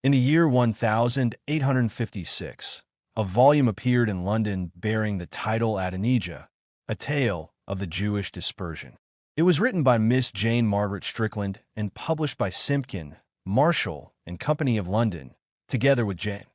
In the year 1856, a volume appeared in London bearing the title Adonijah, a tale of the Jewish dispersion. It was written by Miss Jane Margaret Strickland and published by Simpkin, Marshall and Company of London, together with Jane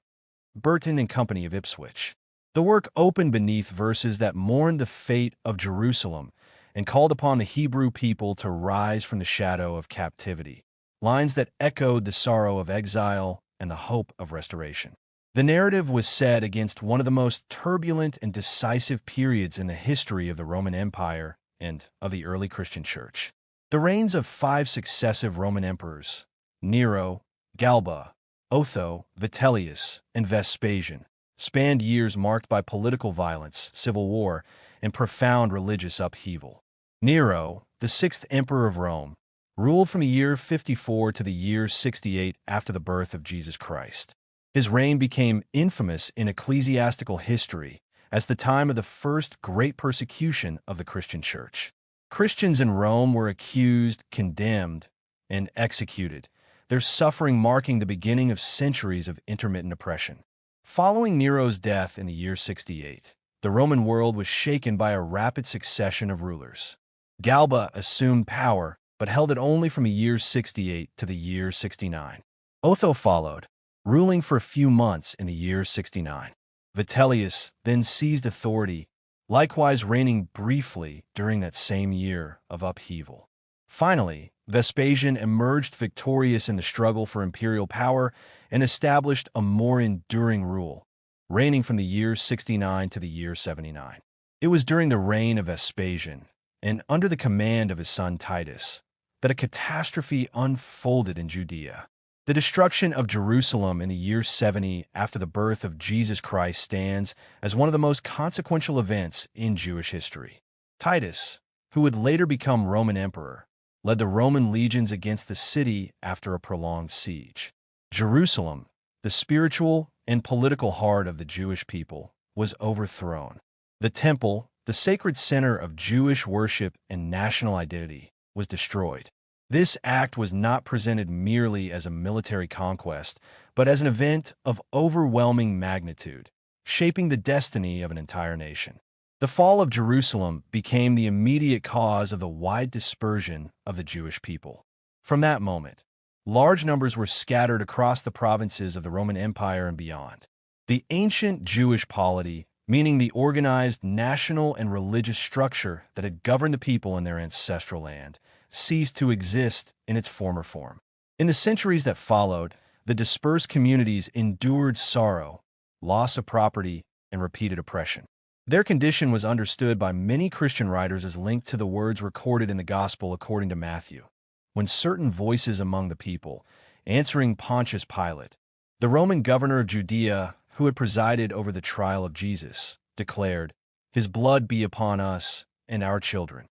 Burton and Company of Ipswich. The work opened beneath verses that mourned the fate of Jerusalem and called upon the Hebrew people to rise from the shadow of captivity, lines that echoed the sorrow of exile and the hope of restoration. The narrative was set against one of the most turbulent and decisive periods in the history of the Roman Empire and of the early Christian Church. The reigns of 5 successive Roman emperors, Nero, Galba, Otho, Vitellius, and Vespasian, spanned years marked by political violence, civil war, and profound religious upheaval. Nero, the 6th emperor of Rome, ruled from the year 54 to the year 68 after the birth of Jesus Christ. His reign became infamous in ecclesiastical history as the time of the first great persecution of the Christian Church. Christians in Rome were accused, condemned, and executed, their suffering marking the beginning of centuries of intermittent oppression. Following Nero's death in the year 68, the Roman world was shaken by a rapid succession of rulers. Galba assumed power, but held it only from the year 68 to the year 69. Otho followed, ruling for a few months in the year 69. Vitellius then seized authority, likewise reigning briefly during that same year of upheaval. Finally, Vespasian emerged victorious in the struggle for imperial power and established a more enduring rule, reigning from the year 69 to the year 79. It was during the reign of Vespasian, and under the command of his son Titus, that a catastrophe unfolded in Judea. The destruction of Jerusalem in the year 70 after the birth of Jesus Christ stands as one of the most consequential events in Jewish history. Titus, who would later become Roman emperor, led the Roman legions against the city after a prolonged siege. Jerusalem, the spiritual and political heart of the Jewish people, was overthrown. The temple, the sacred center of Jewish worship and national identity, was destroyed. This act was not presented merely as a military conquest, but as an event of overwhelming magnitude, shaping the destiny of an entire nation. The fall of Jerusalem became the immediate cause of the wide dispersion of the Jewish people. From that moment, large numbers were scattered across the provinces of the Roman Empire and beyond. The ancient Jewish polity, meaning the organized national and religious structure that had governed the people in their ancestral land, ceased to exist in its former form. In the centuries that followed, the dispersed communities endured sorrow, loss of property, and repeated oppression. Their condition was understood by many Christian writers as linked to the words recorded in the Gospel according to Matthew, when certain voices among the people, answering Pontius Pilate, the Roman governor of Judea who had presided over the trial of Jesus, declared, "His blood be upon us and our children."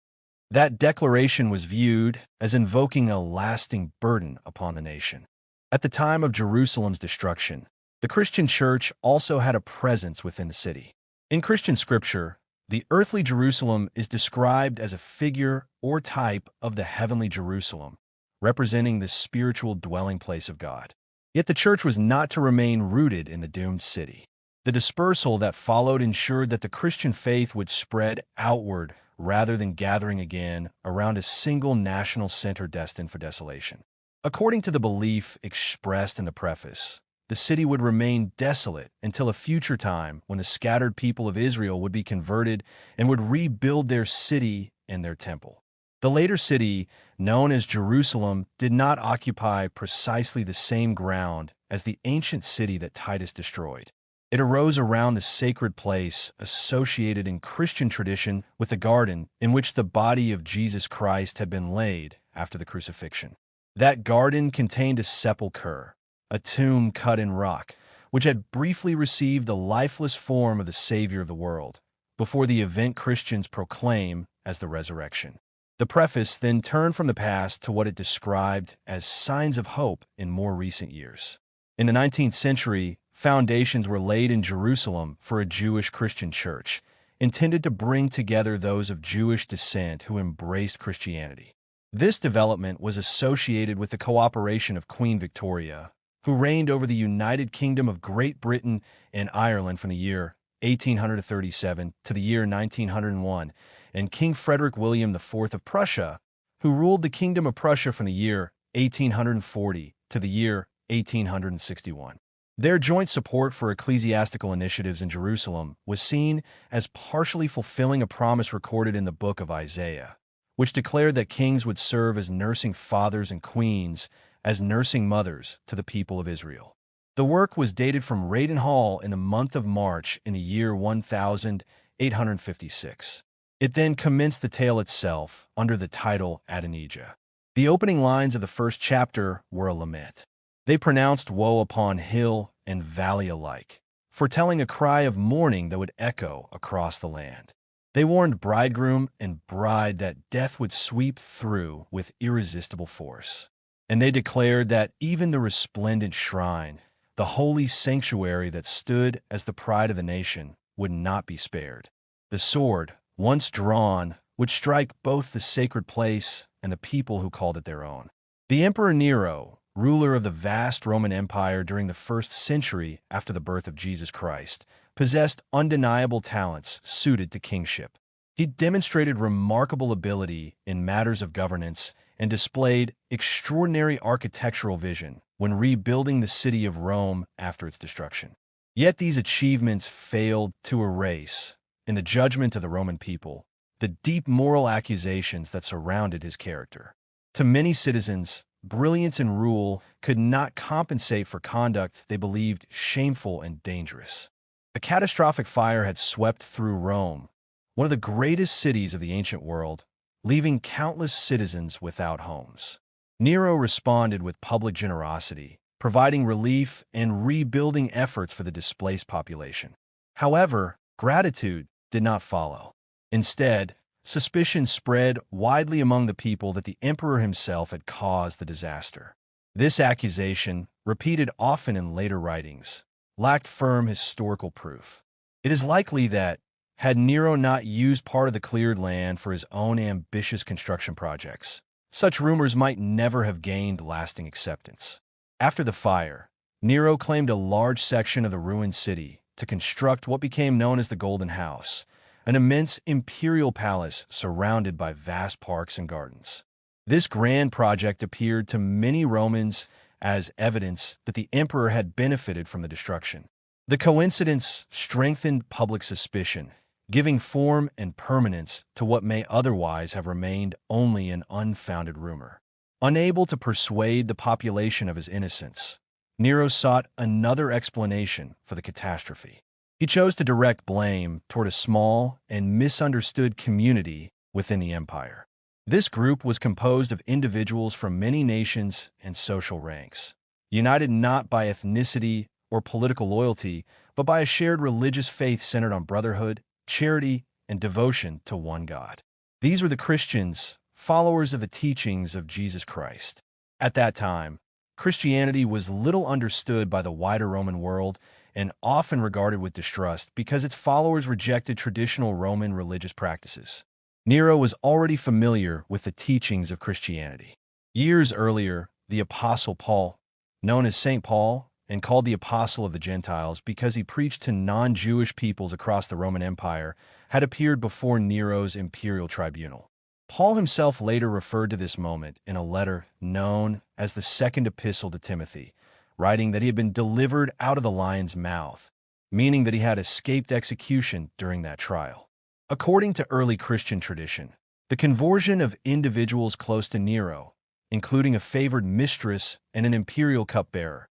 That declaration was viewed as invoking a lasting burden upon the nation. At the time of Jerusalem's destruction, the Christian Church also had a presence within the city. In Christian scripture, the earthly Jerusalem is described as a figure or type of the heavenly Jerusalem, representing the spiritual dwelling place of God. Yet the church was not to remain rooted in the doomed city. The dispersal that followed ensured that the Christian faith would spread outward rather than gathering again around a single national center destined for desolation. According to the belief expressed in the preface, the city would remain desolate until a future time when the scattered people of Israel would be converted and would rebuild their city and their temple. The later city, known as Jerusalem, did not occupy precisely the same ground as the ancient city that Titus destroyed. It arose around the sacred place associated in Christian tradition with the garden in which the body of Jesus Christ had been laid after the crucifixion. That garden contained a sepulchre, a tomb cut in rock, which had briefly received the lifeless form of the Savior of the world, before the event Christians proclaim as the resurrection. The preface then turned from the past to what it described as signs of hope in more recent years. In the 19th century, foundations were laid in Jerusalem for a Jewish Christian church, intended to bring together those of Jewish descent who embraced Christianity. This development was associated with the cooperation of Queen Victoria, who reigned over the United Kingdom of Great Britain and Ireland from the year 1837 to the year 1901, and King Frederick William IV of Prussia, who ruled the Kingdom of Prussia from the year 1840 to the year 1861. Their joint support for ecclesiastical initiatives in Jerusalem was seen as partially fulfilling a promise recorded in the book of Isaiah, which declared that kings would serve as nursing fathers and queens as nursing mothers to the people of Israel. The work was dated from Raden Hall in the month of March in the year 1856. It then commenced the tale itself under the title Adonijah. The opening lines of the first chapter were a lament. They pronounced woe upon hill and valley alike, foretelling a cry of mourning that would echo across the land. They warned bridegroom and bride that death would sweep through with irresistible force. And they declared that even the resplendent shrine, the holy sanctuary that stood as the pride of the nation, would not be spared. The sword, once drawn, would strike both the sacred place and the people who called it their own. The Emperor Nero, ruler of the vast Roman Empire during the 1st century after the birth of Jesus Christ, possessed undeniable talents suited to kingship. He demonstrated remarkable ability in matters of governance and displayed extraordinary architectural vision when rebuilding the city of Rome after its destruction. Yet these achievements failed to erase, in the judgment of the Roman people, the deep moral accusations that surrounded his character. To many citizens, brilliance in rule could not compensate for conduct they believed shameful and dangerous. A catastrophic fire had swept through Rome, one of the greatest cities of the ancient world, leaving countless citizens without homes. Nero responded with public generosity, providing relief and rebuilding efforts for the displaced population. However, gratitude did not follow. Instead, suspicion spread widely among the people that the emperor himself had caused the disaster. This accusation, repeated often in later writings, lacked firm historical proof. It is likely that, had Nero not used part of the cleared land for his own ambitious construction projects, such rumors might never have gained lasting acceptance. After the fire, Nero claimed a large section of the ruined city to construct what became known as the Golden House, an immense imperial palace surrounded by vast parks and gardens. This grand project appeared to many Romans as evidence that the emperor had benefited from the destruction. The coincidence strengthened public suspicion, giving form and permanence to what may otherwise have remained only an unfounded rumor. Unable to persuade the population of his innocence, Nero sought another explanation for the catastrophe. He chose to direct blame toward a small and misunderstood community within the empire. This group was composed of individuals from many nations and social ranks, united not by ethnicity or political loyalty, but by a shared religious faith centered on brotherhood, charity, and devotion to one God. These were the Christians, followers of the teachings of Jesus Christ. At that time, Christianity was little understood by the wider Roman world and often regarded with distrust because its followers rejected traditional Roman religious practices. Nero was already familiar with the teachings of Christianity. Years earlier, the Apostle Paul, known as St. Paul and called the Apostle of the Gentiles because he preached to non-Jewish peoples across the Roman Empire, had appeared before Nero's imperial tribunal. Paul himself later referred to this moment in a letter known as the Second Epistle to Timothy, writing that he had been delivered out of the lion's mouth, meaning that he had escaped execution during that trial. According to early Christian tradition, the conversion of individuals close to Nero, including a favored mistress and an imperial cupbearer,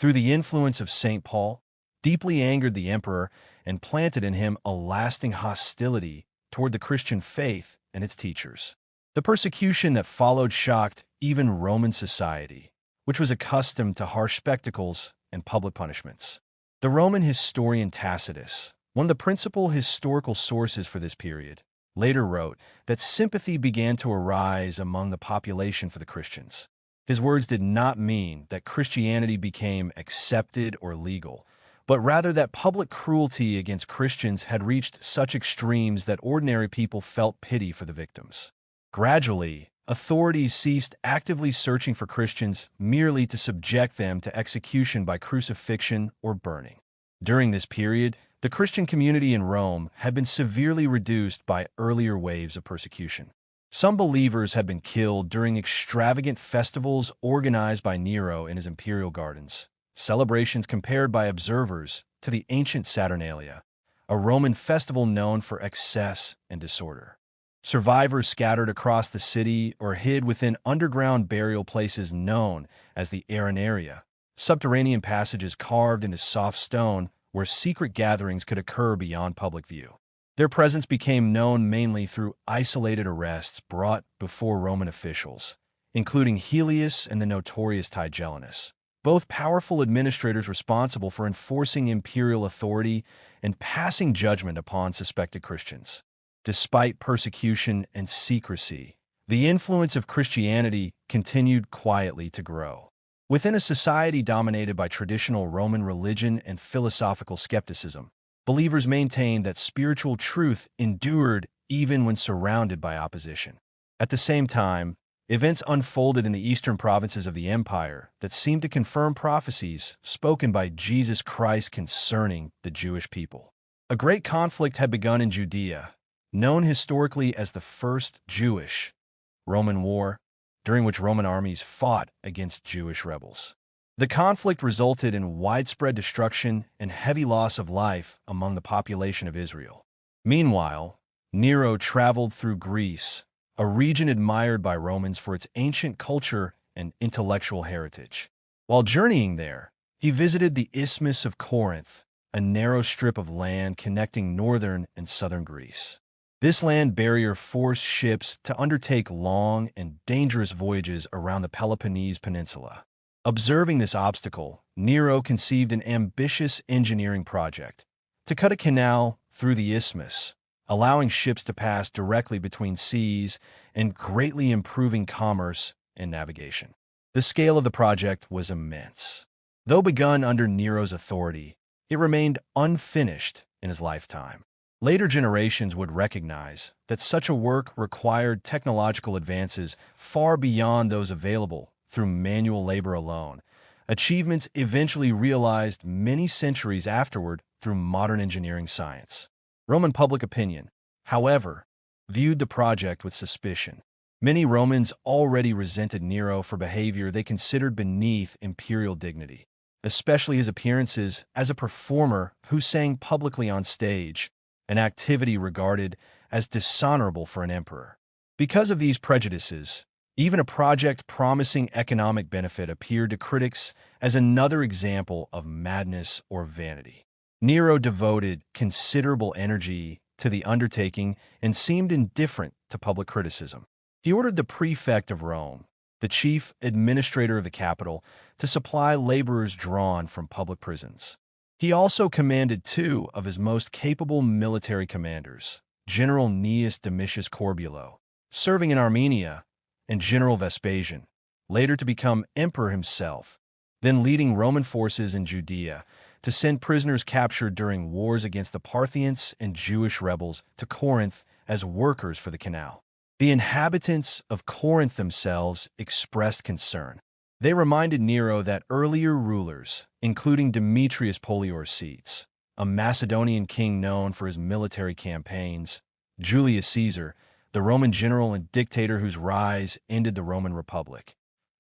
through the influence of St. Paul, deeply angered the emperor and planted in him a lasting hostility toward the Christian faith and its teachers. The persecution that followed shocked even Roman society, which was accustomed to harsh spectacles and public punishments. The Roman historian Tacitus, one of the principal historical sources for this period, later wrote that sympathy began to arise among the population for the Christians. His words did not mean that Christianity became accepted or legal, but rather that public cruelty against Christians had reached such extremes that ordinary people felt pity for the victims. Gradually, authorities ceased actively searching for Christians merely to subject them to execution by crucifixion or burning. During this period, the Christian community in Rome had been severely reduced by earlier waves of persecution. Some believers had been killed during extravagant festivals organized by Nero in his imperial gardens, celebrations compared by observers to the ancient Saturnalia, a Roman festival known for excess and disorder. Survivors scattered across the city or hid within underground burial places known as the Arenaria, subterranean passages carved into soft stone where secret gatherings could occur beyond public view. Their presence became known mainly through isolated arrests brought before Roman officials, including Helius and the notorious Tigellinus, both powerful administrators responsible for enforcing imperial authority and passing judgment upon suspected Christians. Despite persecution and secrecy, the influence of Christianity continued quietly to grow. Within a society dominated by traditional Roman religion and philosophical skepticism, believers maintained that spiritual truth endured even when surrounded by opposition. At the same time, events unfolded in the eastern provinces of the empire that seemed to confirm prophecies spoken by Jesus Christ concerning the Jewish people. A great conflict had begun in Judea, known historically as the First Jewish-Roman War, during which Roman armies fought against Jewish rebels. The conflict resulted in widespread destruction and heavy loss of life among the population of Israel. Meanwhile, Nero traveled through Greece, a region admired by Romans for its ancient culture and intellectual heritage. While journeying there, he visited the Isthmus of Corinth, a narrow strip of land connecting northern and southern Greece. This land barrier forced ships to undertake long and dangerous voyages around the Peloponnese Peninsula. Observing this obstacle, Nero conceived an ambitious engineering project to cut a canal through the isthmus, allowing ships to pass directly between seas and greatly improving commerce and navigation. The scale of the project was immense. Though begun under Nero's authority, it remained unfinished in his lifetime. Later generations would recognize that such a work required technological advances far beyond those available through manual labor alone, achievements eventually realized many centuries afterward through modern engineering science. Roman public opinion, however, viewed the project with suspicion. Many Romans already resented Nero for behavior they considered beneath imperial dignity, especially his appearances as a performer who sang publicly on stage, an activity regarded as dishonorable for an emperor. Because of these prejudices, even a project promising economic benefit appeared to critics as another example of madness or vanity. Nero devoted considerable energy to the undertaking and seemed indifferent to public criticism. He ordered the prefect of Rome, the chief administrator of the capital, to supply laborers drawn from public prisons. He also commanded two of his most capable military commanders, General Gnaeus Domitius Corbulo, serving in Armenia, and General Vespasian, later to become emperor himself, then leading Roman forces in Judea to send prisoners captured during wars against the Parthians and Jewish rebels to Corinth as workers for the canal. The inhabitants of Corinth themselves expressed concern. They reminded Nero that earlier rulers, including Demetrius Poliorcetes, a Macedonian king known for his military campaigns, Julius Caesar, the Roman general and dictator whose rise ended the Roman Republic,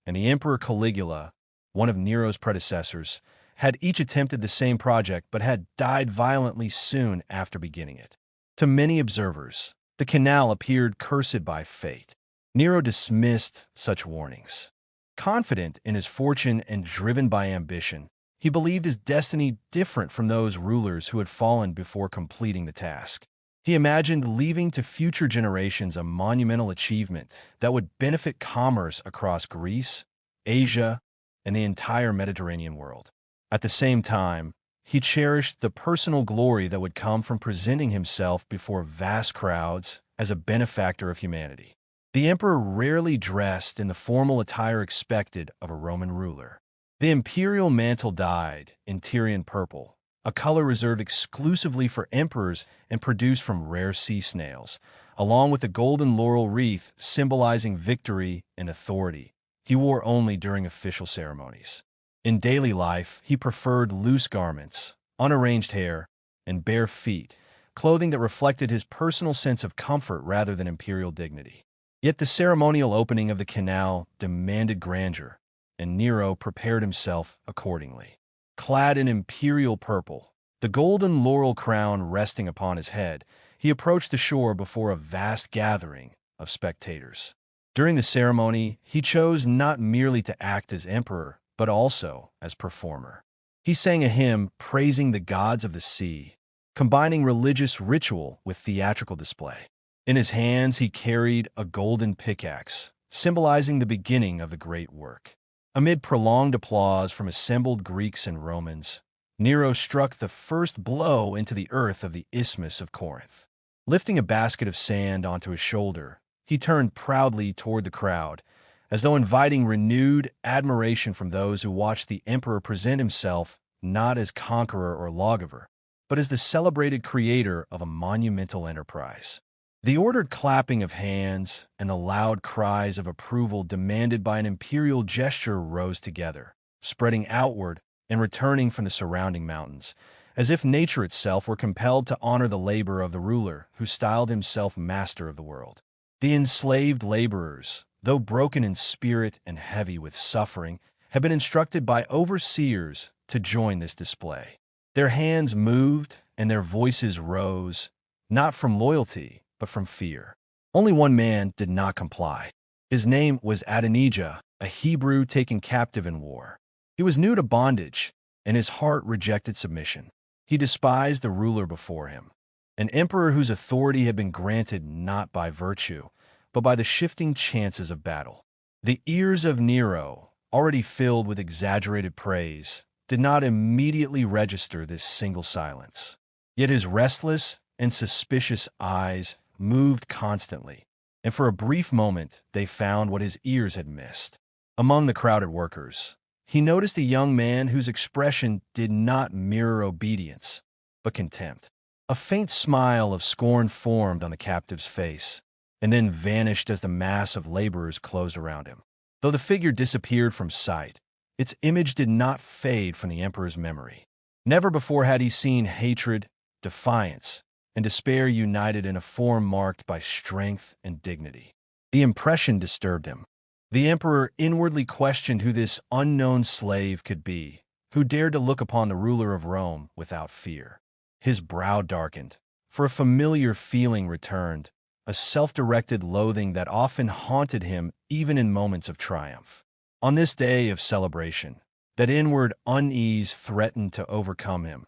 and the Emperor Caligula, one of Nero's predecessors, had each attempted the same project but had died violently soon after beginning it. To many observers, the canal appeared cursed by fate. Nero dismissed such warnings. Confident in his fortune and driven by ambition, he believed his destiny different from those rulers who had fallen before completing the task. He imagined leaving to future generations a monumental achievement that would benefit commerce across Greece, Asia, and the entire Mediterranean world. At the same time, he cherished the personal glory that would come from presenting himself before vast crowds as a benefactor of humanity. The emperor rarely dressed in the formal attire expected of a Roman ruler. The imperial mantle dyed in Tyrian purple, a color reserved exclusively for emperors and produced from rare sea snails, along with a golden laurel wreath symbolizing victory and authority he wore only during official ceremonies. In daily life, he preferred loose garments, unarranged hair, and bare feet, clothing that reflected his personal sense of comfort rather than imperial dignity. Yet the ceremonial opening of the canal demanded grandeur, and Nero prepared himself accordingly. Clad in imperial purple, the golden laurel crown resting upon his head, he approached the shore before a vast gathering of spectators. During the ceremony, he chose not merely to act as emperor, but also as performer. He sang a hymn praising the gods of the sea, combining religious ritual with theatrical display. In his hands, he carried a golden pickaxe, symbolizing the beginning of the great work. Amid prolonged applause from assembled Greeks and Romans, Nero struck the first blow into the earth of the Isthmus of Corinth. Lifting a basket of sand onto his shoulder, he turned proudly toward the crowd, as though inviting renewed admiration from those who watched the emperor present himself not as conqueror or lawgiver, but as the celebrated creator of a monumental enterprise. The ordered clapping of hands and the loud cries of approval demanded by an imperial gesture rose together, spreading outward and returning from the surrounding mountains, as if nature itself were compelled to honor the labor of the ruler who styled himself master of the world. The enslaved laborers, though broken in spirit and heavy with suffering, had been instructed by overseers to join this display. Their hands moved and their voices rose, not from loyalty, but from fear. Only one man did not comply. His name was Adonijah, a Hebrew taken captive in war. He was new to bondage, and his heart rejected submission. He despised the ruler before him, an emperor whose authority had been granted not by virtue, but by the shifting chances of battle. The ears of Nero, already filled with exaggerated praise, did not immediately register this single silence. Yet his restless and suspicious eyes moved constantly, and for a brief moment they found what his ears had missed. Among the crowded workers, he noticed a young man whose expression did not mirror obedience, but contempt. A faint smile of scorn formed on the captive's face, and then vanished as the mass of laborers closed around him. Though the figure disappeared from sight, its image did not fade from the emperor's memory. Never before had he seen hatred, defiance, and despair united in a form marked by strength and dignity. The impression disturbed him. The emperor inwardly questioned who this unknown slave could be, who dared to look upon the ruler of Rome without fear. His brow darkened, for a familiar feeling returned, a self-directed loathing that often haunted him even in moments of triumph. On this day of celebration, that inward unease threatened to overcome him,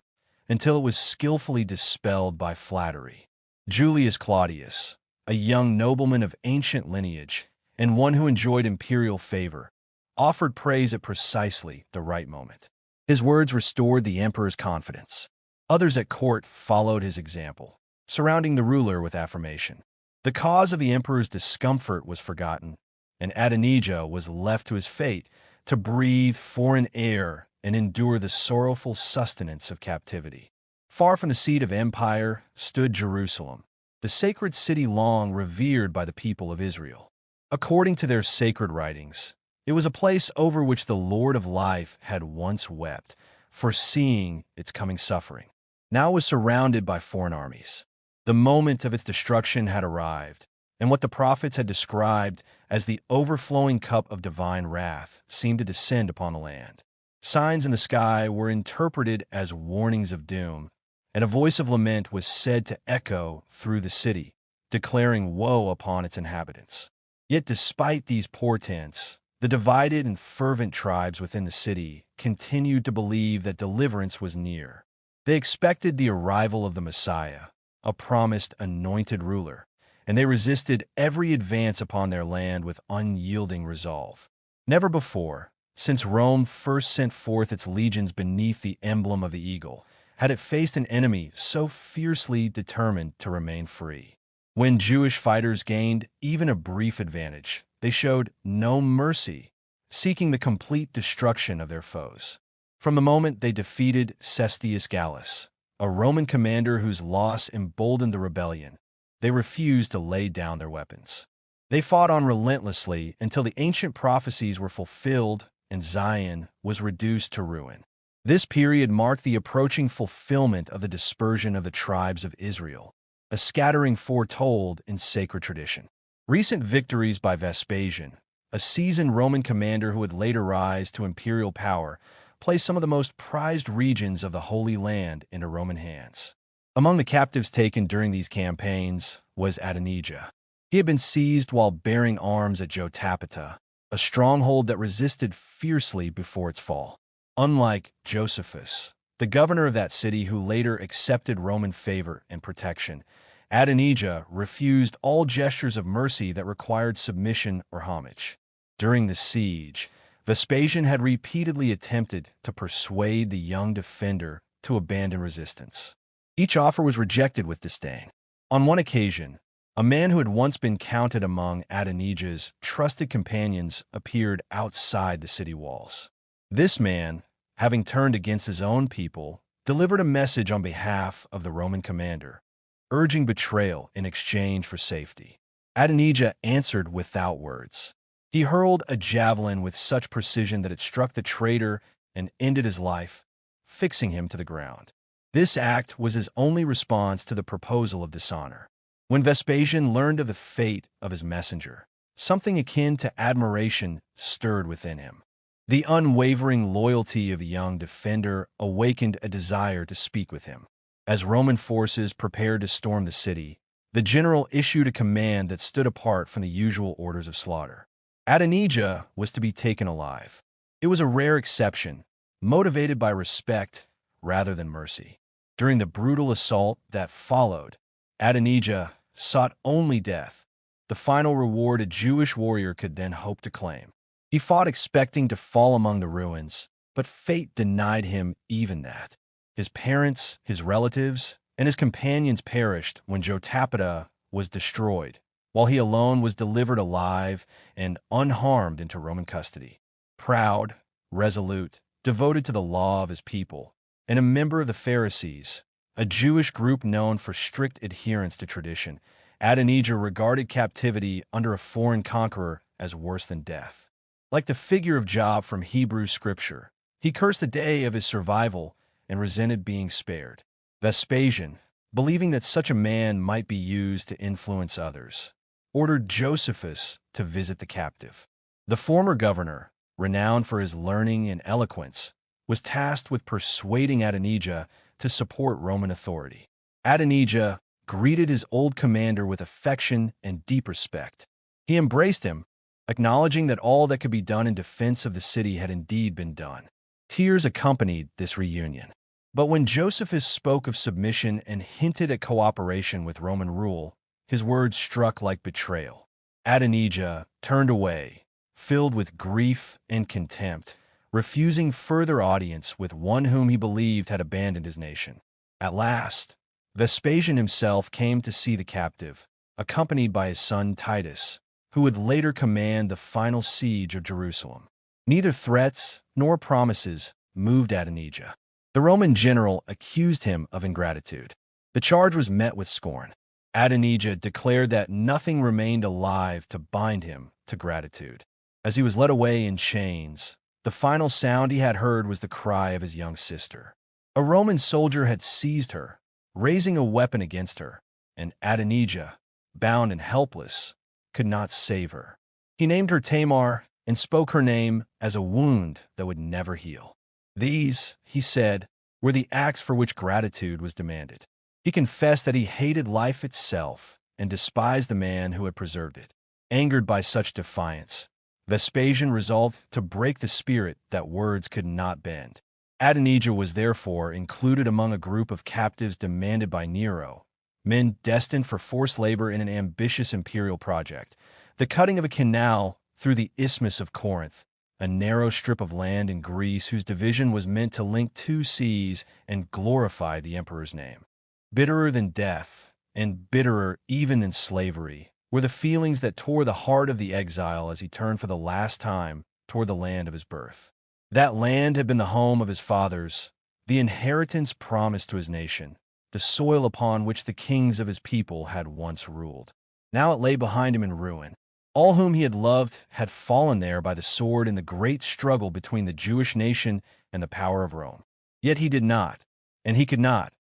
until it was skillfully dispelled by flattery. Julius Claudius, a young nobleman of ancient lineage, and one who enjoyed imperial favor, offered praise at precisely the right moment. His words restored the emperor's confidence. Others at court followed his example, surrounding the ruler with affirmation. The cause of the emperor's discomfort was forgotten, and Adonijah was left to his fate to breathe foreign air and endure the sorrowful sustenance of captivity. Far from the seat of empire stood Jerusalem, the sacred city long revered by the people of Israel. According to their sacred writings, it was a place over which the Lord of life had once wept, foreseeing its coming suffering. Now it was surrounded by foreign armies. The moment of its destruction had arrived, and what the prophets had described as the overflowing cup of divine wrath seemed to descend upon the land. Signs in the sky were interpreted as warnings of doom, and a voice of lament was said to echo through the city, declaring woe upon its inhabitants. Yet despite these portents, the divided and fervent tribes within the city continued to believe that deliverance was near. They expected the arrival of the Messiah, a promised anointed ruler, and they resisted every advance upon their land with unyielding resolve. Never before, since Rome first sent forth its legions beneath the emblem of the eagle, had it faced an enemy so fiercely determined to remain free. When Jewish fighters gained even a brief advantage, they showed no mercy, seeking the complete destruction of their foes. From the moment they defeated Cestius Gallus, a Roman commander whose loss emboldened the rebellion, they refused to lay down their weapons. They fought on relentlessly until the ancient prophecies were fulfilled and Zion was reduced to ruin. This period marked the approaching fulfillment of the dispersion of the tribes of Israel, a scattering foretold in sacred tradition. Recent victories by Vespasian, a seasoned Roman commander who would later rise to imperial power, placed some of the most prized regions of the Holy Land into Roman hands. Among the captives taken during these campaigns was Adonijah. He had been seized while bearing arms at Jotapata, a stronghold that resisted fiercely before its fall. Unlike Josephus, the governor of that city who later accepted Roman favor and protection, Adonijah refused all gestures of mercy that required submission or homage. During the siege, Vespasian had repeatedly attempted to persuade the young defender to abandon resistance. Each offer was rejected with disdain. On one occasion, a man who had once been counted among Adonijah's trusted companions appeared outside the city walls. This man, having turned against his own people, delivered a message on behalf of the Roman commander, urging betrayal in exchange for safety. Adonijah answered without words. He hurled a javelin with such precision that it struck the traitor and ended his life, fixing him to the ground. This act was his only response to the proposal of dishonor. When Vespasian learned of the fate of his messenger, something akin to admiration stirred within him. The unwavering loyalty of the young defender awakened a desire to speak with him. As Roman forces prepared to storm the city, the general issued a command that stood apart from the usual orders of slaughter. Adonijah was to be taken alive. It was a rare exception, motivated by respect rather than mercy. During the brutal assault that followed, Adonijah sought only death, the final reward a Jewish warrior could then hope to claim. He fought expecting to fall among the ruins, but fate denied him even that. His parents, his relatives, and his companions perished when Jotapata was destroyed, while he alone was delivered alive and unharmed into Roman custody. Proud, resolute, devoted to the law of his people, and a member of the Pharisees, a Jewish group known for strict adherence to tradition, Adonijah regarded captivity under a foreign conqueror as worse than death. Like the figure of Job from Hebrew scripture, he cursed the day of his survival and resented being spared. Vespasian, believing that such a man might be used to influence others, ordered Josephus to visit the captive. The former governor, renowned for his learning and eloquence, was tasked with persuading Adonijah to support Roman authority. Adonijah greeted his old commander with affection and deep respect. He embraced him, acknowledging that all that could be done in defense of the city had indeed been done. Tears accompanied this reunion. But when Josephus spoke of submission and hinted at cooperation with Roman rule, his words struck like betrayal. Adonijah turned away, filled with grief and contempt, refusing further audience with one whom he believed had abandoned his nation. At last, Vespasian himself came to see the captive, accompanied by his son Titus, who would later command the final siege of Jerusalem. Neither threats nor promises moved Adonijah. The Roman general accused him of ingratitude. The charge was met with scorn. Adonijah declared that nothing remained alive to bind him to gratitude. As he was led away in chains, the final sound he had heard was the cry of his young sister. A Roman soldier had seized her, raising a weapon against her, and Adonijah, bound and helpless, could not save her. He named her Tamar and spoke her name as a wound that would never heal. These, he said, were the acts for which gratitude was demanded. He confessed that he hated life itself and despised the man who had preserved it. Angered by such defiance, Vespasian resolved to break the spirit that words could not bend. Adonijah was therefore included among a group of captives demanded by Nero, men destined for forced labor in an ambitious imperial project, the cutting of a canal through the Isthmus of Corinth, a narrow strip of land in Greece whose division was meant to link two seas and glorify the emperor's name. Bitterer than death, and bitterer even than slavery, were the feelings that tore the heart of the exile as he turned for the last time toward the land of his birth. That land had been the home of his fathers, the inheritance promised to his nation, the soil upon which the kings of his people had once ruled. Now it lay behind him in ruin. All whom he had loved had fallen there by the sword in the great struggle between the Jewish nation and the power of Rome. Yet he did not, and he could not,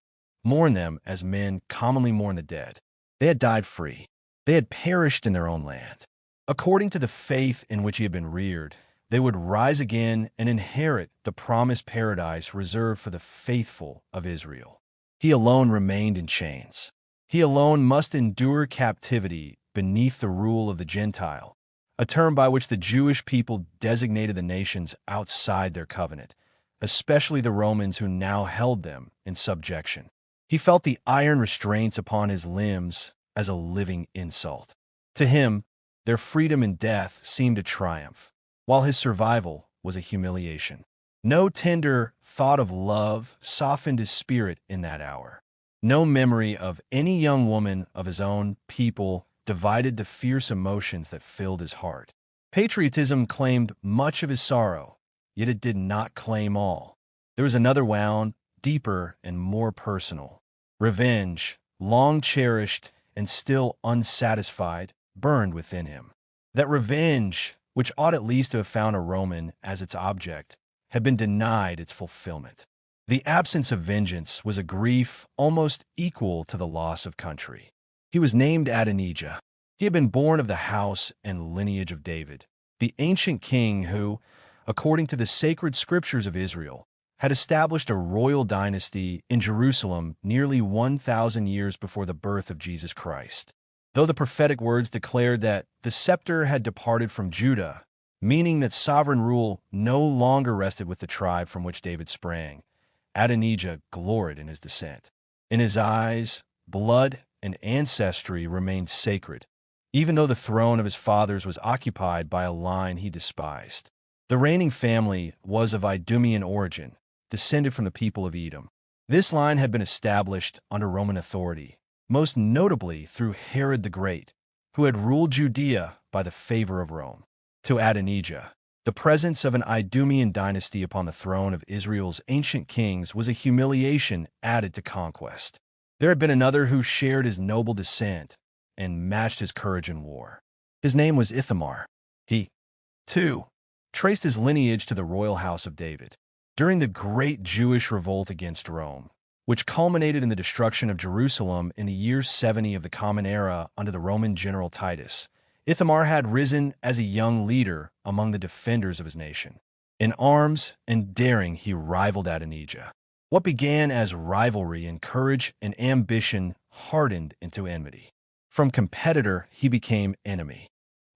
mourn them as men commonly mourn the dead. They had died free. They had perished in their own land. According to the faith in which he had been reared, they would rise again and inherit the promised paradise reserved for the faithful of Israel. He alone remained in chains. He alone must endure captivity beneath the rule of the Gentile, a term by which the Jewish people designated the nations outside their covenant, especially the Romans who now held them in subjection. He felt the iron restraints upon his limbs as a living insult. To him, their freedom in death seemed a triumph, while his survival was a humiliation. No tender thought of love softened his spirit in that hour. No memory of any young woman of his own people divided the fierce emotions that filled his heart. Patriotism claimed much of his sorrow, yet it did not claim all. There was another wound, deeper and more personal. Revenge, long cherished and still unsatisfied, burned within him. That revenge, which ought at least to have found a Roman as its object, had been denied its fulfillment. The absence of vengeance was a grief almost equal to the loss of country. He was named Adonijah. He had been born of the house and lineage of David, the ancient king who, according to the sacred scriptures of Israel, had established a royal dynasty in Jerusalem nearly 1,000 years before the birth of Jesus Christ. Though the prophetic words declared that the scepter had departed from Judah, meaning that sovereign rule no longer rested with the tribe from which David sprang, Adonijah gloried in his descent. In his eyes, blood and ancestry remained sacred, even though the throne of his fathers was occupied by a line he despised. The reigning family was of Idumean origin, descended from the people of Edom. This line had been established under Roman authority, most notably through Herod the Great, who had ruled Judea by the favor of Rome. To Adonijah, the presence of an Idumean dynasty upon the throne of Israel's ancient kings was a humiliation added to conquest. There had been another who shared his noble descent and matched his courage in war. His name was Ithamar. He, too, traced his lineage to the royal house of David. During the great Jewish revolt against Rome, which culminated in the destruction of Jerusalem in the year 70 of the Common Era under the Roman general Titus, Ithamar had risen as a young leader among the defenders of his nation. In arms and daring, he rivaled Adonijah. What began as rivalry and courage and ambition hardened into enmity. From competitor, he became enemy.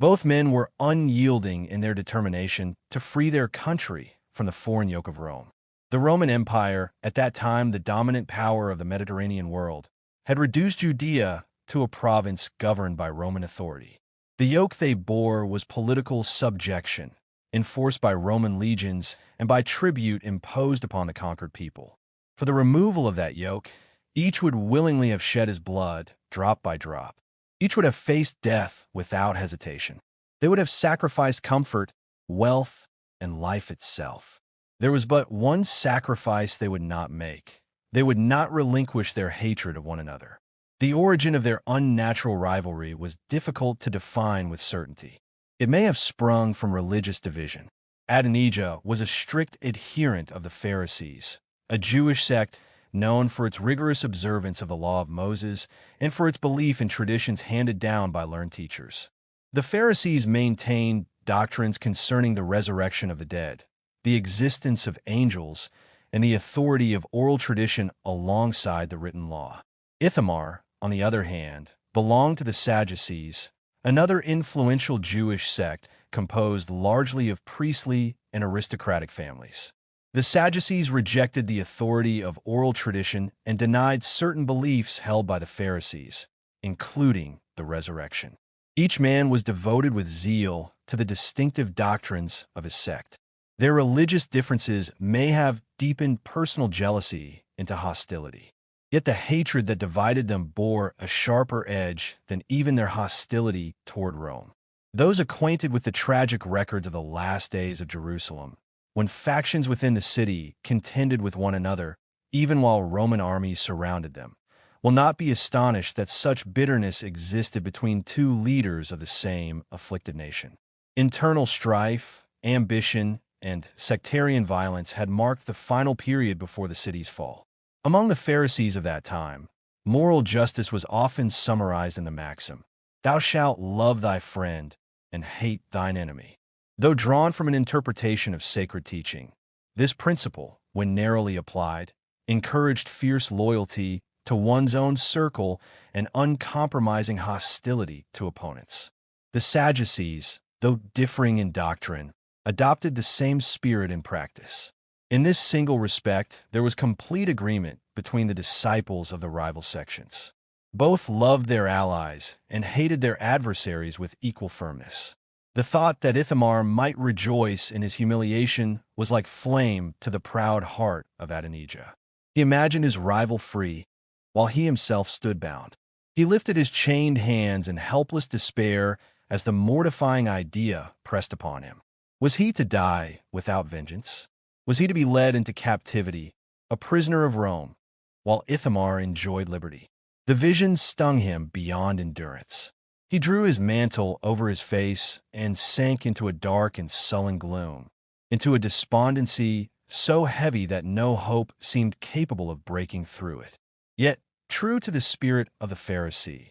Both men were unyielding in their determination to free their country from the foreign yoke of Rome. The Roman Empire, at that time the dominant power of the Mediterranean world, had reduced Judea to a province governed by Roman authority. The yoke they bore was political subjection, enforced by Roman legions and by tribute imposed upon the conquered people. For the removal of that yoke, each would willingly have shed his blood, drop by drop. Each would have faced death without hesitation. They would have sacrificed comfort, wealth, and life itself. There was but one sacrifice they would not make. They would not relinquish their hatred of one another. The origin of their unnatural rivalry was difficult to define with certainty. It may have sprung from religious division. Adonijah was a strict adherent of the Pharisees, a Jewish sect known for its rigorous observance of the law of Moses and for its belief in traditions handed down by learned teachers. The Pharisees maintained doctrines concerning the resurrection of the dead, the existence of angels, and the authority of oral tradition alongside the written law. Ithamar, on the other hand, belonged to the Sadducees, another influential Jewish sect composed largely of priestly and aristocratic families. The Sadducees rejected the authority of oral tradition and denied certain beliefs held by the Pharisees, including the resurrection. Each man was devoted with zeal to the distinctive doctrines of his sect. Their religious differences may have deepened personal jealousy into hostility. Yet the hatred that divided them bore a sharper edge than even their hostility toward Rome. Those acquainted with the tragic records of the last days of Jerusalem, when factions within the city contended with one another, even while Roman armies surrounded them, will not be astonished that such bitterness existed between two leaders of the same afflicted nation. Internal strife, ambition, and sectarian violence had marked the final period before the city's fall. Among the Pharisees of that time, moral justice was often summarized in the maxim, "Thou shalt love thy friend and hate thine enemy." Though drawn from an interpretation of sacred teaching, this principle, when narrowly applied, encouraged fierce loyalty to one's own circle and uncompromising hostility to opponents. The Sadducees, though differing in doctrine, adopted the same spirit in practice. In this single respect, there was complete agreement between the disciples of the rival sections. Both loved their allies and hated their adversaries with equal firmness. The thought that Ithamar might rejoice in his humiliation was like flame to the proud heart of Adonijah. He imagined his rival free, while he himself stood bound. He lifted his chained hands in helpless despair as the mortifying idea pressed upon him. Was he to die without vengeance? Was he to be led into captivity, a prisoner of Rome, while Ithamar enjoyed liberty? The vision stung him beyond endurance. He drew his mantle over his face and sank into a dark and sullen gloom, into a despondency so heavy that no hope seemed capable of breaking through it. Yet, true to the spirit of the Pharisee,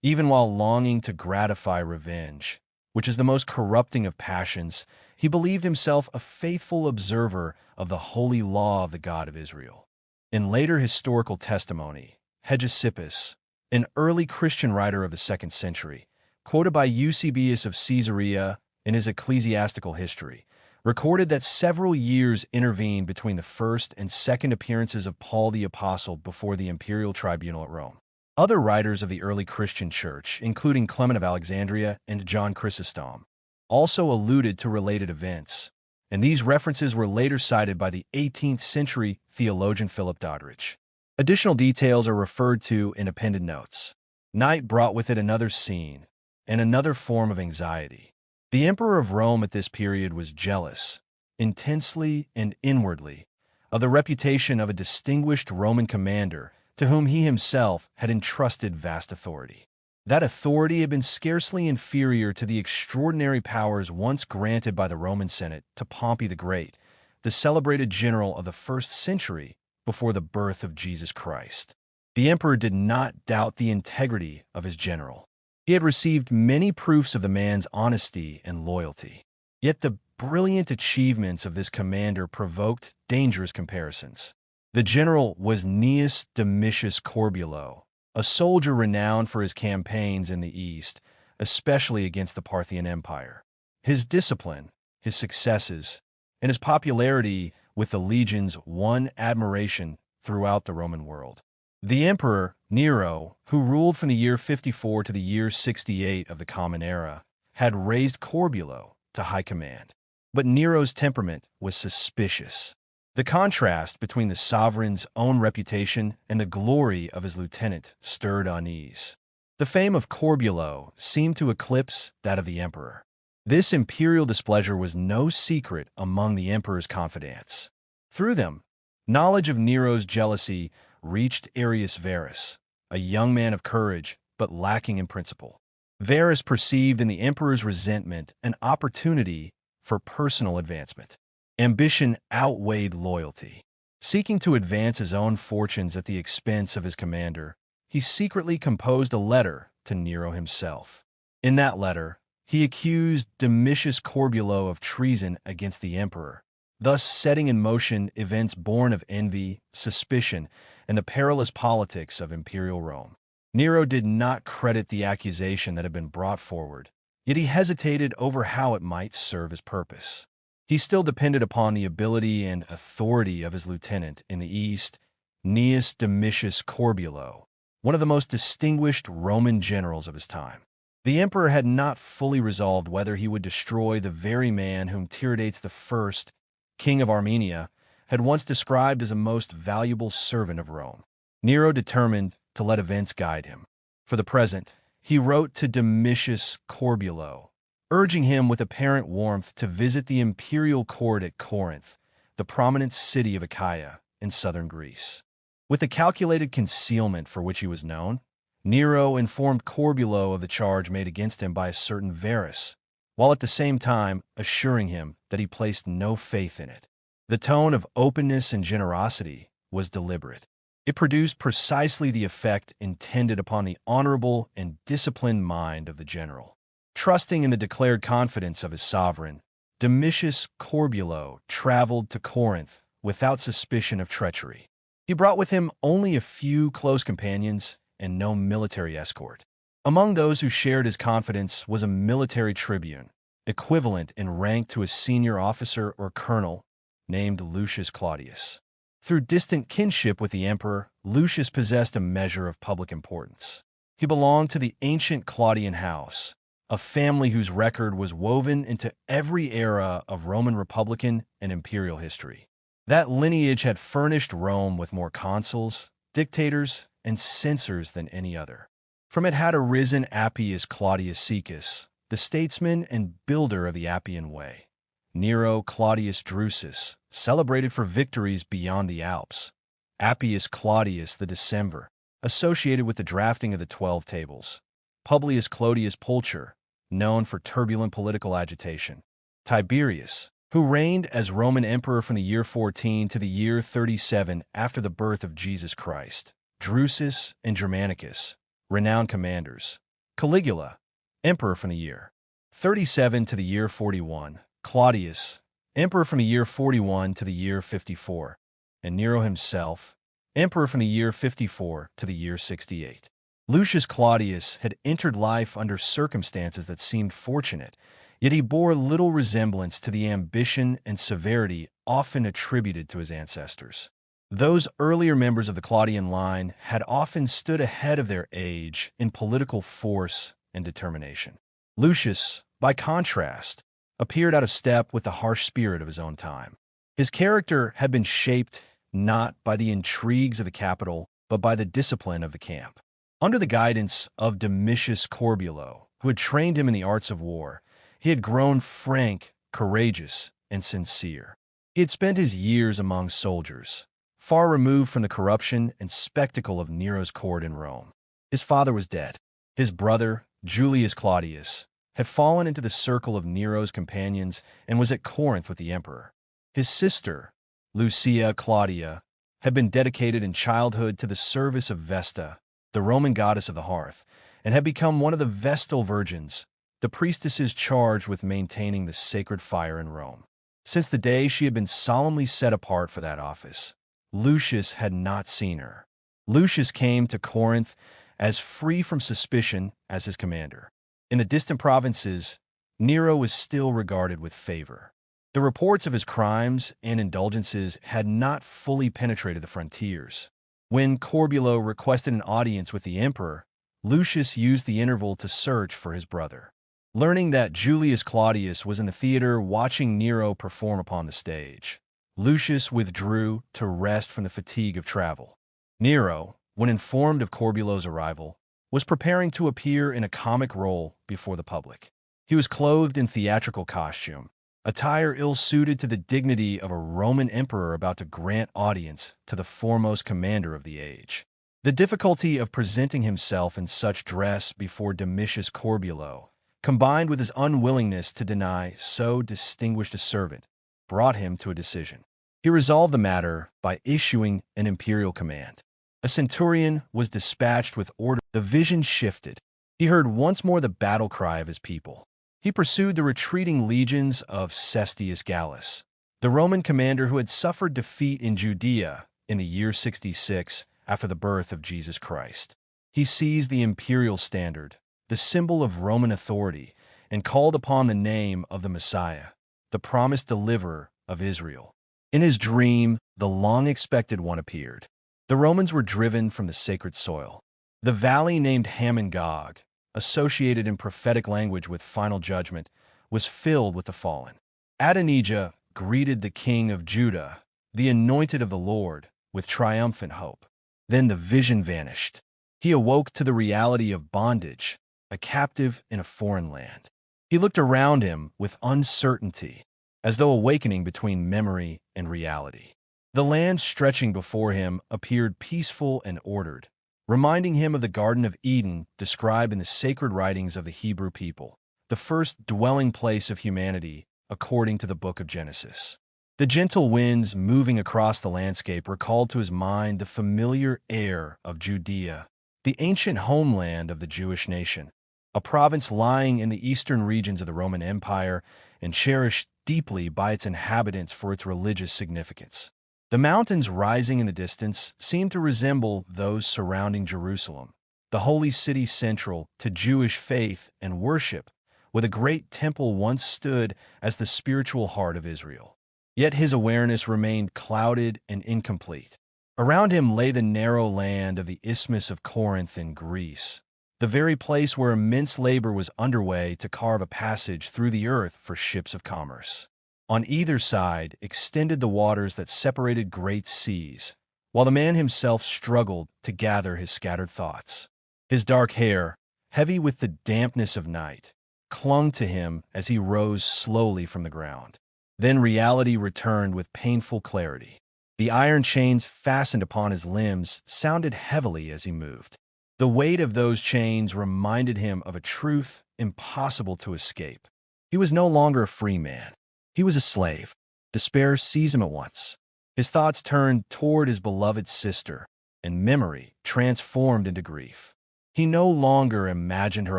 even while longing to gratify revenge, which is the most corrupting of passions, he believed himself a faithful observer of the holy law of the God of Israel. In later historical testimony, Hegesippus, an early Christian writer of the 2nd century, quoted by Eusebius of Caesarea in his ecclesiastical history, recorded that several years intervened between the first and second appearances of Paul the Apostle before the imperial tribunal at Rome. Other writers of the early Christian church, including Clement of Alexandria and John Chrysostom, also alluded to related events, and these references were later cited by the 18th century theologian Philip Doddridge. Additional details are referred to in appended notes. Night brought with it another scene and another form of anxiety. The Emperor of Rome at this period was jealous, intensely and inwardly, of the reputation of a distinguished Roman commander to whom he himself had entrusted vast authority. That authority had been scarcely inferior to the extraordinary powers once granted by the Roman Senate to Pompey the Great, the celebrated general of the 1st century before the birth of Jesus Christ. The emperor did not doubt the integrity of his general. He had received many proofs of the man's honesty and loyalty. Yet the brilliant achievements of this commander provoked dangerous comparisons. The general was Gnaeus Domitius Corbulo, a soldier renowned for his campaigns in the East, especially against the Parthian Empire. His discipline, his successes, and his popularity with the legions won admiration throughout the Roman world. The Emperor Nero, who ruled from the year 54 to the year 68 of the Common Era, had raised Corbulo to high command. But Nero's temperament was suspicious. The contrast between the sovereign's own reputation and the glory of his lieutenant stirred unease. The fame of Corbulo seemed to eclipse that of the emperor. This imperial displeasure was no secret among the emperor's confidants. Through them, knowledge of Nero's jealousy reached Arrius Verus, a young man of courage but lacking in principle. Verus perceived in the emperor's resentment an opportunity for personal advancement. Ambition outweighed loyalty. Seeking to advance his own fortunes at the expense of his commander, he secretly composed a letter to Nero himself. In that letter, he accused Domitius Corbulo of treason against the emperor, thus setting in motion events born of envy, suspicion, and the perilous politics of imperial Rome. Nero did not credit the accusation that had been brought forward, yet he hesitated over how it might serve his purpose. He still depended upon the ability and authority of his lieutenant in the East, Gnaeus Domitius Corbulo, one of the most distinguished Roman generals of his time. The emperor had not fully resolved whether he would destroy the very man whom Tiridates I, king of Armenia, had once described as a most valuable servant of Rome. Nero determined to let events guide him. For the present, he wrote to Domitius Corbulo, urging him with apparent warmth to visit the imperial court at Corinth, the prominent city of Achaia in southern Greece. With the calculated concealment for which he was known, Nero informed Corbulo of the charge made against him by a certain Verus, while at the same time assuring him that he placed no faith in it. The tone of openness and generosity was deliberate. It produced precisely the effect intended upon the honorable and disciplined mind of the general. Trusting in the declared confidence of his sovereign, Domitius Corbulo traveled to Corinth without suspicion of treachery. He brought with him only a few close companions and no military escort. Among those who shared his confidence was a military tribune, equivalent in rank to a senior officer or colonel, named Lucius Claudius. Through distant kinship with the emperor, Lucius possessed a measure of public importance. He belonged to the ancient Claudian house, a family whose record was woven into every era of Roman republican and imperial history. That lineage had furnished Rome with more consuls, dictators, and censors than any other. From it had arisen Appius Claudius Caecus, the statesman and builder of the Appian Way. Nero Claudius Drusus, celebrated for victories beyond the Alps. Appius Claudius the Decemvir, associated with the drafting of the 12 tables. Publius Clodius Pulcher, known for turbulent political agitation. Tiberius, who reigned as Roman emperor from the year 14 to the year 37 after the birth of Jesus Christ. Drusus and Germanicus, renowned commanders. Caligula, emperor from the year 37 to the year 41. Claudius, emperor from the year 41 to the year 54. And Nero himself, emperor from the year 54 to the year 68. Lucius Claudius had entered life under circumstances that seemed fortunate, yet he bore little resemblance to the ambition and severity often attributed to his ancestors. Those earlier members of the Claudian line had often stood ahead of their age in political force and determination. Lucius, by contrast, appeared out of step with the harsh spirit of his own time. His character had been shaped not by the intrigues of the capital, but by the discipline of the camp. Under the guidance of Domitius Corbulo, who had trained him in the arts of war, he had grown frank, courageous, and sincere. He had spent his years among soldiers, far removed from the corruption and spectacle of Nero's court in Rome. His father was dead. His brother, Julius Claudius, had fallen into the circle of Nero's companions and was at Corinth with the emperor. His sister, Lucia Claudia, had been dedicated in childhood to the service of Vesta, the Roman goddess of the hearth, and had become one of the Vestal Virgins, the priestesses charged with maintaining the sacred fire in Rome. Since the day she had been solemnly set apart for that office, Lucius had not seen her. Lucius came to Corinth as free from suspicion as his commander. In the distant provinces, Nero was still regarded with favor. The reports of his crimes and indulgences had not fully penetrated the frontiers. When Corbulo requested an audience with the emperor, Lucius used the interval to search for his brother. Learning that Julius Claudius was in the theater watching Nero perform upon the stage, Lucius withdrew to rest from the fatigue of travel. Nero, when informed of Corbulo's arrival, was preparing to appear in a comic role before the public. He was clothed in theatrical costume, attire ill-suited to the dignity of a Roman emperor about to grant audience to the foremost commander of the age. The difficulty of presenting himself in such dress before Domitius Corbulo, combined with his unwillingness to deny so distinguished a servant, brought him to a decision. He resolved the matter by issuing an imperial command. A centurion was dispatched with order. The vision shifted. He heard once more the battle cry of his people. He pursued the retreating legions of Cestius Gallus, the Roman commander who had suffered defeat in Judea in the year 66 after the birth of Jesus Christ. He seized the imperial standard, the symbol of Roman authority, and called upon the name of the Messiah, the promised deliverer of Israel. In his dream, the long-expected one appeared. The Romans were driven from the sacred soil. The valley named Hamon-Gog, associated in prophetic language with final judgment, was filled with the fallen. Adonijah greeted the king of Judah, the anointed of the Lord, with triumphant hope. Then the vision vanished. He awoke to the reality of bondage, a captive in a foreign land. He looked around him with uncertainty, as though awakening between memory and reality. The land stretching before him appeared peaceful and ordered, reminding him of the Garden of Eden described in the sacred writings of the Hebrew people, the first dwelling place of humanity, according to the book of Genesis. The gentle winds moving across the landscape recalled to his mind the familiar air of Judea, the ancient homeland of the Jewish nation, a province lying in the eastern regions of the Roman Empire and cherished deeply by its inhabitants for its religious significance. The mountains rising in the distance seemed to resemble those surrounding Jerusalem, the holy city central to Jewish faith and worship, with a great temple once stood as the spiritual heart of Israel. Yet his awareness remained clouded and incomplete. Around him lay the narrow land of the Isthmus of Corinth in Greece, the very place where immense labor was underway to carve a passage through the earth for ships of commerce. On either side extended the waters that separated great seas, while the man himself struggled to gather his scattered thoughts. His dark hair, heavy with the dampness of night, clung to him as he rose slowly from the ground. Then reality returned with painful clarity. The iron chains fastened upon his limbs sounded heavily as he moved. The weight of those chains reminded him of a truth impossible to escape. He was no longer a free man. He was a slave. Despair seized him at once. His thoughts turned toward his beloved sister, and memory transformed into grief. He no longer imagined her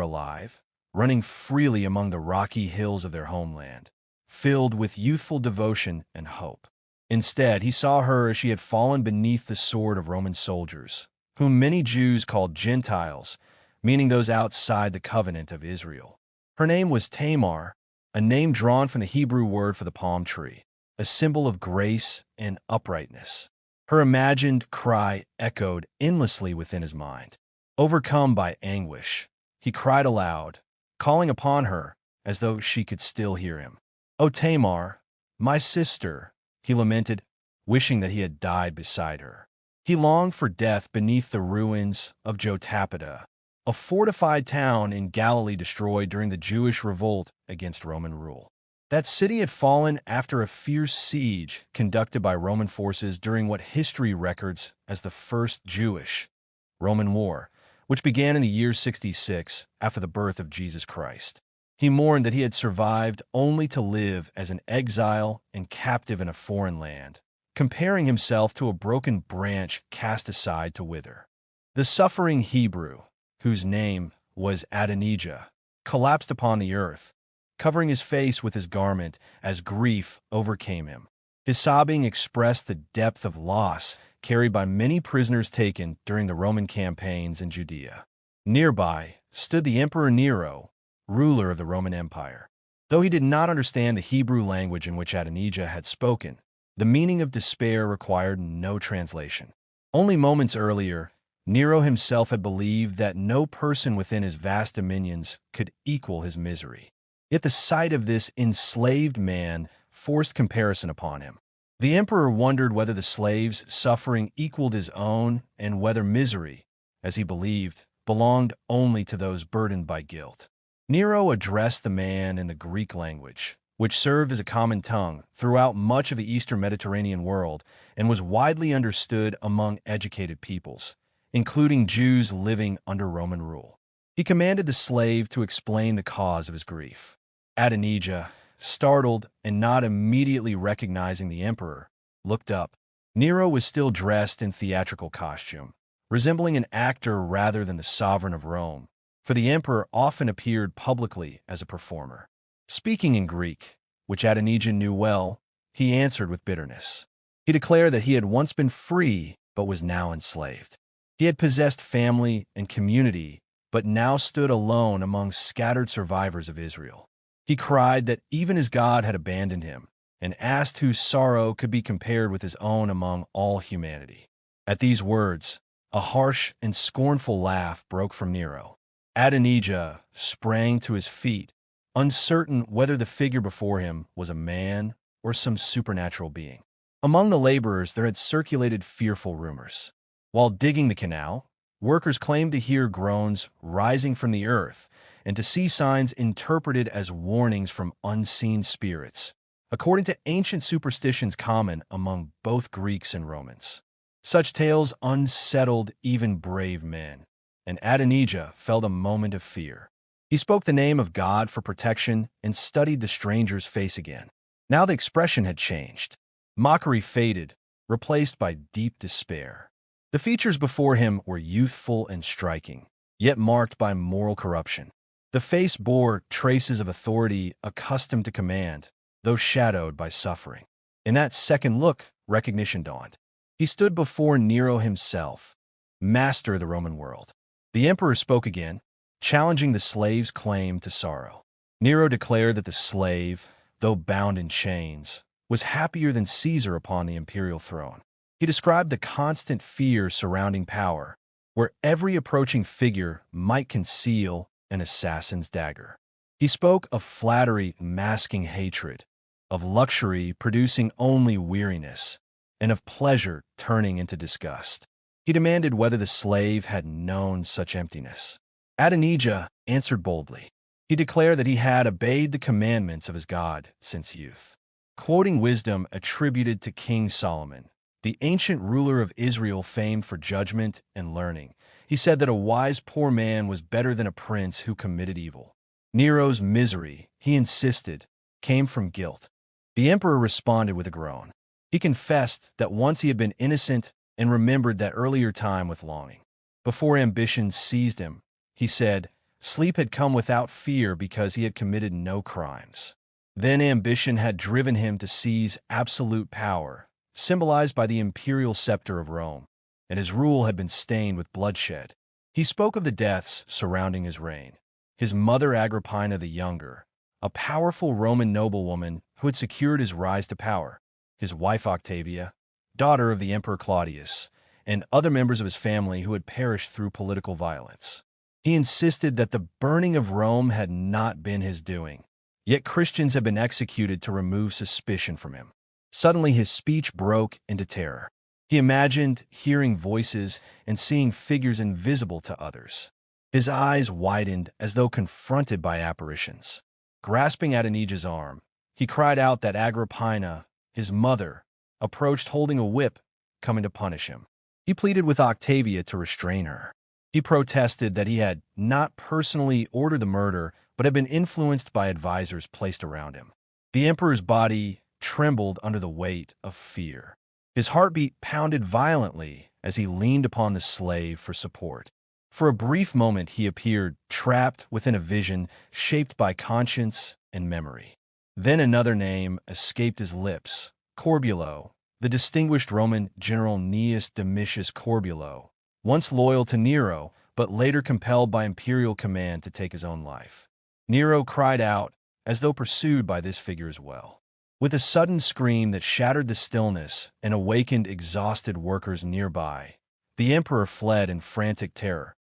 alive, running freely among the rocky hills of their homeland, filled with youthful devotion and hope. Instead, he saw her as she had fallen beneath the sword of Roman soldiers, whom many Jews called Gentiles, meaning those outside the covenant of Israel. Her name was Tamar, a name drawn from the Hebrew word for the palm tree, a symbol of grace and uprightness. Her imagined cry echoed endlessly within his mind. Overcome by anguish, he cried aloud, calling upon her as though she could still hear him. "O Tamar, my sister," he lamented, wishing that he had died beside her. He longed for death beneath the ruins of Jotapata, a fortified town in Galilee destroyed during the Jewish revolt against Roman rule. That city had fallen after a fierce siege conducted by Roman forces during what history records as the First Jewish-Roman War, which began in the year 66 after the birth of Jesus Christ. He mourned that he had survived only to live as an exile and captive in a foreign land, comparing himself to a broken branch cast aside to wither. The suffering Hebrew, whose name was Adonijah, collapsed upon the earth, covering his face with his garment as grief overcame him. His sobbing expressed the depth of loss carried by many prisoners taken during the Roman campaigns in Judea. Nearby stood the Emperor Nero, ruler of the Roman Empire. Though he did not understand the Hebrew language in which Adonijah had spoken, the meaning of despair required no translation. Only moments earlier, Nero himself had believed that no person within his vast dominions could equal his misery. Yet the sight of this enslaved man forced comparison upon him. The emperor wondered whether the slave's suffering equaled his own and whether misery, as he believed, belonged only to those burdened by guilt. Nero addressed the man in the Greek language, which served as a common tongue throughout much of the Eastern Mediterranean world and was widely understood among educated peoples, including Jews living under Roman rule. He commanded the slave to explain the cause of his grief. Adonijah, startled and not immediately recognizing the emperor, looked up. Nero was still dressed in theatrical costume, resembling an actor rather than the sovereign of Rome, for the emperor often appeared publicly as a performer. Speaking in Greek, which Adonijah knew well, he answered with bitterness. He declared that he had once been free but was now enslaved. He had possessed family and community, but now stood alone among scattered survivors of Israel. He cried that even his God had abandoned him, and asked whose sorrow could be compared with his own among all humanity. At these words, a harsh and scornful laugh broke from Nero. Adonijah sprang to his feet, uncertain whether the figure before him was a man or some supernatural being. Among the laborers there had circulated fearful rumors. While digging the canal, workers claimed to hear groans rising from the earth and to see signs interpreted as warnings from unseen spirits, according to ancient superstitions common among both Greeks and Romans. Such tales unsettled even brave men, and Adonijah felt a moment of fear. He spoke the name of God for protection and studied the stranger's face again. Now the expression had changed. Mockery faded, replaced by deep despair. The features before him were youthful and striking, yet marked by moral corruption. The face bore traces of authority accustomed to command, though shadowed by suffering. In that second look, recognition dawned. He stood before Nero himself, master of the Roman world. The emperor spoke again, challenging the slave's claim to sorrow. Nero declared that the slave, though bound in chains, was happier than Caesar upon the imperial throne. He described the constant fear surrounding power, where every approaching figure might conceal an assassin's dagger. He spoke of flattery masking hatred, of luxury producing only weariness, and of pleasure turning into disgust. He demanded whether the slave had known such emptiness. Adonijah answered boldly. He declared that he had obeyed the commandments of his God since youth. Quoting wisdom attributed to King Solomon, the ancient ruler of Israel famed for judgment and learning, he said that a wise poor man was better than a prince who committed evil. Nero's misery, he insisted, came from guilt. The emperor responded with a groan. He confessed that once he had been innocent and remembered that earlier time with longing. Before ambition seized him, he said, sleep had come without fear because he had committed no crimes. Then ambition had driven him to seize absolute power, symbolized by the imperial scepter of Rome, and his rule had been stained with bloodshed. He spoke of the deaths surrounding his reign. His mother Agrippina the Younger, a powerful Roman noblewoman who had secured his rise to power, his wife Octavia, daughter of the Emperor Claudius, and other members of his family who had perished through political violence. He insisted that the burning of Rome had not been his doing, yet Christians had been executed to remove suspicion from him. Suddenly his speech broke into terror. He imagined hearing voices and seeing figures invisible to others. His eyes widened as though confronted by apparitions. Grasping Adonijah's arm, he cried out that Agrippina, his mother, approached holding a whip, coming to punish him. He pleaded with Octavia to restrain her. He protested that he had not personally ordered the murder, but had been influenced by advisors placed around him. The emperor's body trembled under the weight of fear. His heartbeat pounded violently as he leaned upon the slave for support. For a brief moment he appeared trapped within a vision shaped by conscience and memory. Then another name escaped his lips, Corbulo, the distinguished Roman general Gnaeus Domitius Corbulo, once loyal to Nero, but later compelled by imperial command to take his own life. Nero cried out, as though pursued by this figure as well. With a sudden scream that shattered the stillness and awakened exhausted workers nearby, the emperor fled in frantic terror,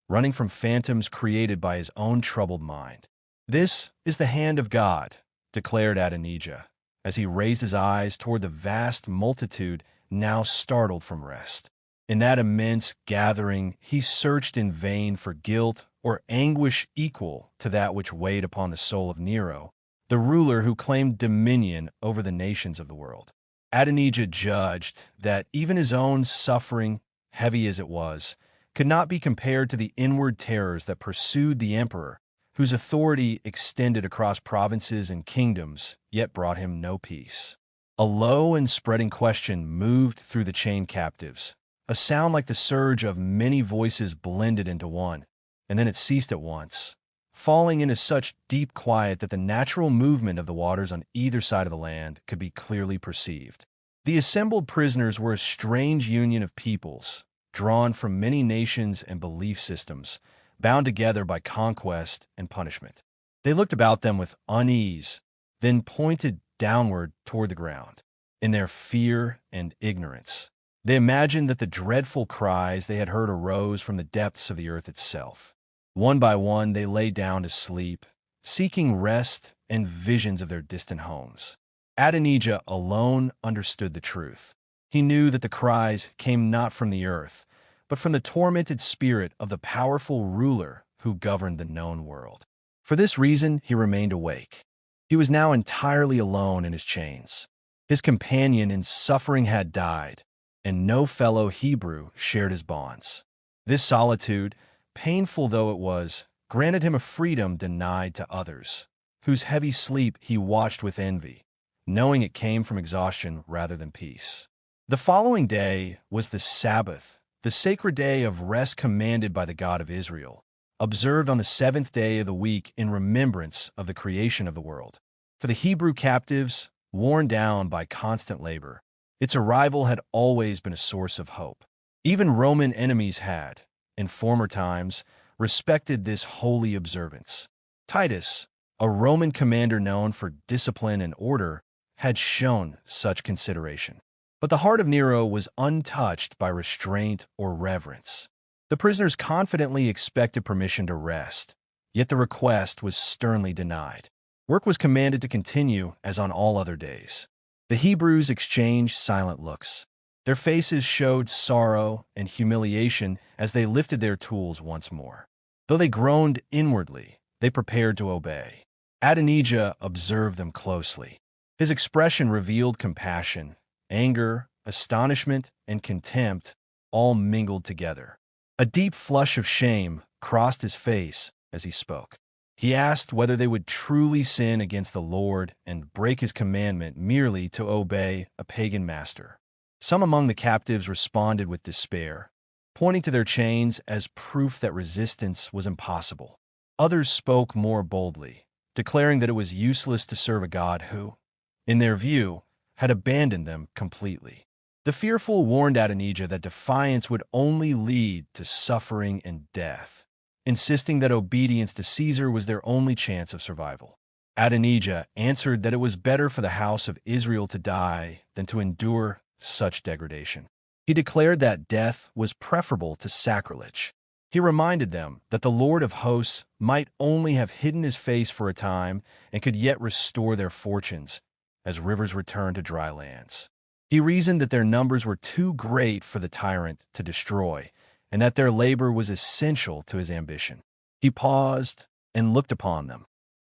running from phantoms created by his own troubled mind. "This is the hand of God," declared Adonijah, as he raised his eyes toward the vast multitude now startled from rest. In that immense gathering, he searched in vain for guilt or anguish equal to that which weighed upon the soul of Nero, the ruler who claimed dominion over the nations of the world. Adonijah judged that even his own suffering, heavy as it was, could not be compared to the inward terrors that pursued the emperor, whose authority extended across provinces and kingdoms, yet brought him no peace. A low and spreading question moved through the chained captives, a sound like the surge of many voices blended into one, and then it ceased at once, falling into such deep quiet that the natural movement of the waters on either side of the land could be clearly perceived. The assembled prisoners were a strange union of peoples, drawn from many nations and belief systems, bound together by conquest and punishment. They looked about them with unease, then pointed downward toward the ground. In their fear and ignorance, they imagined that the dreadful cries they had heard arose from the depths of the earth itself. One by one, they lay down to sleep, seeking rest and visions of their distant homes. Adonijah alone understood the truth. He knew that the cries came not from the earth, but from the tormented spirit of the powerful ruler who governed the known world. For this reason, he remained awake. He was now entirely alone in his chains. His companion in suffering had died, and no fellow Hebrew shared his bonds. This solitude, painful though it was, granted him a freedom denied to others, whose heavy sleep he watched with envy, knowing it came from exhaustion rather than peace. The following day was the Sabbath, the sacred day of rest commanded by the God of Israel, observed on the seventh day of the week in remembrance of the creation of the world. For the Hebrew captives, worn down by constant labor, its arrival had always been a source of hope. Even Roman enemies had, in former times, respected this holy observance. Titus, a Roman commander known for discipline and order, had shown such consideration. But the heart of Nero was untouched by restraint or reverence. The prisoners confidently expected permission to rest, yet the request was sternly denied. Work was commanded to continue as on all other days. The Hebrews exchanged silent looks. Their faces showed sorrow and humiliation as they lifted their tools once more. Though they groaned inwardly, they prepared to obey. Adonijah observed them closely. His expression revealed compassion, anger, astonishment, and contempt, all mingled together. A deep flush of shame crossed his face as he spoke. He asked whether they would truly sin against the Lord and break his commandment merely to obey a pagan master. Some among the captives responded with despair, pointing to their chains as proof that resistance was impossible. Others spoke more boldly, declaring that it was useless to serve a God who, in their view, had abandoned them completely. The fearful warned Adonijah that defiance would only lead to suffering and death, insisting that obedience to Caesar was their only chance of survival. Adonijah answered that it was better for the house of Israel to die than to endure such degradation. He declared that death was preferable to sacrilege. He reminded them that the Lord of hosts might only have hidden his face for a time and could yet restore their fortunes as rivers return to dry lands. He reasoned that their numbers were too great for the tyrant to destroy, and that their labor was essential to his ambition. He paused and looked upon them,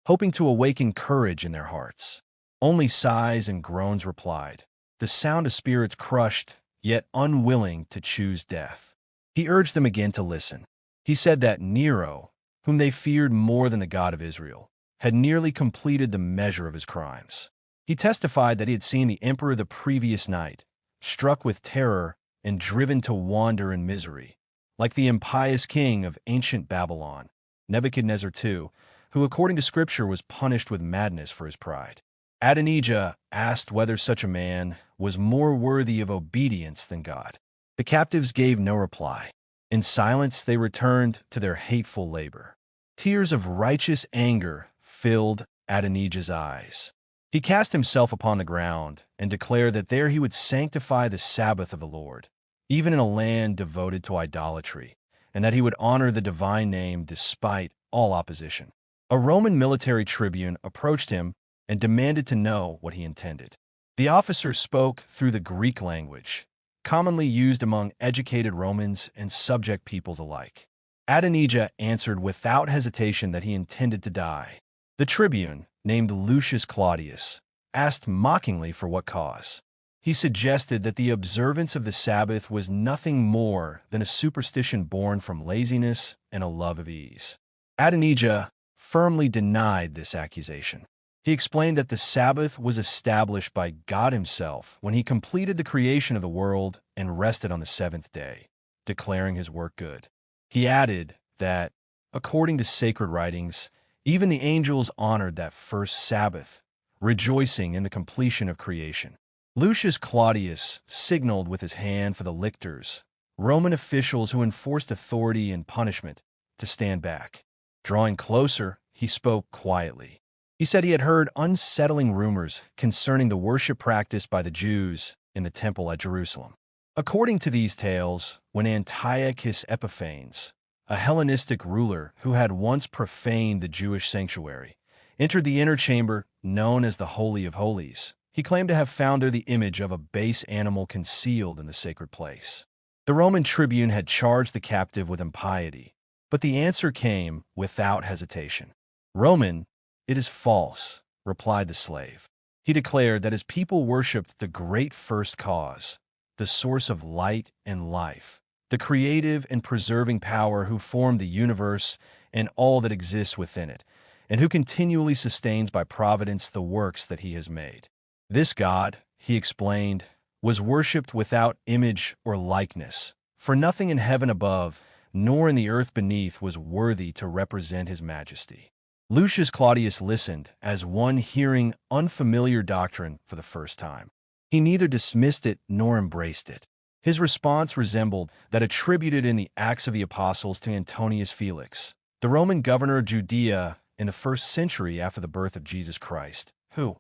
hoping to awaken courage in their hearts. Only sighs and groans replied, the sound of spirits crushed, yet unwilling to choose death. He urged them again to listen. He said that Nero, whom they feared more than the God of Israel, had nearly completed the measure of his crimes. He testified that he had seen the emperor the previous night, struck with terror and driven to wander in misery, like the impious king of ancient Babylon, Nebuchadnezzar II, who according to Scripture was punished with madness for his pride. Adonijah asked whether such a man was more worthy of obedience than God. The captives gave no reply. In silence they returned to their hateful labor. Tears of righteous anger filled Adonijah's eyes. He cast himself upon the ground and declared that there he would sanctify the Sabbath of the Lord, even in a land devoted to idolatry, and that he would honor the divine name despite all opposition. A Roman military tribune approached him and demanded to know what he intended. The officer spoke through the Greek language, commonly used among educated Romans and subject peoples alike. Adonijah answered without hesitation that he intended to die. The tribune, named Lucius Claudius, asked mockingly for what cause. He suggested that the observance of the Sabbath was nothing more than a superstition born from laziness and a love of ease. Adonijah firmly denied this accusation. He explained that the Sabbath was established by God himself when he completed the creation of the world and rested on the seventh day, declaring his work good. He added that, according to sacred writings, even the angels honored that first Sabbath, rejoicing in the completion of creation. Lucius Claudius signaled with his hand for the lictors, Roman officials who enforced authority and punishment, to stand back. Drawing closer, he spoke quietly. He said he had heard unsettling rumors concerning the worship practiced by the Jews in the temple at Jerusalem. According to these tales, when Antiochus Epiphanes, a Hellenistic ruler who had once profaned the Jewish sanctuary, entered the inner chamber known as the Holy of Holies, he claimed to have found there the image of a base animal concealed in the sacred place. The Roman tribune had charged the captive with impiety, but the answer came without hesitation. Roman, it is false. replied the slave. He declared that his people worshipped the great first cause, the source of light and life, the creative and preserving power who formed the universe and all that exists within it, and who continually sustains by providence the works that he has made. This God, he explained, was worshipped without image or likeness, for nothing in heaven above, nor in the earth beneath was worthy to represent his majesty. Lucius Claudius listened as one hearing unfamiliar doctrine for the first time. He neither dismissed it nor embraced it. His response resembled that attributed in the Acts of the Apostles to Antonius Felix, the Roman governor of Judea in the 1st century after the birth of Jesus Christ, who,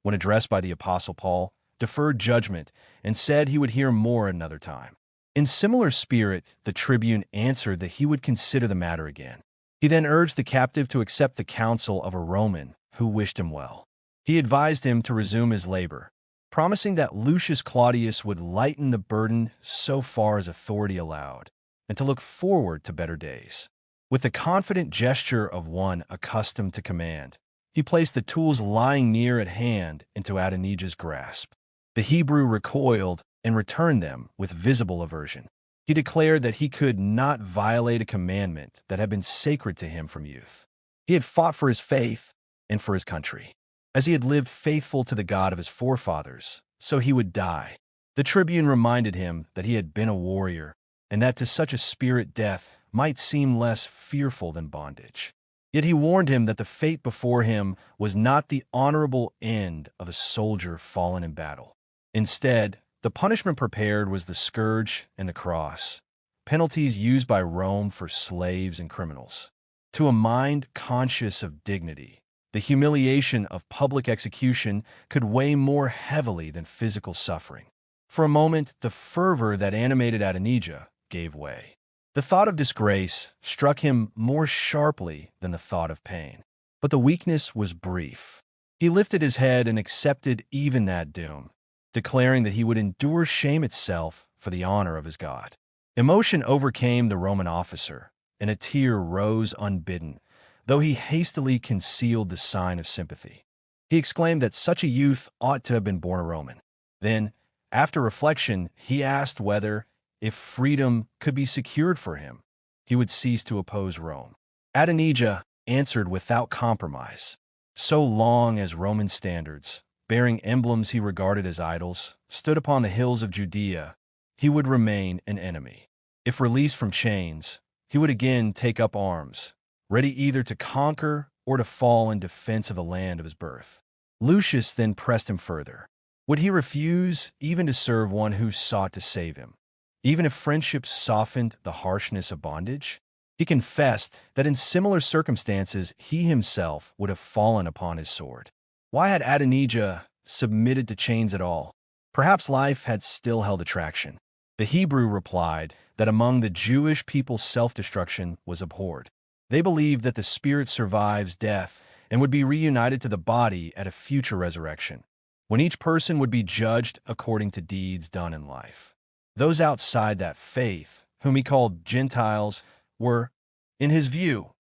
when addressed by the Apostle Paul, deferred judgment and said he would hear more another time. In similar spirit, the tribune answered that he would consider the matter again. He then urged the captive to accept the counsel of a Roman who wished him well. He advised him to resume his labor, promising that Lucius Claudius would lighten the burden so far as authority allowed, and to look forward to better days. With the confident gesture of one accustomed to command, he placed the tools lying near at hand into Adonijah's grasp. The Hebrew recoiled and returned them with visible aversion. He declared that he could not violate a commandment that had been sacred to him from youth. He had fought for his faith and for his country. As he had lived faithful to the God of his forefathers, so he would die. The tribune reminded him that he had been a warrior, and that to such a spirit death might seem less fearful than bondage. Yet he warned him that the fate before him was not the honorable end of a soldier fallen in battle. Instead, the punishment prepared was the scourge and the cross, penalties used by Rome for slaves and criminals. To a mind conscious of dignity, the humiliation of public execution could weigh more heavily than physical suffering. For a moment, the fervor that animated Adonijah gave way. The thought of disgrace struck him more sharply than the thought of pain. But the weakness was brief. He lifted his head and accepted even that doom, declaring that he would endure shame itself for the honor of his God. Emotion overcame the Roman officer, and a tear rose unbidden, though he hastily concealed the sign of sympathy. He exclaimed that such a youth ought to have been born a Roman. Then, after reflection, he asked whether, if freedom could be secured for him, he would cease to oppose Rome. Adonijah answered without compromise. So long as Roman standards, bearing emblems he regarded as idols, stood upon the hills of Judea, he would remain an enemy. If released from chains, he would again take up arms, ready either to conquer or to fall in defense of the land of his birth. Lucius then pressed him further. Would he refuse even to serve one who sought to save him, even if friendship softened the harshness of bondage? He confessed that in similar circumstances he himself would have fallen upon his sword. Why had Adonijah submitted to chains at all? Perhaps life had still held attraction. The Hebrew replied that among the Jewish people self-destruction was abhorred. They believed that the spirit survives death and would be reunited to the body at a future resurrection, when each person would be judged according to deeds done in life. Those outside that faith, whom he called Gentiles, were, in his view,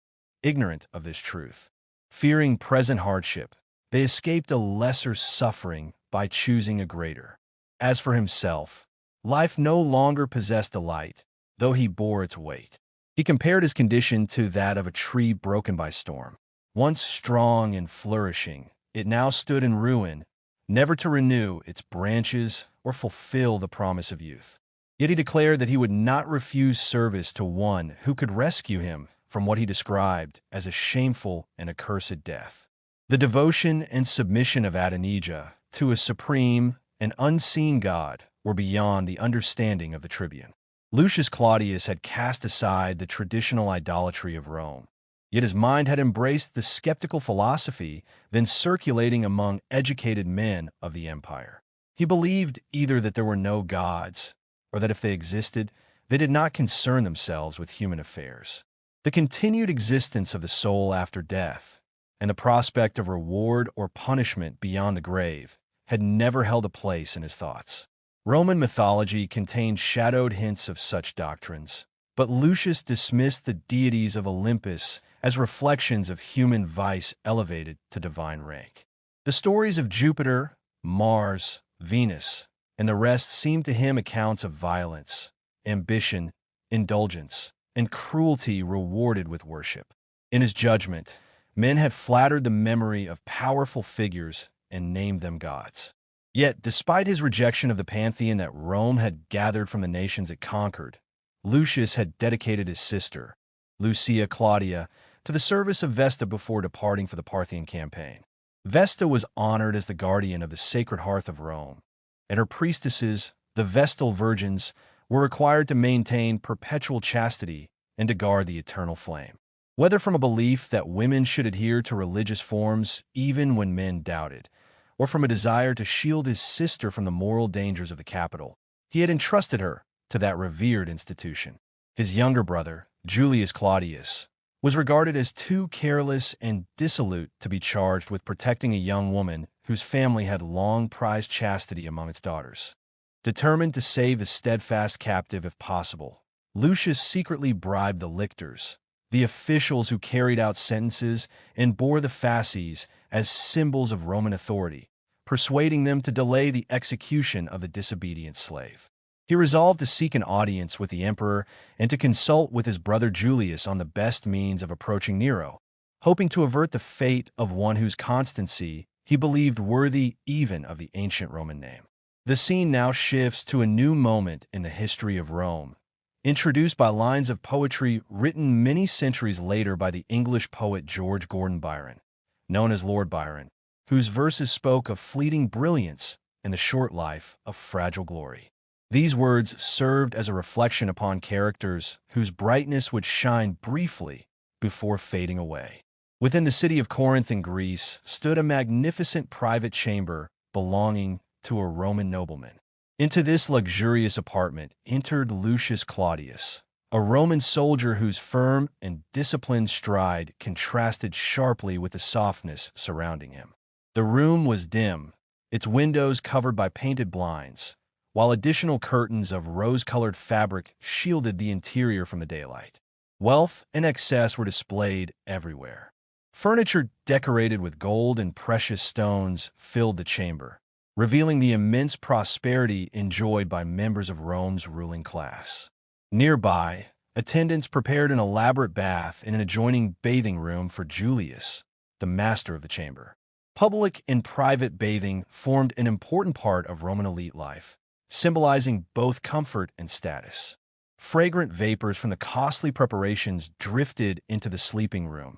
ignorant of this truth. Fearing present hardship, they escaped a lesser suffering by choosing a greater. As for himself, life no longer possessed delight, though he bore its weight. He compared his condition to that of a tree broken by storm. Once strong and flourishing, it now stood in ruin, never to renew its branches or fulfill the promise of youth. Yet he declared that he would not refuse service to one who could rescue him from what he described as a shameful and accursed death. The devotion and submission of Adonijah to a supreme and unseen God were beyond the understanding of the tribune. Lucius Claudius had cast aside the traditional idolatry of Rome, yet his mind had embraced the skeptical philosophy then circulating among educated men of the empire. He believed either that there were no gods, or that if they existed, they did not concern themselves with human affairs. The continued existence of the soul after death, and the prospect of reward or punishment beyond the grave, had never held a place in his thoughts. Roman mythology contained shadowed hints of such doctrines, but Lucius dismissed the deities of Olympus as reflections of human vice elevated to divine rank. The stories of Jupiter, Mars, Venus, and the rest seemed to him accounts of violence, ambition, indulgence, and cruelty rewarded with worship. In his judgment, men had flattered the memory of powerful figures and named them gods. Yet, despite his rejection of the pantheon that Rome had gathered from the nations it conquered, Lucius had dedicated his sister, Lucia Claudia, to the service of Vesta before departing for the Parthian campaign. Vesta was honored as the guardian of the sacred hearth of Rome, and her priestesses, the Vestal virgins, were required to maintain perpetual chastity and to guard the eternal flame. Whether from a belief that women should adhere to religious forms even when men doubted, or from a desire to shield his sister from the moral dangers of the capital, he had entrusted her to that revered institution. His younger brother, Julius Claudius, was regarded as too careless and dissolute to be charged with protecting a young woman whose family had long prized chastity among its daughters. Determined to save the steadfast captive if possible, Lucius secretly bribed the lictors, the officials who carried out sentences and bore the fasces as symbols of Roman authority, persuading them to delay the execution of the disobedient slave. He resolved to seek an audience with the emperor and to consult with his brother Julius on the best means of approaching Nero, hoping to avert the fate of one whose constancy he believed worthy even of the ancient Roman name. The scene now shifts to a new moment in the history of Rome, introduced by lines of poetry written many centuries later by the English poet George Gordon Byron, known as Lord Byron, whose verses spoke of fleeting brilliance and the short life of fragile glory. These words served as a reflection upon characters whose brightness would shine briefly before fading away. Within the city of Corinth in Greece stood a magnificent private chamber belonging to a Roman nobleman. Into this luxurious apartment entered Lucius Claudius, a Roman soldier whose firm and disciplined stride contrasted sharply with the softness surrounding him. The room was dim, its windows covered by painted blinds, while additional curtains of rose-colored fabric shielded the interior from the daylight. Wealth and excess were displayed everywhere. Furniture decorated with gold and precious stones filled the chamber, revealing the immense prosperity enjoyed by members of Rome's ruling class. Nearby, attendants prepared an elaborate bath in an adjoining bathing room for Julius, the master of the chamber. Public and private bathing formed an important part of Roman elite life, symbolizing both comfort and status. Fragrant vapors from the costly preparations drifted into the sleeping room,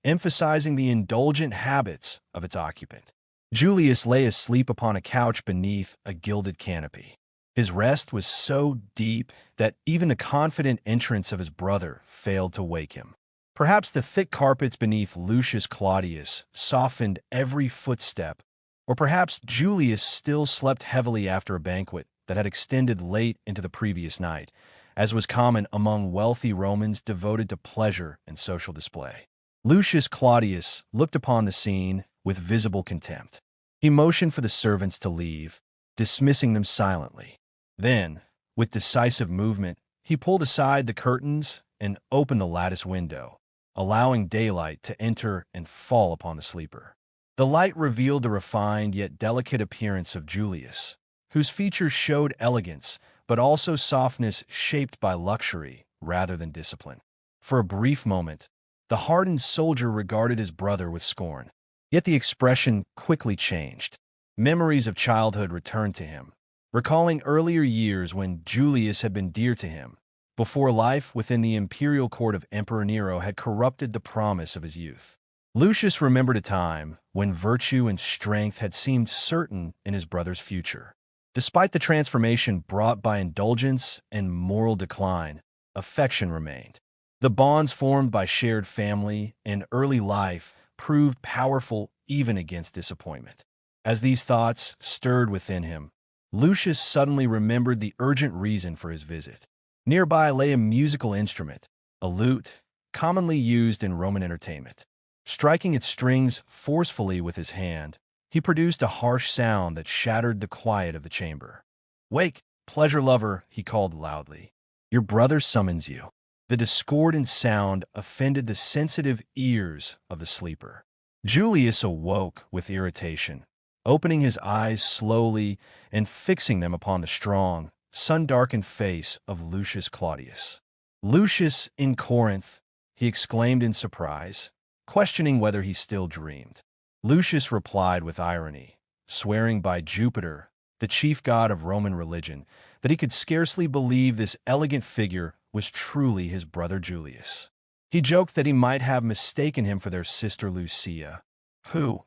emphasizing the indulgent habits of its occupant. Julius lay asleep upon a couch beneath a gilded canopy. His rest was so deep that even the confident entrance of his brother failed to wake him. Perhaps the thick carpets beneath Lucius Claudius softened every footstep, or perhaps Julius still slept heavily after a banquet that had extended late into the previous night, as was common among wealthy Romans devoted to pleasure and social display. Lucius Claudius looked upon the scene with visible contempt. He motioned for the servants to leave, dismissing them silently. Then, with decisive movement, he pulled aside the curtains and opened the lattice window, allowing daylight to enter and fall upon the sleeper. The light revealed the refined yet delicate appearance of Julius, whose features showed elegance but also softness shaped by luxury rather than discipline. For a brief moment, the hardened soldier regarded his brother with scorn. Yet the expression quickly changed. Memories of childhood returned to him, recalling earlier years when Julius had been dear to him, before life within the imperial court of Emperor Nero had corrupted the promise of his youth. Lucius remembered a time when virtue and strength had seemed certain in his brother's future. Despite the transformation brought by indulgence and moral decline, affection remained. The bonds formed by shared family and early life proved powerful even against disappointment. As these thoughts stirred within him, Lucius suddenly remembered the urgent reason for his visit. Nearby lay a musical instrument, a lute, commonly used in Roman entertainment. Striking its strings forcefully with his hand, he produced a harsh sound that shattered the quiet of the chamber. "Wake, pleasure lover," he called loudly. "Your brother summons you." The discordant sound offended the sensitive ears of the sleeper. Julius awoke with irritation, opening his eyes slowly and fixing them upon the strong, sun-darkened face of Lucius Claudius. "Lucius in Corinth!" he exclaimed in surprise, questioning whether he still dreamed. Lucius replied with irony, swearing by Jupiter, the chief god of Roman religion, that he could scarcely believe this elegant figure was truly his brother Julius. He joked that he might have mistaken him for their sister Lucia, who,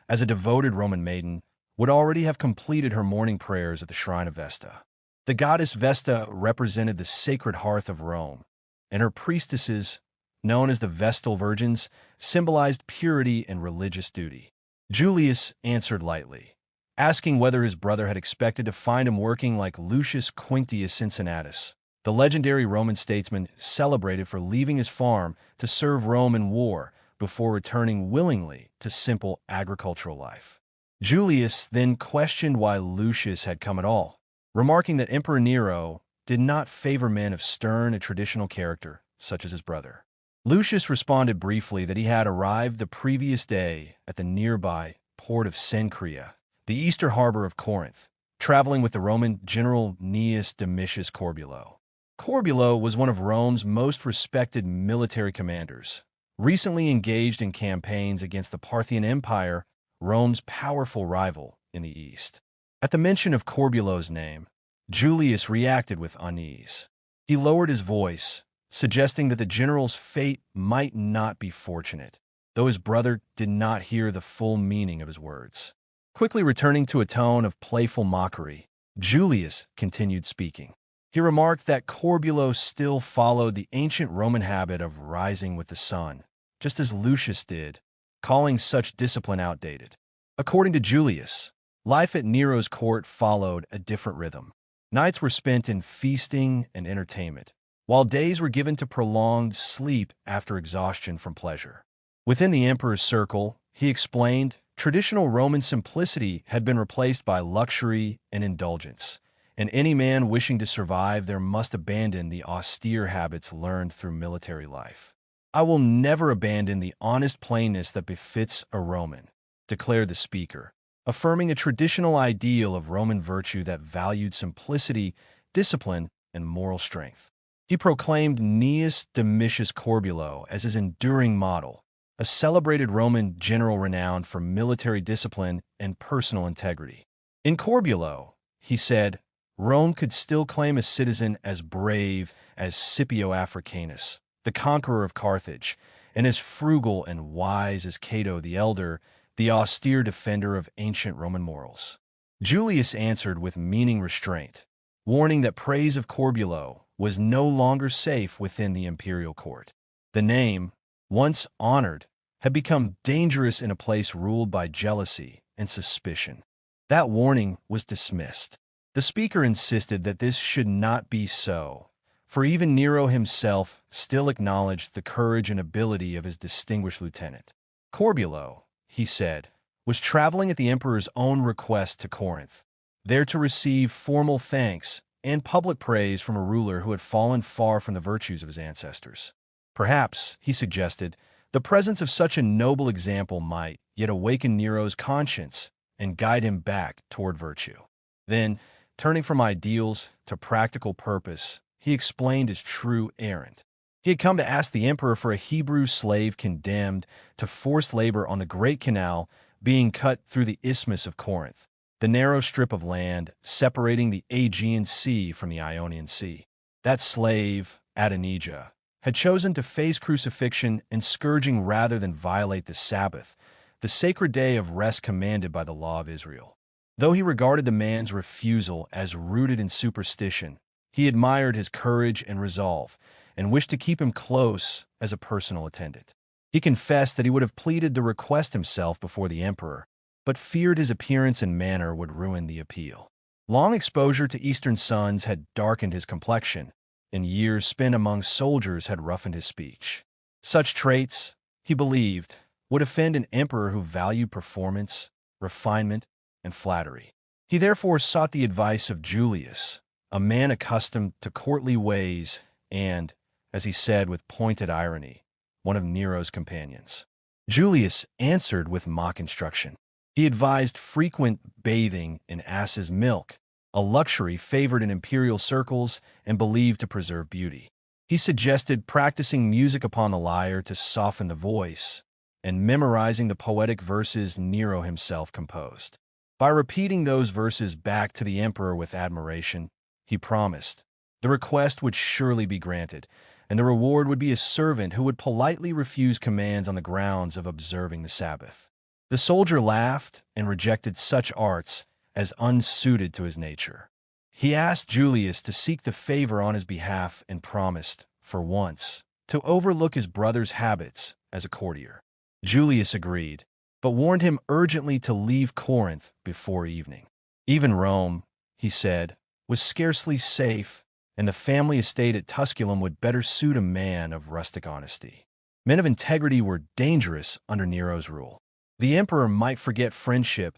as a devoted Roman maiden, would already have completed her morning prayers at the shrine of Vesta. The goddess Vesta represented the sacred hearth of Rome, and her priestesses, known as the Vestal Virgins, symbolized purity and religious duty. Julius answered lightly, asking whether his brother had expected to find him working like Lucius Quinctius Cincinnatus, the legendary Roman statesman celebrated for leaving his farm to serve Rome in war before returning willingly to simple agricultural life. Julius then questioned why Lucius had come at all, remarking that Emperor Nero did not favor men of stern and traditional character, such as his brother. Lucius responded briefly that he had arrived the previous day at the nearby port of Cenchrea, the eastern harbor of Corinth, traveling with the Roman general Gnaeus Domitius Corbulo. Corbulo was one of Rome's most respected military commanders, recently engaged in campaigns against the Parthian Empire, Rome's powerful rival in the east. At the mention of Corbulo's name, Julius reacted with unease. He lowered his voice, suggesting that the general's fate might not be fortunate, though his brother did not hear the full meaning of his words. Quickly returning to a tone of playful mockery, Julius continued speaking. He remarked that Corbulo still followed the ancient Roman habit of rising with the sun, just as Lucius did, calling such discipline outdated. According to Julius, life at Nero's court followed a different rhythm. Nights were spent in feasting and entertainment, while days were given to prolonged sleep after exhaustion from pleasure. Within the emperor's circle, he explained, traditional Roman simplicity had been replaced by luxury and indulgence, and any man wishing to survive there must abandon the austere habits learned through military life. "I will never abandon the honest plainness that befits a Roman," declared the speaker, affirming a traditional ideal of Roman virtue that valued simplicity, discipline, and moral strength. He proclaimed Gnaeus Domitius Corbulo as his enduring model, a celebrated Roman general renowned for military discipline and personal integrity. In Corbulo, he said, Rome could still claim a citizen as brave as Scipio Africanus, the conqueror of Carthage, and as frugal and wise as Cato the Elder, the austere defender of ancient Roman morals. Julius answered with meaning restraint, warning that praise of Corbulo was no longer safe within the imperial court. The name, once honored, had become dangerous in a place ruled by jealousy and suspicion. That warning was dismissed. The speaker insisted that this should not be so, for even Nero himself still acknowledged the courage and ability of his distinguished lieutenant. Corbulo, he said, was traveling at the emperor's own request to Corinth, there to receive formal thanks and public praise from a ruler who had fallen far from the virtues of his ancestors. Perhaps, he suggested, the presence of such a noble example might yet awaken Nero's conscience and guide him back toward virtue. Then, turning from ideals to practical purpose, he explained his true errand. He had come to ask the emperor for a Hebrew slave condemned to forced labor on the Great Canal being cut through the Isthmus of Corinth, the narrow strip of land separating the Aegean Sea from the Ionian Sea. That slave, Adonijah, had chosen to face crucifixion and scourging rather than violate the Sabbath, the sacred day of rest commanded by the law of Israel. Though he regarded the man's refusal as rooted in superstition, he admired his courage and resolve, and wished to keep him close as a personal attendant. He confessed that he would have pleaded the request himself before the emperor, but feared his appearance and manner would ruin the appeal. Long exposure to Eastern suns had darkened his complexion, and years spent among soldiers had roughened his speech. Such traits, he believed, would offend an emperor who valued performance, refinement, and flattery. He therefore sought the advice of Julius, a man accustomed to courtly ways and, as he said with pointed irony, one of Nero's companions. Julius answered with mock instruction. He advised frequent bathing in ass's milk, a luxury favored in imperial circles and believed to preserve beauty. He suggested practicing music upon the lyre to soften the voice, and memorizing the poetic verses Nero himself composed. By repeating those verses back to the emperor with admiration, he promised the request would surely be granted, and the reward would be a servant who would politely refuse commands on the grounds of observing the Sabbath. The soldier laughed and rejected such arts as unsuited to his nature. He asked Julius to seek the favor on his behalf and promised, for once, to overlook his brother's habits as a courtier. Julius agreed, but warned him urgently to leave Corinth before evening. Even Rome, he said, was scarcely safe, and the family estate at Tusculum would better suit a man of rustic honesty. Men of integrity were dangerous under Nero's rule. The emperor might forget friendship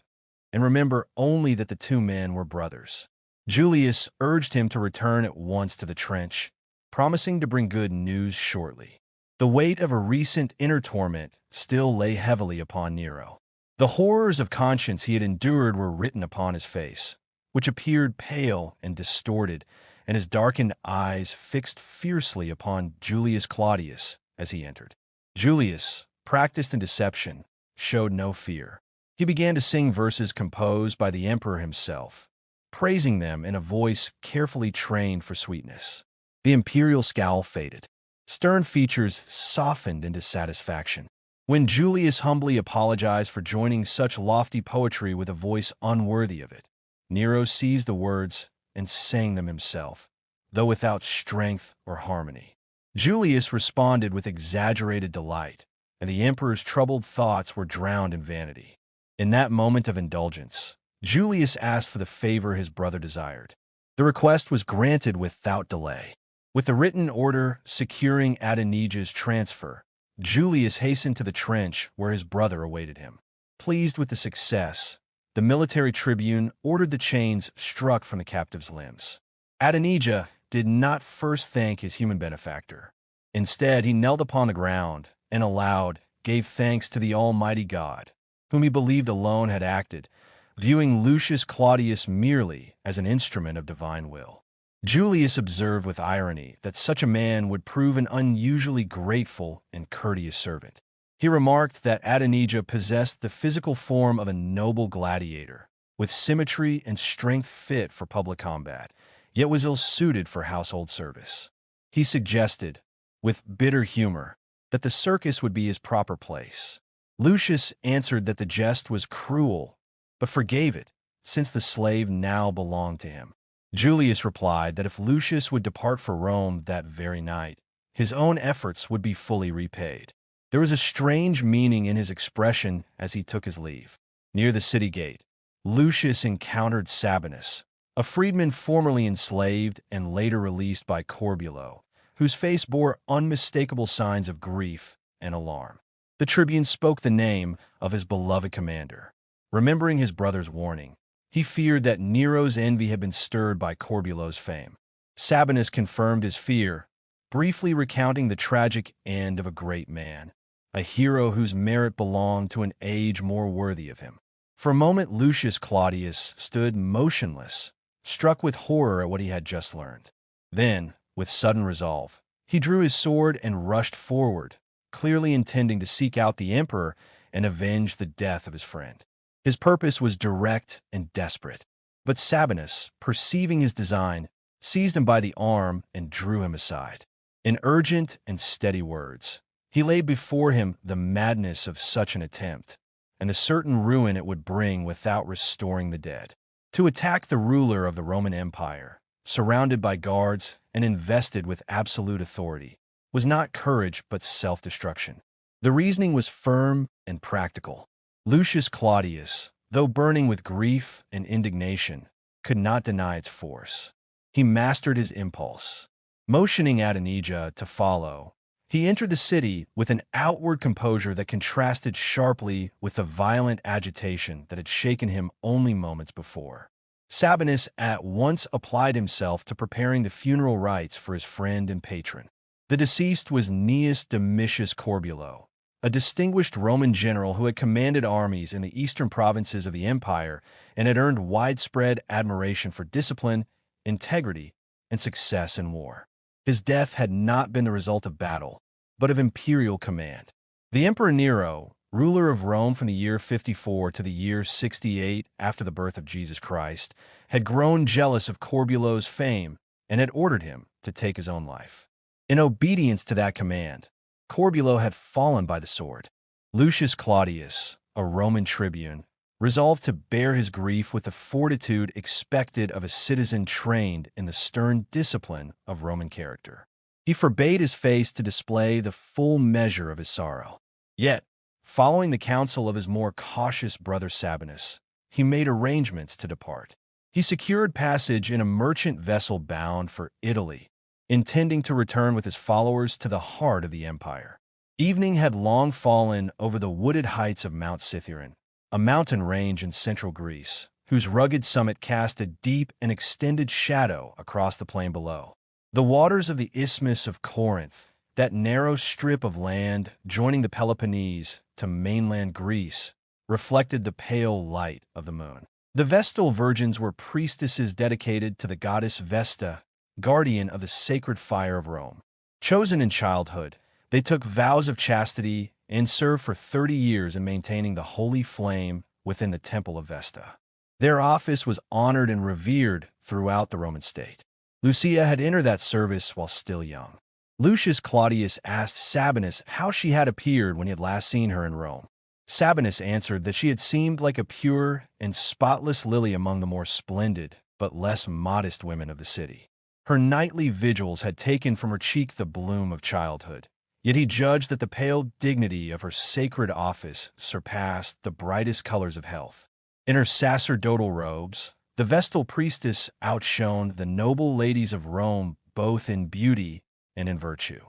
and remember only that the two men were brothers. Julius urged him to return at once to the trench, promising to bring good news shortly. The weight of a recent inner torment still lay heavily upon Nero. The horrors of conscience he had endured were written upon his face, which appeared pale and distorted, and his darkened eyes fixed fiercely upon Julius Claudius as he entered. Julius, practiced in deception, showed no fear. He began to sing verses composed by the emperor himself, praising them in a voice carefully trained for sweetness. The imperial scowl faded. Stern features softened into satisfaction. When Julius humbly apologized for joining such lofty poetry with a voice unworthy of it, Nero seized the words and sang them himself, though without strength or harmony. Julius responded with exaggerated delight, and the emperor's troubled thoughts were drowned in vanity. In that moment of indulgence, Julius asked for the favor his brother desired. The request was granted without delay. With the written order securing Adonijah's transfer, Julius hastened to the trench where his brother awaited him. Pleased with the success, the military tribune ordered the chains struck from the captive's limbs. Adonijah did not first thank his human benefactor. Instead, he knelt upon the ground and aloud gave thanks to the Almighty God, whom he believed alone had acted, viewing Lucius Claudius merely as an instrument of divine will. Julius observed with irony that such a man would prove an unusually grateful and courteous servant. He remarked that Adonijah possessed the physical form of a noble gladiator, with symmetry and strength fit for public combat, yet was ill-suited for household service. He suggested, with bitter humor, that the circus would be his proper place. Lucius answered that the jest was cruel, but forgave it, since the slave now belonged to him. Julius replied that if Lucius would depart for Rome that very night, his own efforts would be fully repaid. There was a strange meaning in his expression as he took his leave. Near the city gate, Lucius encountered Sabinus, a freedman formerly enslaved and later released by Corbulo, whose face bore unmistakable signs of grief and alarm. The tribune spoke the name of his beloved commander. Remembering his brother's warning, he feared that Nero's envy had been stirred by Corbulo's fame. Sabinus confirmed his fear, briefly recounting the tragic end of a great man, a hero whose merit belonged to an age more worthy of him. For a moment, Lucius Claudius stood motionless, struck with horror at what he had just learned. Then, with sudden resolve, he drew his sword and rushed forward, clearly intending to seek out the emperor and avenge the death of his friend. His purpose was direct and desperate, but Sabinus, perceiving his design, seized him by the arm and drew him aside. In urgent and steady words, he laid before him the madness of such an attempt, and the certain ruin it would bring without restoring the dead. To attack the ruler of the Roman Empire, surrounded by guards and invested with absolute authority, was not courage but self-destruction. The reasoning was firm and practical. Lucius Claudius, though burning with grief and indignation, could not deny its force. He mastered his impulse. Motioning Adonijah to follow, he entered the city with an outward composure that contrasted sharply with the violent agitation that had shaken him only moments before. Sabinus at once applied himself to preparing the funeral rites for his friend and patron. The deceased was Gnaeus Domitius Corbulo, a distinguished Roman general who had commanded armies in the eastern provinces of the empire and had earned widespread admiration for discipline, integrity, and success in war. His death had not been the result of battle, but of imperial command. The Emperor Nero, ruler of Rome from the year 54 to the year 68 after the birth of Jesus Christ, had grown jealous of Corbulo's fame and had ordered him to take his own life. In obedience to that command, Corbulo had fallen by the sword. Lucius Claudius, a Roman tribune, resolved to bear his grief with the fortitude expected of a citizen trained in the stern discipline of Roman character. He forbade his face to display the full measure of his sorrow. Yet, following the counsel of his more cautious brother Sabinus, he made arrangements to depart. He secured passage in a merchant vessel bound for Italy, intending to return with his followers to the heart of the empire. Evening had long fallen over the wooded heights of Mount Cithaeron, a mountain range in central Greece, whose rugged summit cast a deep and extended shadow across the plain below. The waters of the Isthmus of Corinth, that narrow strip of land joining the Peloponnese to mainland Greece, reflected the pale light of the moon. The Vestal virgins were priestesses dedicated to the goddess Vesta, guardian of the sacred fire of Rome. Chosen in childhood, they took vows of chastity and served for 30 years in maintaining the holy flame within the temple of Vesta. Their office was honored and revered throughout the Roman state. Lucia had entered that service while still young. Lucius Claudius asked Sabinus how she had appeared when he had last seen her in Rome. Sabinus answered that she had seemed like a pure and spotless lily among the more splendid but less modest women of the city. Her nightly vigils had taken from her cheek the bloom of childhood, yet he judged that the pale dignity of her sacred office surpassed the brightest colors of health. In her sacerdotal robes, the Vestal priestess outshone the noble ladies of Rome both in beauty and in virtue.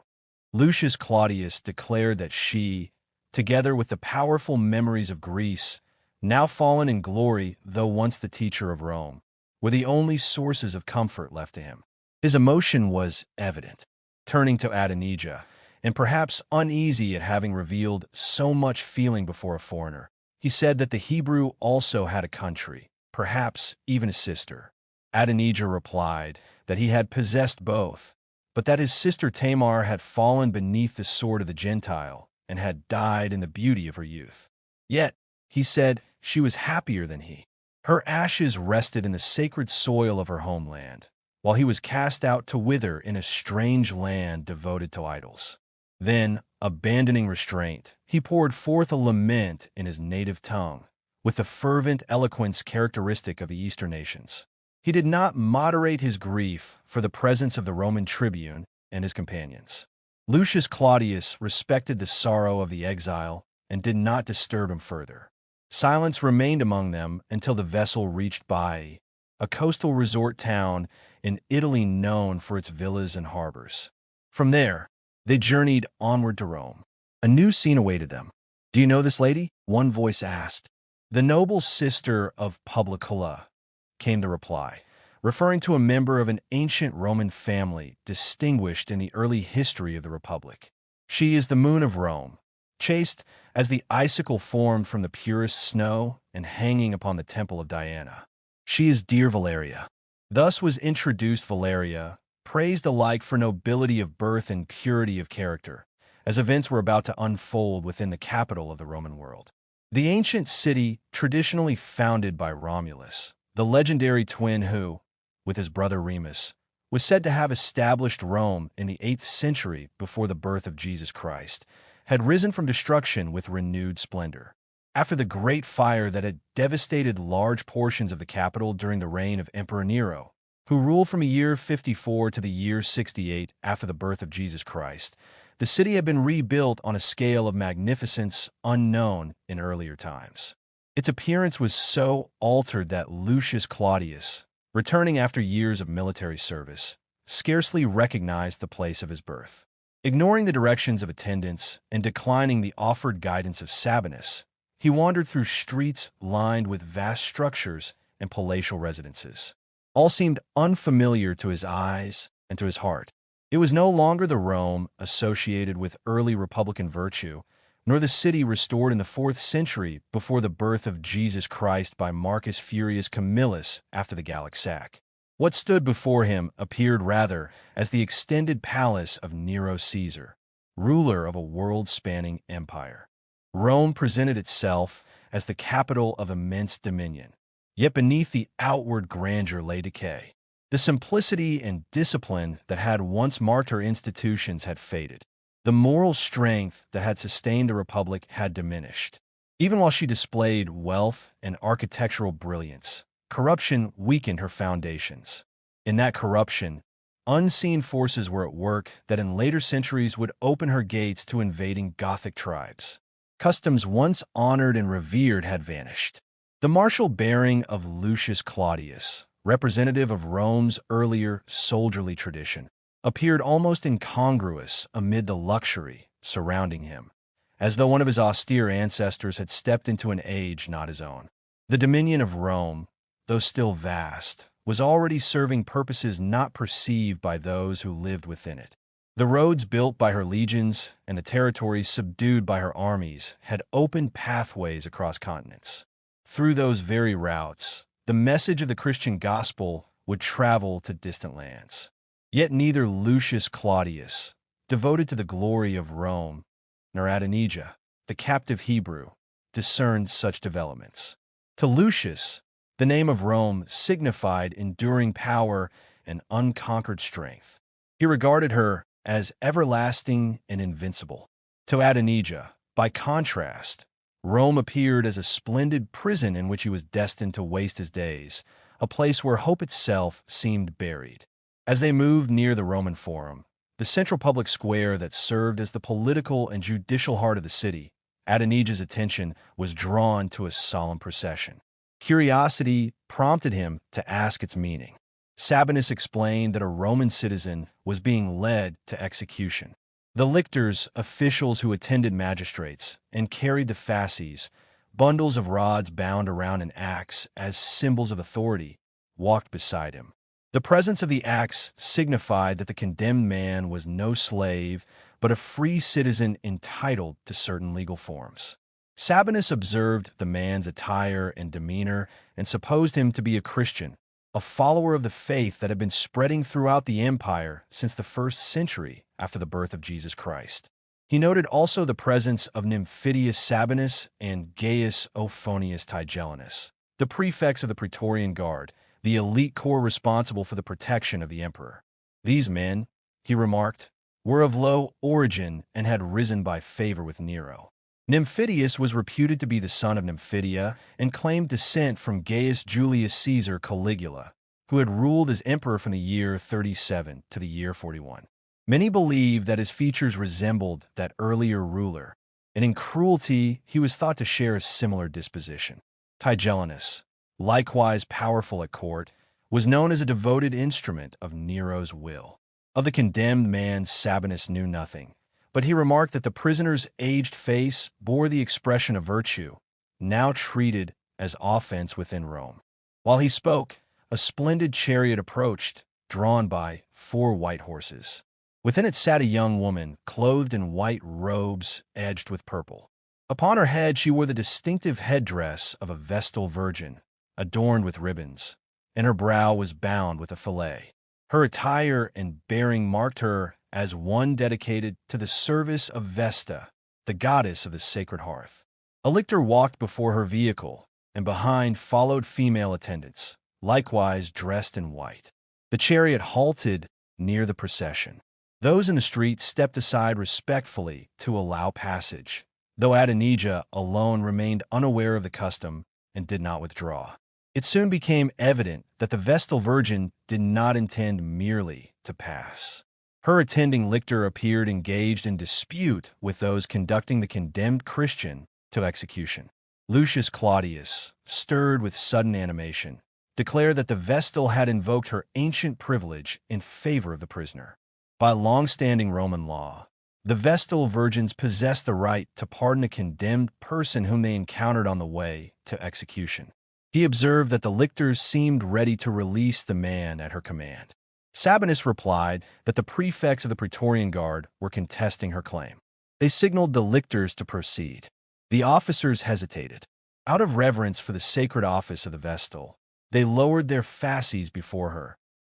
Lucius Claudius declared that she, together with the powerful memories of Greece, now fallen in glory though once the teacher of Rome, were the only sources of comfort left to him. His emotion was evident. Turning to Adonijah, and perhaps uneasy at having revealed so much feeling before a foreigner, he said that the Hebrew also had a country, perhaps even a sister. Adonijah replied that he had possessed both, but that his sister Tamar had fallen beneath the sword of the Gentile and had died in the beauty of her youth. Yet, he said, she was happier than he. Her ashes rested in the sacred soil of her homeland, while he was cast out to wither in a strange land devoted to idols. Then, abandoning restraint, he poured forth a lament in his native tongue, with the fervent eloquence characteristic of the Eastern nations. He did not moderate his grief for the presence of the Roman tribune and his companions. Lucius Claudius respected the sorrow of the exile and did not disturb him further. Silence remained among them until the vessel reached Baiae, a coastal resort town in Italy known for its villas and harbors. From there, they journeyed onward to Rome. A new scene awaited them. "Do you know this lady?" one voice asked. "The noble sister of Publicola," came the reply, referring to a member of an ancient Roman family distinguished in the early history of the Republic. "She is the moon of Rome, chaste as the icicle formed from the purest snow and hanging upon the temple of Diana. She is dear Valeria." Thus was introduced Valeria, praised alike for nobility of birth and purity of character, as events were about to unfold within the capital of the Roman world. The ancient city, traditionally founded by Romulus, the legendary twin who, with his brother Remus, was said to have established Rome in the 8th century before the birth of Jesus Christ, had risen from destruction with renewed splendor. After the great fire that had devastated large portions of the capital during the reign of Emperor Nero, who ruled from the year 54 to the year 68 after the birth of Jesus Christ, the city had been rebuilt on a scale of magnificence unknown in earlier times. Its appearance was so altered that Lucius Claudius, returning after years of military service, scarcely recognized the place of his birth. Ignoring the directions of attendants and declining the offered guidance of Sabinus, he wandered through streets lined with vast structures and palatial residences. All seemed unfamiliar to his eyes and to his heart. It was no longer the Rome associated with early Republican virtue, nor the city restored in the 4th century before the birth of Jesus Christ by Marcus Furius Camillus after the Gallic sack. What stood before him appeared rather as the extended palace of Nero Caesar, ruler of a world-spanning empire. Rome presented itself as the capital of immense dominion, yet beneath the outward grandeur lay decay. The simplicity and discipline that had once marked her institutions had faded. The moral strength that had sustained the Republic had diminished. Even while she displayed wealth and architectural brilliance, corruption weakened her foundations. In that corruption, unseen forces were at work that in later centuries would open her gates to invading Gothic tribes. Customs once honored and revered had vanished. The martial bearing of Lucius Claudius, representative of Rome's earlier soldierly tradition, appeared almost incongruous amid the luxury surrounding him, as though one of his austere ancestors had stepped into an age not his own. The dominion of Rome, though still vast, was already serving purposes not perceived by those who lived within it. The roads built by her legions and the territories subdued by her armies had opened pathways across continents. Through those very routes, the message of the Christian gospel would travel to distant lands. Yet neither Lucius Claudius, devoted to the glory of Rome, nor Adonijah, the captive Hebrew, discerned such developments. To Lucius, the name of Rome signified enduring power and unconquered strength. He regarded her as everlasting and invincible. To Adonijah, by contrast, Rome appeared as a splendid prison in which he was destined to waste his days, a place where hope itself seemed buried. As they moved near the Roman Forum, the central public square that served as the political and judicial heart of the city, Adonijah's attention was drawn to a solemn procession. Curiosity prompted him to ask its meaning. Sabinus explained that a Roman citizen was being led to execution. The lictors, officials who attended magistrates and carried the fasces, bundles of rods bound around an axe as symbols of authority, walked beside him. The presence of the axe signified that the condemned man was no slave, but a free citizen entitled to certain legal forms. Sabinus observed the man's attire and demeanor and supposed him to be a Christian, a follower of the faith that had been spreading throughout the empire since the 1st century after the birth of Jesus Christ. He noted also the presence of Nymphidius Sabinus and Gaius Ophonius Tigellinus, the prefects of the Praetorian Guard, the elite corps responsible for the protection of the emperor. These men, he remarked, were of low origin and had risen by favor with Nero. Nymphidius was reputed to be the son of Nymphidia and claimed descent from Gaius Julius Caesar Caligula, who had ruled as emperor from the year 37 to the year 41. Many believe that his features resembled that earlier ruler, and in cruelty he was thought to share a similar disposition. Tigellinus, likewise powerful at court, was known as a devoted instrument of Nero's will. Of the condemned man Sabinus knew nothing, but he remarked that the prisoner's aged face bore the expression of virtue, now treated as offense within Rome. While he spoke, a splendid chariot approached, drawn by 4 white horses. Within it sat a young woman, clothed in white robes edged with purple. Upon her head she wore the distinctive headdress of a Vestal Virgin, adorned with ribbons, and her brow was bound with a fillet. Her attire and bearing marked her as one dedicated to the service of Vesta, the goddess of the sacred hearth. A lictor walked before her vehicle, and behind followed female attendants, likewise dressed in white. The chariot halted near the procession. Those in the street stepped aside respectfully to allow passage, though Adonijah alone remained unaware of the custom and did not withdraw. It soon became evident that the Vestal Virgin did not intend merely to pass. Her attending lictor appeared engaged in dispute with those conducting the condemned Christian to execution. Lucius Claudius, stirred with sudden animation, declared that the Vestal had invoked her ancient privilege in favor of the prisoner. By long-standing Roman law, the Vestal Virgins possessed the right to pardon a condemned person whom they encountered on the way to execution. He observed that the lictors seemed ready to release the man at her command. Sabinus replied that the prefects of the Praetorian Guard were contesting her claim. They signaled the lictors to proceed. The officers hesitated. Out of reverence for the sacred office of the Vestal, they lowered their fasces before her,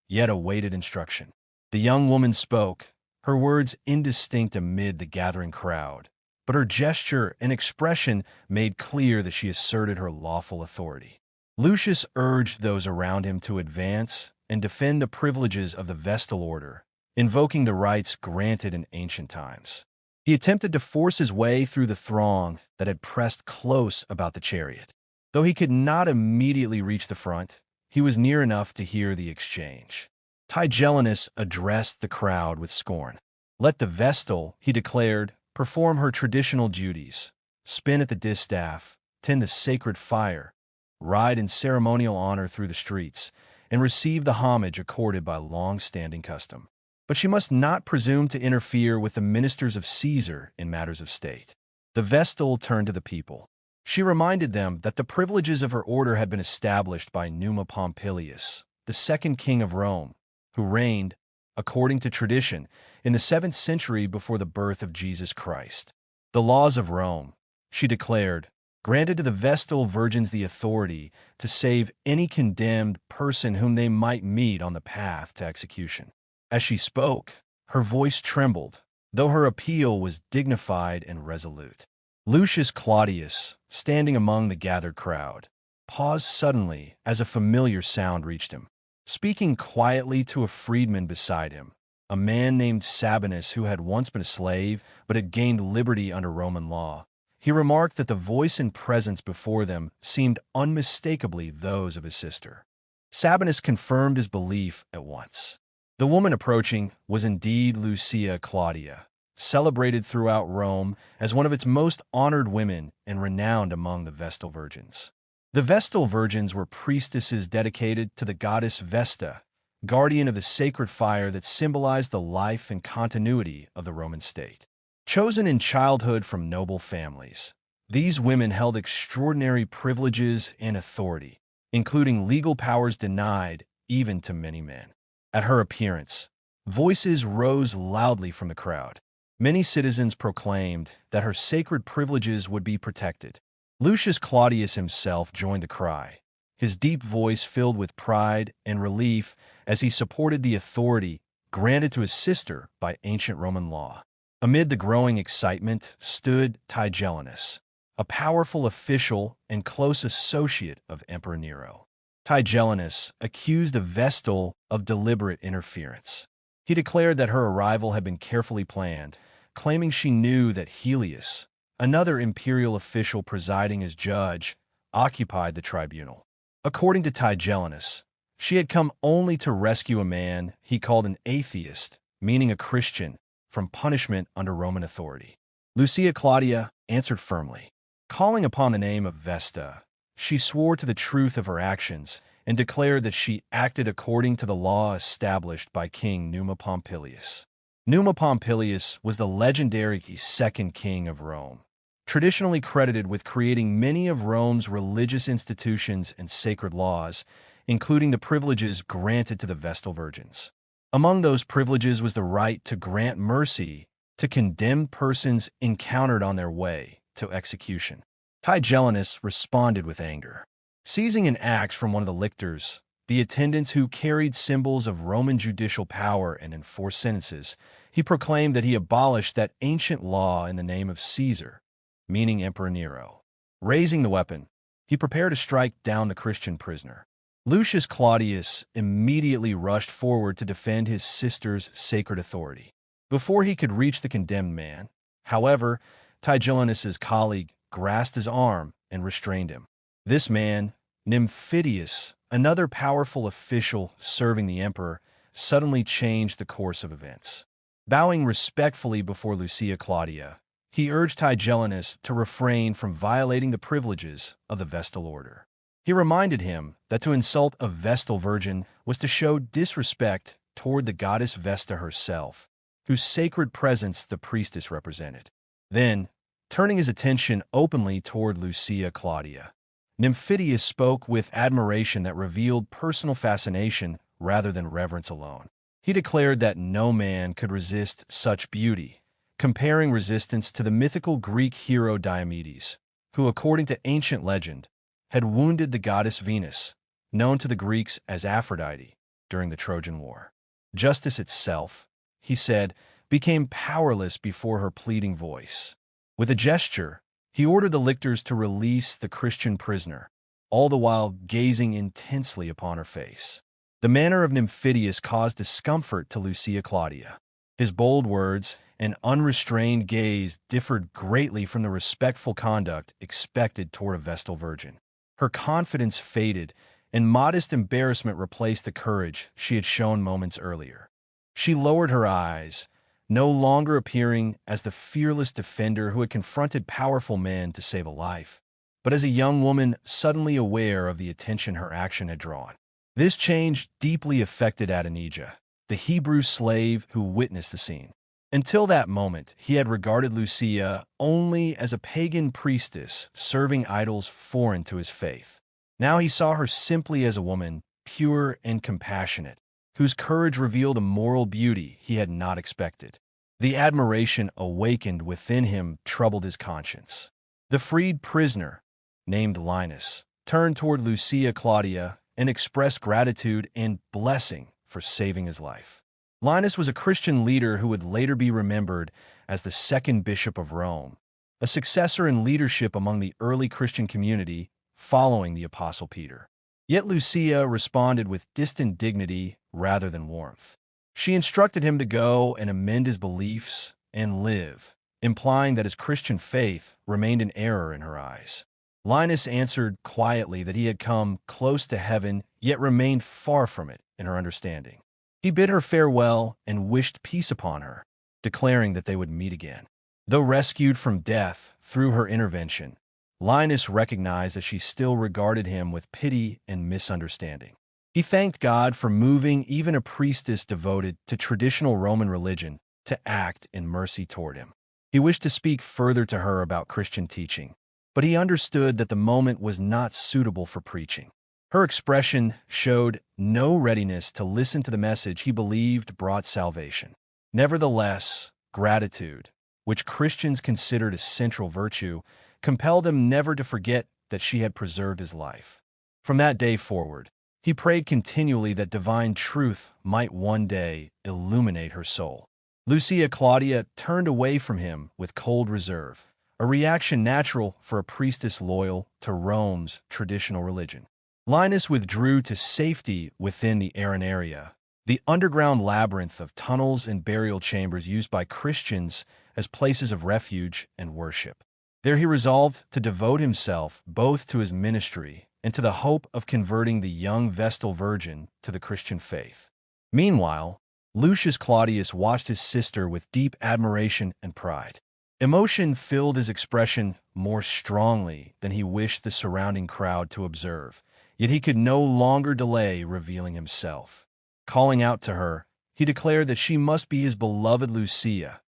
yet awaited instruction. The young woman spoke, her words indistinct amid the gathering crowd, but her gesture and expression made clear that she asserted her lawful authority. Lucius urged those around him to advance and defend the privileges of the Vestal Order, invoking the rights granted in ancient times. He attempted to force his way through the throng that had pressed close about the chariot. Though he could not immediately reach the front, he was near enough to hear the exchange. Tigellinus addressed the crowd with scorn. "Let the Vestal," he declared, "perform her traditional duties, spin at the distaff, tend the sacred fire, ride in ceremonial honor through the streets, and receive the homage accorded by long-standing custom. But she must not presume to interfere with the ministers of Caesar in matters of state." The Vestal turned to the people. She reminded them that the privileges of her order had been established by Numa Pompilius, the second king of Rome, who reigned, according to tradition, in the 7th century before the birth of Jesus Christ. The laws of Rome, she declared, granted to the Vestal virgins the authority to save any condemned person whom they might meet on the path to execution. As she spoke, her voice trembled, though her appeal was dignified and resolute. Lucius Claudius, standing among the gathered crowd, paused suddenly as a familiar sound reached him. Speaking quietly to a freedman beside him, a man named Sabinus who had once been a slave but had gained liberty under Roman law, he remarked that the voice and presence before them seemed unmistakably those of his sister. Sabinus confirmed his belief at once. The woman approaching was indeed Lucia Claudia, celebrated throughout Rome as one of its most honored women and renowned among the Vestal virgins. The Vestal virgins were priestesses dedicated to the goddess Vesta, guardian of the sacred fire that symbolized the life and continuity of the Roman state. Chosen in childhood from noble families, these women held extraordinary privileges and authority, including legal powers denied even to many men. At her appearance, voices rose loudly from the crowd. Many citizens proclaimed that her sacred privileges would be protected. Lucius Claudius himself joined the cry, his deep voice filled with pride and relief as he supported the authority granted to his sister by ancient Roman law. Amid the growing excitement stood Tigellinus, a powerful official and close associate of Emperor Nero. Tigellinus accused the Vestal of deliberate interference. He declared that her arrival had been carefully planned, claiming she knew that Helius, another imperial official presiding as judge, occupied the tribunal. According to Tigellinus, she had come only to rescue a man he called an atheist, meaning a Christian, from punishment under Roman authority. Lucia Claudia answered firmly. Calling upon the name of Vesta, she swore to the truth of her actions and declared that she acted according to the law established by King Numa Pompilius. Numa Pompilius was the legendary second king of Rome, traditionally credited with creating many of Rome's religious institutions and sacred laws, including the privileges granted to the Vestal virgins. Among those privileges was the right to grant mercy to condemned persons encountered on their way to execution. Tigellinus responded with anger. Seizing an axe from one of the lictors, the attendants who carried symbols of Roman judicial power and enforced sentences, he proclaimed that he abolished that ancient law in the name of Caesar, meaning Emperor Nero. Raising the weapon, he prepared to strike down the Christian prisoner. Lucius Claudius immediately rushed forward to defend his sister's sacred authority. Before he could reach the condemned man, however, Tigellinus's colleague grasped his arm and restrained him. This man, Nymphidius, another powerful official serving the emperor, suddenly changed the course of events. Bowing respectfully before Lucia Claudia, he urged Tigellinus to refrain from violating the privileges of the Vestal order. He reminded him that to insult a Vestal virgin was to show disrespect toward the goddess Vesta herself, whose sacred presence the priestess represented. Then, turning his attention openly toward Lucia Claudia, Nymphidius spoke with admiration that revealed personal fascination rather than reverence alone. He declared that no man could resist such beauty, comparing resistance to the mythical Greek hero Diomedes, who, according to ancient legend, had wounded the goddess Venus, known to the Greeks as Aphrodite, during the Trojan War. Justice itself, he said, became powerless before her pleading voice. With a gesture, he ordered the lictors to release the Christian prisoner, all the while gazing intensely upon her face. The manner of Nymphidius caused discomfort to Lucia Claudia. His bold words and unrestrained gaze differed greatly from the respectful conduct expected toward a Vestal virgin. Her confidence faded, and modest embarrassment replaced the courage she had shown moments earlier. She lowered her eyes, no longer appearing as the fearless defender who had confronted powerful men to save a life, but as a young woman suddenly aware of the attention her action had drawn. This change deeply affected Adonijah, the Hebrew slave who witnessed the scene. Until that moment, he had regarded Lucia only as a pagan priestess serving idols foreign to his faith. Now he saw her simply as a woman, pure and compassionate, whose courage revealed a moral beauty he had not expected. The admiration awakened within him troubled his conscience. The freed prisoner, named Linus, turned toward Lucia Claudia and expressed gratitude and blessing for saving his life. Linus was a Christian leader who would later be remembered as the second bishop of Rome, a successor in leadership among the early Christian community following the Apostle Peter. Yet Lucia responded with distant dignity rather than warmth. She instructed him to go and amend his beliefs and live, implying that his Christian faith remained an error in her eyes. Linus answered quietly that he had come close to heaven, yet remained far from it in her understanding. He bid her farewell and wished peace upon her, declaring that they would meet again. Though rescued from death through her intervention, Linus recognized that she still regarded him with pity and misunderstanding. He thanked God for moving even a priestess devoted to traditional Roman religion to act in mercy toward him. He wished to speak further to her about Christian teaching, but he understood that the moment was not suitable for preaching. Her expression showed no readiness to listen to the message he believed brought salvation. Nevertheless, gratitude, which Christians considered a central virtue, compelled him never to forget that she had preserved his life. From that day forward, he prayed continually that divine truth might one day illuminate her soul. Lucia Claudia turned away from him with cold reserve, a reaction natural for a priestess loyal to Rome's traditional religion. Linus withdrew to safety within the Arenaria, the underground labyrinth of tunnels and burial chambers used by Christians as places of refuge and worship. There he resolved to devote himself both to his ministry and to the hope of converting the young Vestal virgin to the Christian faith. Meanwhile, Lucius Claudius watched his sister with deep admiration and pride. Emotion filled his expression more strongly than he wished the surrounding crowd to observe, yet he could no longer delay revealing himself. Calling out to her, he declared that she must be his beloved Lucia,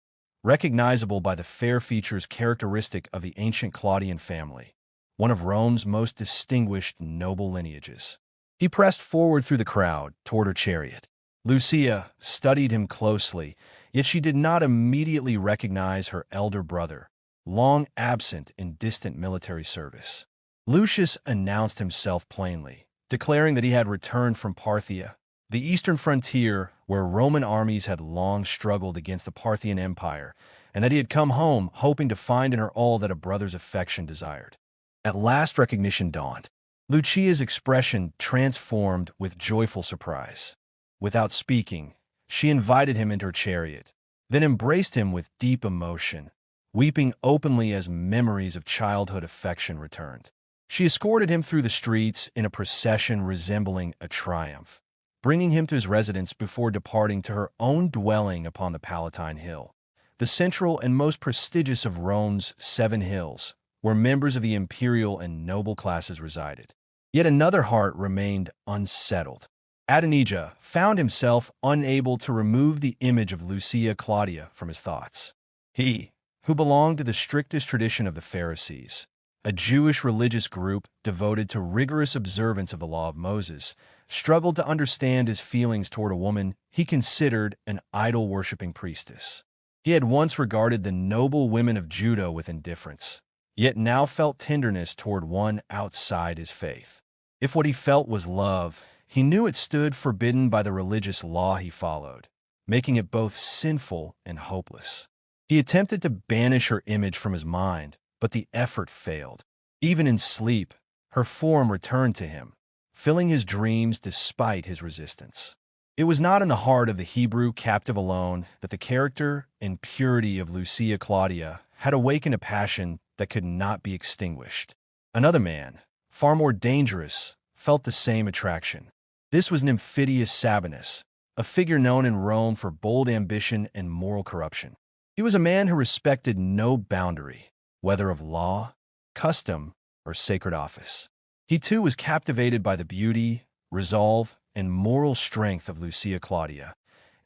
recognizable by the fair features characteristic of the ancient Claudian family, one of Rome's most distinguished noble lineages. He pressed forward through the crowd toward her chariot. Lucia studied him closely, yet she did not immediately recognize her elder brother, long absent in distant military service. Lucius announced himself plainly, declaring that he had returned from Parthia, the eastern frontier where Roman armies had long struggled against the Parthian Empire, and that he had come home hoping to find in her all that a brother's affection desired. At last recognition dawned. Lucia's expression transformed with joyful surprise. Without speaking, she invited him into her chariot, then embraced him with deep emotion, weeping openly as memories of childhood affection returned. She escorted him through the streets in a procession resembling a triumph, bringing him to his residence before departing to her own dwelling upon the Palatine Hill, the central and most prestigious of Rome's 7 hills, where members of the imperial and noble classes resided. Yet another heart remained unsettled. Adonijah found himself unable to remove the image of Lucia Claudia from his thoughts. He, who belonged to the strictest tradition of the Pharisees, a Jewish religious group devoted to rigorous observance of the law of Moses, struggled to understand his feelings toward a woman he considered an idol-worshipping priestess. He had once regarded the noble women of Judah with indifference, yet now felt tenderness toward one outside his faith. If what he felt was love, he knew it stood forbidden by the religious law he followed, making it both sinful and hopeless. He attempted to banish her image from his mind, but the effort failed. Even in sleep, her form returned to him, filling his dreams despite his resistance. It was not in the heart of the Hebrew captive alone that the character and purity of Lucia Claudia had awakened a passion that could not be extinguished. Another man, far more dangerous, felt the same attraction. This was Nymphidius Sabinus, a figure known in Rome for bold ambition and moral corruption. He was a man who respected no boundary, whether of law, custom, or sacred office. He too was captivated by the beauty, resolve, and moral strength of Lucia Claudia,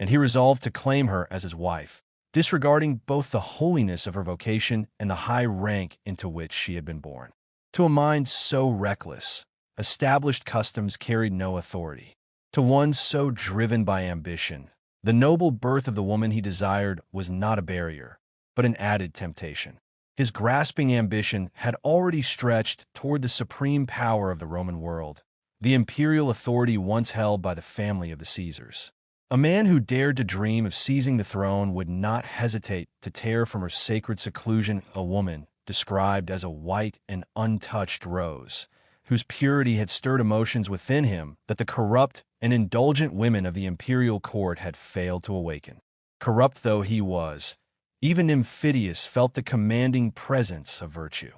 and he resolved to claim her as his wife, disregarding both the holiness of her vocation and the high rank into which she had been born. To a mind so reckless, established customs carried no authority. To one so driven by ambition, the noble birth of the woman he desired was not a barrier, but an added temptation. His grasping ambition had already stretched toward the supreme power of the Roman world, the imperial authority once held by the family of the Caesars. A man who dared to dream of seizing the throne would not hesitate to tear from her sacred seclusion a woman described as a white and untouched rose, whose purity had stirred emotions within him that the corrupt and indulgent women of the imperial court had failed to awaken. Corrupt though he was, even Nymphidius felt the commanding presence of virtue.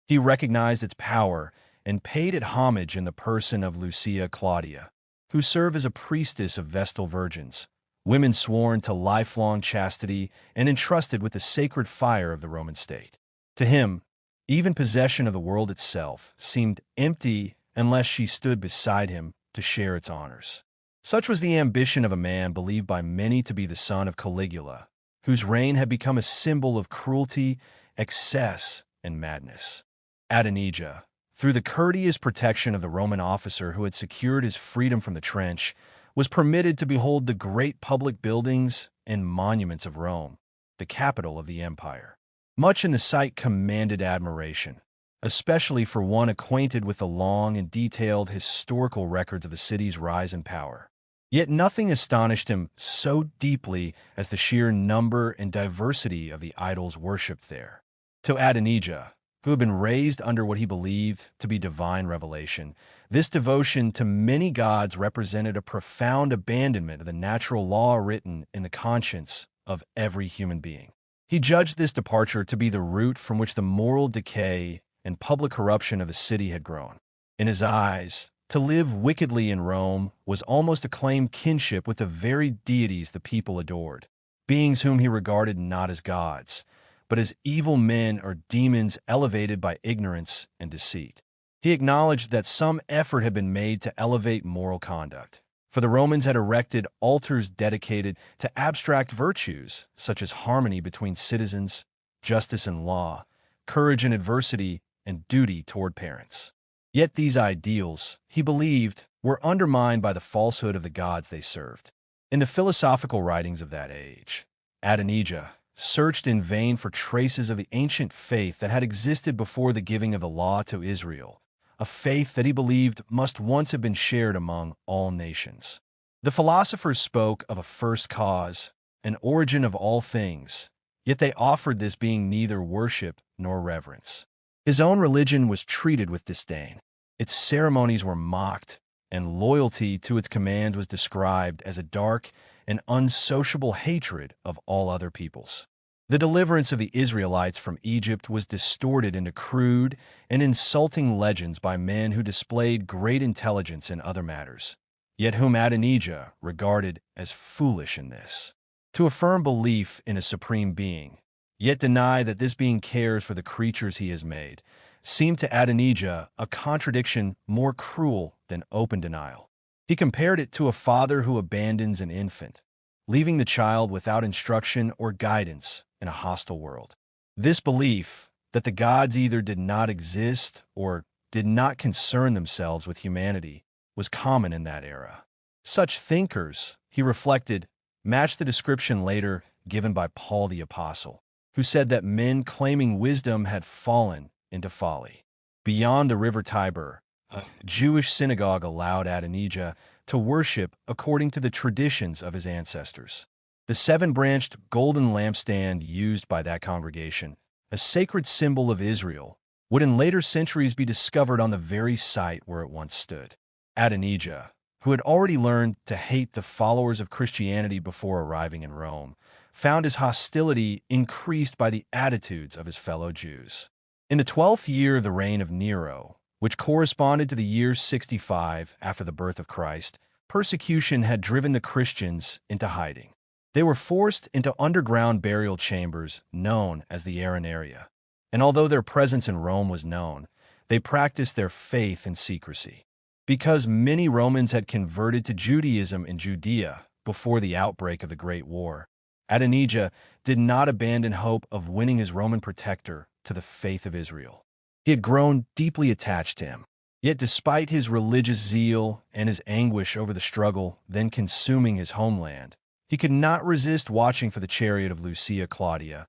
He recognized its power and paid it homage in the person of Lucia Claudia, who served as a priestess of Vestal virgins, women sworn to lifelong chastity and entrusted with the sacred fire of the Roman state. To him, even possession of the world itself seemed empty unless she stood beside him to share its honors. Such was the ambition of a man believed by many to be the son of Caligula, whose reign had become a symbol of cruelty, excess, and madness. Adonijah, through the courteous protection of the Roman officer who had secured his freedom from the trench, was permitted to behold the great public buildings and monuments of Rome, the capital of the empire. Much in the sight commanded admiration, especially for one acquainted with the long and detailed historical records of the city's rise and power. Yet nothing astonished him so deeply as the sheer number and diversity of the idols worshipped there. To Adonijah, who had been raised under what he believed to be divine revelation, this devotion to many gods represented a profound abandonment of the natural law written in the conscience of every human being. He judged this departure to be the root from which the moral decay and public corruption of the city had grown. In his eyes, to live wickedly in Rome was almost to claim kinship with the very deities the people adored, beings whom he regarded not as gods, but as evil men or demons elevated by ignorance and deceit. He acknowledged that some effort had been made to elevate moral conduct, for the Romans had erected altars dedicated to abstract virtues such as harmony between citizens, justice and law, courage in adversity, and duty toward parents. Yet these ideals, he believed, were undermined by the falsehood of the gods they served. In the philosophical writings of that age, Adonijah searched in vain for traces of the ancient faith that had existed before the giving of the law to Israel, a faith that he believed must once have been shared among all nations. The philosophers spoke of a first cause, an origin of all things, yet they offered this being neither worship nor reverence. His own religion was treated with disdain. Its ceremonies were mocked, and loyalty to its command was described as a dark and unsociable hatred of all other peoples. The deliverance of the Israelites from Egypt was distorted into crude and insulting legends by men who displayed great intelligence in other matters, yet whom Adonijah regarded as foolish in this. To affirm belief in a supreme being, yet deny that this being cares for the creatures he has made, seemed to Adonijah a contradiction more cruel than open denial. He compared it to a father who abandons an infant, leaving the child without instruction or guidance in a hostile world. This belief that the gods either did not exist or did not concern themselves with humanity was common in that era. Such thinkers, he reflected, matched the description later given by Paul the Apostle, who said that men claiming wisdom had fallen into folly. Beyond the river Tiber, a Jewish synagogue allowed Adonijah to worship according to the traditions of his ancestors. The seven-branched golden lampstand used by that congregation, a sacred symbol of Israel, would in later centuries be discovered on the very site where it once stood. Adonijah, who had already learned to hate the followers of Christianity before arriving in Rome, found his hostility increased by the attitudes of his fellow Jews. In the 12th year of the reign of Nero, which corresponded to the year 65 after the birth of Christ, persecution had driven the Christians into hiding. They were forced into underground burial chambers known as the Arenaria, and although their presence in Rome was known, they practiced their faith in secrecy. Because many Romans had converted to Judaism in Judea before the outbreak of the Great War, Adonijah did not abandon hope of winning his Roman protector to the faith of Israel. He had grown deeply attached to him. Yet despite his religious zeal and his anguish over the struggle then consuming his homeland, he could not resist watching for the chariot of Lucia Claudia,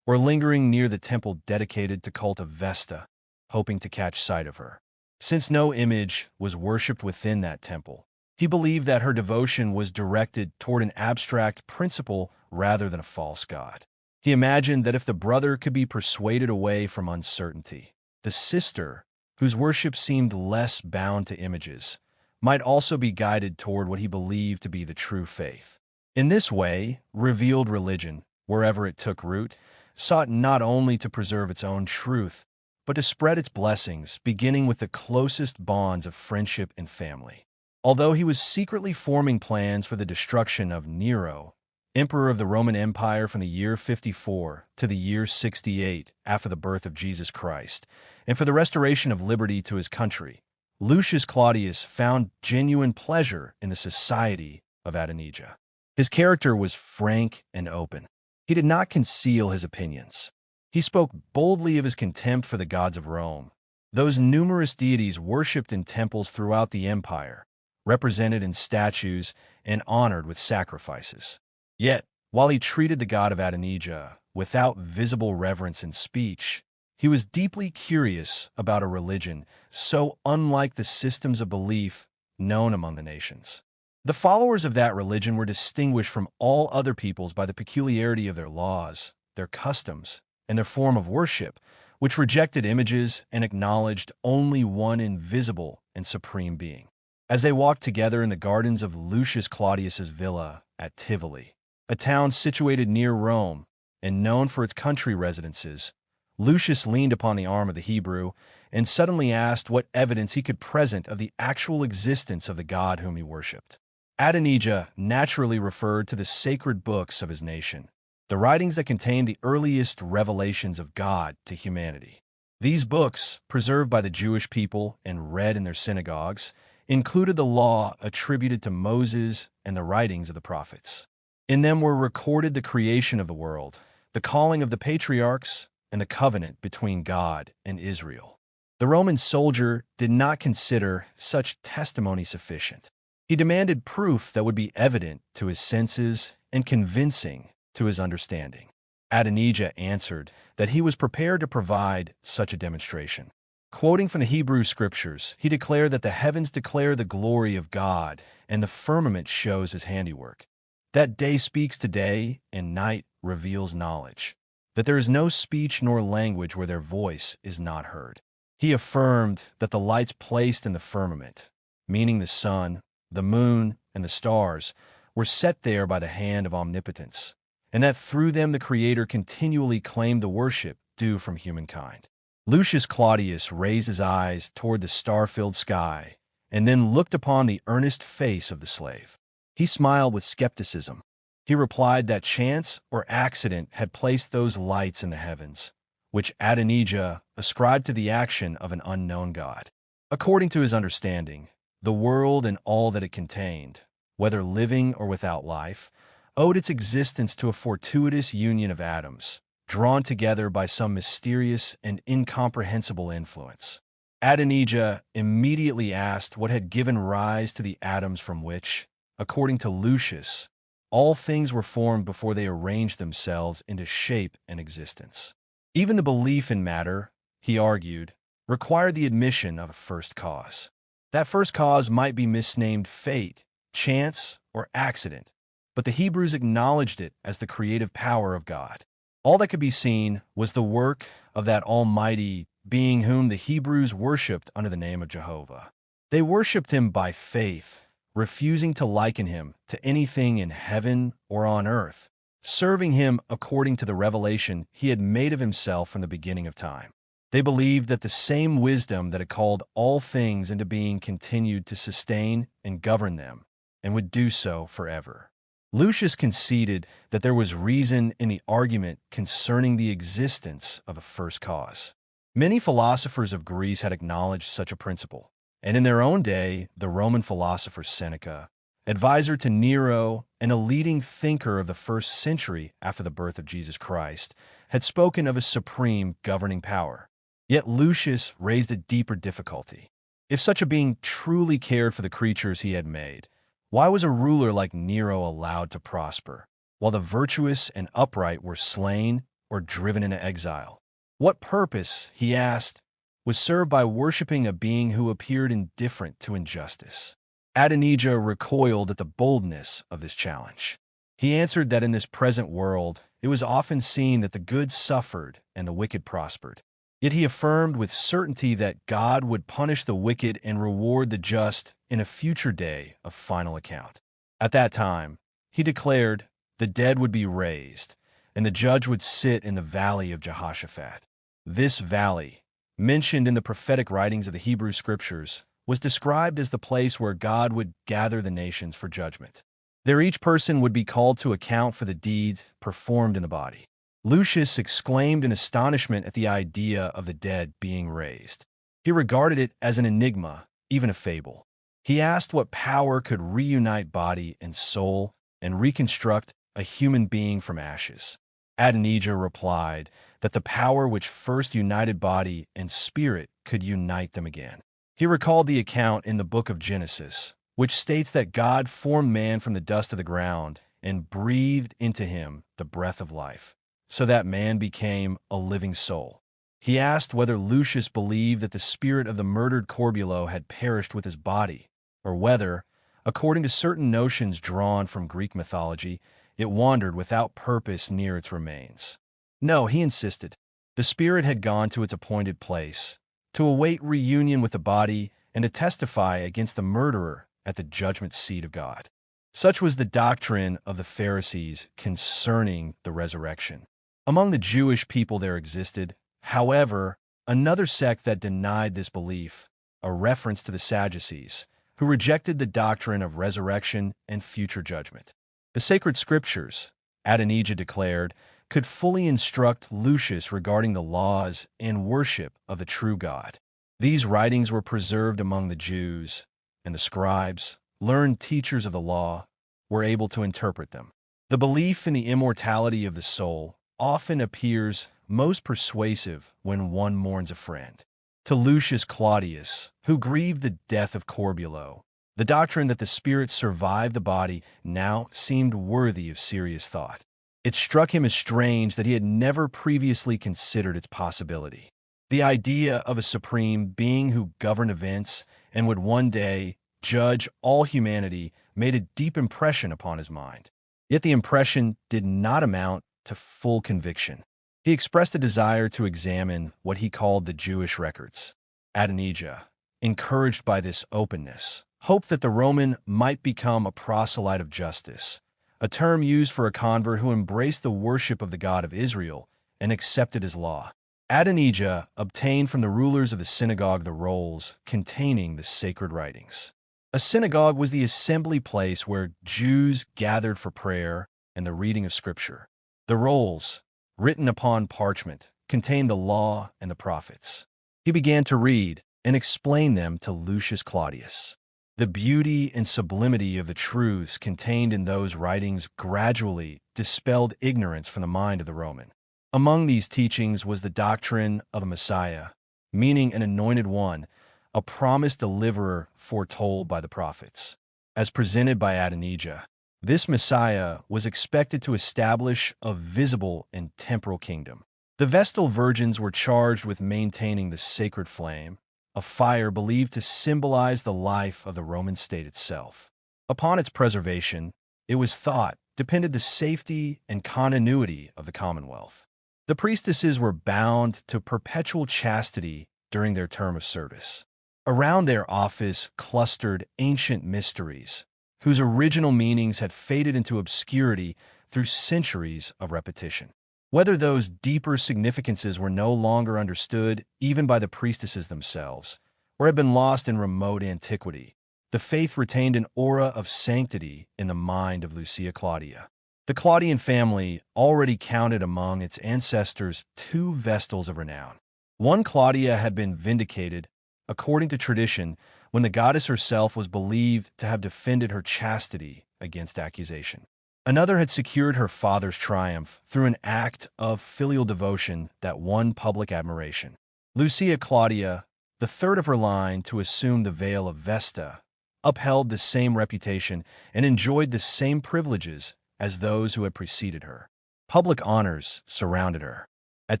or lingering near the temple dedicated to cult of Vesta, hoping to catch sight of her. Since no image was worshipped within that temple, he believed that her devotion was directed toward an abstract principle rather than a false god. He imagined that if the brother could be persuaded away from uncertainty, the sister, whose worship seemed less bound to images, might also be guided toward what he believed to be the true faith. In this way, revealed religion, wherever it took root, sought not only to preserve its own truth, but to spread its blessings, beginning with the closest bonds of friendship and family. Although he was secretly forming plans for the destruction of Nero, emperor of the Roman Empire from the year 54 to the year 68 after the birth of Jesus Christ, and for the restoration of liberty to his country, Lucius Claudius found genuine pleasure in the society of Adonijah. His character was frank and open. He did not conceal his opinions. He spoke boldly of his contempt for the gods of Rome, those numerous deities worshipped in temples throughout the empire, represented in statues and honored with sacrifices. Yet, while he treated the god of Adonijah without visible reverence in speech, he was deeply curious about a religion so unlike the systems of belief known among the nations. The followers of that religion were distinguished from all other peoples by the peculiarity of their laws, their customs, and their form of worship, which rejected images and acknowledged only one invisible and supreme being. As they walked together in the gardens of Lucius Claudius's villa at Tivoli, a town situated near Rome and known for its country residences, Lucius leaned upon the arm of the Hebrew and suddenly asked what evidence he could present of the actual existence of the God whom he worshipped. Adonijah naturally referred to the sacred books of his nation, the writings that contained the earliest revelations of God to humanity. These books, preserved by the Jewish people and read in their synagogues, included the law attributed to Moses and the writings of the prophets. In them were recorded the creation of the world, the calling of the patriarchs, and the covenant between God and Israel. The Roman soldier did not consider such testimony sufficient. He demanded proof that would be evident to his senses and convincing to his understanding. Adonijah answered that he was prepared to provide such a demonstration. Quoting from the Hebrew scriptures, he declared that the heavens declare the glory of God and the firmament shows his handiwork. That day speaks to day and night reveals knowledge, that there is no speech nor language where their voice is not heard. He affirmed that the lights placed in the firmament, meaning the sun, the moon, and the stars, were set there by the hand of omnipotence, and that through them the Creator continually claimed the worship due from humankind. Lucius Claudius raised his eyes toward the star-filled sky, and then looked upon the earnest face of the slave. He smiled with skepticism. He replied that chance or accident had placed those lights in the heavens, which Adonijah ascribed to the action of an unknown God. According to his understanding, the world and all that it contained, whether living or without life, owed its existence to a fortuitous union of atoms, drawn together by some mysterious and incomprehensible influence. Adonijah immediately asked what had given rise to the atoms from which, according to Lucius, All things were formed before they arranged themselves into shape and existence. Even the belief in matter, he argued, required the admission of a first cause. That first cause might be misnamed fate, chance, or accident, but the Hebrews acknowledged it as the creative power of God. All that could be seen was the work of that almighty being whom the Hebrews worshipped under the name of Jehovah. They worshipped him by faith, refusing to liken him to anything in heaven or on earth, serving him according to the revelation he had made of himself from the beginning of time. They believed that the same wisdom that had called all things into being continued to sustain and govern them, and would do so forever. Lucius conceded that there was reason in the argument concerning the existence of a first cause. Many philosophers of Greece had acknowledged such a principle, and in their own day, the Roman philosopher Seneca, advisor to Nero and a leading thinker of the first century after the birth of Jesus Christ, had spoken of a supreme governing power. Yet Lucius raised a deeper difficulty. If such a being truly cared for the creatures he had made, why was a ruler like Nero allowed to prosper, while the virtuous and upright were slain or driven into exile? What purpose, he asked, was served by worshipping a being who appeared indifferent to injustice? Adonijah recoiled at the boldness of this challenge. He answered that in this present world, it was often seen that the good suffered and the wicked prospered. Yet he affirmed with certainty that God would punish the wicked and reward the just in a future day of final account. At that time, he declared, the dead would be raised, and the judge would sit in the valley of Jehoshaphat. This valley, mentioned in the prophetic writings of the Hebrew Scriptures, was described as the place where God would gather the nations for judgment. There each person would be called to account for the deeds performed in the body. Lucius exclaimed in astonishment at the idea of the dead being raised. He regarded it as an enigma, even a fable. He asked what power could reunite body and soul and reconstruct a human being from ashes. Adonijah replied that the power which first united body and spirit could unite them again. He recalled the account in the book of Genesis, which states that God formed man from the dust of the ground and breathed into him the breath of life, so that man became a living soul. He asked whether Lucius believed that the spirit of the murdered Corbulo had perished with his body, or whether, according to certain notions drawn from Greek mythology, it wandered without purpose near its remains. No, he insisted, the spirit had gone to its appointed place, to await reunion with the body and to testify against the murderer at the judgment seat of God. Such was the doctrine of the Pharisees concerning the resurrection. Among the Jewish people there existed, however, another sect that denied this belief, a reference to the Sadducees, who rejected the doctrine of resurrection and future judgment. The sacred scriptures, Adonijah declared, could fully instruct Lucius regarding the laws and worship of the true God. These writings were preserved among the Jews, and the scribes, learned teachers of the law, were able to interpret them. The belief in the immortality of the soul often appears most persuasive when one mourns a friend. To Lucius Claudius, who grieved the death of Corbulo, the doctrine that the spirit survived the body now seemed worthy of serious thought. It struck him as strange that he had never previously considered its possibility. The idea of a supreme being who governed events and would one day judge all humanity made a deep impression upon his mind. Yet the impression did not amount to full conviction. He expressed a desire to examine what he called the Jewish records. Adonijah, encouraged by this openness, hoped that the Roman might become a proselyte of justice, a term used for a convert who embraced the worship of the God of Israel and accepted his law. Adonijah obtained from the rulers of the synagogue the rolls containing the sacred writings. A synagogue was the assembly place where Jews gathered for prayer and the reading of Scripture. The rolls, written upon parchment, contained the law and the prophets. He began to read and explain them to Lucius Claudius. The beauty and sublimity of the truths contained in those writings gradually dispelled ignorance from the mind of the Roman. Among these teachings was the doctrine of a Messiah, meaning an anointed one, a promised deliverer foretold by the prophets. As presented by Adonijah, This Messiah was expected to establish a visible and temporal kingdom. The Vestal virgins were charged with maintaining the sacred flame, a fire believed to symbolize the life of the Roman state itself. Upon its preservation, it was thought, depended the safety and continuity of the Commonwealth. The priestesses were bound to perpetual chastity during their term of service. Around their office clustered ancient mysteries, whose original meanings had faded into obscurity through centuries of repetition. Whether those deeper significances were no longer understood even by the priestesses themselves, or had been lost in remote antiquity, the faith retained an aura of sanctity in the mind of Lucia Claudia. The Claudian family already counted among its ancestors two Vestals of renown. One, Claudia, had been vindicated, according to tradition, when the goddess herself was believed to have defended her chastity against accusation. Another had secured her father's triumph through an act of filial devotion that won public admiration. Lucia Claudia, the third of her line to assume the veil of Vesta, upheld the same reputation and enjoyed the same privileges as those who had preceded her. Public honors surrounded her. At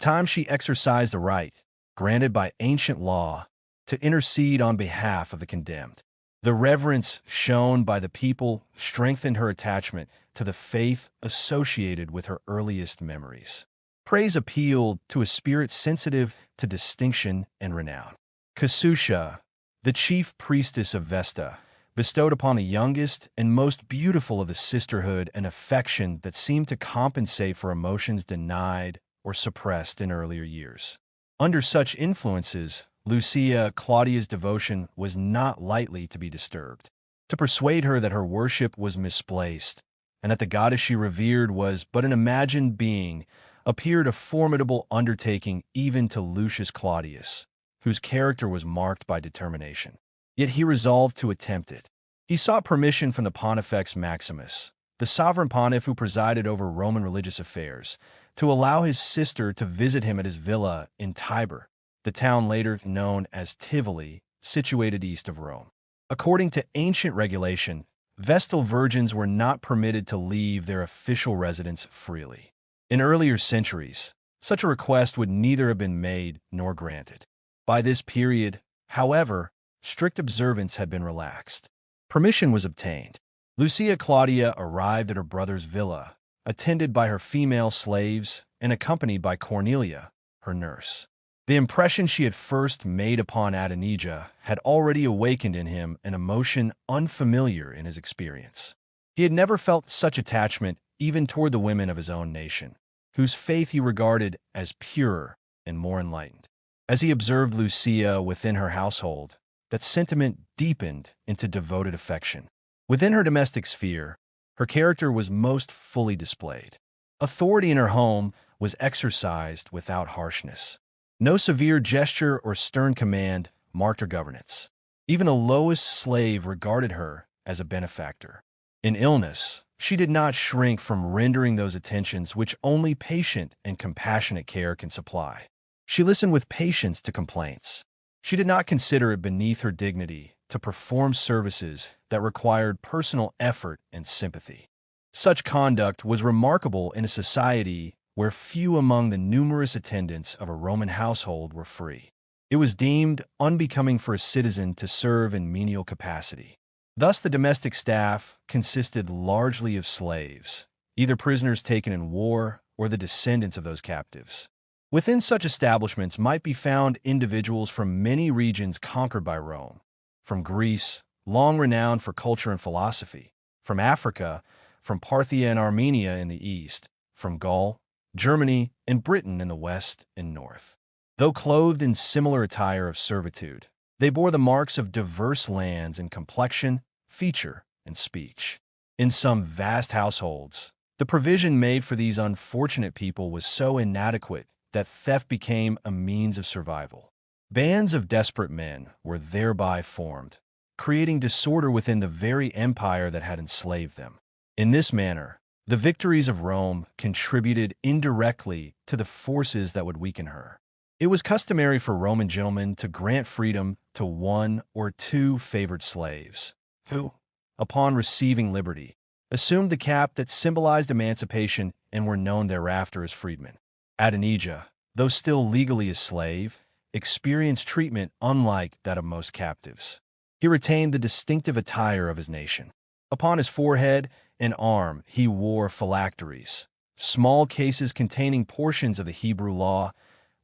times she exercised a right, granted by ancient law, to intercede on behalf of the condemned. The reverence shown by the people strengthened her attachment to the faith associated with her earliest memories. Praise appealed to a spirit sensitive to distinction and renown. Casusha, the chief priestess of Vesta, bestowed upon the youngest and most beautiful of the sisterhood an affection that seemed to compensate for emotions denied or suppressed in earlier years. Under such influences, Lucia Claudia's devotion was not lightly to be disturbed. To persuade her that her worship was misplaced, and that the goddess she revered was but an imagined being, appeared a formidable undertaking even to Lucius Claudius, whose character was marked by determination. Yet he resolved to attempt it. He sought permission from the Pontifex Maximus, the sovereign pontiff who presided over Roman religious affairs, to allow his sister to visit him at his villa in Tibur, the town later known as Tivoli, situated east of Rome. According to ancient regulation, Vestal virgins were not permitted to leave their official residence freely. In earlier centuries, such a request would neither have been made nor granted. By this period, however, strict observance had been relaxed. Permission was obtained. Lucia Claudia arrived at her brother's villa, attended by her female slaves and accompanied by Cornelia, her nurse. The impression she had first made upon Adonijah had already awakened in him an emotion unfamiliar in his experience. He had never felt such attachment even toward the women of his own nation, whose faith he regarded as purer and more enlightened. As he observed Lucia within her household, that sentiment deepened into devoted affection. Within her domestic sphere, her character was most fully displayed. Authority in her home was exercised without harshness. No severe gesture or stern command marked her governance. Even the lowest slave regarded her as a benefactor. In illness, she did not shrink from rendering those attentions which only patient and compassionate care can supply. She listened with patience to complaints. She did not consider it beneath her dignity to perform services that required personal effort and sympathy. Such conduct was remarkable in a society where few among the numerous attendants of a Roman household were free. It was deemed unbecoming for a citizen to serve in menial capacity. Thus, the domestic staff consisted largely of slaves, either prisoners taken in war or the descendants of those captives. Within such establishments might be found individuals from many regions conquered by Rome, from Greece, long renowned for culture and philosophy, from Africa, from Parthia and Armenia in the east, from Gaul, Germany, and Britain in the west and north. Though clothed in similar attire of servitude, they bore the marks of diverse lands in complexion, feature, and speech. In some vast households, the provision made for these unfortunate people was so inadequate that theft became a means of survival. Bands of desperate men were thereby formed, creating disorder within the very empire that had enslaved them. In this manner, the victories of Rome contributed indirectly to the forces that would weaken her. It was customary for Roman gentlemen to grant freedom to one or two favored slaves, who, upon receiving liberty, assumed the cap that symbolized emancipation and were known thereafter as freedmen. Adonijah, though still legally a slave, experienced treatment unlike that of most captives. He retained the distinctive attire of his nation. Upon his forehead and arm he wore phylacteries, small cases containing portions of the Hebrew law,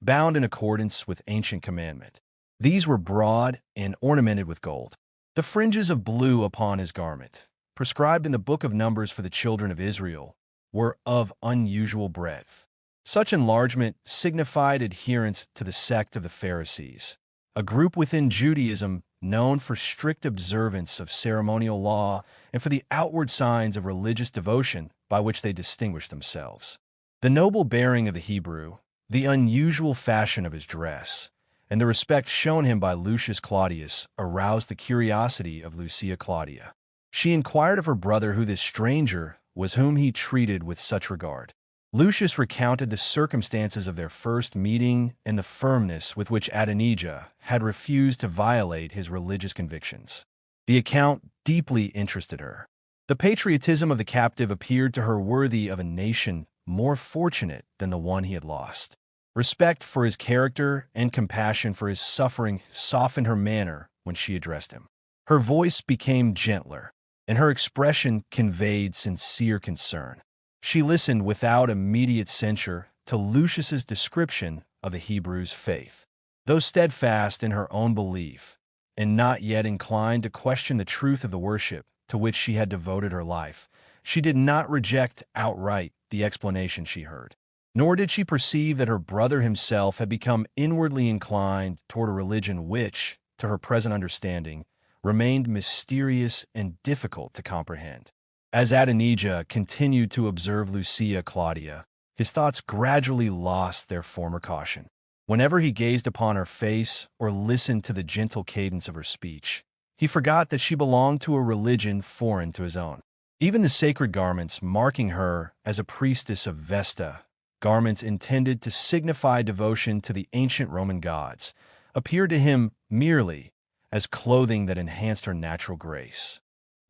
bound in accordance with ancient commandment. These were broad and ornamented with gold. The fringes of blue upon his garment, prescribed in the book of Numbers for the children of Israel, were of unusual breadth. Such enlargement signified adherence to the sect of the Pharisees, a group within Judaism known for strict observance of ceremonial law and for the outward signs of religious devotion by which they distinguished themselves. The noble bearing of the Hebrew, the unusual fashion of his dress, and the respect shown him by Lucius Claudius aroused the curiosity of Lucia Claudia. She inquired of her brother who this stranger was whom he treated with such regard. Lucius recounted the circumstances of their first meeting and the firmness with which Adonijah had refused to violate his religious convictions. The account deeply interested her. The patriotism of the captive appeared to her worthy of a nation more fortunate than the one he had lost. Respect for his character and compassion for his suffering softened her manner when she addressed him. Her voice became gentler, and her expression conveyed sincere concern. She listened without immediate censure to Lucius's description of the Hebrews' faith. Though steadfast in her own belief, and not yet inclined to question the truth of the worship to which she had devoted her life, she did not reject outright the explanation she heard. Nor did she perceive that her brother himself had become inwardly inclined toward a religion which, to her present understanding, remained mysterious and difficult to comprehend. As Adonijah continued to observe Lucia Claudia, his thoughts gradually lost their former caution. Whenever he gazed upon her face or listened to the gentle cadence of her speech, he forgot that she belonged to a religion foreign to his own. Even the sacred garments marking her as a priestess of Vesta, garments intended to signify devotion to the ancient Roman gods, appeared to him merely as clothing that enhanced her natural grace.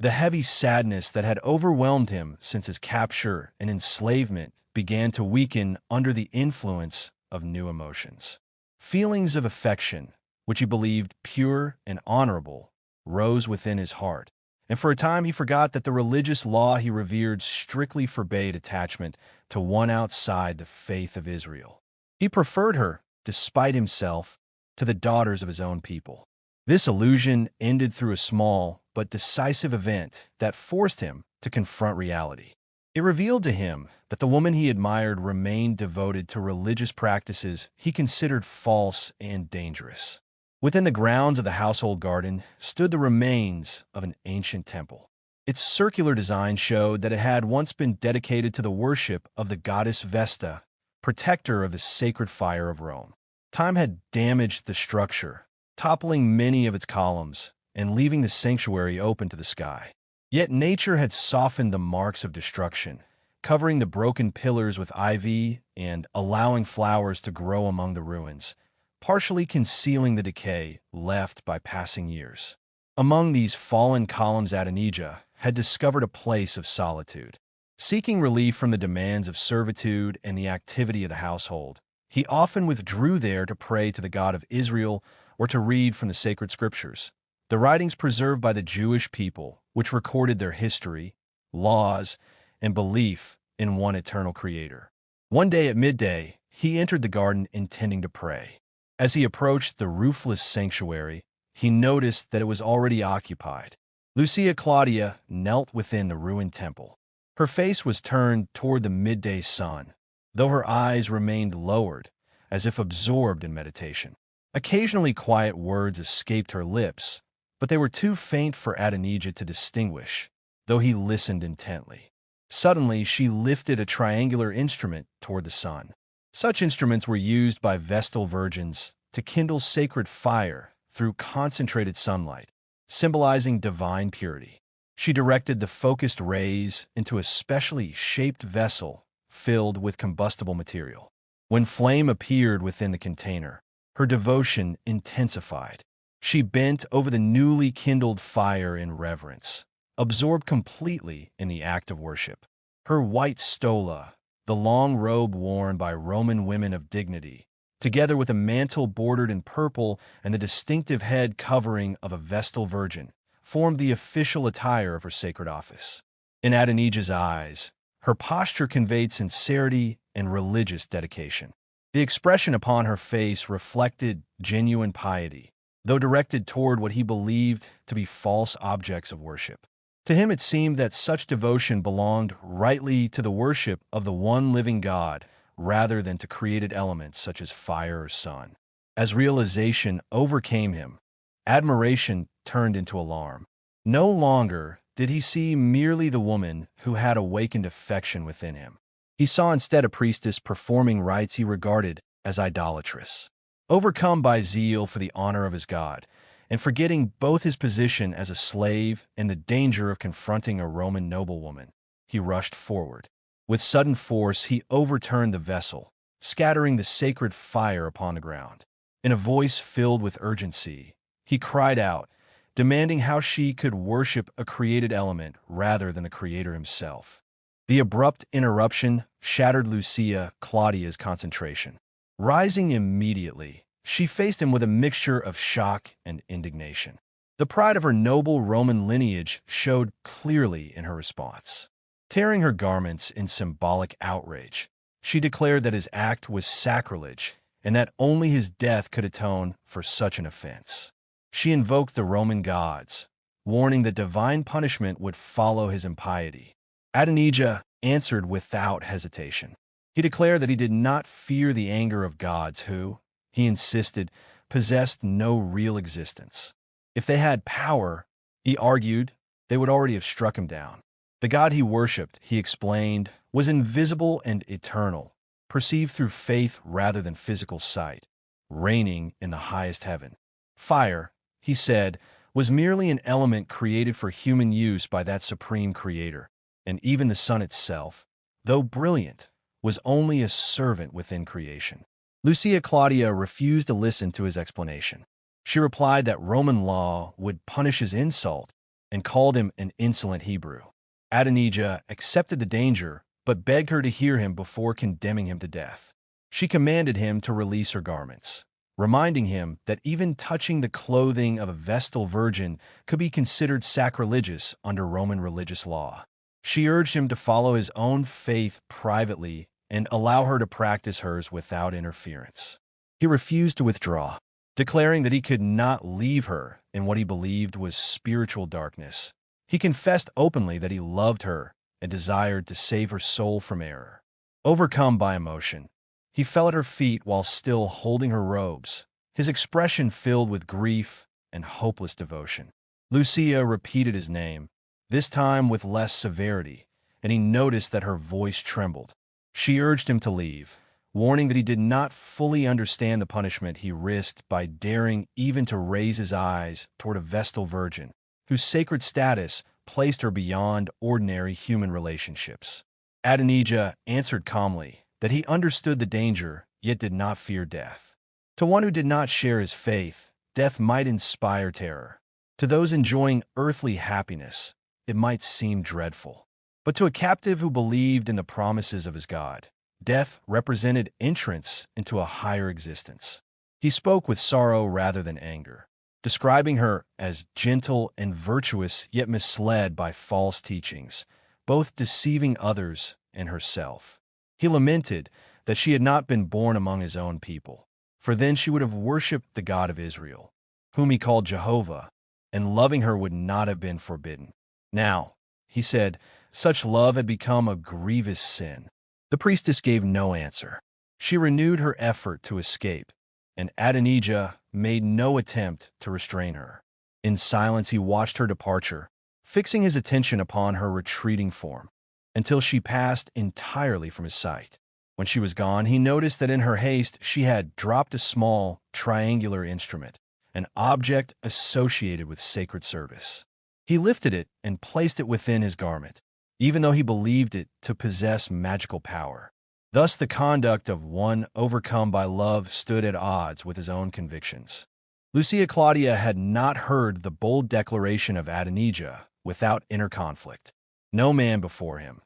The heavy sadness that had overwhelmed him since his capture and enslavement began to weaken under the influence of new emotions. Feelings of affection, which he believed pure and honorable, rose within his heart, and for a time he forgot that the religious law he revered strictly forbade attachment to one outside the faith of Israel. He preferred her, despite himself, to the daughters of his own people. This illusion ended through a small but decisive event that forced him to confront reality. It revealed to him that the woman he admired remained devoted to religious practices he considered false and dangerous. Within the grounds of the household garden stood the remains of an ancient temple. Its circular design showed that it had once been dedicated to the worship of the goddess Vesta, protector of the sacred fire of Rome. Time had damaged the structure, toppling many of its columns and leaving the sanctuary open to the sky. Yet nature had softened the marks of destruction, covering the broken pillars with ivy and allowing flowers to grow among the ruins, partially concealing the decay left by passing years. Among these fallen columns, Adonijah had discovered a place of solitude. Seeking relief from the demands of servitude and the activity of the household, he often withdrew there to pray to the God of Israel or to read from the sacred scriptures, the writings preserved by the Jewish people, which recorded their history, laws, and belief in one eternal Creator. One day at midday, he entered the garden intending to pray. As he approached the roofless sanctuary, he noticed that it was already occupied. Lucia Claudia knelt within the ruined temple. Her face was turned toward the midday sun, though her eyes remained lowered, as if absorbed in meditation. Occasionally quiet words escaped her lips, but they were too faint for Adonijah to distinguish, though he listened intently. Suddenly, she lifted a triangular instrument toward the sun. Such instruments were used by Vestal virgins to kindle sacred fire through concentrated sunlight, symbolizing divine purity. She directed the focused rays into a specially shaped vessel filled with combustible material. When flame appeared within the container, her devotion intensified. She bent over the newly kindled fire in reverence, absorbed completely in the act of worship. Her white stola, the long robe worn by Roman women of dignity, together with a mantle bordered in purple and the distinctive head covering of a Vestal Virgin, formed the official attire of her sacred office. In Adonijah's eyes, her posture conveyed sincerity and religious dedication. The expression upon her face reflected genuine piety, though directed toward what he believed to be false objects of worship. To him it seemed that such devotion belonged rightly to the worship of the one living God rather than to created elements such as fire or sun. As realization overcame him, admiration turned into alarm. No longer did he see merely the woman who had awakened affection within him. He saw instead a priestess performing rites he regarded as idolatrous. Overcome by zeal for the honor of his God, and forgetting both his position as a slave and the danger of confronting a Roman noblewoman, he rushed forward. With sudden force, he overturned the vessel, scattering the sacred fire upon the ground. In a voice filled with urgency, he cried out, demanding how she could worship a created element rather than the Creator himself. The abrupt interruption shattered Lucia Claudia's concentration. Rising immediately, she faced him with a mixture of shock and indignation. The pride of her noble Roman lineage showed clearly in her response. Tearing her garments in symbolic outrage, she declared that his act was sacrilege and that only his death could atone for such an offense. She invoked the Roman gods, warning that divine punishment would follow his impiety. Adonijah answered without hesitation. He declared that he did not fear the anger of gods who, he insisted, possessed no real existence. If they had power, he argued, they would already have struck him down. The God he worshipped, he explained, was invisible and eternal, perceived through faith rather than physical sight, reigning in the highest heaven. Fire, he said, was merely an element created for human use by that supreme creator, and even the sun itself, though brilliant, was only a servant within creation. Lucia Claudia refused to listen to his explanation. She replied that Roman law would punish his insult and called him an insolent Hebrew. Adonijah accepted the danger, but begged her to hear him before condemning him to death. She commanded him to release her garments, reminding him that even touching the clothing of a Vestal Virgin could be considered sacrilegious under Roman religious law. She urged him to follow his own faith privately and allow her to practice hers without interference. He refused to withdraw, declaring that he could not leave her in what he believed was spiritual darkness. He confessed openly that he loved her and desired to save her soul from error. Overcome by emotion, he fell at her feet while still holding her robes, his expression filled with grief and hopeless devotion. Lucia repeated his name, this time with less severity, and he noticed that her voice trembled. She urged him to leave, warning that he did not fully understand the punishment he risked by daring even to raise his eyes toward a Vestal Virgin, whose sacred status placed her beyond ordinary human relationships. Adonijah answered calmly that he understood the danger, yet did not fear death. To one who did not share his faith, death might inspire terror. To those enjoying earthly happiness, it might seem dreadful. But to a captive who believed in the promises of his God, death represented entrance into a higher existence. He spoke with sorrow rather than anger, describing her as gentle and virtuous yet misled by false teachings, both deceiving others and herself. He lamented that she had not been born among his own people, for then she would have worshipped the God of Israel, whom he called Jehovah, and loving her would not have been forbidden. Now, he said, such love had become a grievous sin. The priestess gave no answer. She renewed her effort to escape, and Adonijah made no attempt to restrain her. In silence he watched her departure, fixing his attention upon her retreating form, until she passed entirely from his sight. When she was gone, he noticed that in her haste she had dropped a small, triangular instrument, an object associated with sacred service. He lifted it and placed it within his garment, even though he believed it to possess magical power. Thus the conduct of one overcome by love stood at odds with his own convictions. Lucia Claudia had not heard the bold declaration of Adonijah, without inner conflict. No man before him,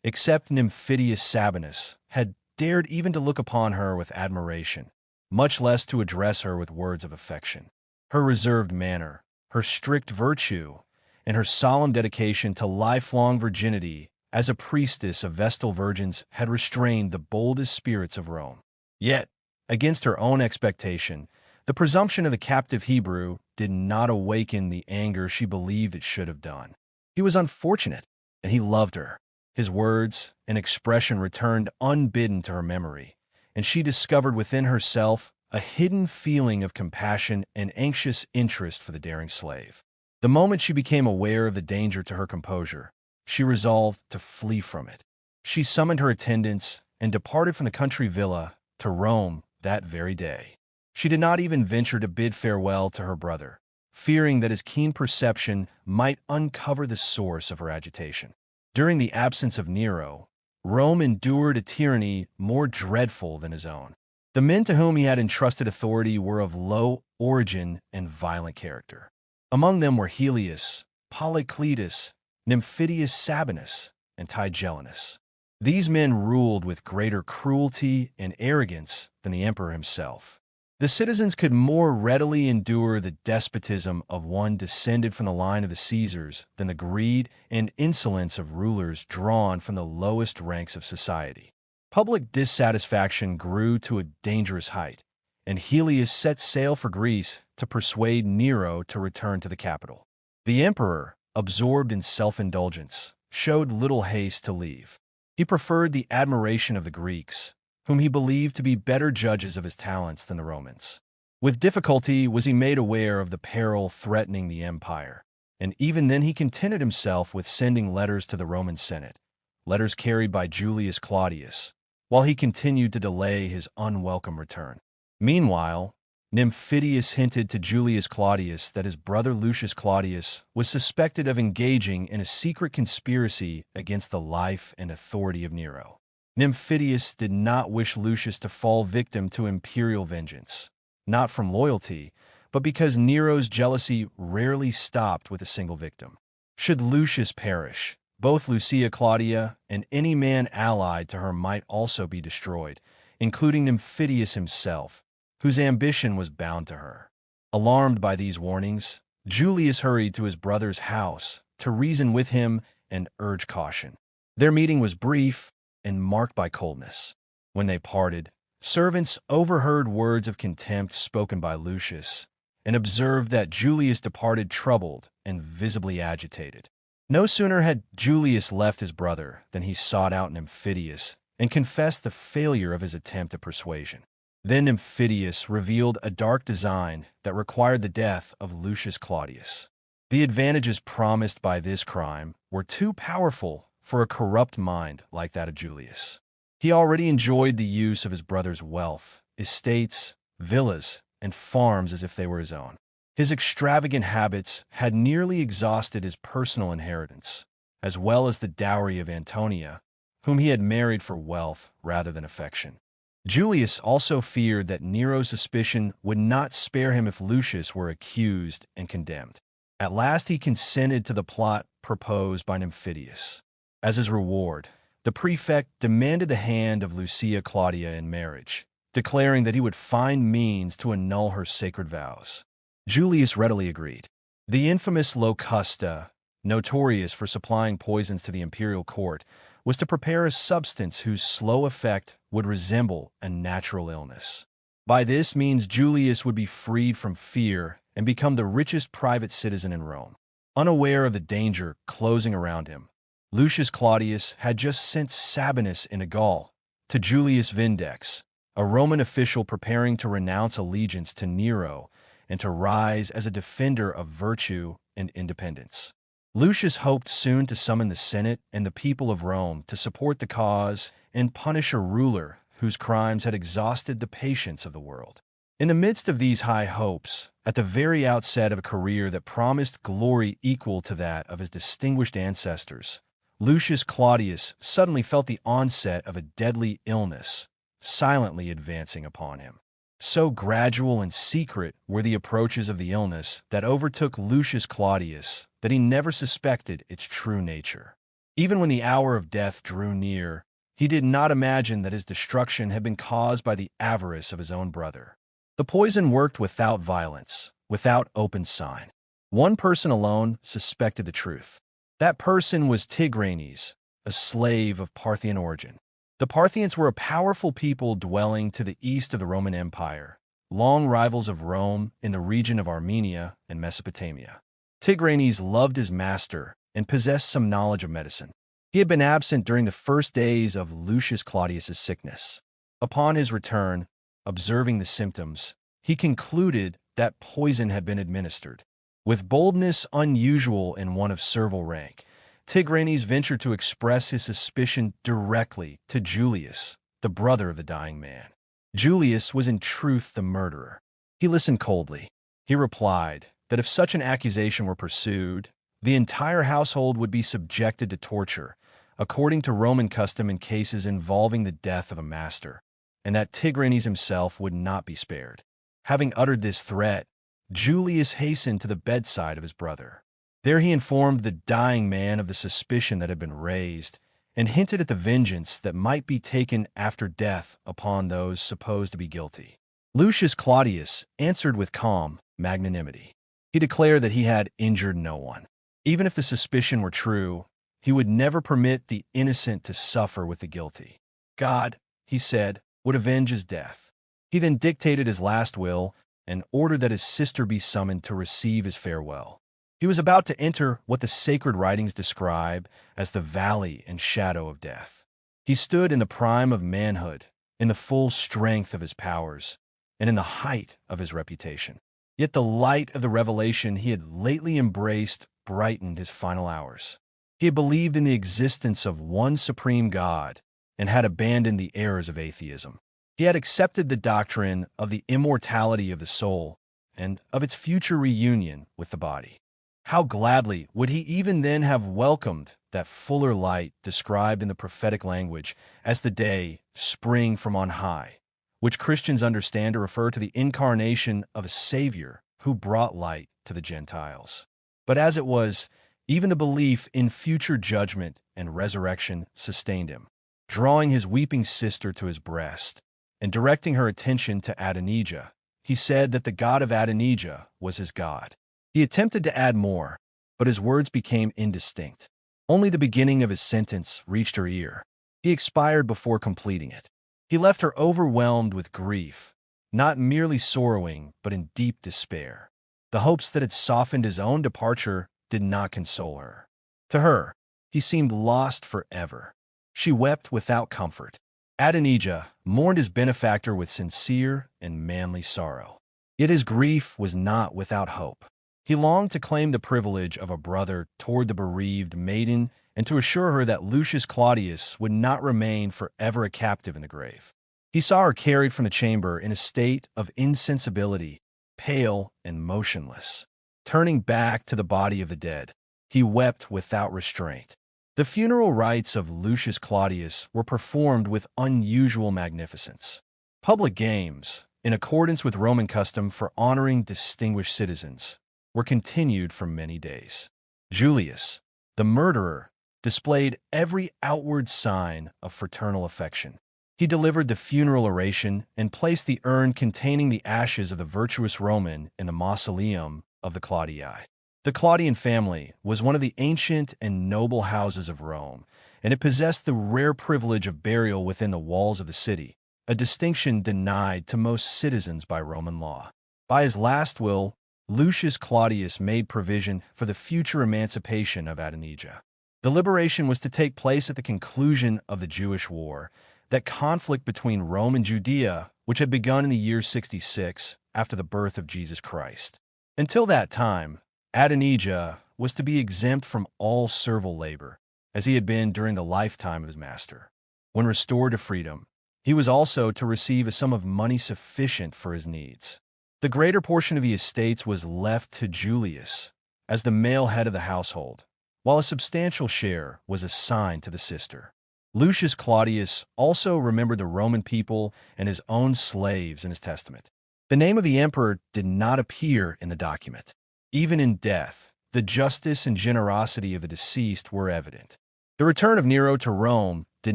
except Nymphidius Sabinus, had dared even to look upon her with admiration, much less to address her with words of affection. Her reserved manner, her strict virtue, and her solemn dedication to lifelong virginity as a priestess of Vestal virgins had restrained the boldest spirits of Rome. Yet, against her own expectation, the presumption of the captive Hebrew did not awaken the anger she believed it should have done. He was unfortunate, and he loved her. His words and expression returned unbidden to her memory, and she discovered within herself a hidden feeling of compassion and anxious interest for the daring slave. The moment she became aware of the danger to her composure, she resolved to flee from it. She summoned her attendants and departed from the country villa to Rome that very day. She did not even venture to bid farewell to her brother, fearing that his keen perception might uncover the source of her agitation. During the absence of Nero, Rome endured a tyranny more dreadful than his own. The men to whom he had entrusted authority were of low origin and violent character. Among them were Helius, Polycletus, Nymphidius Sabinus, and Tigellinus. These men ruled with greater cruelty and arrogance than the emperor himself. The citizens could more readily endure the despotism of one descended from the line of the Caesars than the greed and insolence of rulers drawn from the lowest ranks of society. Public dissatisfaction grew to a dangerous height, and Helius set sail for Greece to persuade Nero to return to the capital. The emperor, absorbed in self-indulgence, showed little haste to leave. He preferred the admiration of the Greeks, whom he believed to be better judges of his talents than the Romans. With difficulty was he made aware of the peril threatening the empire, and even then he contented himself with sending letters to the Roman Senate, letters carried by Julius Claudius, while he continued to delay his unwelcome return. Meanwhile, Nymphidius hinted to Julius Claudius that his brother Lucius Claudius was suspected of engaging in a secret conspiracy against the life and authority of Nero. Nymphidius did not wish Lucius to fall victim to imperial vengeance, not from loyalty, but because Nero's jealousy rarely stopped with a single victim. Should Lucius perish, both Lucia Claudia and any man allied to her might also be destroyed, including Nymphidius himself, whose ambition was bound to her. Alarmed by these warnings, Julius hurried to his brother's house to reason with him and urge caution. Their meeting was brief and marked by coldness. When they parted, servants overheard words of contempt spoken by Lucius and observed that Julius departed troubled and visibly agitated. No sooner had Julius left his brother than he sought out Nymphidius and confessed the failure of his attempt at persuasion. Then Nymphidius revealed a dark design that required the death of Lucius Claudius. The advantages promised by this crime were too powerful for a corrupt mind like that of Julius. He already enjoyed the use of his brother's wealth, estates, villas, and farms as if they were his own. His extravagant habits had nearly exhausted his personal inheritance, as well as the dowry of Antonia, whom he had married for wealth rather than affection. Julius also feared that Nero's suspicion would not spare him if Lucius were accused and condemned. At last he consented to the plot proposed by Nymphidius. As his reward, the prefect demanded the hand of Lucia Claudia in marriage, declaring that he would find means to annul her sacred vows. Julius readily agreed. The infamous Locusta, notorious for supplying poisons to the imperial court, was to prepare a substance whose slow effect would resemble a natural illness. By this means Julius would be freed from fear and become the richest private citizen in Rome. Unaware of the danger closing around him, Lucius Claudius had just sent Sabinus into Gaul to Julius Vindex, a Roman official preparing to renounce allegiance to Nero and to rise as a defender of virtue and independence. Lucius hoped soon to summon the Senate and the people of Rome to support the cause and punish a ruler whose crimes had exhausted the patience of the world. In the midst of these high hopes, at the very outset of a career that promised glory equal to that of his distinguished ancestors, Lucius Claudius suddenly felt the onset of a deadly illness, silently advancing upon him. So gradual and secret were the approaches of the illness that overtook Lucius Claudius that he never suspected its true nature. Even when the hour of death drew near, he did not imagine that his destruction had been caused by the avarice of his own brother. The poison worked without violence, without open sign. One person alone suspected the truth. That person was Tigranes, a slave of Parthian origin. The Parthians were a powerful people dwelling to the east of the Roman Empire, long rivals of Rome in the region of Armenia and Mesopotamia. Tigranes loved his master and possessed some knowledge of medicine. He had been absent during the first days of Lucius Claudius's sickness. Upon his return, observing the symptoms, he concluded that poison had been administered. With boldness unusual in one of servile rank, Tigranes ventured to express his suspicion directly to Julius, the brother of the dying man. Julius was in truth the murderer. He listened coldly. He replied that if such an accusation were pursued, the entire household would be subjected to torture, according to Roman custom in cases involving the death of a master, and that Tigranes himself would not be spared. Having uttered this threat, Julius hastened to the bedside of his brother. There he informed the dying man of the suspicion that had been raised, and hinted at the vengeance that might be taken after death upon those supposed to be guilty. Lucius Claudius answered with calm magnanimity. He declared that he had injured no one. Even if the suspicion were true, he would never permit the innocent to suffer with the guilty. God, he said, would avenge his death. He then dictated his last will and ordered that his sister be summoned to receive his farewell. He was about to enter what the sacred writings describe as the valley and shadow of death. He stood in the prime of manhood, in the full strength of his powers, and in the height of his reputation. Yet the light of the revelation he had lately embraced brightened his final hours. He had believed in the existence of one supreme God and had abandoned the errors of atheism. He had accepted the doctrine of the immortality of the soul and of its future reunion with the body. How gladly would he even then have welcomed that fuller light described in the prophetic language as the day spring from on high, which Christians understand to refer to the incarnation of a Savior who brought light to the Gentiles. But as it was, even the belief in future judgment and resurrection sustained him. Drawing his weeping sister to his breast and directing her attention to Adonijah, he said that the God of Adonijah was his God. He attempted to add more, but his words became indistinct. Only the beginning of his sentence reached her ear. He expired before completing it. He left her overwhelmed with grief, not merely sorrowing, but in deep despair. The hopes that had softened his own departure did not console her. To her, he seemed lost forever. She wept without comfort. Adonijah mourned his benefactor with sincere and manly sorrow. Yet his grief was not without hope. He longed to claim the privilege of a brother toward the bereaved maiden and to assure her that Lucius Claudius would not remain forever a captive in the grave. He saw her carried from the chamber in a state of insensibility, pale and motionless. Turning back to the body of the dead, he wept without restraint. The funeral rites of Lucius Claudius were performed with unusual magnificence. Public games, in accordance with Roman custom for honoring distinguished citizens, were continued for many days. Julius, the murderer, displayed every outward sign of fraternal affection. He delivered the funeral oration and placed the urn containing the ashes of the virtuous Roman in the mausoleum of the Claudii. The Claudian family was one of the ancient and noble houses of Rome, and it possessed the rare privilege of burial within the walls of the city, a distinction denied to most citizens by Roman law. By his last will, Lucius Claudius made provision for the future emancipation of Adonijah. The liberation was to take place at the conclusion of the Jewish War, that conflict between Rome and Judea, which had begun in the year 66 after the birth of Jesus Christ. Until that time, Adonijah was to be exempt from all servile labor, as he had been during the lifetime of his master. When restored to freedom, he was also to receive a sum of money sufficient for his needs. The greater portion of the estates was left to Julius as the male head of the household, while a substantial share was assigned to the sister. Lucius Claudius also remembered the Roman people and his own slaves in his testament. The name of the emperor did not appear in the document. Even in death, the justice and generosity of the deceased were evident. The return of Nero to Rome did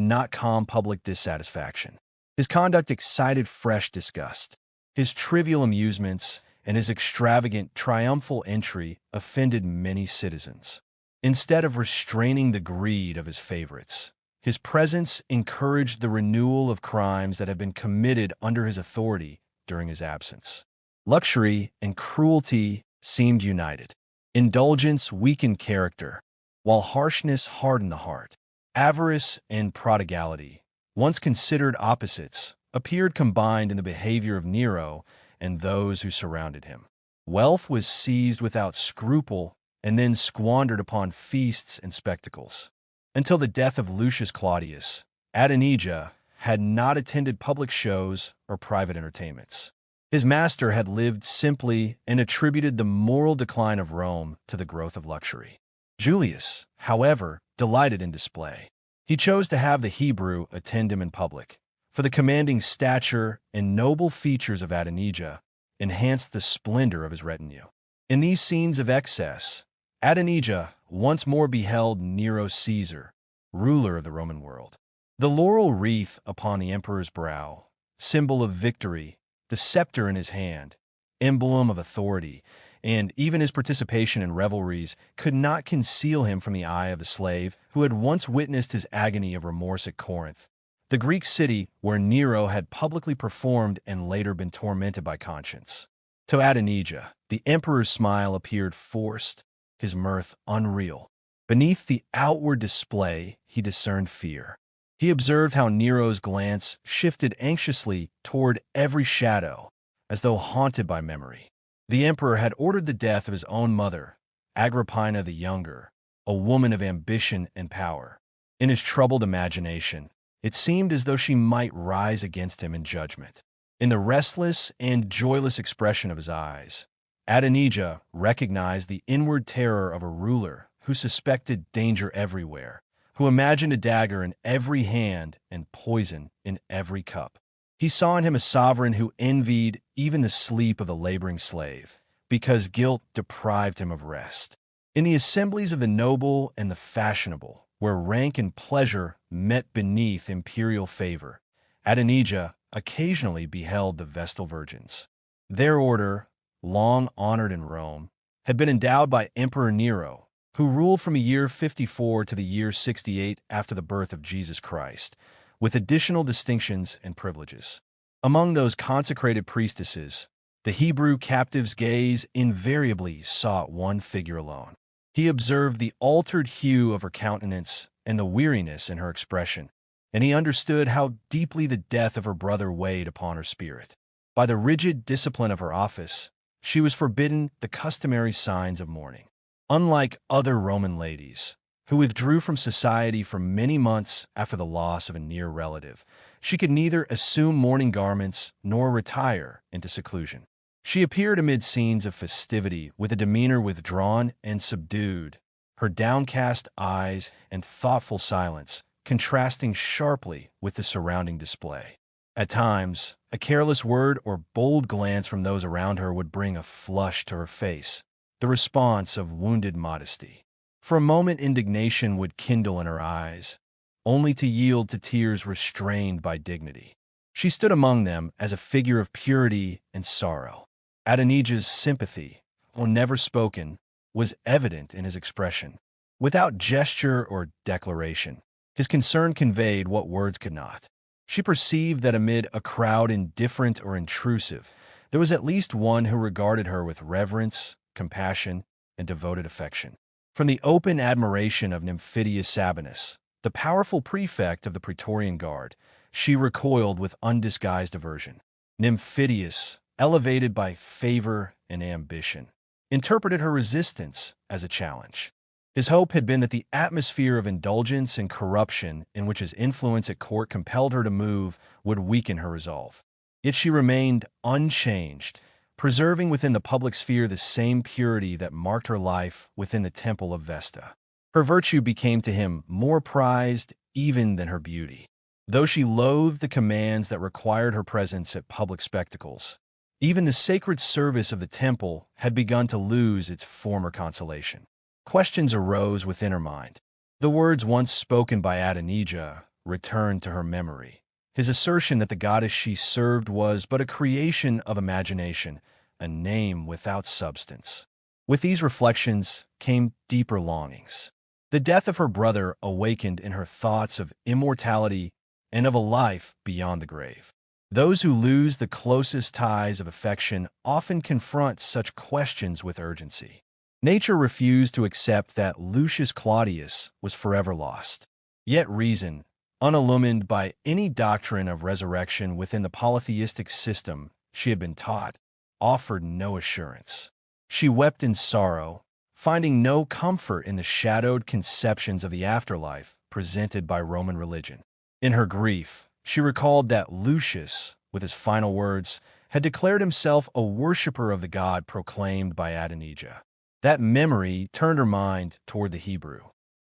not calm public dissatisfaction. His conduct excited fresh disgust. His trivial amusements and his extravagant triumphal entry offended many citizens. Instead of restraining the greed of his favorites, his presence encouraged the renewal of crimes that had been committed under his authority during his absence. Luxury and cruelty seemed united. Indulgence weakened character, while harshness hardened the heart. Avarice and prodigality, once considered opposites, appeared combined in the behavior of Nero and those who surrounded him. Wealth was seized without scruple and then squandered upon feasts and spectacles. Until the death of Lucius Claudius, Adonijah had not attended public shows or private entertainments. His master had lived simply and attributed the moral decline of Rome to the growth of luxury. Julius, however, delighted in display. He chose to have the Hebrew attend him in public, for the commanding stature and noble features of Adonijah enhanced the splendor of his retinue. In these scenes of excess, Adonijah once more beheld Nero Caesar, ruler of the Roman world. The laurel wreath upon the emperor's brow, symbol of victory, the scepter in his hand, emblem of authority, and even his participation in revelries could not conceal him from the eye of the slave who had once witnessed his agony of remorse at Corinth, the Greek city where Nero had publicly performed and later been tormented by conscience. To Adonijah, the emperor's smile appeared forced, his mirth unreal. Beneath the outward display, he discerned fear. He observed how Nero's glance shifted anxiously toward every shadow, as though haunted by memory. The emperor had ordered the death of his own mother, Agrippina the Younger, a woman of ambition and power. In his troubled imagination, it seemed as though she might rise against him in judgment. In the restless and joyless expression of his eyes, Adonijah recognized the inward terror of a ruler who suspected danger everywhere, who imagined a dagger in every hand and poison in every cup. He saw in him a sovereign who envied even the sleep of the laboring slave, because guilt deprived him of rest. In the assemblies of the noble and the fashionable, where rank and pleasure met beneath imperial favor, Adonijah occasionally beheld the Vestal Virgins. Their order, long honored in Rome, had been endowed by Emperor Nero, who ruled from the year 54 to the year 68 after the birth of Jesus Christ, with additional distinctions and privileges. Among those consecrated priestesses, the Hebrew captive's gaze invariably sought one figure alone. He observed the altered hue of her countenance and the weariness in her expression, and he understood how deeply the death of her brother weighed upon her spirit. By the rigid discipline of her office, she was forbidden the customary signs of mourning. Unlike other Roman ladies, who withdrew from society for many months after the loss of a near relative, she could neither assume mourning garments nor retire into seclusion. She appeared amid scenes of festivity with a demeanor withdrawn and subdued, her downcast eyes and thoughtful silence contrasting sharply with the surrounding display. At times, a careless word or bold glance from those around her would bring a flush to her face, the response of wounded modesty. For a moment indignation would kindle in her eyes, only to yield to tears restrained by dignity. She stood among them as a figure of purity and sorrow. Adonijah's sympathy, though never spoken, was evident in his expression. Without gesture or declaration, his concern conveyed what words could not. She perceived that amid a crowd indifferent or intrusive, there was at least one who regarded her with reverence, compassion, and devoted affection. From the open admiration of Nymphidius Sabinus, the powerful prefect of the Praetorian Guard, she recoiled with undisguised aversion. Nymphidius, elevated by favor and ambition, interpreted her resistance as a challenge. His hope had been that the atmosphere of indulgence and corruption in which his influence at court compelled her to move would weaken her resolve. Yet she remained unchanged, preserving within the public sphere the same purity that marked her life within the temple of Vesta. Her virtue became to him more prized even than her beauty. Though she loathed the commands that required her presence at public spectacles, even the sacred service of the temple had begun to lose its former consolation. Questions arose within her mind. The words once spoken by Adonijah returned to her memory. His assertion that the goddess she served was but a creation of imagination, a name without substance. With these reflections came deeper longings. The death of her brother awakened in her thoughts of immortality and of a life beyond the grave. Those who lose the closest ties of affection often confront such questions with urgency. Nature refused to accept that Lucius Claudius was forever lost. Yet reason, unillumined by any doctrine of resurrection within the polytheistic system she had been taught, offered no assurance. She wept in sorrow, finding no comfort in the shadowed conceptions of the afterlife presented by Roman religion. In her grief, she recalled that Lucius, with his final words, had declared himself a worshipper of the God proclaimed by Adonijah. That memory turned her mind toward the Hebrew.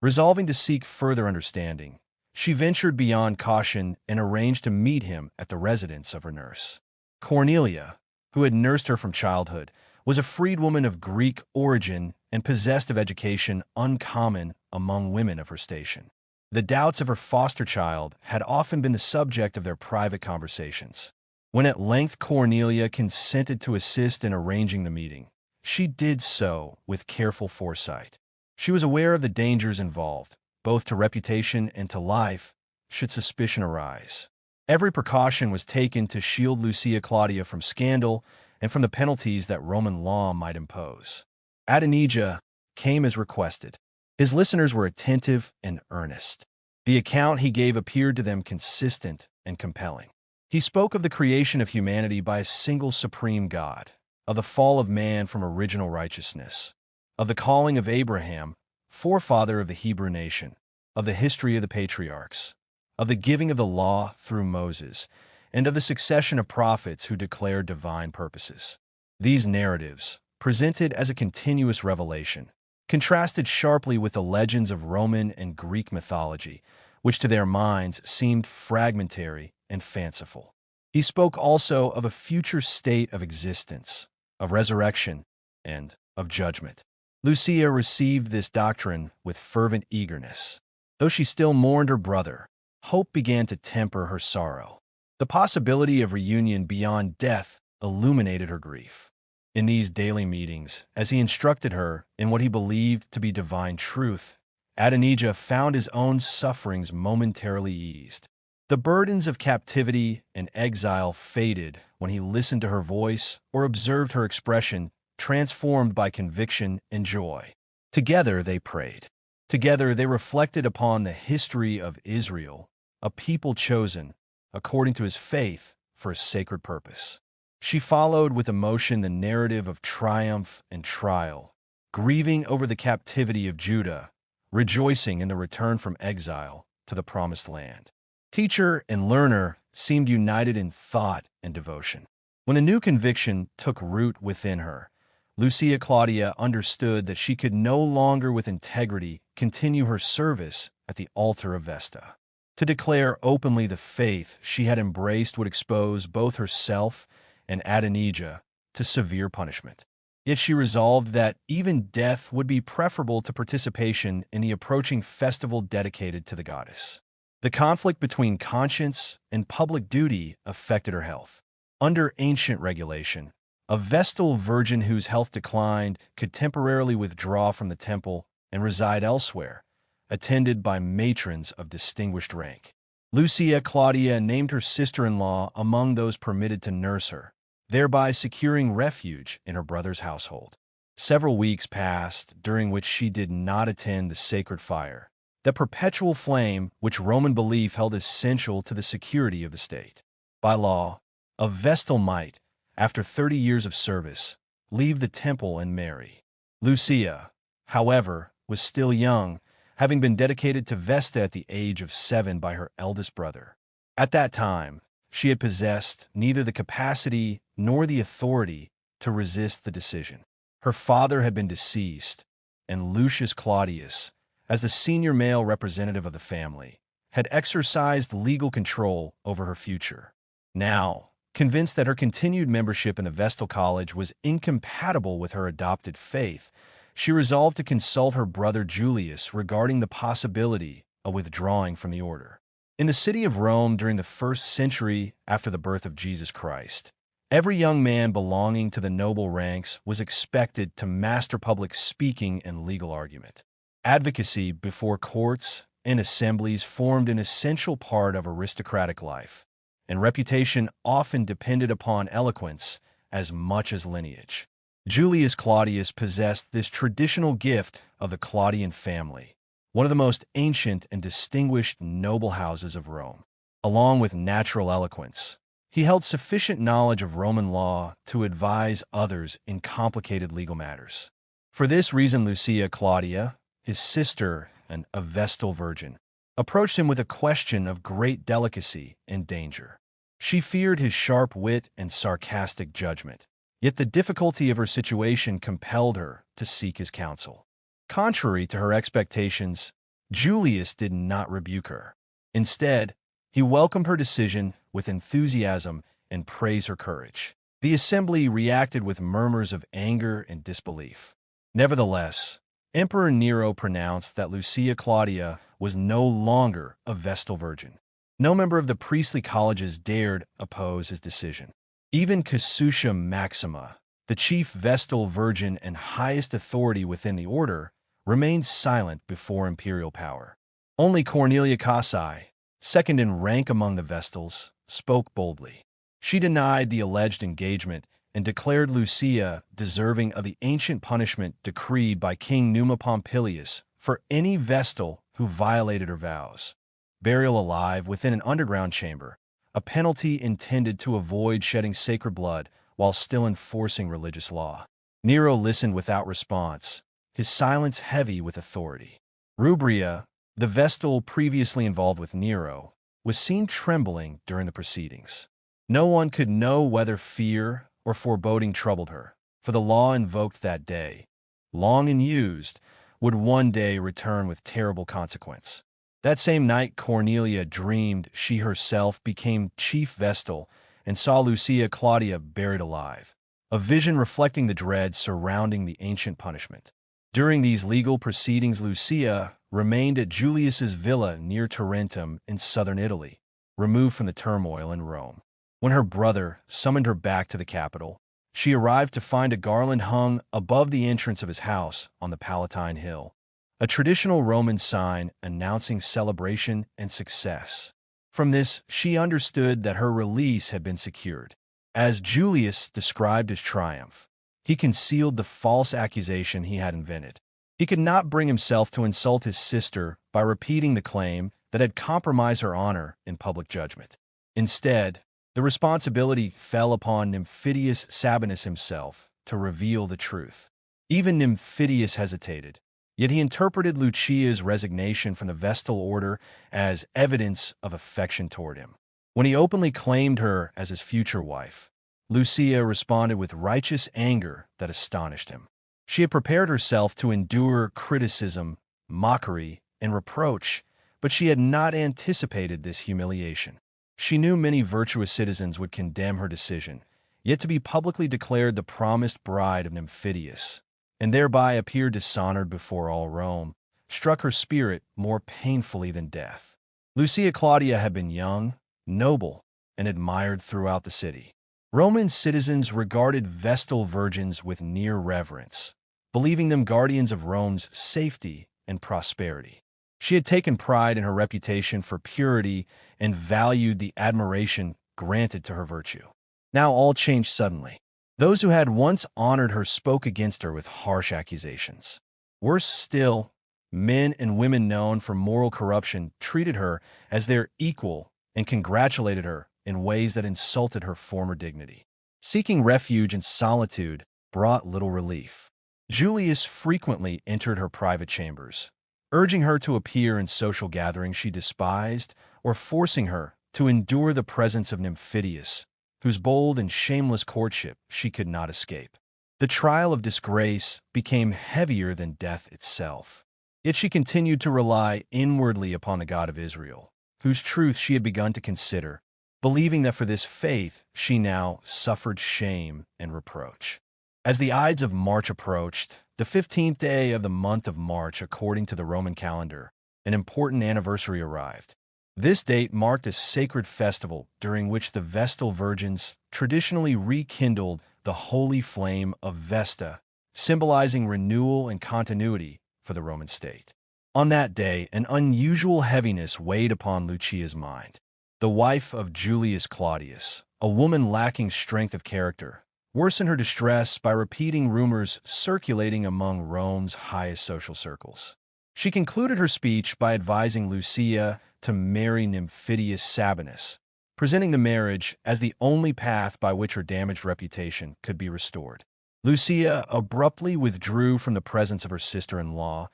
Resolving to seek further understanding, she ventured beyond caution and arranged to meet him at the residence of her nurse. Cornelia, who had nursed her from childhood, was a freedwoman of Greek origin and possessed of education uncommon among women of her station. The doubts of her foster child had often been the subject of their private conversations. When at length Cornelia consented to assist in arranging the meeting, she did so with careful foresight. She was aware of the dangers involved, both to reputation and to life, should suspicion arise. Every precaution was taken to shield Lucia Claudia from scandal and from the penalties that Roman law might impose. Adonijah came as requested. His listeners were attentive and earnest. The account he gave appeared to them consistent and compelling. He spoke of the creation of humanity by a single supreme God, of the fall of man from original righteousness, of the calling of Abraham, forefather of the Hebrew nation, of the history of the patriarchs, of the giving of the law through Moses, and of the succession of prophets who declared divine purposes. These narratives, presented as a continuous revelation, contrasted sharply with the legends of Roman and Greek mythology, which to their minds seemed fragmentary and fanciful. He spoke also of a future state of existence, of resurrection, and of judgment. Lucia received this doctrine with fervent eagerness. Though she still mourned her brother, hope began to temper her sorrow. The possibility of reunion beyond death illuminated her grief. In these daily meetings, as he instructed her in what he believed to be divine truth, Adonijah found his own sufferings momentarily eased. The burdens of captivity and exile faded when he listened to her voice or observed her expression, transformed by conviction and joy. Together they prayed. Together they reflected upon the history of Israel, a people chosen, according to his faith, for a sacred purpose. She followed with emotion the narrative of triumph and trial, grieving over the captivity of Judah, rejoicing in the return from exile to the promised land. Teacher and learner seemed united in thought and devotion. When a new conviction took root within her, Lucia Claudia understood that she could no longer with integrity continue her service at the altar of Vesta. To declare openly the faith she had embraced would expose both herself and Adonijah to severe punishment. Yet she resolved that even death would be preferable to participation in the approaching festival dedicated to the goddess. The conflict between conscience and public duty affected her health. Under ancient regulation, a Vestal virgin whose health declined could temporarily withdraw from the temple and reside elsewhere, attended by matrons of distinguished rank. Lucia Claudia named her sister-in-law among those permitted to nurse her, thereby securing refuge in her brother's household. Several weeks passed during which she did not attend the sacred fire, that perpetual flame which Roman belief held essential to the security of the state. By law, a Vestal might, after 30 years of service, leave the temple and marry. Lucia, however, was still young, having been dedicated to Vesta at the age of 7 by her eldest brother. At that time, she had possessed neither the capacity nor the authority to resist the decision. Her father had been deceased, and Lucius Claudius, as the senior male representative of the family, had exercised legal control over her future. Now, convinced that her continued membership in the Vestal College was incompatible with her adopted faith, she resolved to consult her brother Julius regarding the possibility of withdrawing from the order. In the city of Rome during the 1st century after the birth of Jesus Christ, every young man belonging to the noble ranks was expected to master public speaking and legal argument. Advocacy before courts and assemblies formed an essential part of aristocratic life, and reputation often depended upon eloquence as much as lineage. Julius Claudius possessed this traditional gift of the Claudian family, one of the most ancient and distinguished noble houses of Rome. Along with natural eloquence, he held sufficient knowledge of Roman law to advise others in complicated legal matters. For this reason, Lucia Claudia, his sister and a Vestal virgin, approached him with a question of great delicacy and danger. She feared his sharp wit and sarcastic judgment, yet the difficulty of her situation compelled her to seek his counsel. Contrary to her expectations, Julius did not rebuke her. Instead, he welcomed her decision with enthusiasm and praised her courage. The assembly reacted with murmurs of anger and disbelief. Nevertheless, Emperor Nero pronounced that Lucia Claudia was no longer a Vestal virgin. No member of the priestly colleges dared oppose his decision. Even Cassius Maxima, the chief Vestal virgin and highest authority within the order, remained silent before imperial power. Only Cornelia Cassi, second in rank among the Vestals, spoke boldly. She denied the alleged engagement and declared Lucia deserving of the ancient punishment decreed by King Numa Pompilius for any Vestal who violated her vows. Burial alive within an underground chamber, a penalty intended to avoid shedding sacred blood while still enforcing religious law. Nero listened without response, his silence heavy with authority. Rubria, the Vestal previously involved with Nero, was seen trembling during the proceedings. No one could know whether fear or foreboding troubled her, for the law invoked that day, long and used, would one day return with terrible consequence. That same night, Cornelia dreamed she herself became chief Vestal and saw Lucia Claudia buried alive, a vision reflecting the dread surrounding the ancient punishment. During these legal proceedings, Lucia remained at Julius's villa near Tarentum in southern Italy, removed from the turmoil in Rome. When her brother summoned her back to the capital, she arrived to find a garland hung above the entrance of his house on the Palatine Hill, a traditional Roman sign announcing celebration and success. From this, she understood that her release had been secured. As Julius described his triumph, he concealed the false accusation he had invented. He could not bring himself to insult his sister by repeating the claim that had compromised her honor in public judgment. Instead, the responsibility fell upon Nymphidius Sabinus himself to reveal the truth. Even Nymphidius hesitated, yet he interpreted Lucia's resignation from the Vestal order as evidence of affection toward him. When he openly claimed her as his future wife, Lucia responded with righteous anger that astonished him. She had prepared herself to endure criticism, mockery, and reproach, but she had not anticipated this humiliation. She knew many virtuous citizens would condemn her decision, yet to be publicly declared the promised bride of Nymphidius, and thereby appear dishonored before all Rome, struck her spirit more painfully than death. Lucia Claudia had been young, noble, and admired throughout the city. Roman citizens regarded Vestal virgins with near reverence, believing them guardians of Rome's safety and prosperity. She had taken pride in her reputation for purity and valued the admiration granted to her virtue. Now all changed suddenly. Those who had once honored her spoke against her with harsh accusations. Worse still, men and women known for moral corruption treated her as their equal and congratulated her in ways that insulted her former dignity. Seeking refuge in solitude brought little relief. Julius frequently entered her private chambers, urging her to appear in social gatherings she despised or forcing her to endure the presence of Nymphidius, whose bold and shameless courtship she could not escape. The trial of disgrace became heavier than death itself. Yet she continued to rely inwardly upon the God of Israel, whose truth she had begun to consider, believing that for this faith she now suffered shame and reproach. As the Ides of March approached, the 15th day of the month of March according to the Roman calendar, an important anniversary arrived. This date marked a sacred festival during which the Vestal virgins traditionally rekindled the holy flame of Vesta, symbolizing renewal and continuity for the Roman state. On that day, an unusual heaviness weighed upon Lucia's mind. The wife of Julius Claudius, a woman lacking strength of character, worsened her distress by repeating rumors circulating among Rome's highest social circles. She concluded her speech by advising Lucia to marry Nymphidius Sabinus, presenting the marriage as the only path by which her damaged reputation could be restored. Lucia abruptly withdrew from the presence of her sister-in-law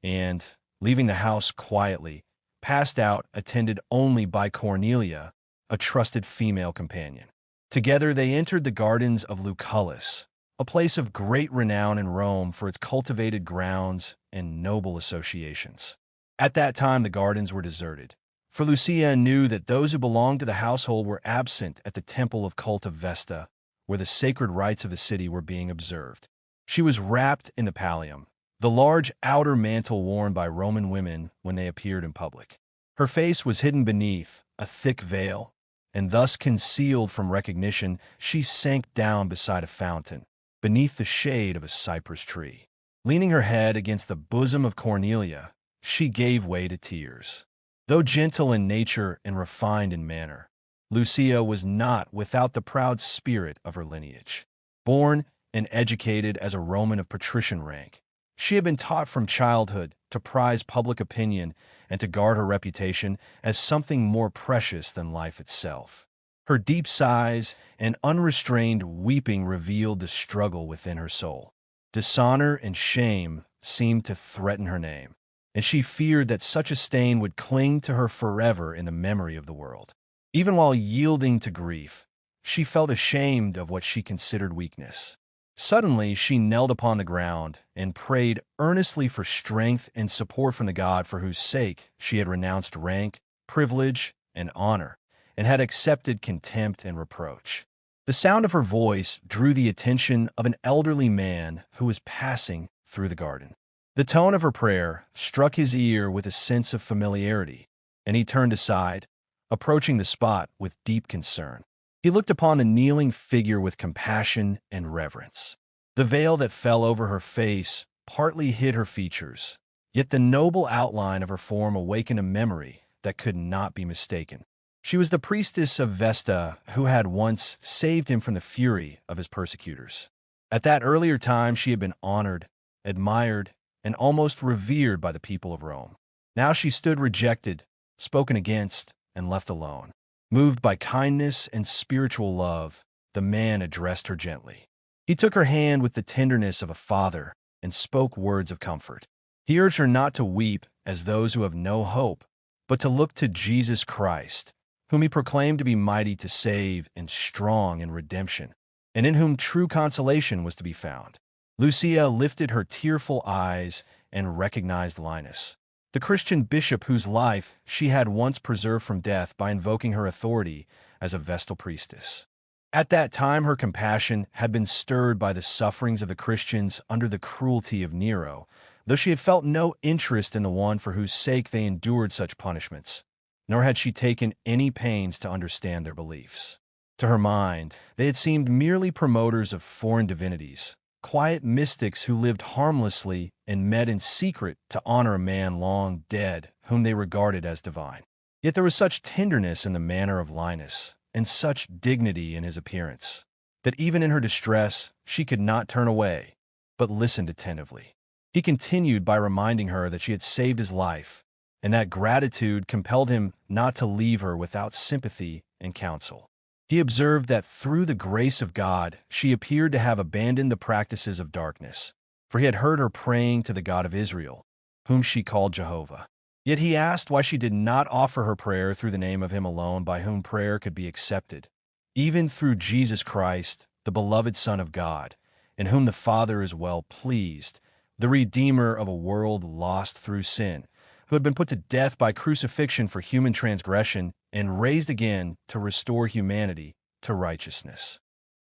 and, leaving the house quietly, passed out attended only by Cornelia, a trusted female companion. Together they entered the gardens of Lucullus, a place of great renown in Rome for its cultivated grounds and noble associations. At that time the gardens were deserted, for Lucia knew that those who belonged to the household were absent at the temple of cult of Vesta, where the sacred rites of the city were being observed. She was wrapped in the pallium, the large outer mantle worn by Roman women when they appeared in public. Her face was hidden beneath a thick veil, and thus concealed from recognition, she sank down beside a fountain, beneath the shade of a cypress tree. Leaning her head against the bosom of Cornelia, she gave way to tears. Though gentle in nature and refined in manner, Lucia was not without the proud spirit of her lineage. Born and educated as a Roman of patrician rank, she had been taught from childhood to prize public opinion and to guard her reputation as something more precious than life itself. Her deep sighs and unrestrained weeping revealed the struggle within her soul. Dishonor and shame seemed to threaten her name, and she feared that such a stain would cling to her forever in the memory of the world. Even while yielding to grief, she felt ashamed of what she considered weakness. Suddenly, she knelt upon the ground and prayed earnestly for strength and support from the God for whose sake she had renounced rank, privilege, and honor, and had accepted contempt and reproach. The sound of her voice drew the attention of an elderly man who was passing through the garden. The tone of her prayer struck his ear with a sense of familiarity, and he turned aside, approaching the spot with deep concern. He looked upon the kneeling figure with compassion and reverence. The veil that fell over her face partly hid her features, yet the noble outline of her form awakened a memory that could not be mistaken. She was the priestess of Vesta who had once saved him from the fury of his persecutors. At that earlier time she had been honored, admired, and almost revered by the people of Rome. Now she stood rejected, spoken against, and left alone. Moved by kindness and spiritual love, the man addressed her gently. He took her hand with the tenderness of a father and spoke words of comfort. He urged her not to weep as those who have no hope, but to look to Jesus Christ, whom he proclaimed to be mighty to save and strong in redemption, and in whom true consolation was to be found. Lucia lifted her tearful eyes and recognized Linus, the Christian bishop whose life she had once preserved from death by invoking her authority as a Vestal priestess. At that time her compassion had been stirred by the sufferings of the Christians under the cruelty of Nero, though she had felt no interest in the one for whose sake they endured such punishments, nor had she taken any pains to understand their beliefs. To her mind, they had seemed merely promoters of foreign divinities, quiet mystics who lived harmlessly and met in secret to honor a man long dead whom they regarded as divine. Yet there was such tenderness in the manner of Linus, and such dignity in his appearance, that even in her distress she could not turn away, but listened attentively. He continued by reminding her that she had saved his life, and that gratitude compelled him not to leave her without sympathy and counsel. He observed that through the grace of God she appeared to have abandoned the practices of darkness, for he had heard her praying to the God of Israel, whom she called Jehovah. Yet he asked why she did not offer her prayer through the name of him alone by whom prayer could be accepted, even through Jesus Christ, the beloved Son of God, in whom the Father is well pleased, the Redeemer of a world lost through sin, who had been put to death by crucifixion for human transgression and raised again to restore humanity to righteousness.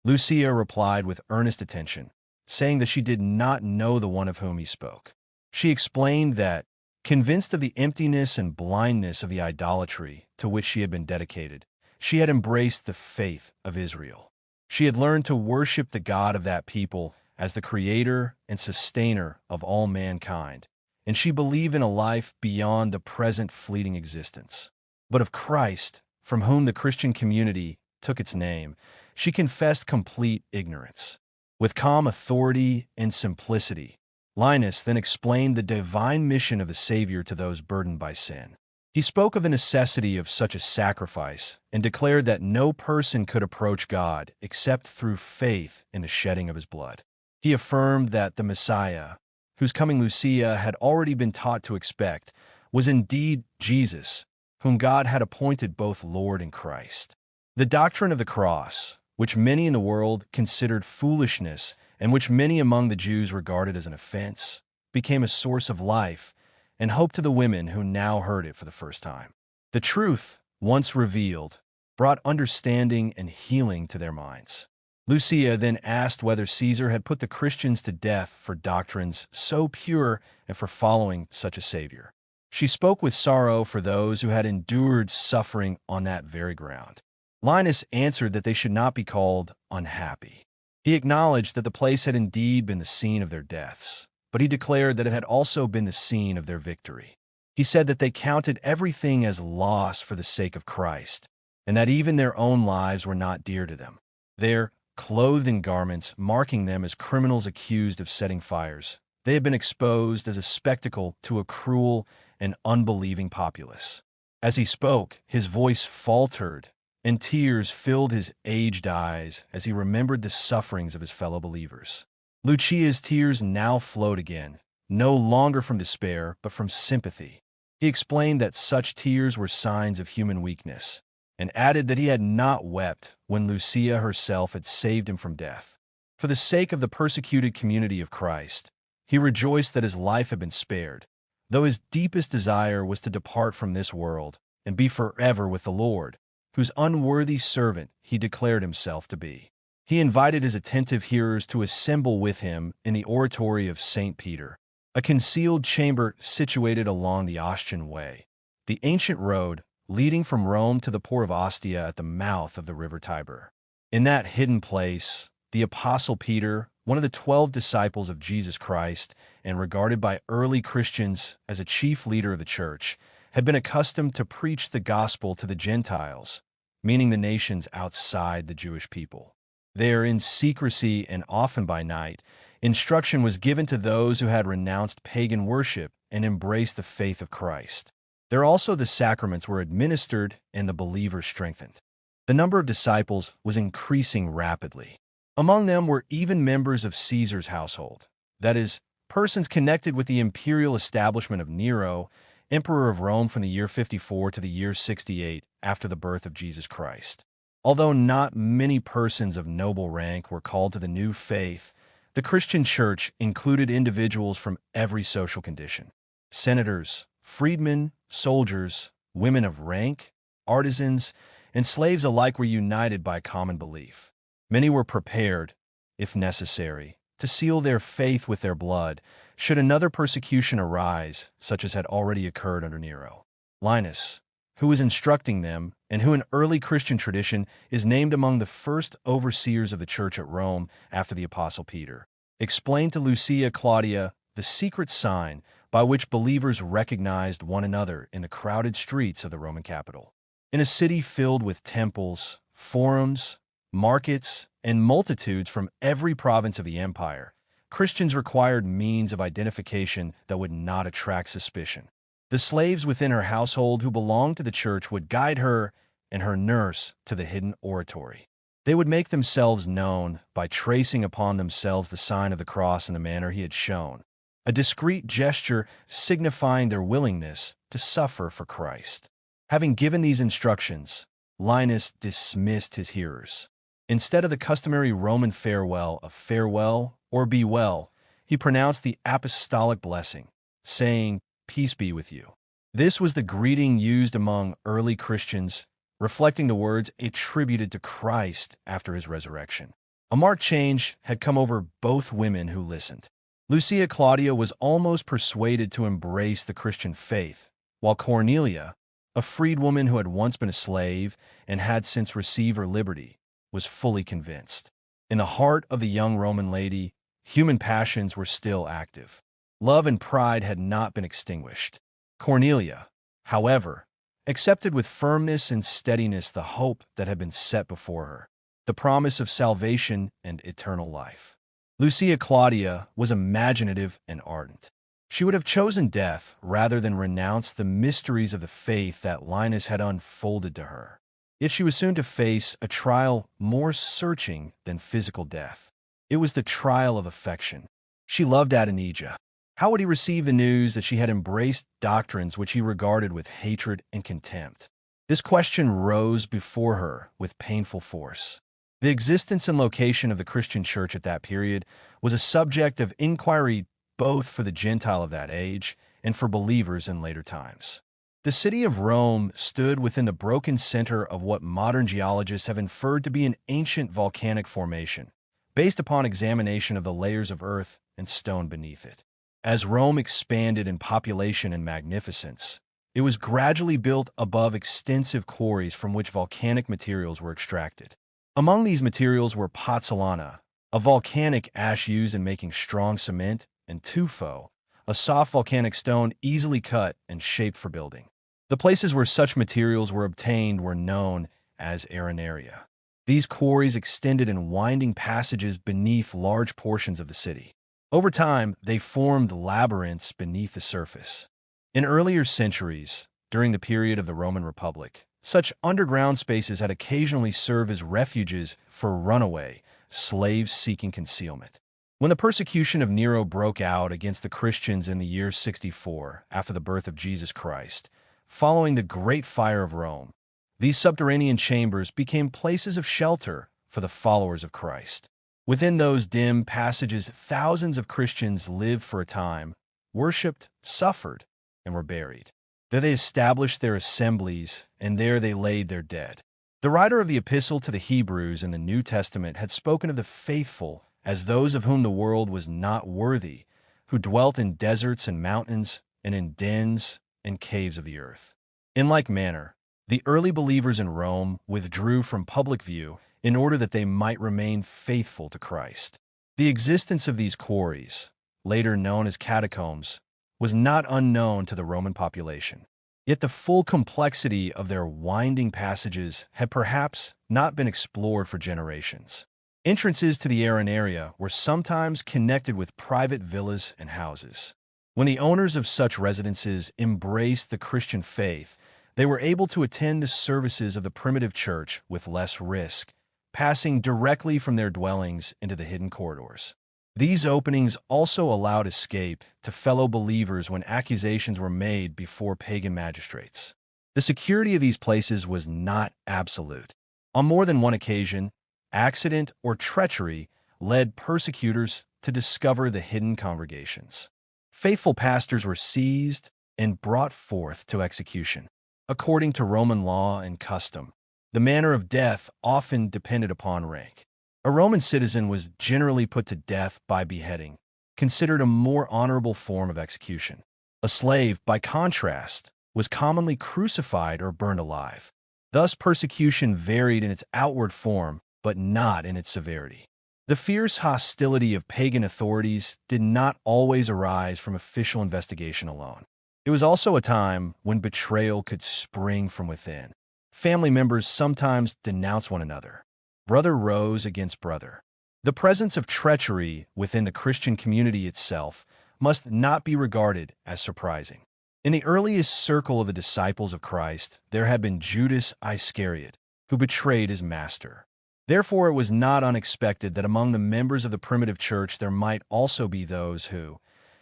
Lucia replied with earnest attention, saying that she did not know the one of whom he spoke. She explained that, convinced of the emptiness and blindness of the idolatry to which she had been dedicated, she had embraced the faith of Israel. She had learned to worship the God of that people as the creator and sustainer of all mankind, and she believed in a life beyond the present fleeting existence. But of Christ, from whom the Christian community took its name, she confessed complete ignorance. With calm authority and simplicity, Linus then explained the divine mission of the Savior to those burdened by sin. He spoke of the necessity of such a sacrifice and declared that no person could approach God except through faith in the shedding of his blood. He affirmed that the Messiah, whose coming Lucia had already been taught to expect, was indeed Jesus, whom God had appointed both Lord and Christ. The doctrine of the cross, which many in the world considered foolishness and which many among the Jews regarded as an offense, became a source of life and hope to the women who now heard it for the first time. The truth, once revealed, brought understanding and healing to their minds. Lucia then asked whether Caesar had put the Christians to death for doctrines so pure and for following such a Savior. She spoke with sorrow for those who had endured suffering on that very ground. Linus answered that they should not be called unhappy. He acknowledged that the place had indeed been the scene of their deaths, but he declared that it had also been the scene of their victory. He said that they counted everything as loss for the sake of Christ, and that even their own lives were not dear to them. Their clothed in garments marking them as criminals accused of setting fires, they had been exposed as a spectacle to a cruel and unbelieving populace. As he spoke, his voice faltered, and tears filled his aged eyes as he remembered the sufferings of his fellow believers. Lucia's tears now flowed again, no longer from despair, but from sympathy. He explained that such tears were signs of human weakness, and added that he had not wept when Lucia herself had saved him from death. For the sake of the persecuted community of Christ, he rejoiced that his life had been spared, though his deepest desire was to depart from this world and be forever with the Lord, whose unworthy servant he declared himself to be. He invited his attentive hearers to assemble with him in the oratory of St. Peter, a concealed chamber situated along the Ostian Way, the ancient road leading from Rome to the port of Ostia at the mouth of the river Tiber. In that hidden place, the Apostle Peter, one of the 12 disciples of Jesus Christ and regarded by early Christians as a chief leader of the church, had been accustomed to preach the gospel to the Gentiles, meaning the nations outside the Jewish people. There, in secrecy and often by night, instruction was given to those who had renounced pagan worship and embraced the faith of Christ. There also the sacraments were administered and the believers strengthened. The number of disciples was increasing rapidly. Among them were even members of Caesar's household, that is, persons connected with the imperial establishment of Nero, Emperor of Rome from the year 54 to the year 68 after the birth of Jesus Christ. Although not many persons of noble rank were called to the new faith, the Christian church included individuals from every social condition. Senators, freedmen, soldiers, women of rank, artisans, and slaves alike were united by common belief. Many were prepared, if necessary, to seal their faith with their blood should another persecution arise, such as had already occurred under Nero. Linus, who was instructing them, and who in early Christian tradition is named among the first overseers of the church at Rome after the Apostle Peter, explained to Lucia Claudia the secret sign by which believers recognized one another in the crowded streets of the Roman capital. In a city filled with temples, forums, markets, and multitudes from every province of the empire, Christians required means of identification that would not attract suspicion. The slaves within her household who belonged to the church would guide her and her nurse to the hidden oratory. They would make themselves known by tracing upon themselves the sign of the cross in the manner he had shown, a discreet gesture signifying their willingness to suffer for Christ. Having given these instructions, Linus dismissed his hearers. Instead of the customary Roman farewell of farewell or be well, he pronounced the apostolic blessing, saying, "Peace be with you." This was the greeting used among early Christians, reflecting the words attributed to Christ after his resurrection. A marked change had come over both women who listened. Lucia Claudia was almost persuaded to embrace the Christian faith, while Cornelia, a freedwoman who had once been a slave and had since received her liberty, was fully convinced. In the heart of the young Roman lady, human passions were still active. Love and pride had not been extinguished. Cornelia, however, accepted with firmness and steadiness the hope that had been set before her, the promise of salvation and eternal life. Lucia Claudia was imaginative and ardent. She would have chosen death rather than renounce the mysteries of the faith that Linus had unfolded to her. Yet she was soon to face a trial more searching than physical death. It was the trial of affection. She loved Adonijah. How would he receive the news that she had embraced doctrines which he regarded with hatred and contempt? This question rose before her with painful force. The existence and location of the Christian church at that period was a subject of inquiry both for the Gentile of that age and for believers in later times. The city of Rome stood within the broken center of what modern geologists have inferred to be an ancient volcanic formation, based upon examination of the layers of earth and stone beneath it. As Rome expanded in population and magnificence, it was gradually built above extensive quarries from which volcanic materials were extracted. Among these materials were pozzolana, a volcanic ash used in making strong cement, and tuffo, a soft volcanic stone easily cut and shaped for building. The places where such materials were obtained were known as arenaria. These quarries extended in winding passages beneath large portions of the city. Over time, they formed labyrinths beneath the surface. In earlier centuries, during the period of the Roman Republic, such underground spaces had occasionally served as refuges for runaway slaves seeking concealment. When the persecution of Nero broke out against the Christians in the year 64 after the birth of Jesus Christ, following the Great Fire of Rome, these subterranean chambers became places of shelter for the followers of Christ. Within those dim passages, thousands of Christians lived for a time, worshipped, suffered, and were buried. There they established their assemblies, and there they laid their dead. The writer of the Epistle to the Hebrews in the New Testament had spoken of the faithful as those of whom the world was not worthy, who dwelt in deserts and mountains, and in dens and caves of the earth. In like manner, the early believers in Rome withdrew from public view in order that they might remain faithful to Christ. The existence of these quarries, later known as catacombs, was not unknown to the Roman population. Yet the full complexity of their winding passages had perhaps not been explored for generations. Entrances to the arenaria were sometimes connected with private villas and houses. When the owners of such residences embraced the Christian faith, they were able to attend the services of the primitive church with less risk, passing directly from their dwellings into the hidden corridors. These openings also allowed escape to fellow believers when accusations were made before pagan magistrates. The security of these places was not absolute. On more than one occasion, accident or treachery led persecutors to discover the hidden congregations. Faithful pastors were seized and brought forth to execution. According to Roman law and custom, the manner of death often depended upon rank. A Roman citizen was generally put to death by beheading, considered a more honorable form of execution. A slave, by contrast, was commonly crucified or burned alive. Thus, persecution varied in its outward form, but not in its severity. The fierce hostility of pagan authorities did not always arise from official investigation alone. It was also a time when betrayal could spring from within. Family members sometimes denounced one another. Brother rose against brother. The presence of treachery within the Christian community itself must not be regarded as surprising. In the earliest circle of the disciples of Christ, there had been Judas Iscariot, who betrayed his master. Therefore, it was not unexpected that among the members of the primitive church there might also be those who,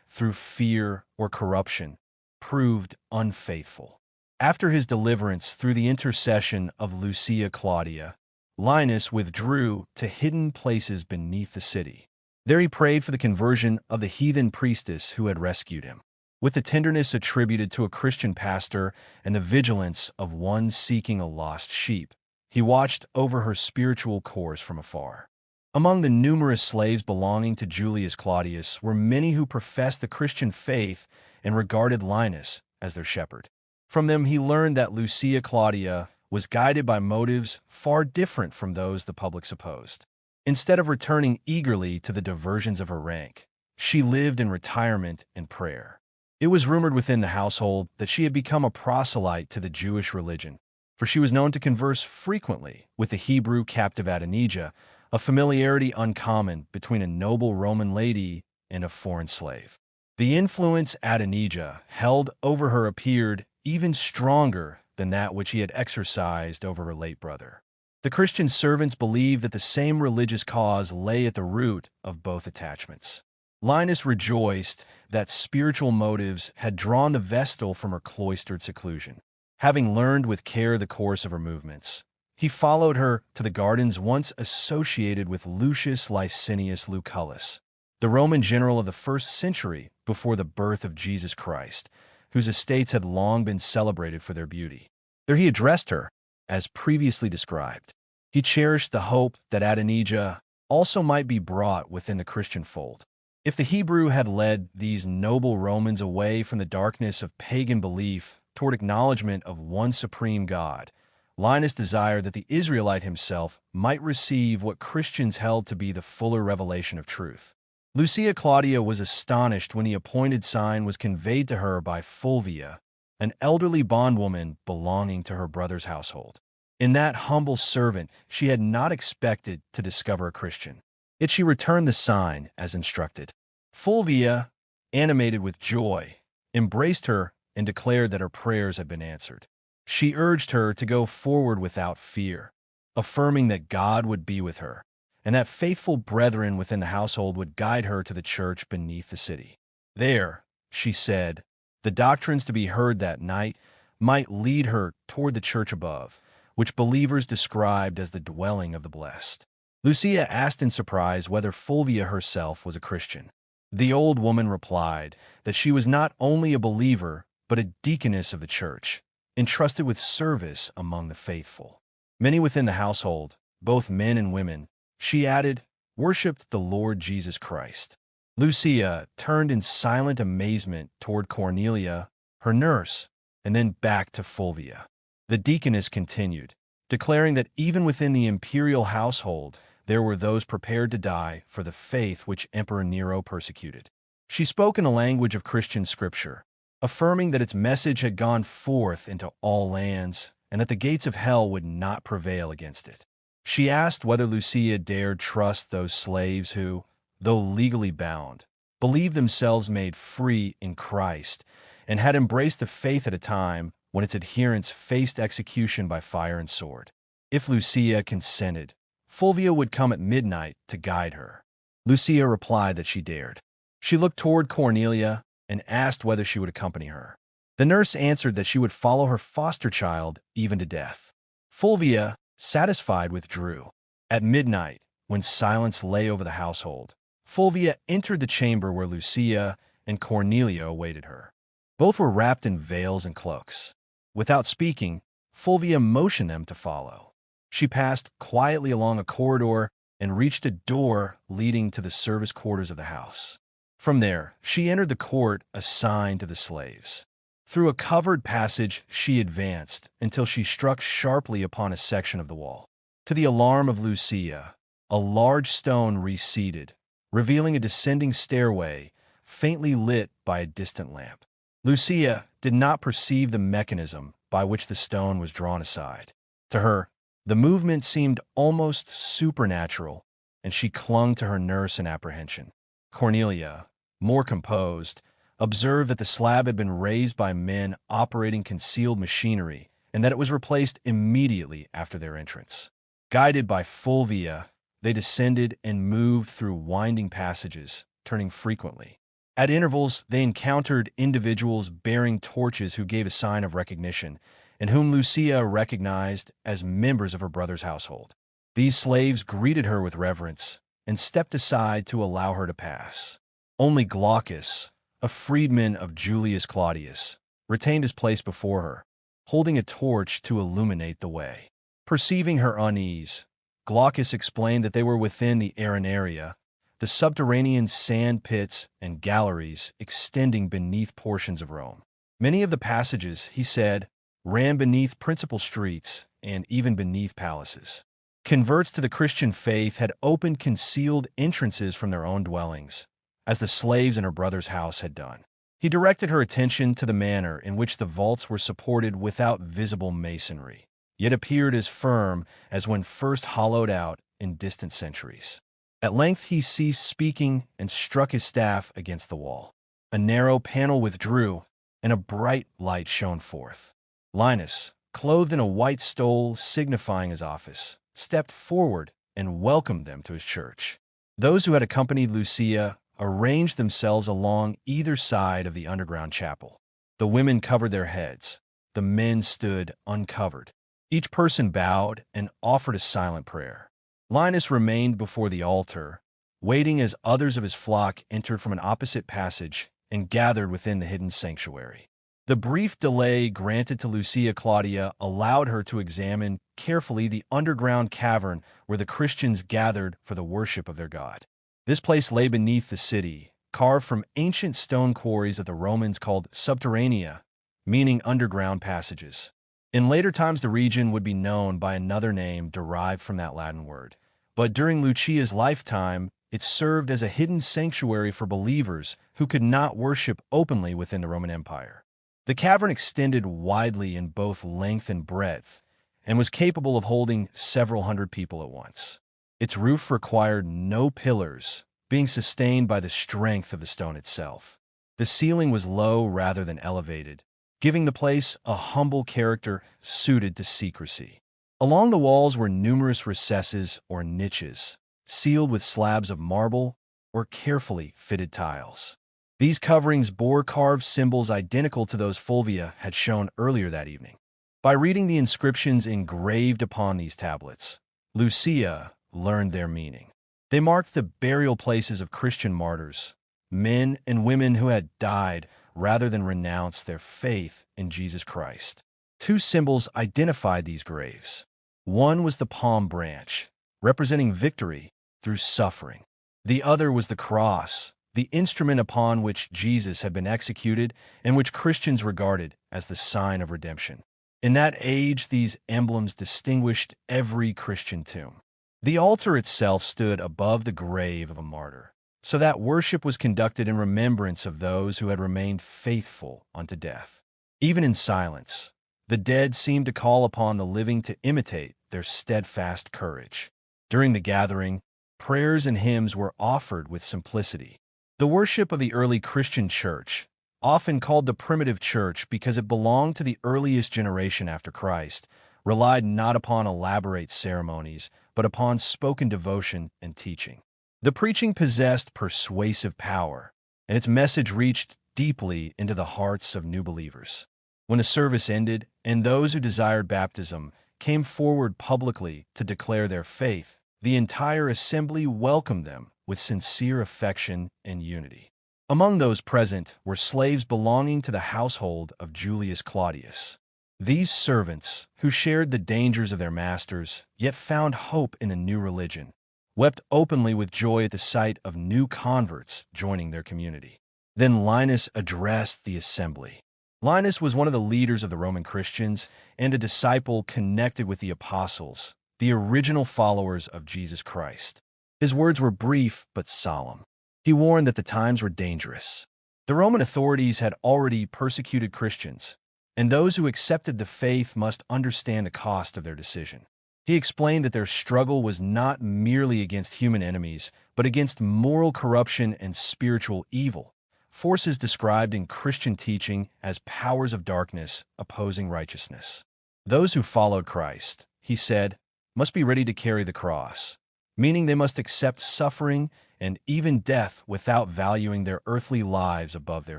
through fear or corruption, proved unfaithful. After his deliverance through the intercession of Lucia Claudia, Linus withdrew to hidden places beneath the city. There he prayed for the conversion of the heathen priestess who had rescued him. with the tenderness attributed to a Christian pastor and the vigilance of one seeking a lost sheep. He watched over her spiritual course from afar. Among the numerous slaves belonging to Julius Claudius were many who professed the Christian faith and regarded Linus as their shepherd. From them he learned that Lucia Claudia was guided by motives far different from those the public supposed. Instead of returning eagerly to the diversions of her rank, she lived in retirement and prayer. It was rumored within the household that she had become a proselyte to the Jewish religion, for she was known to converse frequently with the Hebrew captive Adonijah, a familiarity uncommon between a noble Roman lady and a foreign slave. The influence Adonijah held over her appeared even stronger than that which he had exercised over her late brother. The Christian servants believed that the same religious cause lay at the root of both attachments. Linus rejoiced that spiritual motives had drawn the Vestal from her cloistered seclusion. Having learned with care the course of her movements, he followed her to the gardens once associated with Lucius Licinius Lucullus, the Roman general of the 1st century before the birth of Jesus Christ, whose estates had long been celebrated for their beauty. There he addressed her, as previously described. He cherished the hope that Adonijah also might be brought within the Christian fold. If the Hebrew had led these noble Romans away from the darkness of pagan belief toward acknowledgement of one supreme God, Linus desired that the Israelite himself might receive what Christians held to be the fuller revelation of truth. Lucia Claudia was astonished when the appointed sign was conveyed to her by Fulvia, an elderly bondwoman belonging to her brother's household. In that humble servant, she had not expected to discover a Christian. Yet she returned the sign as instructed. Fulvia, animated with joy, embraced her and declared that her prayers had been answered. She urged her to go forward without fear, affirming that God would be with her, and that faithful brethren within the household would guide her to the church beneath the city. There, she said, the doctrines to be heard that night might lead her toward the church above, which believers described as the dwelling of the blessed. Lucia asked in surprise whether Fulvia herself was a Christian. The old woman replied that she was not only a believer, but a deaconess of the church, entrusted with service among the faithful. Many within the household, both men and women, she added, worshipped the Lord Jesus Christ. Lucia turned in silent amazement toward Cornelia, her nurse, and then back to Fulvia. The deaconess continued, declaring that even within the imperial household, there were those prepared to die for the faith which Emperor Nero persecuted. She spoke in the language of Christian scripture, affirming that its message had gone forth into all lands and that the gates of hell would not prevail against it. She asked whether Lucia dared trust those slaves who, though legally bound, believed themselves made free in Christ and had embraced the faith at a time when its adherents faced execution by fire and sword. If Lucia consented, Fulvia would come at midnight to guide her. Lucia replied that she dared. She looked toward Cornelia and asked whether she would accompany her. The nurse answered that she would follow her foster child even to death. Fulvia, satisfied, withdrew. At midnight, when silence lay over the household, Fulvia entered the chamber where Lucia and Cornelia awaited her. Both were wrapped in veils and cloaks. Without speaking, Fulvia motioned them to follow. She passed quietly along a corridor and reached a door leading to the service quarters of the house. From there, she entered the court assigned to the slaves. Through a covered passage, she advanced until she struck sharply upon a section of the wall. To the alarm of Lucia, a large stone receded, revealing a descending stairway faintly lit by a distant lamp. Lucia did not perceive the mechanism by which the stone was drawn aside. To her, the movement seemed almost supernatural, and she clung to her nurse in apprehension. Cornelia, more composed, observed that the slab had been raised by men operating concealed machinery and that it was replaced immediately after their entrance. Guided by Fulvia, they descended and moved through winding passages, turning frequently. At intervals, they encountered individuals bearing torches who gave a sign of recognition, and whom Lucia recognized as members of her brother's household. These slaves greeted her with reverence and stepped aside to allow her to pass. Only Glaucus, a freedman of Julius Claudius, retained his place before her, holding a torch to illuminate the way. Perceiving her unease, Glaucus explained that they were within the Arenaria, the subterranean sand pits and galleries extending beneath portions of Rome. Many of the passages, he said, ran beneath principal streets and even beneath palaces. Converts to the Christian faith had opened concealed entrances from their own dwellings, as the slaves in her brother's house had done. He directed her attention to the manner in which the vaults were supported without visible masonry, yet appeared as firm as when first hollowed out in distant centuries. At length he ceased speaking and struck his staff against the wall. A narrow panel withdrew, and a bright light shone forth. Linus, clothed in a white stole signifying his office, stepped forward and welcomed them to his church. Those who had accompanied Lucia arranged themselves along either side of the underground chapel. The women covered their heads. The men stood uncovered. Each person bowed and offered a silent prayer. Linus remained before the altar, waiting as others of his flock entered from an opposite passage and gathered within the hidden sanctuary. The brief delay granted to Lucia Claudia allowed her to examine carefully the underground cavern where the Christians gathered for the worship of their god. This place lay beneath the city, carved from ancient stone quarries that the Romans called subterranea, meaning underground passages. In later times, the region would be known by another name derived from that Latin word. But during Lucia's lifetime, it served as a hidden sanctuary for believers who could not worship openly within the Roman Empire. The cavern extended widely in both length and breadth, and was capable of holding several hundred people at once. Its roof required no pillars, being sustained by the strength of the stone itself. The ceiling was low rather than elevated, giving the place a humble character suited to secrecy. Along the walls were numerous recesses or niches, sealed with slabs of marble or carefully fitted tiles. These coverings bore carved symbols identical to those Fulvia had shown earlier that evening. By reading the inscriptions engraved upon these tablets, Lucia learned their meaning. They marked the burial places of Christian martyrs, men and women who had died rather than renounced their faith in Jesus Christ. Two symbols identified these graves. One was the palm branch, representing victory through suffering. The other was the cross, the instrument upon which Jesus had been executed and which Christians regarded as the sign of redemption. In that age, these emblems distinguished every Christian tomb. The altar itself stood above the grave of a martyr, so that worship was conducted in remembrance of those who had remained faithful unto death. Even in silence, the dead seemed to call upon the living to imitate their steadfast courage. During the gathering, prayers and hymns were offered with simplicity. The worship of the early Christian church, often called the primitive church because it belonged to the earliest generation after Christ, relied not upon elaborate ceremonies, but upon spoken devotion and teaching. The preaching possessed persuasive power, and its message reached deeply into the hearts of new believers. When the service ended, and those who desired baptism came forward publicly to declare their faith, the entire assembly welcomed them with sincere affection and unity. Among those present were slaves belonging to the household of Julius Claudius. These servants, who shared the dangers of their masters, yet found hope in a new religion, wept openly with joy at the sight of new converts joining their community. Then Linus addressed the assembly. Linus was one of the leaders of the Roman Christians and a disciple connected with the apostles, the original followers of Jesus Christ. His words were brief but solemn. He warned that the times were dangerous. The Roman authorities had already persecuted Christians, and those who accepted the faith must understand the cost of their decision. He explained that their struggle was not merely against human enemies, but against moral corruption and spiritual evil, forces described in Christian teaching as powers of darkness opposing righteousness. Those who followed Christ, he said, must be ready to carry the cross, meaning they must accept suffering and even death without valuing their earthly lives above their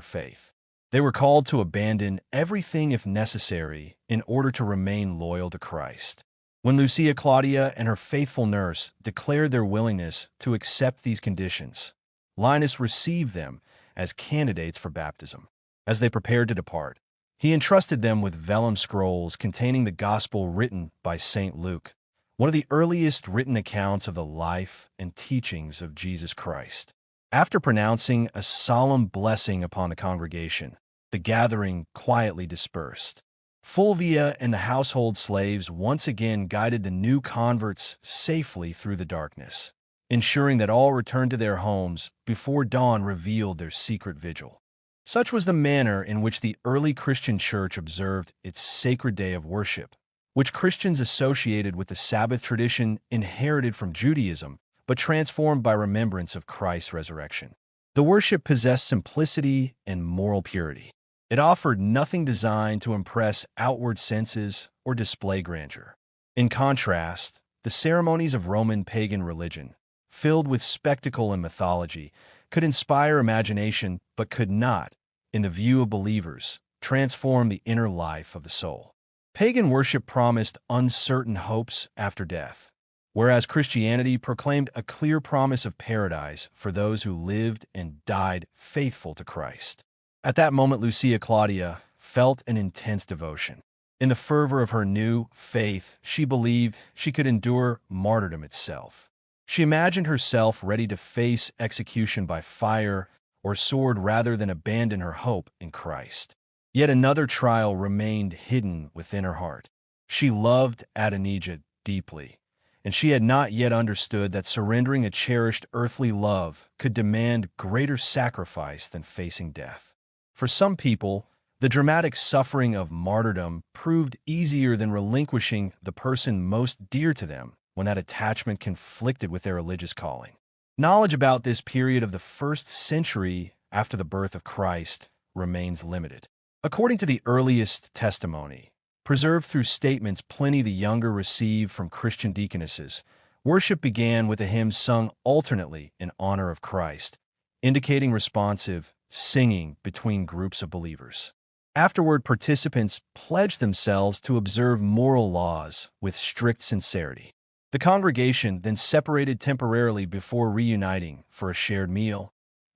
faith. They were called to abandon everything if necessary in order to remain loyal to Christ. When Lucia Claudia and her faithful nurse declared their willingness to accept these conditions, Linus received them as candidates for baptism. As they prepared to depart, he entrusted them with vellum scrolls containing the gospel written by St. Luke, one of the earliest written accounts of the life and teachings of Jesus Christ. After pronouncing a solemn blessing upon the congregation, the gathering quietly dispersed. Fulvia and the household slaves once again guided the new converts safely through the darkness, ensuring that all returned to their homes before dawn revealed their secret vigil. Such was the manner in which the early Christian church observed its sacred day of worship, which Christians associated with the Sabbath tradition inherited from Judaism, but transformed by remembrance of Christ's resurrection. The worship possessed simplicity and moral purity. It offered nothing designed to impress outward senses or display grandeur. In contrast, the ceremonies of Roman pagan religion, filled with spectacle and mythology, could inspire imagination but could not, in the view of believers, transform the inner life of the soul. Pagan worship promised uncertain hopes after death, whereas Christianity proclaimed a clear promise of paradise for those who lived and died faithful to Christ. At that moment, Lucia Claudia felt an intense devotion. In the fervor of her new faith, she believed she could endure martyrdom itself. She imagined herself ready to face execution by fire or sword rather than abandon her hope in Christ. Yet another trial remained hidden within her heart. She loved Adonijah deeply, and she had not yet understood that surrendering a cherished earthly love could demand greater sacrifice than facing death. For some people, the dramatic suffering of martyrdom proved easier than relinquishing the person most dear to them when that attachment conflicted with their religious calling. Knowledge about this period of the first century after the birth of Christ remains limited. According to the earliest testimony, preserved through statements Pliny the Younger received from Christian deaconesses, worship began with a hymn sung alternately in honor of Christ, indicating responsive singing between groups of believers. Afterward, participants pledged themselves to observe moral laws with strict sincerity. The congregation then separated temporarily before reuniting for a shared meal,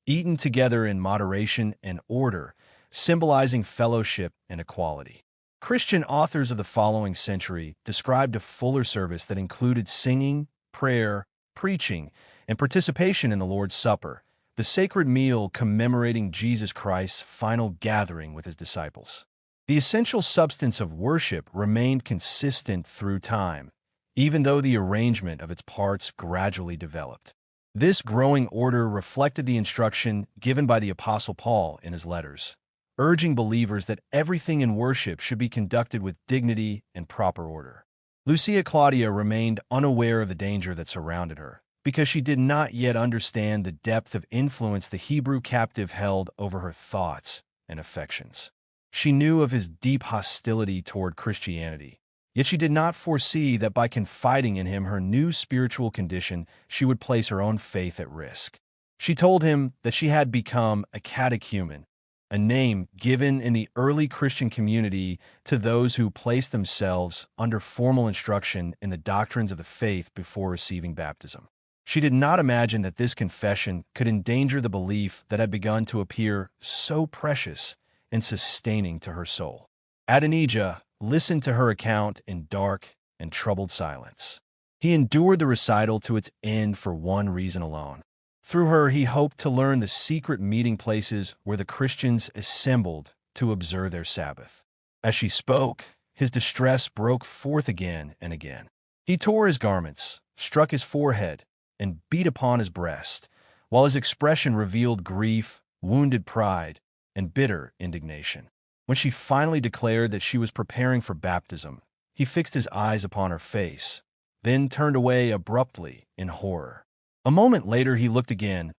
eaten together in moderation and order, symbolizing fellowship and equality. Christian authors of the following century described a fuller service that included singing, prayer, preaching, and participation in the Lord's Supper, the sacred meal commemorating Jesus Christ's final gathering with his disciples. The essential substance of worship remained consistent through time, even though the arrangement of its parts gradually developed. This growing order reflected the instruction given by the Apostle Paul in his letters, urging believers that everything in worship should be conducted with dignity and proper order. Lucia Claudia remained unaware of the danger that surrounded her, because she did not yet understand the depth of influence the Hebrew captive held over her thoughts and affections. She knew of his deep hostility toward Christianity, yet she did not foresee that by confiding in him her new spiritual condition, she would place her own faith at risk. She told him that she had become a catechumen, a name given in the early Christian community to those who placed themselves under formal instruction in the doctrines of the faith before receiving baptism. She did not imagine that this confession could endanger the belief that had begun to appear so precious and sustaining to her soul. Adonijah listened to her account in dark and troubled silence. He endured the recital to its end for one reason alone. Through her, he hoped to learn the secret meeting places where the Christians assembled to observe their Sabbath. As she spoke, his distress broke forth again and again. He tore his garments, struck his forehead, and beat upon his breast, while his expression revealed grief, wounded pride, and bitter indignation. When she finally declared that she was preparing for baptism, he fixed his eyes upon her face, then turned away abruptly in horror. A moment later he looked again,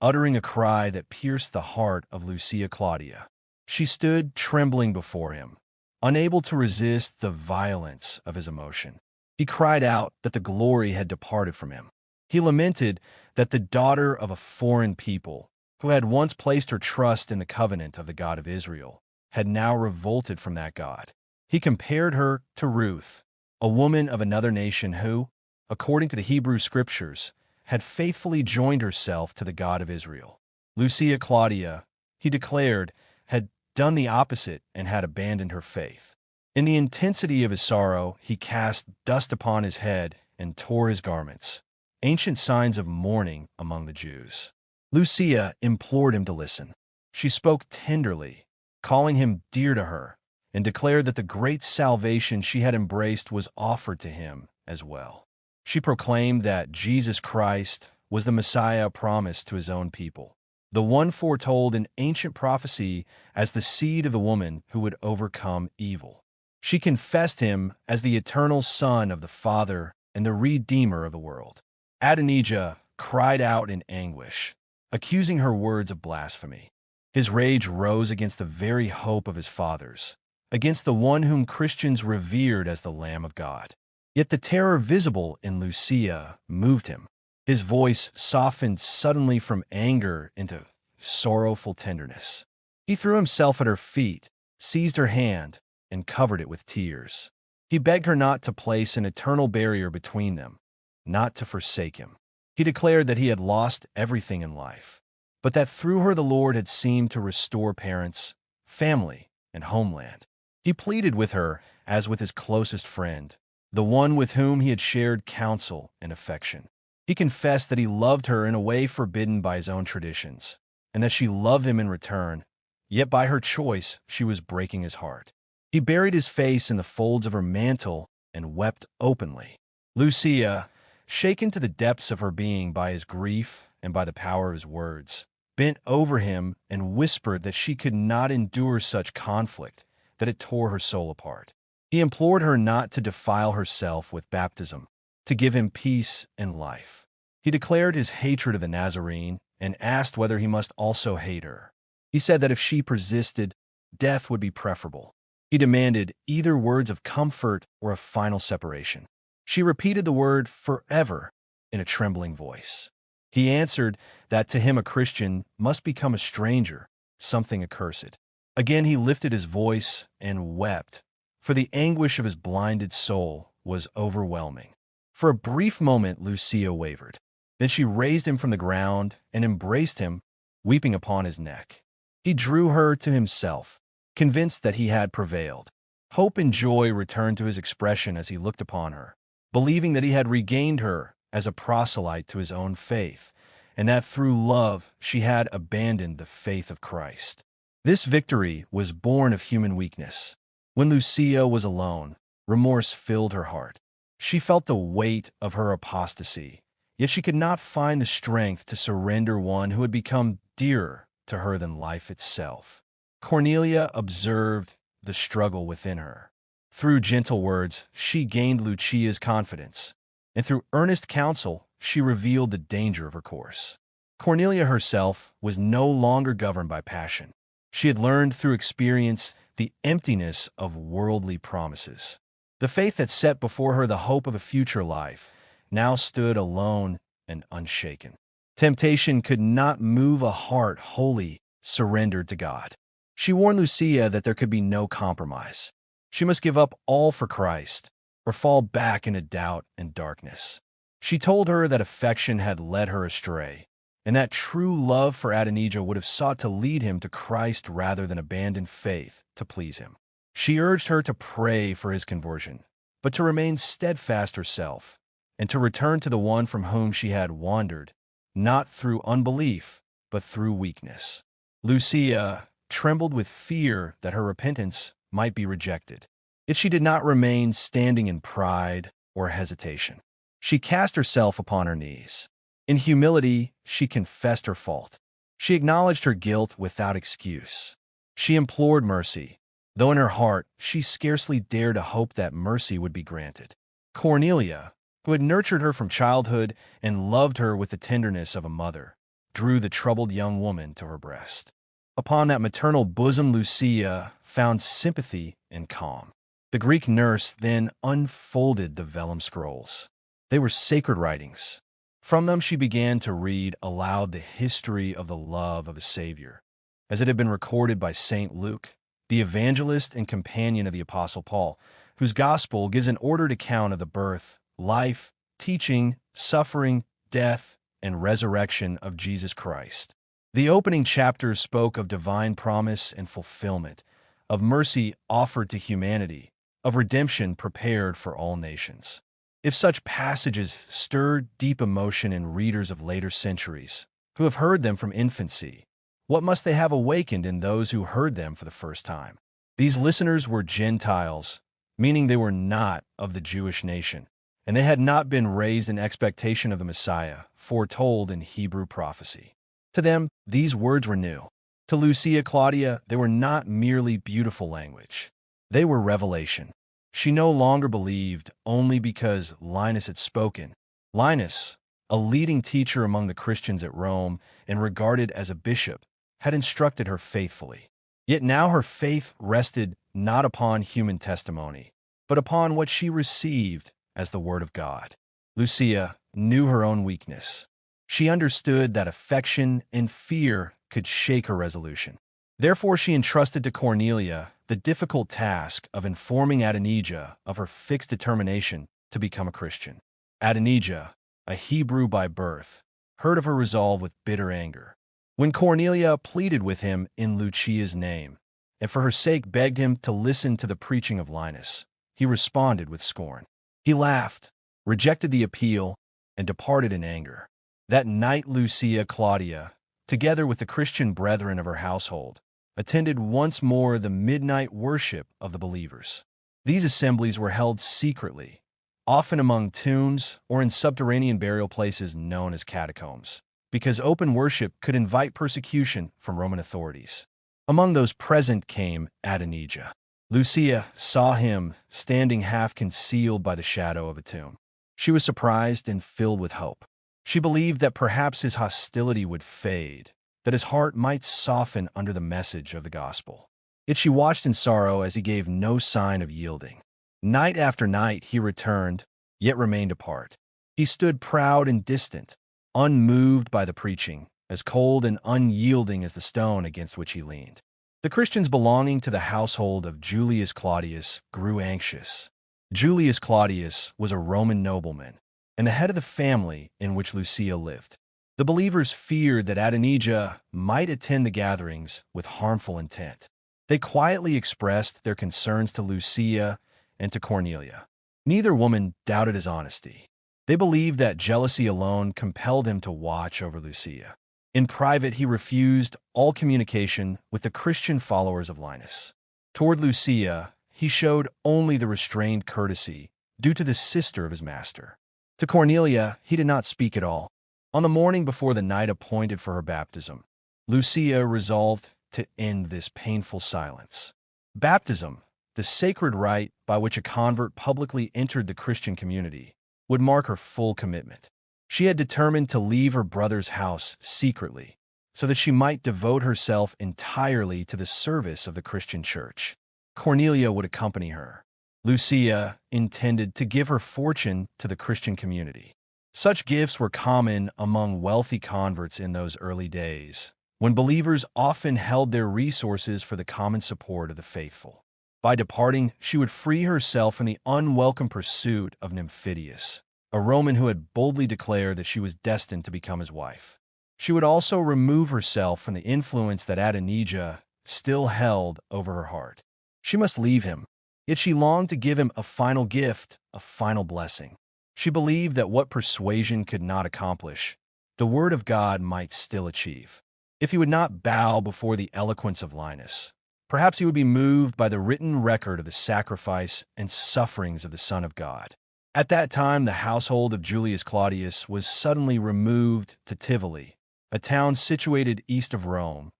uttering a cry that pierced the heart of Lucia Claudia. She stood trembling before him, unable to resist the violence of his emotion. He cried out that the glory had departed from him. He lamented that the daughter of a foreign people, who had once placed her trust in the covenant of the God of Israel, had now revolted from that God. He compared her to Ruth, a woman of another nation who, according to the Hebrew Scriptures, had faithfully joined herself to the God of Israel. Lucia Claudia, he declared, had done the opposite and had abandoned her faith. In the intensity of his sorrow, he cast dust upon his head and tore his garments, ancient signs of mourning among the Jews. Lucia implored him to listen. She spoke tenderly, calling him dear to her, and declared that the great salvation she had embraced was offered to him as well. She proclaimed that Jesus Christ was the Messiah promised to his own people, the one foretold in ancient prophecy as the seed of the woman who would overcome evil. She confessed him as the eternal Son of the Father and the Redeemer of the world. Adonijah cried out in anguish, accusing her words of blasphemy. His rage rose against the very hope of his fathers, against the one whom Christians revered as the Lamb of God. Yet the terror visible in Lucia moved him. His voice softened suddenly from anger into sorrowful tenderness. He threw himself at her feet, seized her hand, and covered it with tears. He begged her not to place an eternal barrier between them, not to forsake him. He declared that he had lost everything in life, but that through her the Lord had seemed to restore parents, family, and homeland. He pleaded with her as with his closest friend, the one with whom he had shared counsel and affection. He confessed that he loved her in a way forbidden by his own traditions, and that she loved him in return, yet by her choice she was breaking his heart. He buried his face in the folds of her mantle and wept openly. Lucia, shaken to the depths of her being by his grief and by the power of his words, bent over him and whispered that she could not endure such conflict, that it tore her soul apart. He implored her not to defile herself with baptism, to give him peace and life. He declared his hatred of the Nazarene and asked whether he must also hate her. He said that if she persisted, death would be preferable. He demanded either words of comfort or a final separation. She repeated the word forever in a trembling voice. He answered that to him a Christian must become a stranger, something accursed. Again he lifted his voice and wept, for the anguish of his blinded soul was overwhelming. For a brief moment Lucia wavered. Then she raised him from the ground and embraced him, weeping upon his neck. He drew her to himself, convinced that he had prevailed. Hope and joy returned to his expression as he looked upon her, believing that he had regained her as a proselyte to his own faith, and that through love she had abandoned the faith of Christ. This victory was born of human weakness. When Lucia was alone, remorse filled her heart. She felt the weight of her apostasy, yet she could not find the strength to surrender one who had become dearer to her than life itself. Cornelia observed the struggle within her. Through gentle words, she gained Lucia's confidence, and through earnest counsel, she revealed the danger of her course. Cornelia herself was no longer governed by passion. She had learned through experience the emptiness of worldly promises. The faith that set before her the hope of a future life now stood alone and unshaken. Temptation could not move a heart wholly surrendered to God. She warned Lucia that there could be no compromise. She must give up all for Christ or fall back into doubt and darkness. She told her that affection had led her astray, and that true love for Adonijah would have sought to lead him to Christ rather than abandon faith to please him. She urged her to pray for his conversion, but to remain steadfast herself, and to return to the one from whom she had wandered, not through unbelief, but through weakness. Lucia trembled with fear that her repentance might be rejected. Yet she did not remain standing in pride or hesitation. She cast herself upon her knees. In humility, she confessed her fault. She acknowledged her guilt without excuse. She implored mercy, though in her heart she scarcely dared to hope that mercy would be granted. Cornelia, who had nurtured her from childhood and loved her with the tenderness of a mother, drew the troubled young woman to her breast. Upon that maternal bosom Lucia found sympathy and calm. The Greek nurse then unfolded the vellum scrolls. They were sacred writings. From them she began to read aloud the history of the love of a Savior, as it had been recorded by St. Luke, the evangelist and companion of the Apostle Paul, whose gospel gives an ordered account of the birth, life, teaching, suffering, death, and resurrection of Jesus Christ. The opening chapters spoke of divine promise and fulfillment, of mercy offered to humanity, of redemption prepared for all nations. If such passages stirred deep emotion in readers of later centuries, who have heard them from infancy, what must they have awakened in those who heard them for the first time? These listeners were Gentiles, meaning they were not of the Jewish nation, and they had not been raised in expectation of the Messiah, foretold in Hebrew prophecy. To them, these words were new. To Lucia Claudia, they were not merely beautiful language. They were revelation. She no longer believed only because Linus had spoken. Linus, a leading teacher among the Christians at Rome and regarded as a bishop, had instructed her faithfully. Yet now her faith rested not upon human testimony, but upon what she received as the Word of God. Lucia knew her own weakness. She understood that affection and fear could shake her resolution. Therefore, she entrusted to Cornelia the difficult task of informing Adonijah of her fixed determination to become a Christian. Adonijah, a Hebrew by birth, heard of her resolve with bitter anger. When Cornelia pleaded with him in Lucia's name, and for her sake begged him to listen to the preaching of Linus, he responded with scorn. He laughed, rejected the appeal, and departed in anger. That night Lucia Claudia, together with the Christian brethren of her household, attended once more the midnight worship of the believers. These assemblies were held secretly, often among tombs or in subterranean burial places known as catacombs, because open worship could invite persecution from Roman authorities. Among those present came Adonijah. Lucia saw him standing half concealed by the shadow of a tomb. She was surprised and filled with hope. She believed that perhaps his hostility would fade, that his heart might soften under the message of the gospel. Yet she watched in sorrow as he gave no sign of yielding. Night after night he returned, yet remained apart. He stood proud and distant, unmoved by the preaching, as cold and unyielding as the stone against which he leaned. The Christians belonging to the household of Julius Claudius grew anxious. Julius Claudius was a Roman nobleman and the head of the family in which Lucia lived. The believers feared that Adonijah might attend the gatherings with harmful intent. They quietly expressed their concerns to Lucia and to Cornelia. Neither woman doubted his honesty. They believed that jealousy alone compelled him to watch over Lucia. In private, he refused all communication with the Christian followers of Linus. Toward Lucia, he showed only the restrained courtesy due to the sister of his master. To Cornelia, he did not speak at all. On the morning before the night appointed for her baptism, Lucia resolved to end this painful silence. Baptism, the sacred rite by which a convert publicly entered the Christian community, would mark her full commitment. She had determined to leave her brother's house secretly, so that she might devote herself entirely to the service of the Christian church. Cornelia would accompany her. Lucia intended to give her fortune to the Christian community. Such gifts were common among wealthy converts in those early days, when believers often held their resources for the common support of the faithful. By departing, she would free herself from the unwelcome pursuit of Nymphidius, a Roman who had boldly declared that she was destined to become his wife. She would also remove herself from the influence that Adonijah still held over her heart. She must leave him, yet she longed to give him a final gift, a final blessing. She believed that what persuasion could not accomplish, the Word of God might still achieve. If he would not bow before the eloquence of Linus, perhaps he would be moved by the written record of the sacrifice and sufferings of the Son of God. At that time, the household of Julius Claudius was suddenly removed to Tivoli, a town situated east of Rome,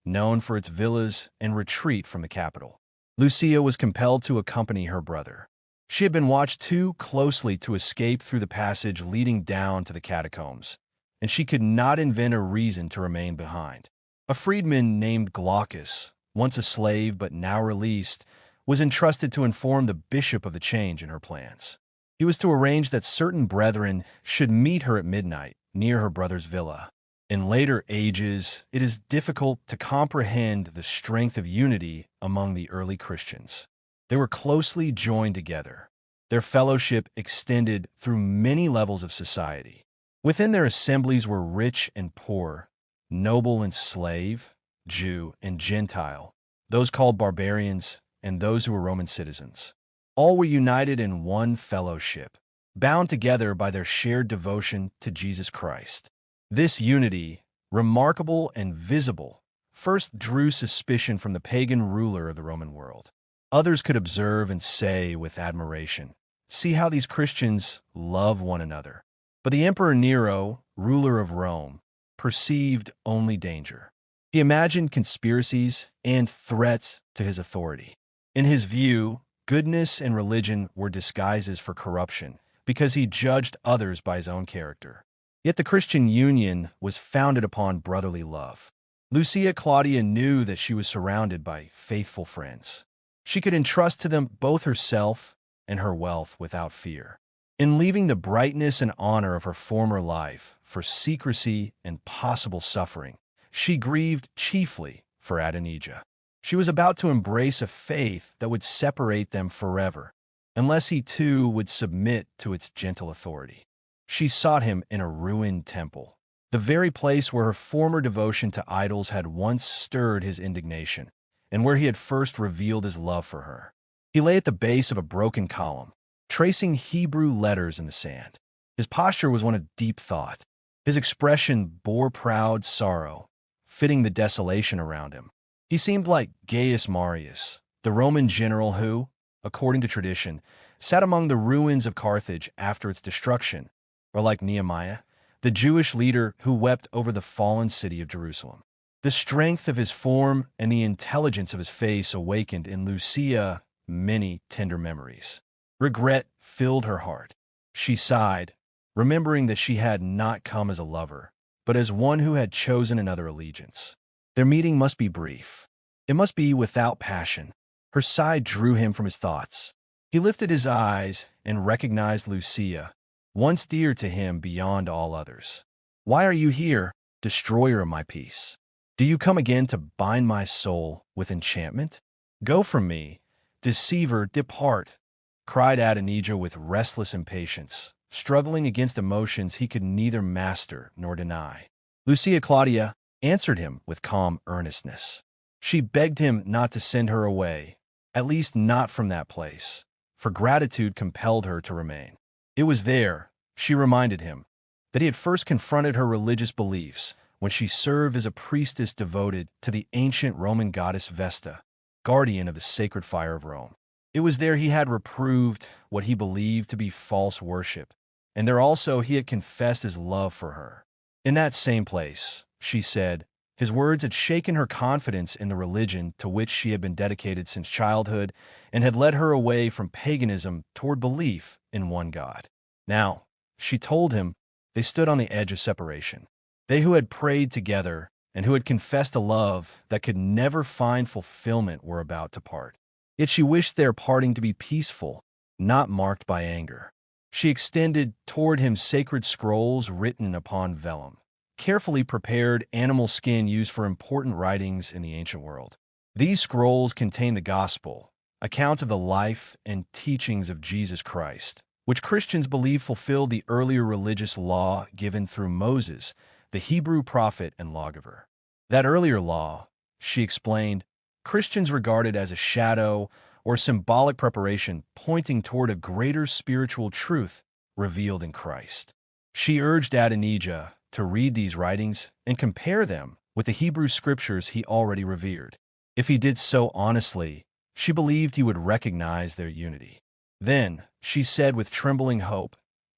known for its villas and retreat from the capital. Lucia was compelled to accompany her brother. She had been watched too closely to escape through the passage leading down to the catacombs, and she could not invent a reason to remain behind. A freedman named Glaucus, once a slave but now released, was entrusted to inform the bishop of the change in her plans. He was to arrange that certain brethren should meet her at midnight near her brother's villa. In later ages, it is difficult to comprehend the strength of unity among the early Christians. They were closely joined together. Their fellowship extended through many levels of society. Within their assemblies were rich and poor, noble and slave, Jew and Gentile, those called barbarians, and those who were Roman citizens. All were united in one fellowship, bound together by their shared devotion to Jesus Christ. This unity, remarkable and visible, first drew suspicion from the pagan ruler of the Roman world. Others could observe and say with admiration, "See how these Christians love one another." But the Emperor Nero, ruler of Rome, perceived only danger. He imagined conspiracies and threats to his authority. In his view, goodness and religion were disguises for corruption because he judged others by his own character. Yet the Christian union was founded upon brotherly love. Lucia Claudia knew that she was surrounded by faithful friends. She could entrust to them both herself and her wealth without fear. In leaving the brightness and honor of her former life for secrecy and possible suffering, she grieved chiefly for Adonijah. She was about to embrace a faith that would separate them forever, unless he too would submit to its gentle authority. She sought him in a ruined temple, the very place where her former devotion to idols had once stirred his indignation, and where he had first revealed his love for her. He lay at the base of a broken column, tracing Hebrew letters in the sand. His posture was one of deep thought. His expression bore proud sorrow, fitting the desolation around him. He seemed like Gaius Marius, the Roman general who, according to tradition, sat among the ruins of Carthage after its destruction, or like Nehemiah, the Jewish leader who wept over the fallen city of Jerusalem. The strength of his form and the intelligence of his face awakened in Lucia many tender memories. Regret filled her heart. She sighed, remembering that she had not come as a lover, but as one who had chosen another allegiance. Their meeting must be brief. It must be without passion. Her sigh drew him from his thoughts. He lifted his eyes and recognized Lucia, once dear to him beyond all others. "Why are you here, destroyer of my peace? Do you come again to bind my soul with enchantment? Go from me, deceiver, depart," cried Adonijah with restless impatience, struggling against emotions he could neither master nor deny. Lucia Claudia answered him with calm earnestness. She begged him not to send her away, at least not from that place, for gratitude compelled her to remain. It was there, she reminded him, that he had first confronted her religious beliefs when she served as a priestess devoted to the ancient Roman goddess Vesta, guardian of the sacred fire of Rome. It was there he had reproved what he believed to be false worship, and there also he had confessed his love for her. In that same place, she said, his words had shaken her confidence in the religion to which she had been dedicated since childhood and had led her away from paganism toward belief in one God. Now, she told him, they stood on the edge of separation. They who had prayed together and who had confessed a love that could never find fulfillment were about to part. Yet she wished their parting to be peaceful, not marked by anger. She extended toward him sacred scrolls written upon vellum, carefully prepared animal skin used for important writings in the ancient world. These scrolls contain the gospel, accounts of the life and teachings of Jesus Christ, which Christians believe fulfilled the earlier religious law given through Moses, the Hebrew prophet and lawgiver. That earlier law, she explained, Christians regarded as a shadow or symbolic preparation pointing toward a greater spiritual truth revealed in Christ. She urged Adonijah to read these writings and compare them with the Hebrew scriptures he already revered. If he did so honestly, she believed he would recognize their unity. Then, she said with trembling hope,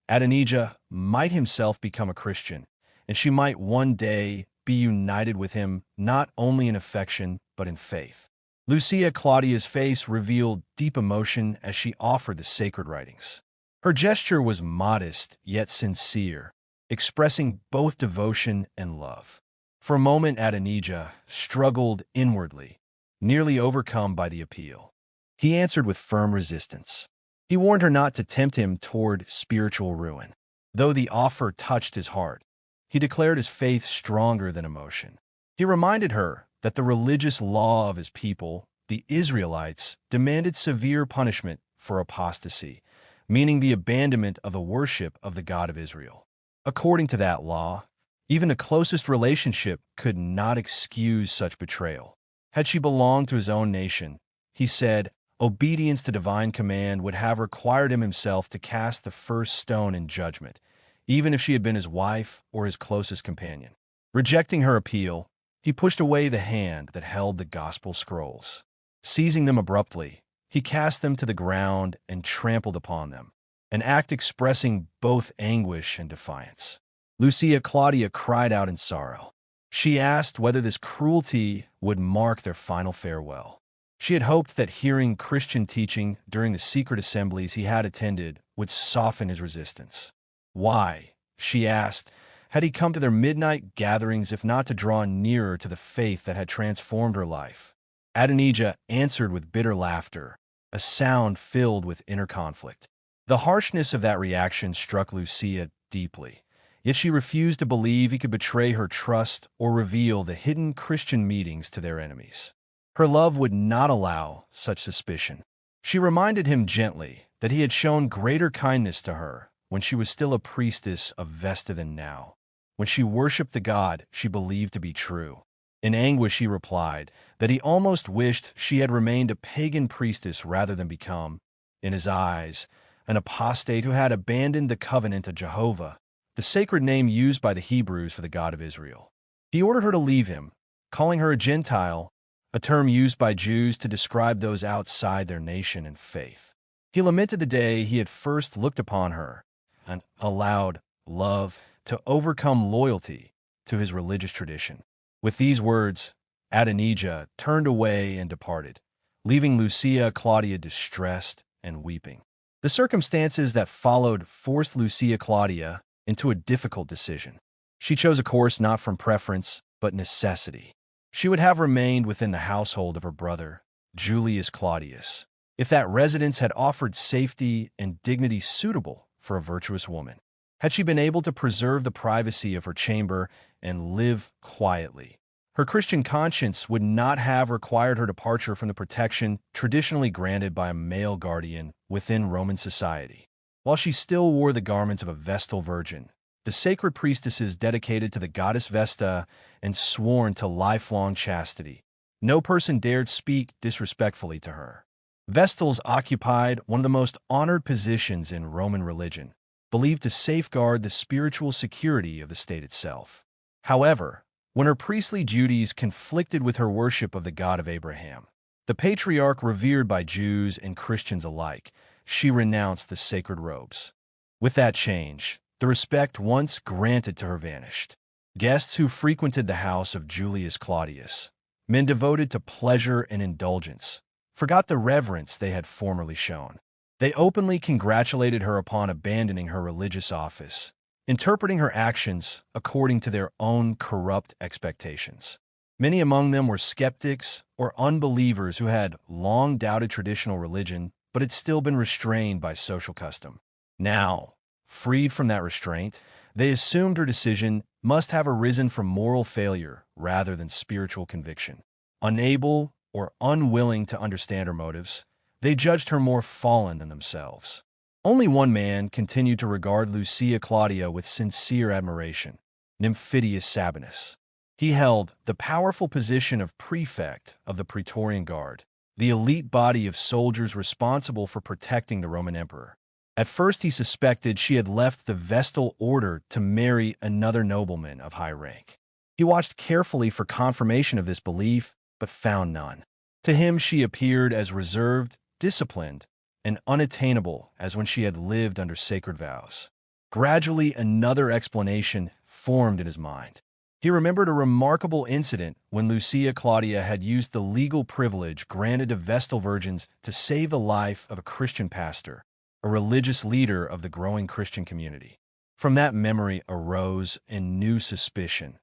Adonijah might himself become a Christian, and she might one day be united with him not only in affection but in faith. Lucia Claudia's face revealed deep emotion as she offered the sacred writings. Her gesture was modest yet sincere, expressing both devotion and love. For a moment Adonijah struggled inwardly, nearly overcome by the appeal. He answered with firm resistance. He warned her not to tempt him toward spiritual ruin. Though the offer touched his heart, he declared his faith stronger than emotion. He reminded her that the religious law of his people, the Israelites, demanded severe punishment for apostasy, meaning the abandonment of the worship of the God of Israel. According to that law, Even the closest relationship could not excuse such betrayal. Had she belonged to his own nation, he said, obedience to divine command would have required him himself to cast the first stone in judgment, even if she had been his wife or his closest companion. Rejecting her appeal, he pushed away the hand that held the gospel scrolls. Seizing them abruptly, he cast them to the ground and trampled upon them, an act expressing both anguish and defiance. Lucia Claudia cried out in sorrow. She asked whether this cruelty would mark their final farewell. She had hoped that hearing Christian teaching during the secret assemblies he had attended would soften his resistance. Why, she asked, had he come to their midnight gatherings if not to draw nearer to the faith that had transformed her life? Adonijah answered with bitter laughter, a sound filled with inner conflict. The harshness of that reaction struck Lucia deeply, yet she refused to believe he could betray her trust or reveal the hidden Christian meetings to their enemies. Her love would not allow such suspicion. She reminded him gently that he had shown greater kindness to her when she was still a priestess of Vesta than now, when she worshipped the God she believed to be true. In anguish he replied that he almost wished she had remained a pagan priestess rather than become, in his eyes, an apostate who had abandoned the covenant of Jehovah, the sacred name used by the Hebrews for the God of Israel. He ordered her to leave him, calling her a Gentile, a term used by Jews to describe those outside their nation and faith. He lamented the day he had first looked upon her and allowed love to overcome loyalty to his religious tradition. With these words, Adonijah turned away and departed, leaving Lucia Claudia distressed and weeping. The circumstances that followed forced Lucia Claudia into a difficult decision. She chose a course not from preference, but necessity. She would have remained within the household of her brother, Julius Claudius, if that residence had offered safety and dignity suitable for a virtuous woman. Had she been able to preserve the privacy of her chamber and live quietly, her Christian conscience would not have required her departure from the protection traditionally granted by a male guardian within Roman society. While she still wore the garments of a Vestal virgin, the sacred priestesses dedicated to the goddess Vesta and sworn to lifelong chastity, no person dared speak disrespectfully to her. Vestals occupied one of the most honored positions in Roman religion, believed to safeguard the spiritual security of the state itself. However, when her priestly duties conflicted with her worship of the God of Abraham, the patriarch revered by Jews and Christians alike, she renounced the sacred robes. With that change, the respect once granted to her vanished. Guests who frequented the house of Julius Claudius, men devoted to pleasure and indulgence, forgot the reverence they had formerly shown. They openly congratulated her upon abandoning her religious office, interpreting her actions according to their own corrupt expectations. Many among them were skeptics or unbelievers who had long doubted traditional religion but had still been restrained by social custom. Now, freed from that restraint, they assumed her decision must have arisen from moral failure rather than spiritual conviction. Unable or unwilling to understand her motives, they judged her more fallen than themselves. Only one man continued to regard Lucia Claudia with sincere admiration, Nymphidius Sabinus. He held the powerful position of prefect of the Praetorian Guard, the elite body of soldiers responsible for protecting the Roman emperor. At first he suspected she had left the Vestal order to marry another nobleman of high rank. He watched carefully for confirmation of this belief, but found none. To him she appeared as reserved, disciplined, and unattainable as when she had lived under sacred vows. Gradually another explanation formed in his mind. He remembered a remarkable incident when Lucia Claudia had used the legal privilege granted to Vestal virgins to save the life of a Christian pastor, a religious leader of the growing Christian community. From that memory arose a new suspicion.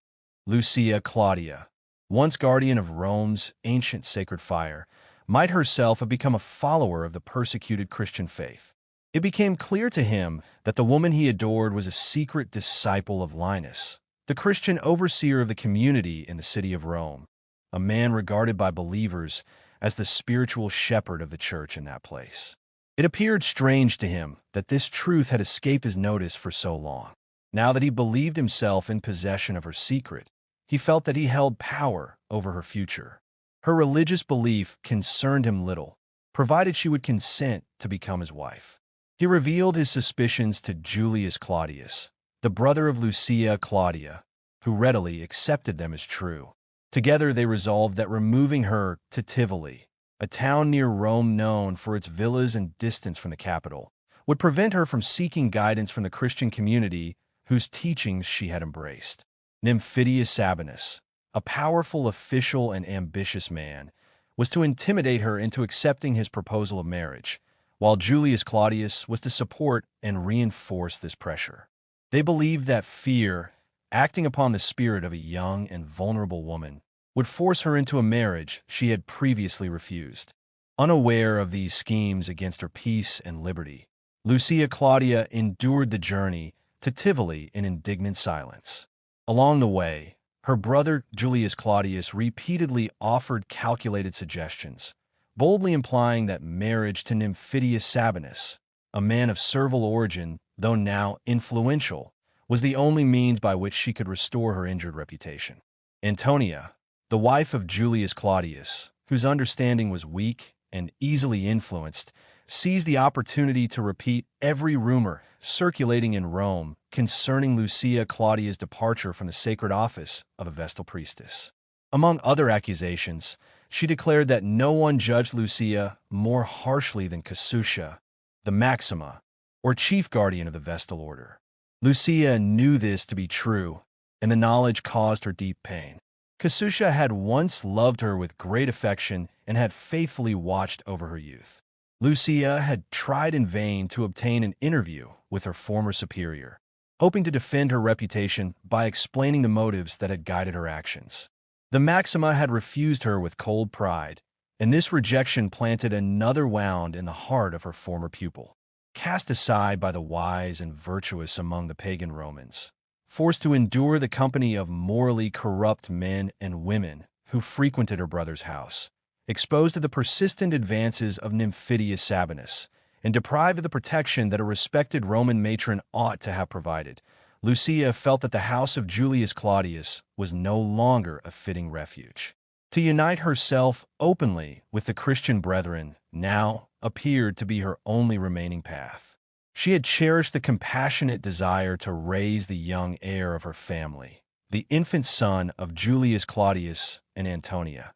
Lucia Claudia, once guardian of Rome's ancient sacred fire, might herself have become a follower of the persecuted Christian faith. It became clear to him that the woman he adored was a secret disciple of Linus, the Christian overseer of the community in the city of Rome, a man regarded by believers as the spiritual shepherd of the church in that place. It appeared strange to him that this truth had escaped his notice for so long. Now that he believed himself in possession of her secret, he felt that he held power over her future. Her religious belief concerned him little, provided she would consent to become his wife. He revealed his suspicions to Julius Claudius, the brother of Lucia Claudia, who readily accepted them as true. Together they resolved that removing her to Tivoli, a town near Rome known for its villas and distance from the capital, would prevent her from seeking guidance from the Christian community whose teachings she had embraced. Nymphidius Sabinus, a powerful official and ambitious man, was to intimidate her into accepting his proposal of marriage, while Julius Claudius was to support and reinforce this pressure. They believed that fear, acting upon the spirit of a young and vulnerable woman, would force her into a marriage she had previously refused. Unaware of these schemes against her peace and liberty, Lucia Claudia endured the journey to Tivoli in indignant silence. Along the way, her brother Julius Claudius repeatedly offered calculated suggestions, boldly implying that marriage to Nymphidius Sabinus, a man of servile origin, though now influential, was the only means by which she could restore her injured reputation. Antonia, the wife of Julius Claudius, whose understanding was weak and easily influenced, seized the opportunity to repeat every rumor circulating in Rome concerning Lucia Claudia's departure from the sacred office of a Vestal priestess. Among other accusations, she declared that no one judged Lucia more harshly than Casusha, the Maxima, or chief guardian of the Vestal order. Lucia knew this to be true, and the knowledge caused her deep pain. Casusha had once loved her with great affection and had faithfully watched over her youth. Lucia had tried in vain to obtain an interview with her former superior, hoping to defend her reputation by explaining the motives that had guided her actions. The Maxima had refused her with cold pride, and this rejection planted another wound in the heart of her former pupil. Cast aside by the wise and virtuous among the pagan Romans, forced to endure the company of morally corrupt men and women who frequented her brother's house, exposed to the persistent advances of Nymphidius Sabinus, and deprived of the protection that a respected Roman matron ought to have provided, Lucia felt that the house of Julius Claudius was no longer a fitting refuge. To unite herself openly with the Christian brethren now appeared to be her only remaining path. She had cherished the compassionate desire to raise the young heir of her family, the infant son of Julius Claudius and Antonia,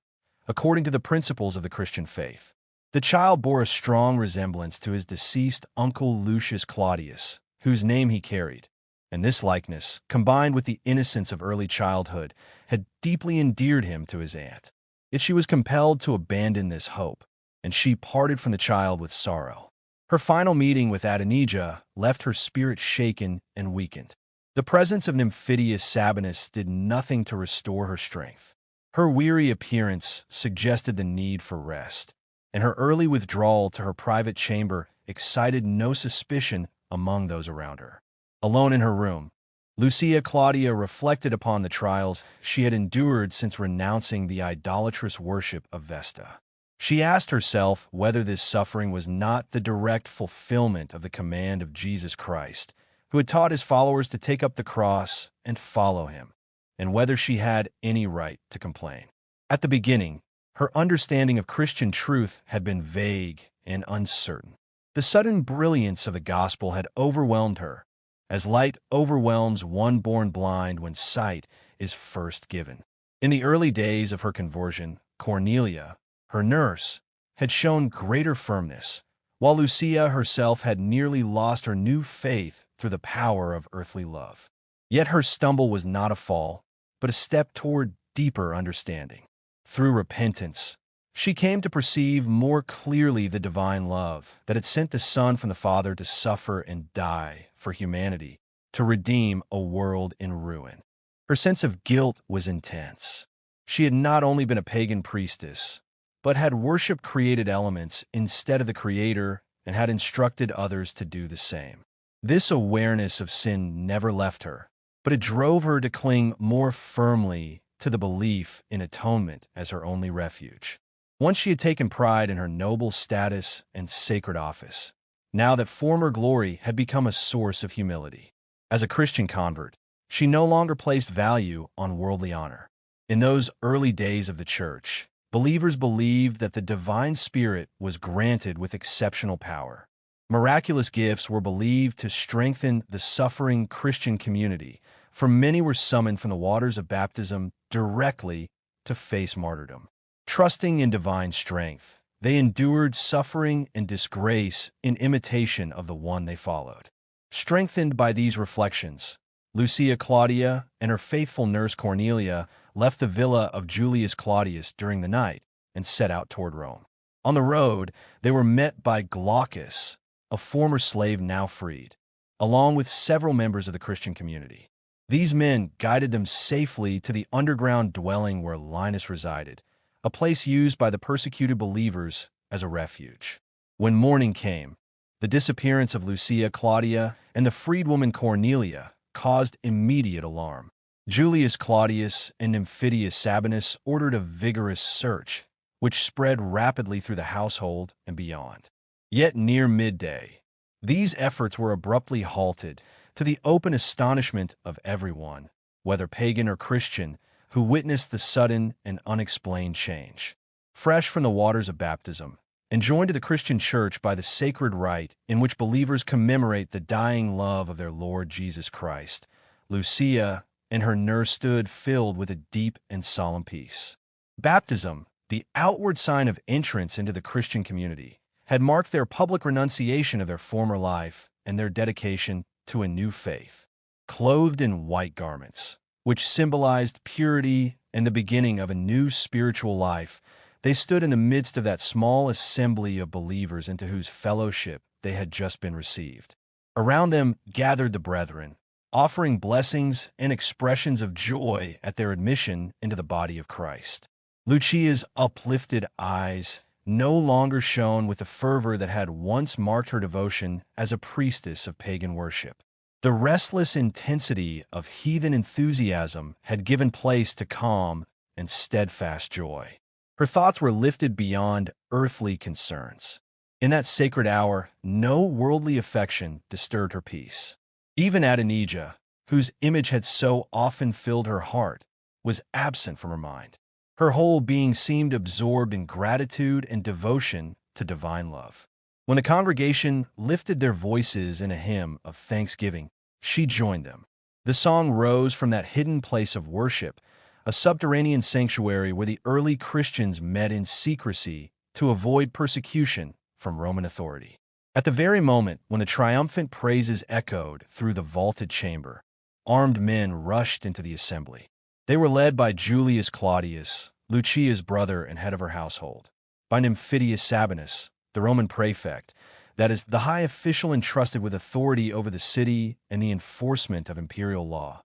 according to the principles of the Christian faith. The child bore a strong resemblance to his deceased uncle Lucius Claudius, whose name he carried, and this likeness, combined with the innocence of early childhood, had deeply endeared him to his aunt. Yet she was compelled to abandon this hope, and she parted from the child with sorrow. Her final meeting with Adonijah left her spirit shaken and weakened. The presence of Nymphidius Sabinus did nothing to restore her strength. Her weary appearance suggested the need for rest, and her early withdrawal to her private chamber excited no suspicion among those around her. Alone in her room, Lucia Claudia reflected upon the trials she had endured since renouncing the idolatrous worship of Vesta. She asked herself whether this suffering was not the direct fulfillment of the command of Jesus Christ, who had taught his followers to take up the cross and follow him, and whether she had any right to complain. At the beginning, her understanding of Christian truth had been vague and uncertain. The sudden brilliance of the gospel had overwhelmed her, as light overwhelms one born blind when sight is first given. In the early days of her conversion, Cornelia, her nurse, had shown greater firmness, while Lucia herself had nearly lost her new faith through the power of earthly love. Yet her stumble was not a fall, but a step toward deeper understanding. Through repentance, she came to perceive more clearly the divine love that had sent the Son from the Father to suffer and die for humanity, to redeem a world in ruin. Her sense of guilt was intense. She had not only been a pagan priestess, but had worshipped created elements instead of the Creator and had instructed others to do the same. This awareness of sin never left her, but it drove her to cling more firmly to the belief in atonement as her only refuge. Once she had taken pride in her noble status and sacred office, now that former glory had become a source of humility. As a Christian convert, she no longer placed value on worldly honor. In those early days of the church, believers believed that the divine spirit was granted with exceptional power. Miraculous gifts were believed to strengthen the suffering Christian community, for many were summoned from the waters of baptism directly to face martyrdom. Trusting in divine strength, they endured suffering and disgrace in imitation of the one they followed. Strengthened by these reflections, Lucia Claudia and her faithful nurse Cornelia left the villa of Julius Claudius during the night and set out toward Rome. On the road, they were met by Glaucus, a former slave now freed, along with several members of the Christian community. These men guided them safely to the underground dwelling where Linus resided, a place used by the persecuted believers as a refuge. When morning came, the disappearance of Lucia Claudia and the freedwoman Cornelia caused immediate alarm. Julius Claudius and Nymphidius Sabinus ordered a vigorous search, which spread rapidly through the household and beyond. Yet near midday, these efforts were abruptly halted, to the open astonishment of everyone, whether pagan or Christian, who witnessed the sudden and unexplained change. Fresh from the waters of baptism, and joined to the Christian church by the sacred rite in which believers commemorate the dying love of their Lord Jesus Christ, Lucia and her nurse stood filled with a deep and solemn peace. Baptism, the outward sign of entrance into the Christian community, had marked their public renunciation of their former life and their dedication to a new faith. Clothed in white garments, which symbolized purity and the beginning of a new spiritual life, they stood in the midst of that small assembly of believers into whose fellowship they had just been received. Around them gathered the brethren, offering blessings and expressions of joy at their admission into the body of Christ. Lucia's uplifted eyes no longer shone with the fervor that had once marked her devotion as a priestess of pagan worship. The restless intensity of heathen enthusiasm had given place to calm and steadfast joy. Her thoughts were lifted beyond earthly concerns. In that sacred hour, no worldly affection disturbed her peace. Even Adonijah, whose image had so often filled her heart, was absent from her mind. Her whole being seemed absorbed in gratitude and devotion to divine love. When the congregation lifted their voices in a hymn of thanksgiving, she joined them. The song rose from that hidden place of worship, a subterranean sanctuary where the early Christians met in secrecy to avoid persecution from Roman authority. At the very moment when the triumphant praises echoed through the vaulted chamber, armed men rushed into the assembly. They were led by Julius Claudius, Lucia's brother and head of her household, by Nymphidius Sabinus, the Roman prefect, that is, the high official entrusted with authority over the city and the enforcement of imperial law,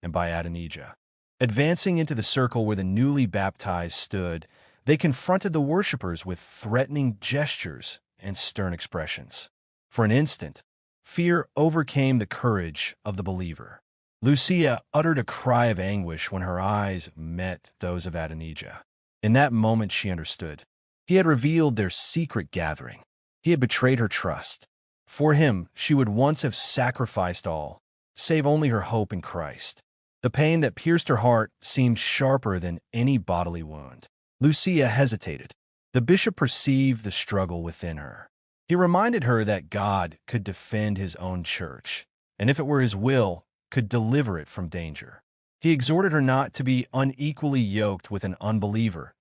and by Adonijah. Advancing into the circle where the newly baptized stood, they confronted the worshippers with threatening gestures and stern expressions. For an instant, fear overcame the courage of the believer. Lucia uttered a cry of anguish when her eyes met those of Adonijah. In that moment she understood. He had revealed their secret gathering. He had betrayed her trust. For him, she would once have sacrificed all, save only her hope in Christ. The pain that pierced her heart seemed sharper than any bodily wound. Lucia hesitated. The bishop perceived the struggle within her. He reminded her that God could defend his own church, and if it were his will, could deliver it from danger. He exhorted her not to be unequally yoked with an unbeliever,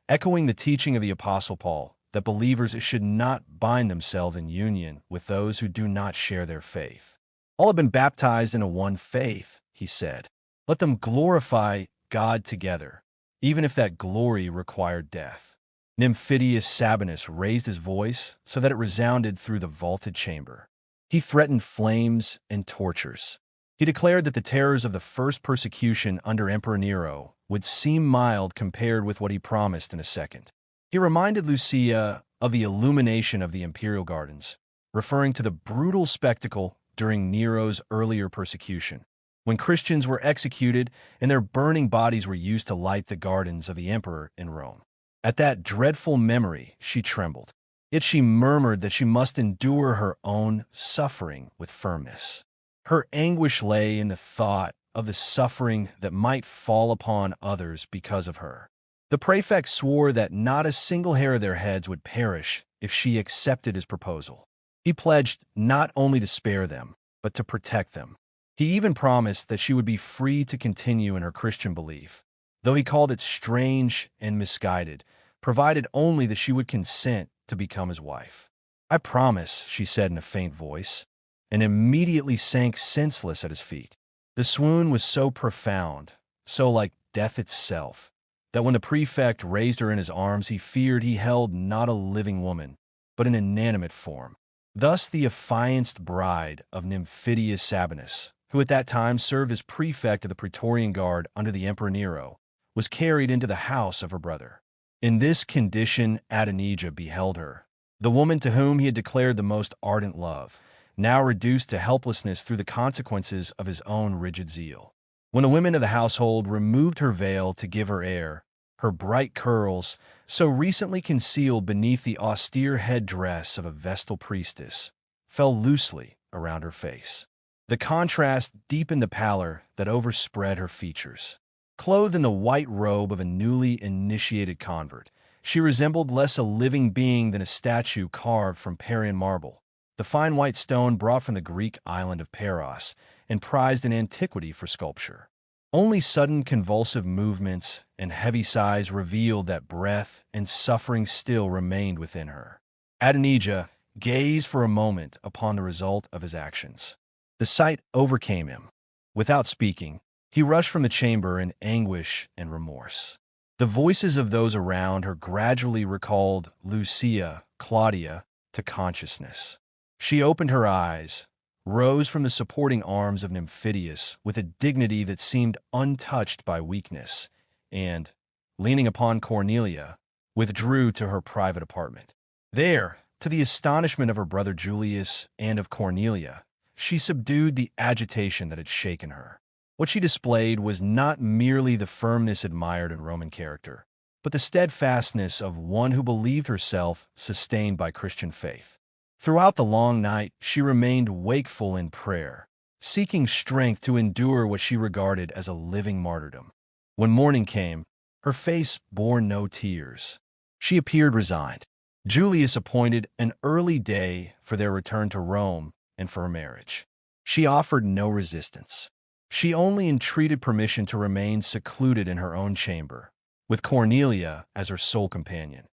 echoing the teaching of the Apostle Paul that believers should not bind themselves in union with those who do not share their faith. All have been baptized into one faith, he said. Let them glorify God together, even if that glory required death. Nymphidius Sabinus raised his voice so that it resounded through the vaulted chamber. He threatened flames and tortures. He declared that the terrors of the first persecution under Emperor Nero would seem mild compared with what he promised in a second. He reminded Lucia of the illumination of the imperial gardens, referring to the brutal spectacle during Nero's earlier persecution, when Christians were executed and their burning bodies were used to light the gardens of the emperor in Rome. At that dreadful memory, she trembled. Yet she murmured that she must endure her own suffering with firmness. Her anguish lay in the thought of the suffering that might fall upon others because of her. The prefect swore that not a single hair of their heads would perish if she accepted his proposal. He pledged not only to spare them, but to protect them. He even promised that she would be free to continue in her Christian belief, though he called it strange and misguided, provided only that she would consent to become his wife. "I promise," she said in a faint voice, and immediately sank senseless at his feet. The swoon was so profound, so like death itself, that when the prefect raised her in his arms, he feared he held not a living woman, but an inanimate form. Thus the affianced bride of Nymphidius Sabinus, who at that time served as prefect of the Praetorian Guard under the Emperor Nero, was carried into the house of her brother. In this condition Adonijah beheld her, the woman to whom he had declared the most ardent love, now reduced to helplessness through the consequences of his own rigid zeal. When the women of the household removed her veil to give her air, her bright curls, so recently concealed beneath the austere headdress of a Vestal priestess, fell loosely around her face. The contrast deepened the pallor that overspread her features. Clothed in the white robe of a newly initiated convert, she resembled less a living being than a statue carved from Parian marble, the fine white stone brought from the Greek island of Paros and prized in antiquity for sculpture. Only sudden convulsive movements and heavy sighs revealed that breath and suffering still remained within her. Adonijah gazed for a moment upon the result of his actions. The sight overcame him. Without speaking, he rushed from the chamber in anguish and remorse. The voices of those around her gradually recalled Lucia, Claudia, to consciousness. She opened her eyes, rose from the supporting arms of Nymphidius with a dignity that seemed untouched by weakness, and, leaning upon Cornelia, withdrew to her private apartment. There, to the astonishment of her brother Julius and of Cornelia, she subdued the agitation that had shaken her. What she displayed was not merely the firmness admired in Roman character, but the steadfastness of one who believed herself sustained by Christian faith. Throughout the long night, she remained wakeful in prayer, seeking strength to endure what she regarded as a living martyrdom. When morning came, her face bore no tears. She appeared resigned. Julius appointed an early day for their return to Rome and for her marriage. She offered no resistance. She only entreated permission to remain secluded in her own chamber, with Cornelia as her sole companion,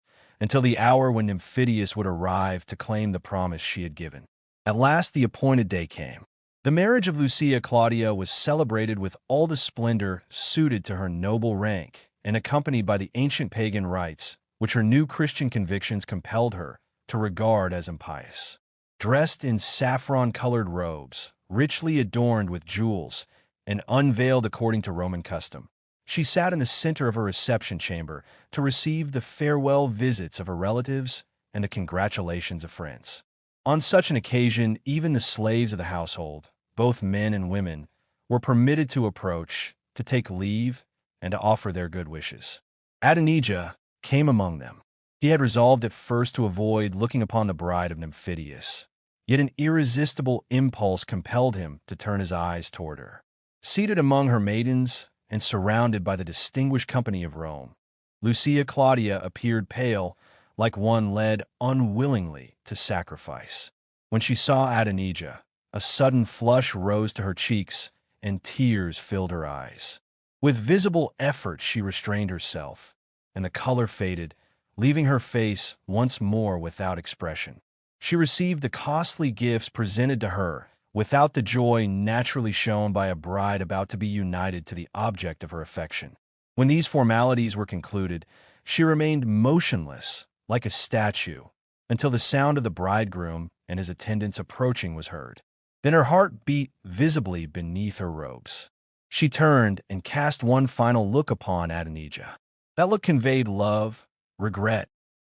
until the hour when Nymphidius would arrive to claim the promise she had given. At last the appointed day came. The marriage of Lucia Claudia was celebrated with all the splendor suited to her noble rank and accompanied by the ancient pagan rites which her new Christian convictions compelled her to regard as impious. Dressed in saffron-colored robes, richly adorned with jewels, and unveiled according to Roman custom, she sat in the center of her reception chamber to receive the farewell visits of her relatives and the congratulations of friends. On such an occasion, even the slaves of the household, both men and women, were permitted to approach, to take leave, and to offer their good wishes. Adonijah came among them. He had resolved at first to avoid looking upon the bride of Nymphidius, yet an irresistible impulse compelled him to turn his eyes toward her. Seated among her maidens and surrounded by the distinguished company of Rome, Lucia Claudia appeared pale, like one led unwillingly to sacrifice. When she saw Adonijah, a sudden flush rose to her cheeks and tears filled her eyes. With visible effort she restrained herself, and the color faded, leaving her face once more without expression. She received the costly gifts presented to her without the joy naturally shown by a bride about to be united to the object of her affection. When these formalities were concluded, she remained motionless, like a statue, until the sound of the bridegroom and his attendants approaching was heard. Then her heart beat visibly beneath her robes. She turned and cast one final look upon Adonijah. That look conveyed love, regret,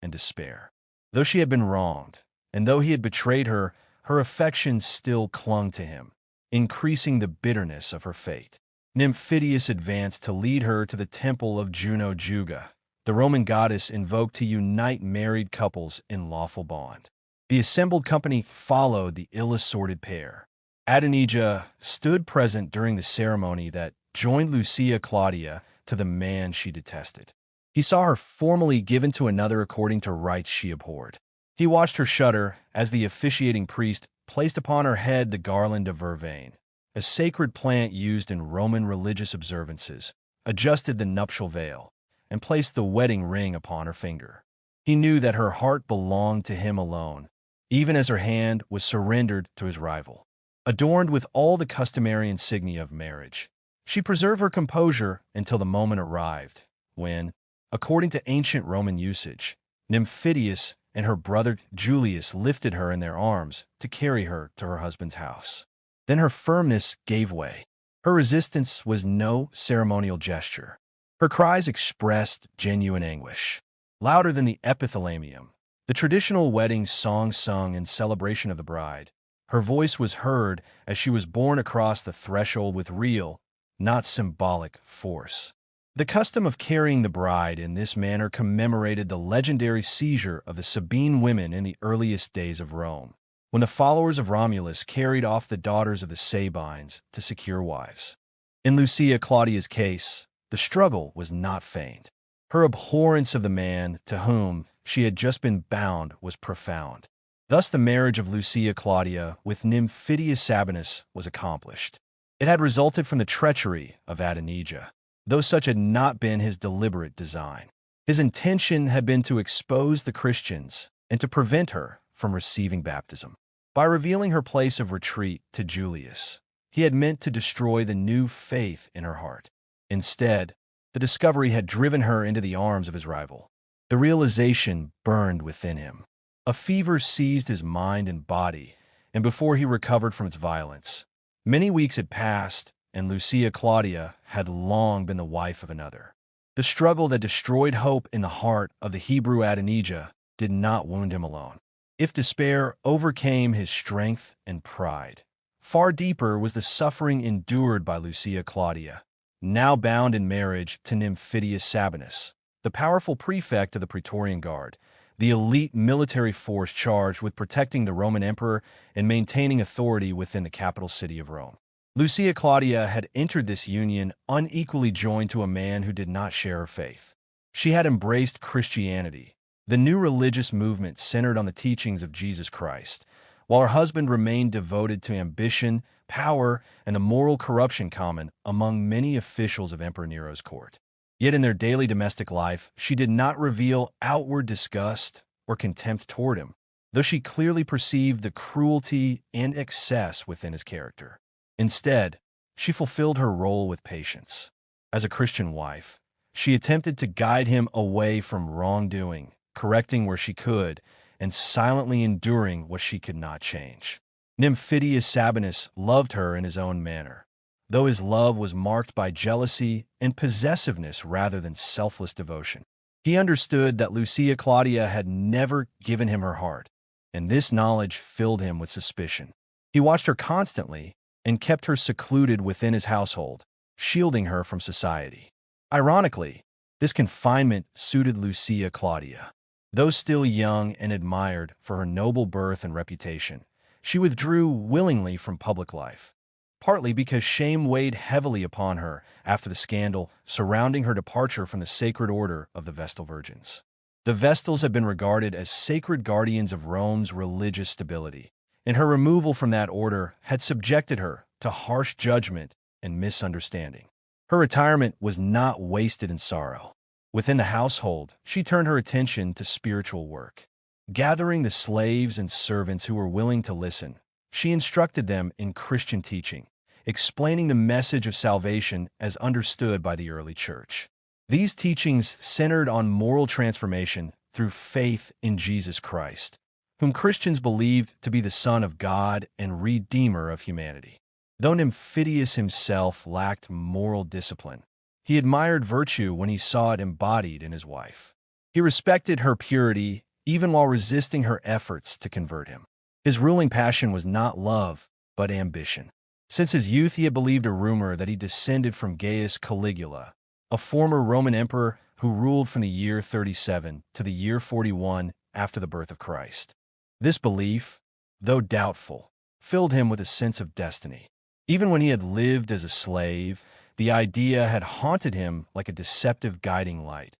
and despair. Though she had been wronged, and though he had betrayed her, her affection still clung to him, increasing the bitterness of her fate. Nymphidius advanced to lead her to the temple of Juno Juga, the Roman goddess invoked to unite married couples in lawful bond. The assembled company followed the ill-assorted pair. Adonijah stood present during the ceremony that joined Lucia Claudia to the man she detested. He saw her formally given to another according to rites she abhorred. He watched her shudder as the officiating priest placed upon her head the garland of vervain, a sacred plant used in Roman religious observances, adjusted the nuptial veil, and placed the wedding ring upon her finger. He knew that her heart belonged to him alone, even as her hand was surrendered to his rival. Adorned with all the customary insignia of marriage, she preserved her composure until the moment arrived, when, according to ancient Roman usage, Nymphidius and her brother Julius lifted her in their arms to carry her to her husband's house. Then her firmness gave way. Her resistance was no ceremonial gesture. Her cries expressed genuine anguish. Louder than the epithalamium, the traditional wedding song sung in celebration of the bride, her voice was heard as she was borne across the threshold with real, not symbolic, force. The custom of carrying the bride in this manner commemorated the legendary seizure of the Sabine women in the earliest days of Rome, when the followers of Romulus carried off the daughters of the Sabines to secure wives. In Lucia Claudia's case, the struggle was not feigned. Her abhorrence of the man to whom she had just been bound was profound. Thus the marriage of Lucia Claudia with Nymphidius Sabinus was accomplished. It had resulted from the treachery of Adonijah, though such had not been his deliberate design. His intention had been to expose the Christians and to prevent her from receiving baptism. By revealing her place of retreat to Julius, he had meant to destroy the new faith in her heart. Instead, the discovery had driven her into the arms of his rival. The realization burned within him. A fever seized his mind and body, and before he recovered from its violence, many weeks had passed, and Lucia Claudia had long been the wife of another. The struggle that destroyed hope in the heart of the Hebrew Adonijah did not wound him alone. If despair overcame his strength and pride, far deeper was the suffering endured by Lucia Claudia, now bound in marriage to Nymphidius Sabinus, the powerful prefect of the Praetorian Guard, the elite military force charged with protecting the Roman emperor and maintaining authority within the capital city of Rome. Lucia Claudia had entered this union unequally joined to a man who did not share her faith. She had embraced Christianity, the new religious movement centered on the teachings of Jesus Christ, while her husband remained devoted to ambition, power, and the moral corruption common among many officials of Emperor Nero's court. Yet in their daily domestic life, she did not reveal outward disgust or contempt toward him, though she clearly perceived the cruelty and excess within his character. Instead, she fulfilled her role with patience. As a Christian wife, she attempted to guide him away from wrongdoing, correcting where she could, and silently enduring what she could not change. Nymphidius Sabinus loved her in his own manner, though his love was marked by jealousy and possessiveness rather than selfless devotion. He understood that Lucia Claudia had never given him her heart, and this knowledge filled him with suspicion. He watched her constantly and kept her secluded within his household, shielding her from society. Ironically, this confinement suited Lucia Claudia. Though still young and admired for her noble birth and reputation, she withdrew willingly from public life, partly because shame weighed heavily upon her after the scandal surrounding her departure from the sacred order of the Vestal Virgins. The Vestals had been regarded as sacred guardians of Rome's religious stability, and her removal from that order had subjected her to harsh judgment and misunderstanding. Her retirement was not wasted in sorrow. Within the household, she turned her attention to spiritual work. Gathering the slaves and servants who were willing to listen, she instructed them in Christian teaching, explaining the message of salvation as understood by the early church. These teachings centered on moral transformation through faith in Jesus Christ, whom Christians believed to be the Son of God and Redeemer of humanity. Though Nymphidius himself lacked moral discipline, he admired virtue when he saw it embodied in his wife. He respected her purity even while resisting her efforts to convert him. His ruling passion was not love, but ambition. Since his youth, he had believed a rumor that he descended from Gaius Caligula, a former Roman emperor who ruled from the year 37 to the year 41 after the birth of Christ. This belief, though doubtful, filled him with a sense of destiny. Even when he had lived as a slave, the idea had haunted him like a deceptive guiding light,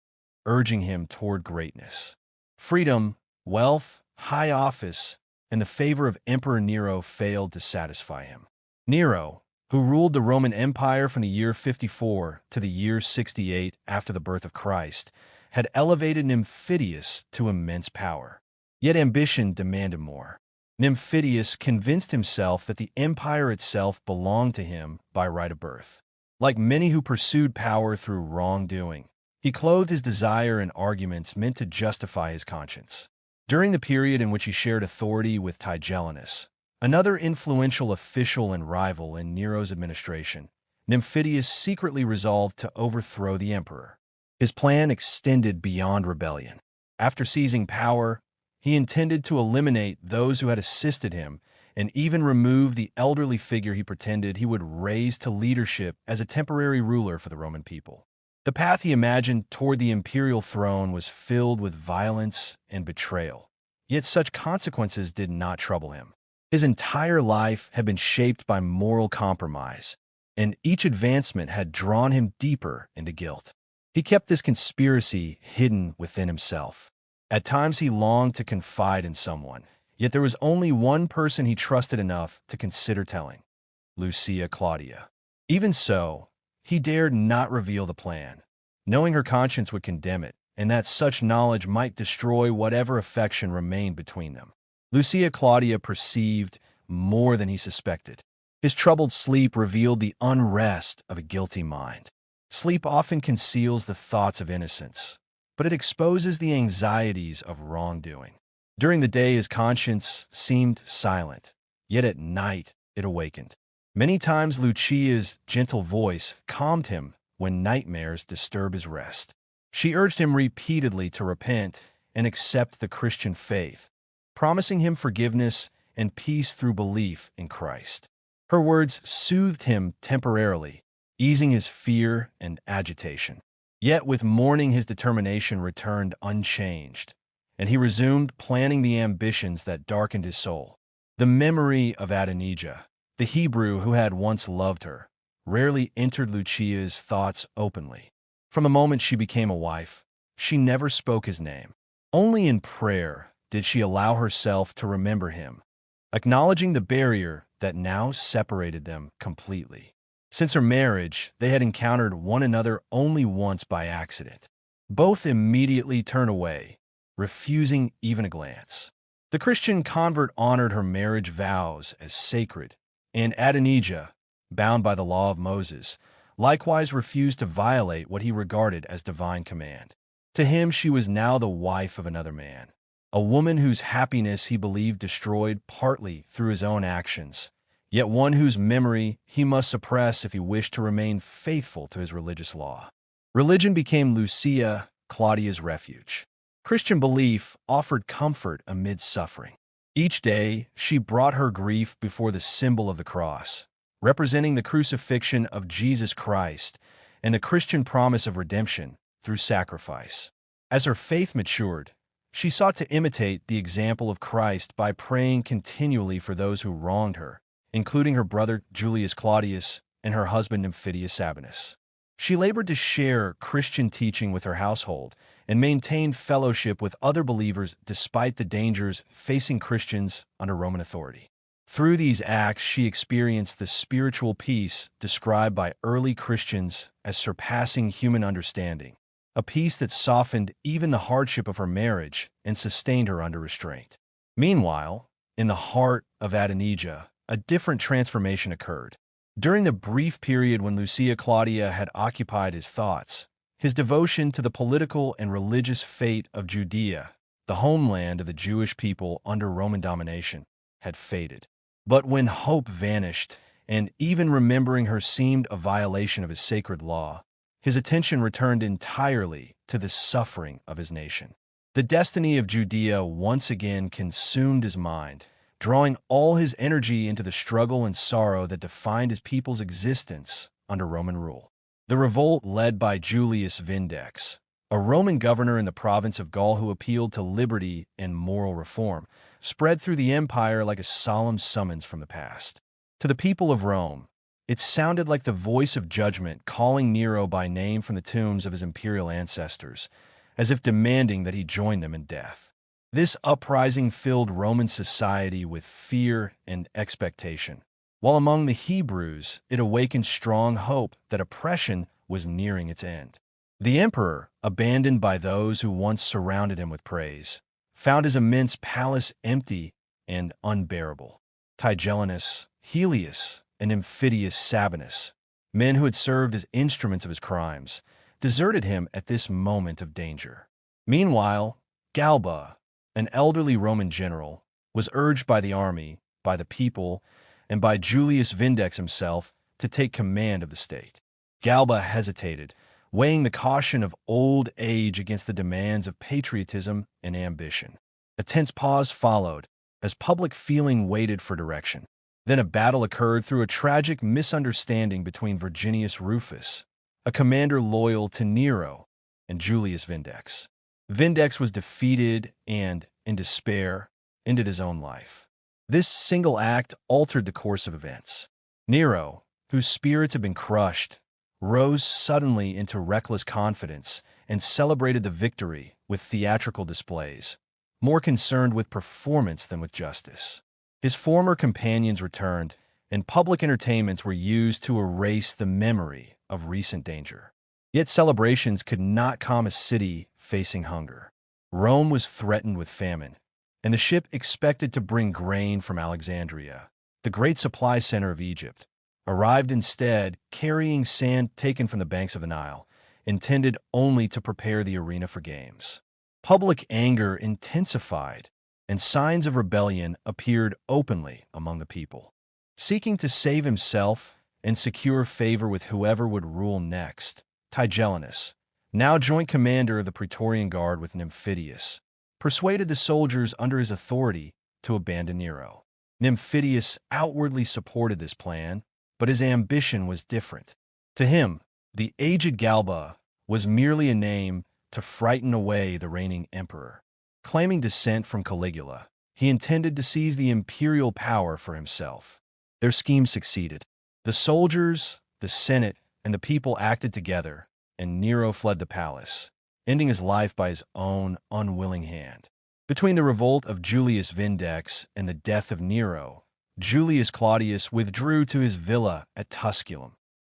urging him toward greatness. Freedom, wealth, high office, and the favor of Emperor Nero failed to satisfy him. Nero, who ruled the Roman Empire from the year 54 to the year 68 after the birth of Christ, had elevated Nymphidius to immense power. Yet ambition demanded more. Nymphidius convinced himself that the empire itself belonged to him by right of birth. Like many who pursued power through wrongdoing, he clothed his desire in arguments meant to justify his conscience. During the period in which he shared authority with Tigellinus, another influential official and rival in Nero's administration, Nymphidius secretly resolved to overthrow the emperor. His plan extended beyond rebellion. After seizing power, he intended to eliminate those who had assisted him and even remove the elderly figure he pretended he would raise to leadership as a temporary ruler for the Roman people. The path he imagined toward the imperial throne was filled with violence and betrayal. Yet such consequences did not trouble him. His entire life had been shaped by moral compromise, and each advancement had drawn him deeper into guilt. He kept this conspiracy hidden within himself. At times he longed to confide in someone, yet there was only one person he trusted enough to consider telling: Lucia Claudia. Even so, he dared not reveal the plan, knowing her conscience would condemn it, and that such knowledge might destroy whatever affection remained between them. Lucia Claudia perceived more than he suspected. His troubled sleep revealed the unrest of a guilty mind. Sleep often conceals the thoughts of innocence, but it exposes the anxieties of wrongdoing. During the day, his conscience seemed silent, yet at night it awakened. Many times Lucia's gentle voice calmed him when nightmares disturbed his rest. She urged him repeatedly to repent and accept the Christian faith, promising him forgiveness and peace through belief in Christ. Her words soothed him temporarily, easing his fear and agitation. Yet with morning his determination returned unchanged, and he resumed planning the ambitions that darkened his soul. The memory of Adonijah, the Hebrew who had once loved her, rarely entered Lucia's thoughts openly. From the moment she became a wife, she never spoke his name. Only in prayer did she allow herself to remember him, acknowledging the barrier that now separated them completely. Since her marriage, they had encountered one another only once by accident. Both immediately turned away, refusing even a glance. The Christian convert honored her marriage vows as sacred, and Adonijah, bound by the law of Moses, likewise refused to violate what he regarded as divine command. To him, she was now the wife of another man, a woman whose happiness he believed destroyed partly through his own actions, yet one whose memory he must suppress if he wished to remain faithful to his religious law. Religion became Lucia Claudia's refuge. Christian belief offered comfort amid suffering. Each day, she brought her grief before the symbol of the cross, representing the crucifixion of Jesus Christ and the Christian promise of redemption through sacrifice. As her faith matured, she sought to imitate the example of Christ by praying continually for those who wronged her, including her brother Julius Claudius and her husband Nymphidius Sabinus. She labored to share Christian teaching with her household and maintained fellowship with other believers despite the dangers facing Christians under Roman authority. Through these acts, she experienced the spiritual peace described by early Christians as surpassing human understanding, a peace that softened even the hardship of her marriage and sustained her under restraint. Meanwhile, in the heart of Adonijah, a different transformation occurred. During the brief period when Lucia Claudia had occupied his thoughts, his devotion to the political and religious fate of Judea, the homeland of the Jewish people under Roman domination, had faded. But when hope vanished, and even remembering her seemed a violation of his sacred law, his attention returned entirely to the suffering of his nation. The destiny of Judea once again consumed his mind, drawing all his energy into the struggle and sorrow that defined his people's existence under Roman rule. The revolt led by Julius Vindex, a Roman governor in the province of Gaul who appealed to liberty and moral reform, spread through the empire like a solemn summons from the past. To the people of Rome, it sounded like the voice of judgment calling Nero by name from the tombs of his imperial ancestors, as if demanding that he join them in death. This uprising filled Roman society with fear and expectation, while among the Hebrews it awakened strong hope that oppression was nearing its end. The emperor, abandoned by those who once surrounded him with praise, found his immense palace empty and unbearable. Tigellinus, Helius, and Nymphidius Sabinus, men who had served as instruments of his crimes, deserted him at this moment of danger. Meanwhile, Galba, an elderly Roman general, was urged by the army, by the people, and by Julius Vindex himself to take command of the state. Galba hesitated, weighing the caution of old age against the demands of patriotism and ambition. A tense pause followed, as public feeling waited for direction. Then a battle occurred through a tragic misunderstanding between Virginius Rufus, a commander loyal to Nero, and Julius Vindex. Vindex was defeated and, in despair, ended his own life. This single act altered the course of events. Nero, whose spirits had been crushed, rose suddenly into reckless confidence and celebrated the victory with theatrical displays, more concerned with performance than with justice. His former companions returned, and public entertainments were used to erase the memory of recent danger. Yet celebrations could not calm a city facing hunger. Rome was threatened with famine, and the ship expected to bring grain from Alexandria, the great supply center of Egypt, arrived instead carrying sand taken from the banks of the Nile, intended only to prepare the arena for games. Public anger intensified, and signs of rebellion appeared openly among the people. Seeking to save himself and secure favor with whoever would rule next, Tigellinus, now joint commander of the Praetorian Guard with Nymphidius, persuaded the soldiers under his authority to abandon Nero. Nymphidius outwardly supported this plan, but his ambition was different. To him, the aged Galba was merely a name to frighten away the reigning emperor. Claiming descent from Caligula, he intended to seize the imperial power for himself. Their scheme succeeded. The soldiers, the Senate, and the people acted together, and Nero fled the palace, ending his life by his own unwilling hand. Between the revolt of Julius Vindex and the death of Nero, Julius Claudius withdrew to his villa at Tusculum,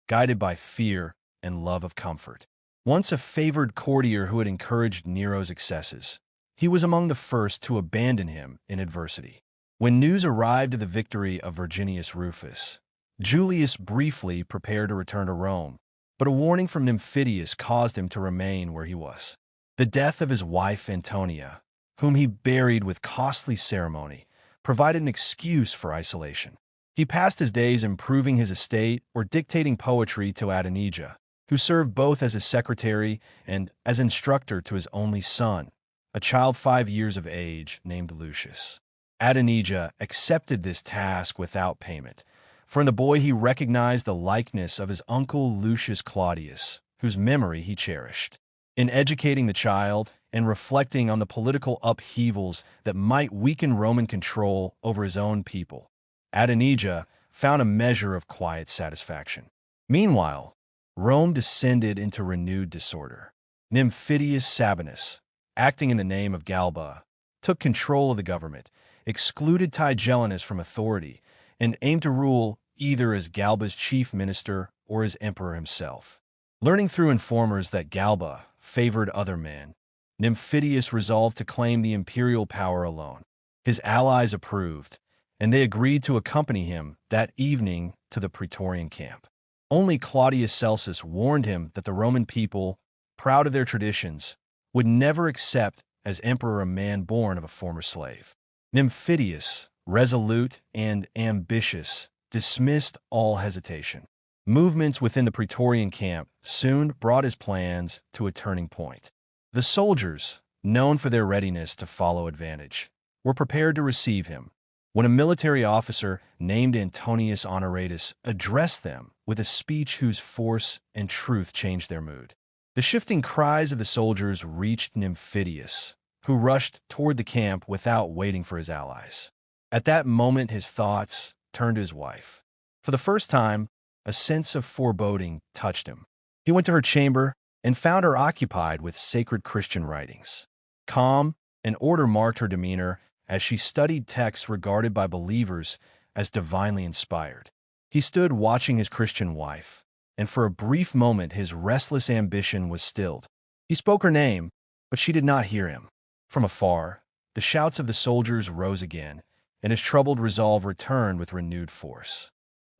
guided by fear and love of comfort. Once a favored courtier who had encouraged Nero's excesses, he was among the first to abandon him in adversity. When news arrived of the victory of Virginius Rufus, Julius briefly prepared to return to Rome, but a warning from Nymphidius caused him to remain where he was. The death of his wife Antonia, whom he buried with costly ceremony, provided an excuse for isolation. He passed his days improving his estate or dictating poetry to Adonijah, who served both as his secretary and as instructor to his only son, a child 5 years of age named Lucius. Adonijah accepted this task without payment, for in the boy he recognized the likeness of his uncle Lucius Claudius, whose memory he cherished. In educating the child and reflecting on the political upheavals that might weaken Roman control over his own people, Adonijah found a measure of quiet satisfaction. Meanwhile, Rome descended into renewed disorder. Nymphidius Sabinus, acting in the name of Galba, took control of the government, excluded Tigellinus from authority, and aimed to rule either as Galba's chief minister or as emperor himself. Learning through informers that Galba favored other men, Nymphidius resolved to claim the imperial power alone. His allies approved, and they agreed to accompany him that evening to the Praetorian camp. Only Claudius Celsus warned him that the Roman people, proud of their traditions, would never accept as emperor a man born of a former slave. Nymphidius, resolute and ambitious, dismissed all hesitation. Movements within the Praetorian camp soon brought his plans to a turning point. The soldiers, known for their readiness to follow advantage, were prepared to receive him, when a military officer named Antonius Honoratus addressed them with a speech whose force and truth changed their mood. The shifting cries of the soldiers reached Nymphidius, who rushed toward the camp without waiting for his allies. At that moment, his thoughts turned to his wife. For the first time, a sense of foreboding touched him. He went to her chamber and found her occupied with sacred Christian writings. Calm and order marked her demeanor as she studied texts regarded by believers as divinely inspired. He stood watching his Christian wife, and for a brief moment his restless ambition was stilled. He spoke her name, but she did not hear him. From afar, the shouts of the soldiers rose again, and his troubled resolve returned with renewed force.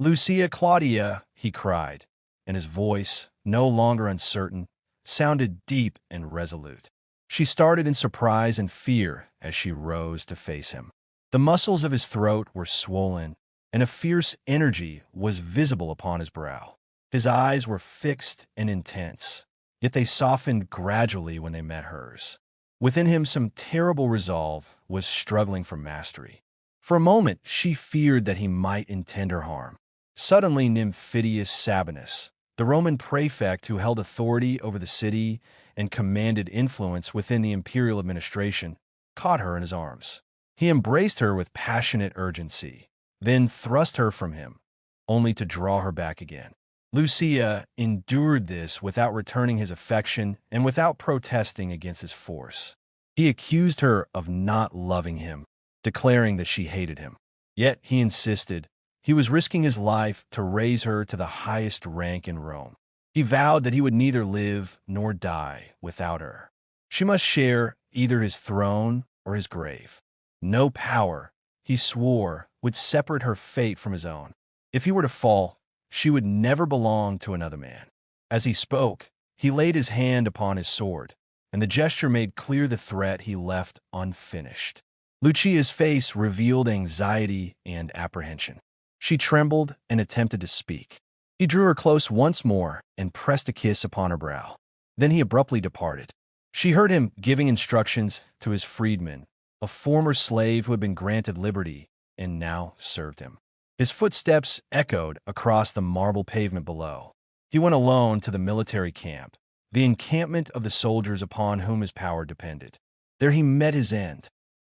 "Lucia Claudia," he cried, and his voice, no longer uncertain, sounded deep and resolute. She started in surprise and fear as she rose to face him. The muscles of his throat were swollen, and a fierce energy was visible upon his brow. His eyes were fixed and intense, yet they softened gradually when they met hers. Within him some terrible resolve was struggling for mastery. For a moment she feared that he might intend her harm. Suddenly Nymphidius Sabinus, the Roman prefect who held authority over the city and commanded influence within the imperial administration, caught her in his arms. He embraced her with passionate urgency, then thrust her from him, only to draw her back again. Lucia endured this without returning his affection and without protesting against his force. He accused her of not loving him, declaring that she hated him. Yet he insisted he was risking his life to raise her to the highest rank in Rome. He vowed that he would neither live nor die without her. She must share either his throne or his grave. No power, he swore, would separate her fate from his own. If he were to fall, she would never belong to another man. As he spoke, he laid his hand upon his sword, and the gesture made clear the threat he left unfinished. Lucia's face revealed anxiety and apprehension. She trembled and attempted to speak. He drew her close once more and pressed a kiss upon her brow. Then he abruptly departed. She heard him giving instructions to his freedman, a former slave who had been granted liberty and now served him. His footsteps echoed across the marble pavement below. He went alone to the military camp, the encampment of the soldiers upon whom his power depended. There he met his end.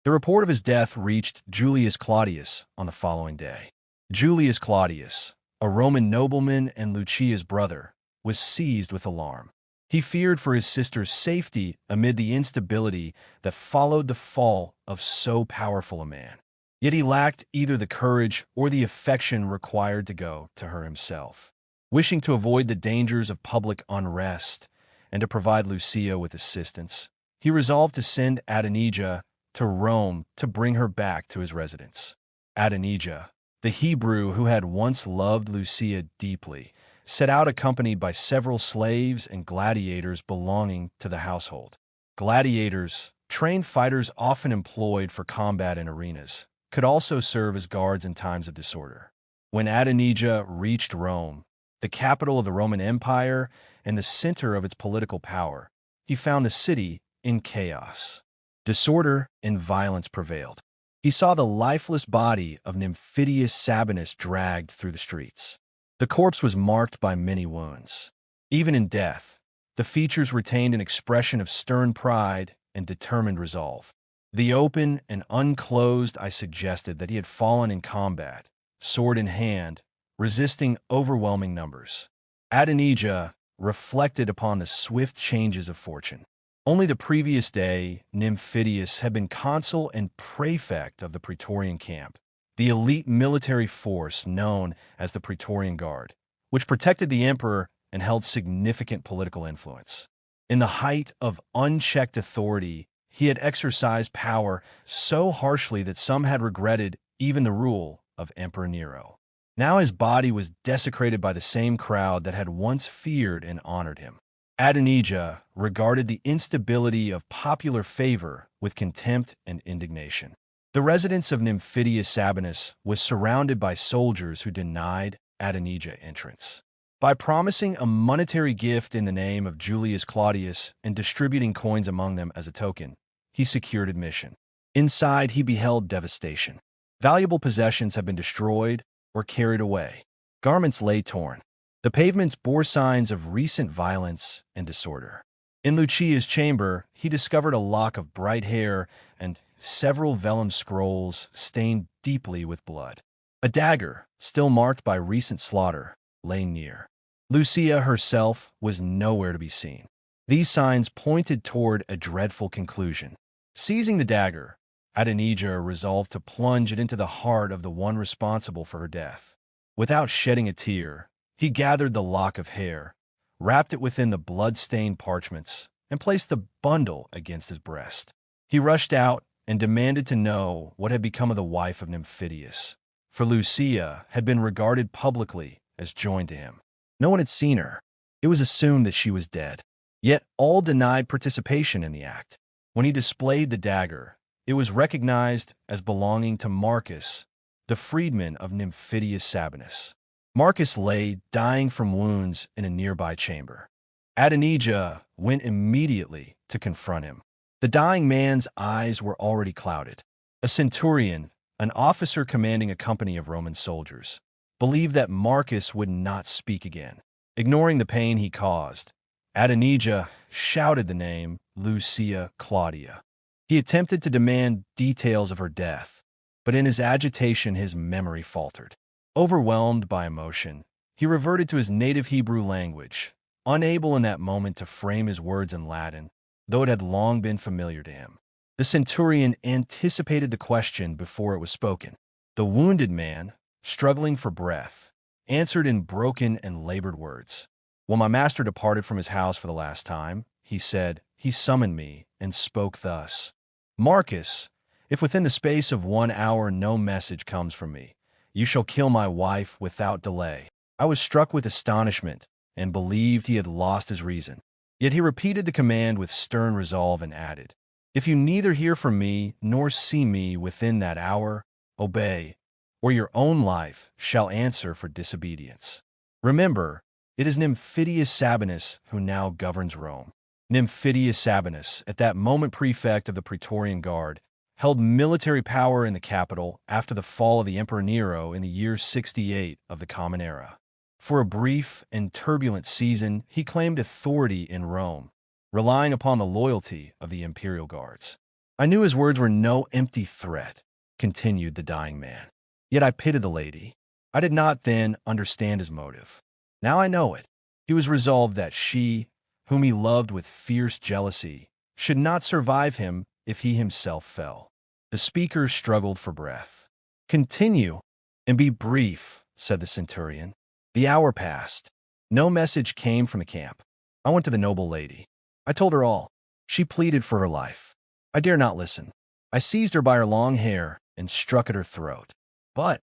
The report of his death reached Julius Claudius on the following day. Julius Claudius, a Roman nobleman and Lucia's brother, was seized with alarm. He feared for his sister's safety amid the instability that followed the fall of so powerful a man. Yet he lacked either the courage or the affection required to go to her himself. Wishing to avoid the dangers of public unrest and to provide Lucia with assistance, he resolved to send Adonijah to Rome to bring her back to his residence. Adonijah, the Hebrew who had once loved Lucia deeply, set out accompanied by several slaves and gladiators belonging to the household. Gladiators, trained fighters often employed for combat in arenas, could also serve as guards in times of disorder. When Adonijah reached Rome, the capital of the Roman Empire and the center of its political power, he found the city in chaos. Disorder and violence prevailed. He saw the lifeless body of Nymphidius Sabinus dragged through the streets. The corpse was marked by many wounds. Even in death, the features retained an expression of stern pride and determined resolve. The open and unclosed eye suggested that he had fallen in combat, sword in hand, resisting overwhelming numbers. Adonijah reflected upon the swift changes of fortune. Only the previous day, Nymphidius had been consul and prefect of the Praetorian camp, the elite military force known as the Praetorian Guard, which protected the emperor and held significant political influence. In the height of unchecked authority, he had exercised power so harshly that some had regretted even the rule of Emperor Nero. Now his body was desecrated by the same crowd that had once feared and honored him. Adonijah regarded the instability of popular favor with contempt and indignation. The residence of Nymphidius Sabinus was surrounded by soldiers who denied Adonijah entrance. By promising a monetary gift in the name of Julius Claudius and distributing coins among them as a token, he secured admission. Inside, he beheld devastation. Valuable possessions had been destroyed or carried away. Garments lay torn. The pavements bore signs of recent violence and disorder. In Lucia's chamber, he discovered a lock of bright hair and several vellum scrolls stained deeply with blood. A dagger, still marked by recent slaughter, lay near. Lucia herself was nowhere to be seen. These signs pointed toward a dreadful conclusion. Seizing the dagger, Adonijah resolved to plunge it into the heart of the one responsible for her death. Without shedding a tear, he gathered the lock of hair, wrapped it within the blood-stained parchments, and placed the bundle against his breast. He rushed out and demanded to know what had become of the wife of Nymphidius, for Lucia had been regarded publicly as joined to him. No one had seen her. It was assumed that she was dead. Yet all denied participation in the act. When he displayed the dagger, it was recognized as belonging to Marcus, the freedman of Nymphidius Sabinus. Marcus lay dying from wounds in a nearby chamber. Adonijah went immediately to confront him. The dying man's eyes were already clouded. A centurion, an officer commanding a company of Roman soldiers, believed that Marcus would not speak again. Ignoring the pain he caused, Adonijah shouted the name Lucia Claudia. He attempted to demand details of her death, but in his agitation his memory faltered. Overwhelmed by emotion, he reverted to his native Hebrew language, unable in that moment to frame his words in Latin, though it had long been familiar to him. The centurion anticipated the question before it was spoken. The wounded man, struggling for breath, answered in broken and labored words. When my master departed from his house for the last time, he said, he summoned me and spoke thus: Marcus, if within the space of 1 hour no message comes from me, you shall kill my wife without delay. I was struck with astonishment and believed he had lost his reason. Yet he repeated the command with stern resolve and added, if you neither hear from me nor see me within that hour, obey, or your own life shall answer for disobedience. Remember, it is Nymphidius Sabinus who now governs Rome. Nymphidius Sabinus, at that moment prefect of the Praetorian Guard, held military power in the capital after the fall of the Emperor Nero in the year 68 of the Common Era. For a brief and turbulent season, he claimed authority in Rome, relying upon the loyalty of the imperial guards. I knew his words were no empty threat, continued the dying man. Yet I pitied the lady. I did not then understand his motive. Now I know it. He was resolved that she, whom he loved with fierce jealousy, should not survive him if he himself fell. The speaker struggled for breath. Continue, and be brief, said the centurion. The hour passed. No message came from the camp. I went to the noble lady. I told her all. She pleaded for her life. I dare not listen. I seized her by her long hair and struck at her throat. But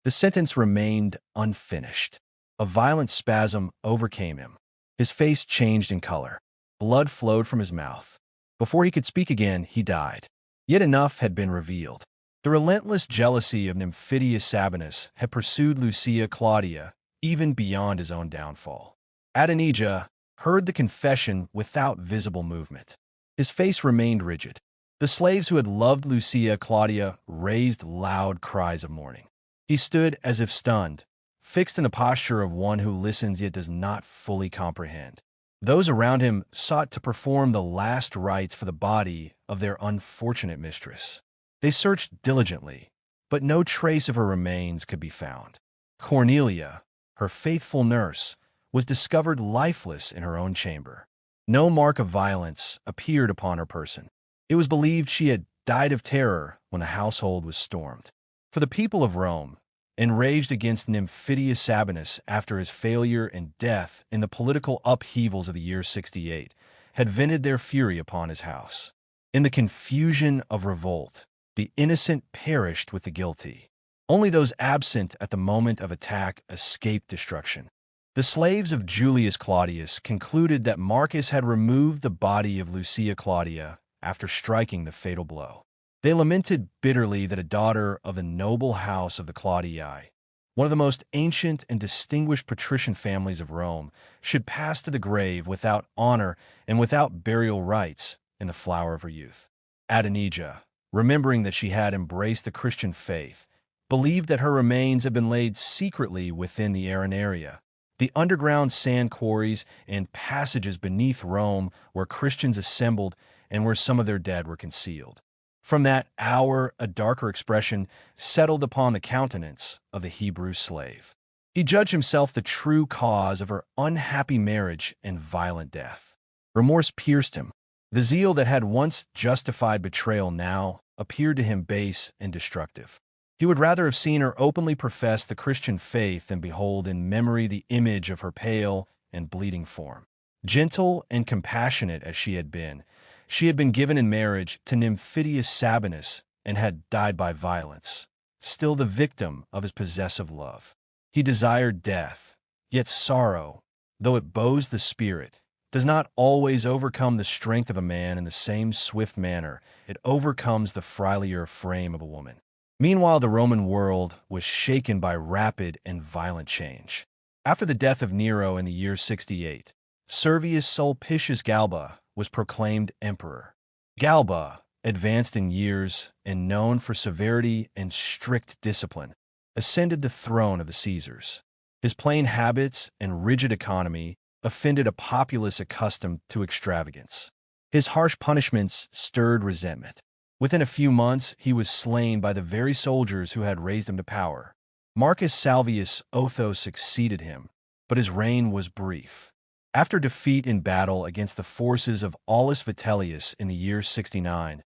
the sentence remained unfinished. A violent spasm overcame him. His face changed in color. Blood flowed from his mouth. Before he could speak again, he died. Yet enough had been revealed. The relentless jealousy of Nymphidius Sabinus had pursued Lucia Claudia even beyond his own downfall. Adonijah heard the confession without visible movement. His face remained rigid. The slaves who had loved Lucia Claudia raised loud cries of mourning. He stood as if stunned, fixed in the posture of one who listens yet does not fully comprehend. Those around him sought to perform the last rites for the body of their unfortunate mistress. They searched diligently, but no trace of her remains could be found. Cornelia, her faithful nurse, was discovered lifeless in her own chamber. No mark of violence appeared upon her person. It was believed she had died of terror when the household was stormed. For the people of Rome, enraged against Nymphidius Sabinus after his failure and death in the political upheavals of the year 68, had vented their fury upon his house. In the confusion of revolt, the innocent perished with the guilty. Only those absent at the moment of attack escaped destruction. The slaves of Julius Claudius concluded that Marcus had removed the body of Lucia Claudia after striking the fatal blow. They lamented bitterly that a daughter of the noble house of the Claudii, one of the most ancient and distinguished patrician families of Rome, should pass to the grave without honor and without burial rites in the flower of her youth. Adonijah, remembering that she had embraced the Christian faith, believed that her remains had been laid secretly within the Arenaria, the underground sand quarries and passages beneath Rome where Christians assembled and where some of their dead were concealed. From that hour, a darker expression settled upon the countenance of the Hebrew slave. He judged himself the true cause of her unhappy marriage and violent death. Remorse pierced him. The zeal that had once justified betrayal now appeared to him base and destructive. He would rather have seen her openly profess the Christian faith than behold in memory the image of her pale and bleeding form. Gentle and compassionate as she had been given in marriage to nymphidius Sabinus and had died by violence, still the victim of his possessive love. He desired death, yet sorrow, though it bows the spirit, does not always overcome the strength of a man in the same swift manner it overcomes the frilier frame of a woman. Meanwhile, the Roman world was shaken by rapid and violent change. After the death of Nero in the year 68, Servius Sulpicius Galba was proclaimed emperor. Galba, advanced in years and known for severity and strict discipline, ascended the throne of the Caesars. His plain habits and rigid economy offended a populace accustomed to extravagance. His harsh punishments stirred resentment. Within a few months, he was slain by the very soldiers who had raised him to power. Marcus Salvius Otho succeeded him, but his reign was brief. After defeat in battle against the forces of Aulus Vitellius in the year 69,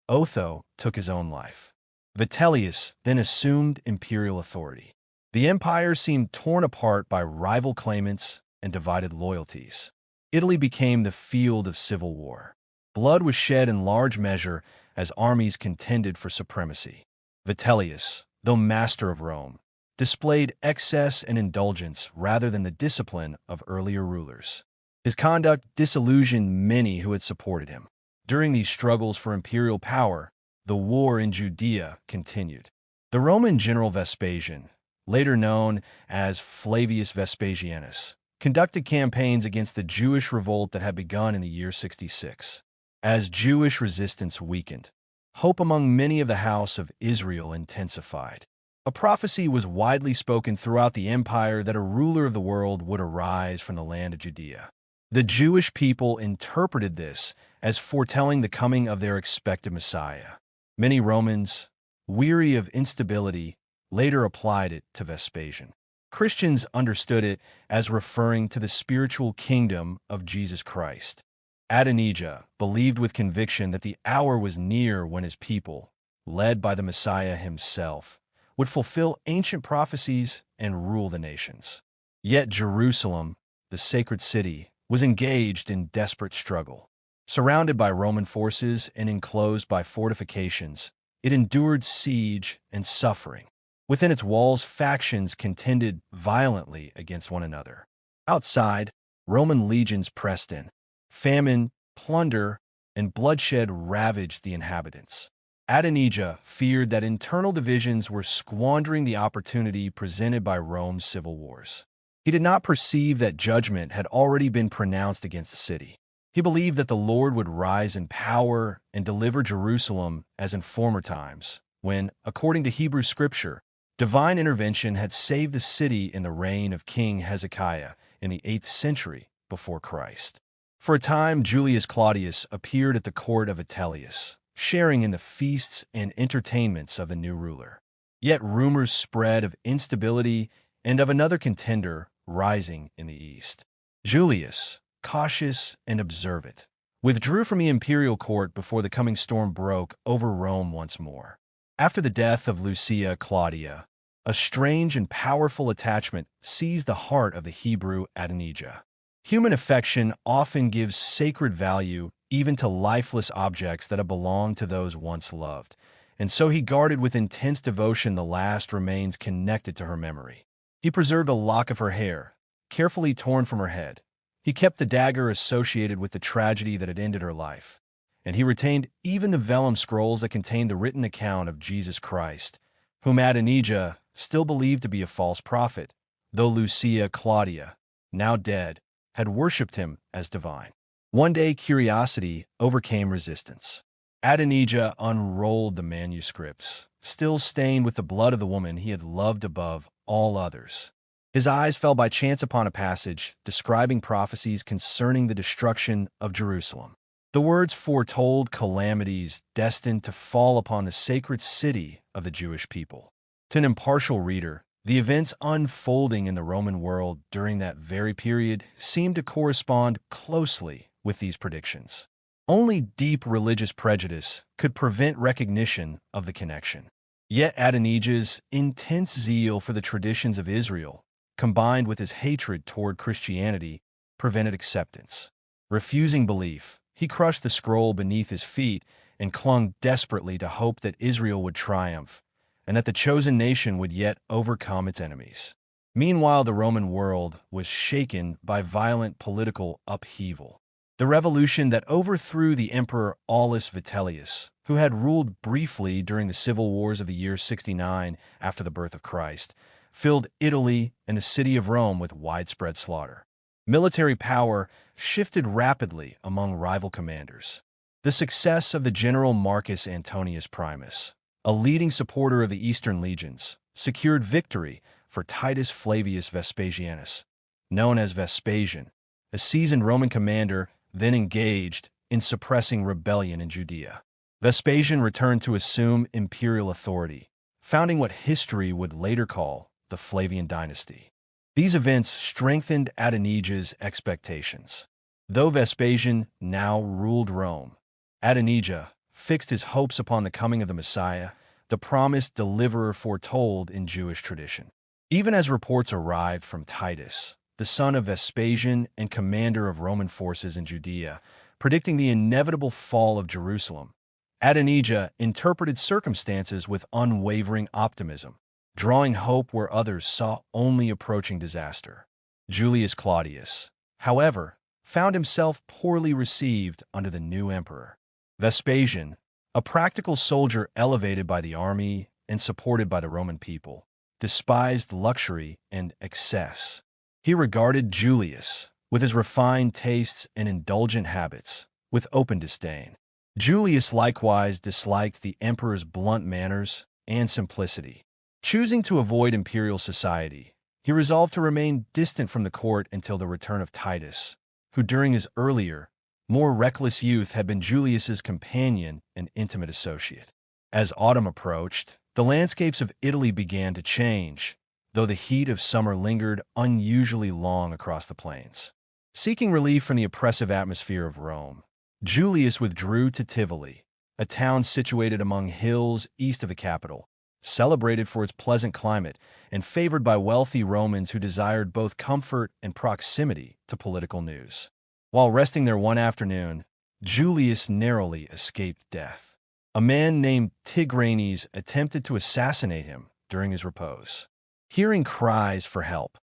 Otho took his own life. Vitellius then assumed imperial authority. The empire seemed torn apart by rival claimants and divided loyalties. Italy became the field of civil war. Blood was shed in large measure as armies contended for supremacy. Vitellius, though master of Rome, displayed excess and indulgence rather than the discipline of earlier rulers. His conduct disillusioned many who had supported him. During these struggles for imperial power, the war in Judea continued. The Roman general Vespasian, later known as Flavius Vespasianus, conducted campaigns against the Jewish revolt that had begun in the year 66. As Jewish resistance weakened, hope among many of the house of Israel intensified. A prophecy was widely spoken throughout the empire that a ruler of the world would arise from the land of Judea. The Jewish people interpreted this as foretelling the coming of their expected Messiah. Many Romans, weary of instability, later applied it to Vespasian. Christians understood it as referring to the spiritual kingdom of Jesus Christ. Adonijah believed with conviction that the hour was near when his people, led by the Messiah himself, would fulfill ancient prophecies and rule the nations. Yet Jerusalem, the sacred city, was engaged in desperate struggle. Surrounded by Roman forces and enclosed by fortifications, it endured siege and suffering. Within its walls, factions contended violently against one another. Outside, Roman legions pressed in. Famine, plunder, and bloodshed ravaged the inhabitants. Adonijah feared that internal divisions were squandering the opportunity presented by Rome's civil wars. He did not perceive that judgment had already been pronounced against the city. He believed that the Lord would rise in power and deliver Jerusalem as in former times, when, according to Hebrew scripture, divine intervention had saved the city in the reign of King Hezekiah in the 8th century before Christ. For a time, Julius Claudius appeared at the court of Vitellius, sharing in the feasts and entertainments of the new ruler. Yet rumors spread of instability and of another contender rising in the east. Julius, cautious and observant, withdrew from the imperial court before the coming storm broke over Rome once more. After the death of Lucia Claudia, a strange and powerful attachment seized the heart of the Hebrew Adonijah. Human affection often gives sacred value even to lifeless objects that have belonged to those once loved, and so he guarded with intense devotion the last remains connected to her memory. He preserved a lock of her hair, carefully torn from her head. He kept the dagger associated with the tragedy that had ended her life, and he retained even the vellum scrolls that contained the written account of Jesus Christ, whom Adonijah still believed to be a false prophet, though Lucia Claudia, now dead, had worshipped him as divine. One day, curiosity overcame resistance. Adonijah unrolled the manuscripts, still stained with the blood of the woman he had loved above all others. His eyes fell by chance upon a passage describing prophecies concerning the destruction of Jerusalem. The words foretold calamities destined to fall upon the sacred city of the Jewish people. To an impartial reader, the events unfolding in the Roman world during that very period seemed to correspond closely with these predictions. Only deep religious prejudice could prevent recognition of the connection. Yet Adonijah's intense zeal for the traditions of Israel, combined with his hatred toward Christianity, prevented acceptance. Refusing belief, he crushed the scroll beneath his feet and clung desperately to hope that Israel would triumph and that the chosen nation would yet overcome its enemies. Meanwhile, the Roman world was shaken by violent political upheaval. The revolution that overthrew the Emperor Aulus Vitellius, who had ruled briefly during the civil wars of the year 69 after the birth of Christ, filled Italy and the city of Rome with widespread slaughter. Military power shifted rapidly among rival commanders. The success of the general Marcus Antonius Primus, a leading supporter of the Eastern legions, secured victory for Titus Flavius Vespasianus, known as Vespasian, a seasoned Roman commander then engaged in suppressing rebellion in Judea. Vespasian returned to assume imperial authority, founding what history would later call the Flavian dynasty. These events strengthened Adonijah's expectations. Though Vespasian now ruled Rome, Adonijah fixed his hopes upon the coming of the Messiah, the promised deliverer foretold in Jewish tradition. Even as reports arrived from Titus, the son of Vespasian and commander of Roman forces in Judea, predicting the inevitable fall of Jerusalem, Adonijah interpreted circumstances with unwavering optimism, drawing hope where others saw only approaching disaster. Julius Claudius, however, found himself poorly received under the new emperor. Vespasian, a practical soldier elevated by the army and supported by the Roman people, despised luxury and excess. He regarded Julius, with his refined tastes and indulgent habits, with open disdain. Julius likewise disliked the emperor's blunt manners and simplicity. Choosing to avoid imperial society, he resolved to remain distant from the court until the return of Titus, who during his earlier, more reckless youth had been Julius's companion and intimate associate. As autumn approached, the landscapes of Italy began to change, though the heat of summer lingered unusually long across the plains. Seeking relief from the oppressive atmosphere of Rome, Julius withdrew to Tivoli, a town situated among hills east of the capital, celebrated for its pleasant climate and favored by wealthy Romans who desired both comfort and proximity to political news. While resting there one afternoon, Julius narrowly escaped death. A man named Tigranes attempted to assassinate him during his repose. Hearing cries for help,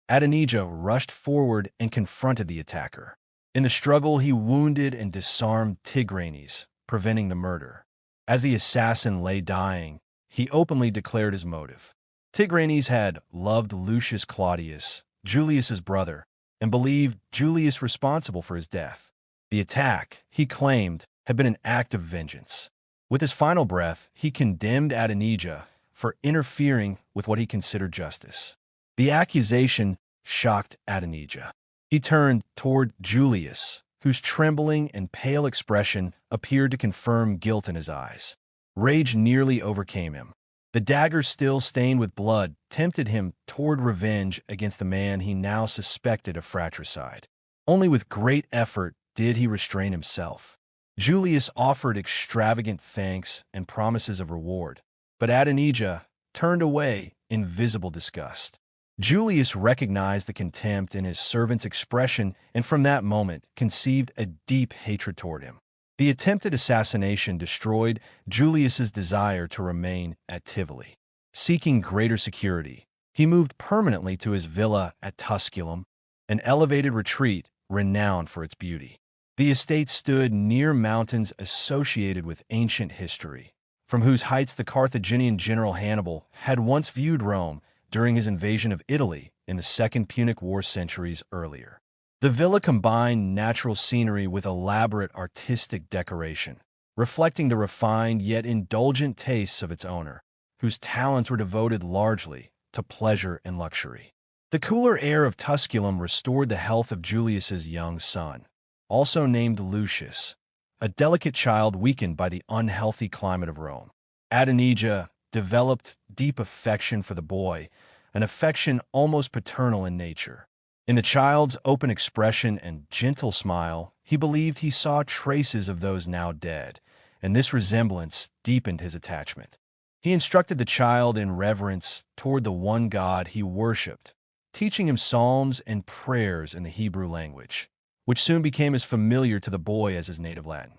Adonijah rushed forward and confronted the attacker. In the struggle, he wounded and disarmed Tigranes, preventing the murder. As the assassin lay dying, he openly declared his motive. Tigranes had loved Lucius Claudius, Julius's brother, and believed Julius responsible for his death. The attack, he claimed, had been an act of vengeance. With his final breath, he condemned Adonijah for interfering with what he considered justice. The accusation shocked Adonijah. He turned toward Julius, whose trembling and pale expression appeared to confirm guilt in his eyes. Rage nearly overcame him. The dagger still stained with blood tempted him toward revenge against the man he now suspected of fratricide. Only with great effort did he restrain himself. Julius offered extravagant thanks and promises of reward, but Adonijah turned away in visible disgust. Julius recognized the contempt in his servant's expression and from that moment conceived a deep hatred toward him. The attempted assassination destroyed Julius's desire to remain at Tivoli. Seeking greater security, he moved permanently to his villa at Tusculum, an elevated retreat renowned for its beauty. The estate stood near mountains associated with ancient history, from whose heights the Carthaginian general Hannibal had once viewed Rome during his invasion of Italy in the Second Punic War centuries earlier. The villa combined natural scenery with elaborate artistic decoration, reflecting the refined yet indulgent tastes of its owner, whose talents were devoted largely to pleasure and luxury. The cooler air of Tusculum restored the health of Julius's young son, also named Lucius, a delicate child weakened by the unhealthy climate of Rome. Adonijah developed deep affection for the boy, an affection almost paternal in nature. In the child's open expression and gentle smile, he believed he saw traces of those now dead, and this resemblance deepened his attachment. He instructed the child in reverence toward the one God he worshipped, teaching him psalms and prayers in the Hebrew language, which soon became as familiar to the boy as his native Latin.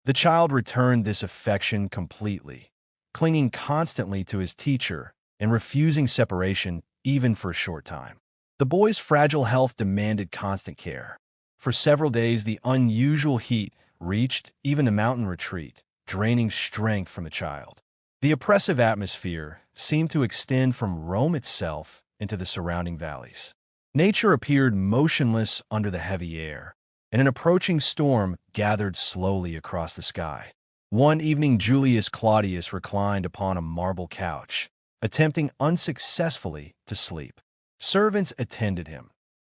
The child returned this affection completely, clinging constantly to his teacher and refusing separation even for a short time. The boy's fragile health demanded constant care. For several days, the unusual heat reached even the mountain retreat, draining strength from the child. The oppressive atmosphere seemed to extend from Rome itself into the surrounding valleys. Nature appeared motionless under the heavy air, and an approaching storm gathered slowly across the sky. One evening, Julius Claudius reclined upon a marble couch, attempting unsuccessfully to sleep. Servants attended him.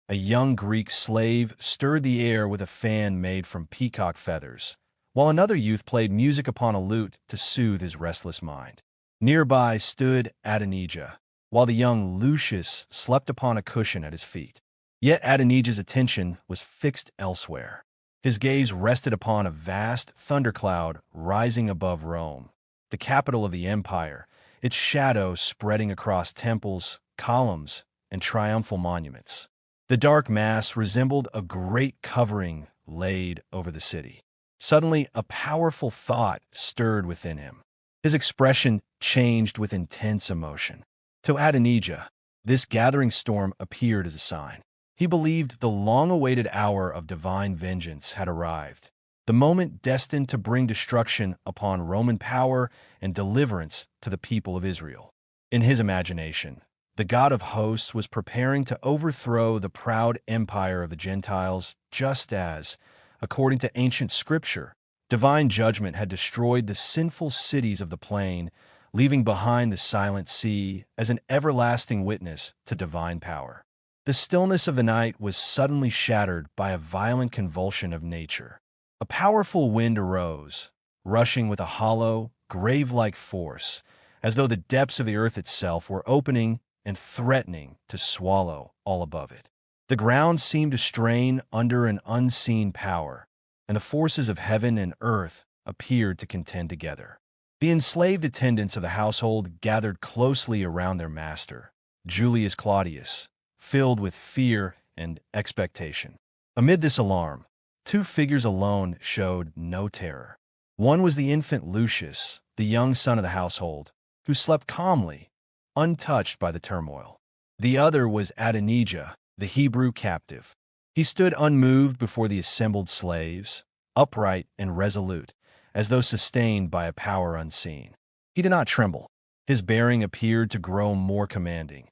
A young Greek slave stirred the air with a fan made from peacock feathers, while another youth played music upon a lute to soothe his restless mind. Nearby stood Adonijah, while the young Lucius slept upon a cushion at his feet. Yet Adonijah's attention was fixed elsewhere. His gaze rested upon a vast thundercloud rising above Rome, the capital of the empire, its shadow spreading across temples, columns, and triumphal monuments. The dark mass resembled a great covering laid over the city. Suddenly, a powerful thought stirred within him. His expression changed with intense emotion. To Adonijah, this gathering storm appeared as a sign. He believed the long-awaited hour of divine vengeance had arrived, the moment destined to bring destruction upon Roman power and deliverance to the people of Israel. In his imagination, the God of hosts was preparing to overthrow the proud empire of the Gentiles, just as, according to ancient scripture, divine judgment had destroyed the sinful cities of the plain, leaving behind the silent sea as an everlasting witness to divine power. The stillness of the night was suddenly shattered by a violent convulsion of nature. A powerful wind arose, rushing with a hollow, grave-like force, as though the depths of the earth itself were opening and threatening to swallow all above it. The ground seemed to strain under an unseen power, and the forces of heaven and earth appeared to contend together. The enslaved attendants of the household gathered closely around their master, Julius Claudius, filled with fear and expectation. Amid this alarm, two figures alone showed no terror. One was the infant Lucius, the young son of the household, who slept calmly, untouched by the turmoil. The other was Adonijah, the Hebrew captive. He stood unmoved before the assembled slaves, upright and resolute, as though sustained by a power unseen. He did not tremble. His bearing appeared to grow more commanding,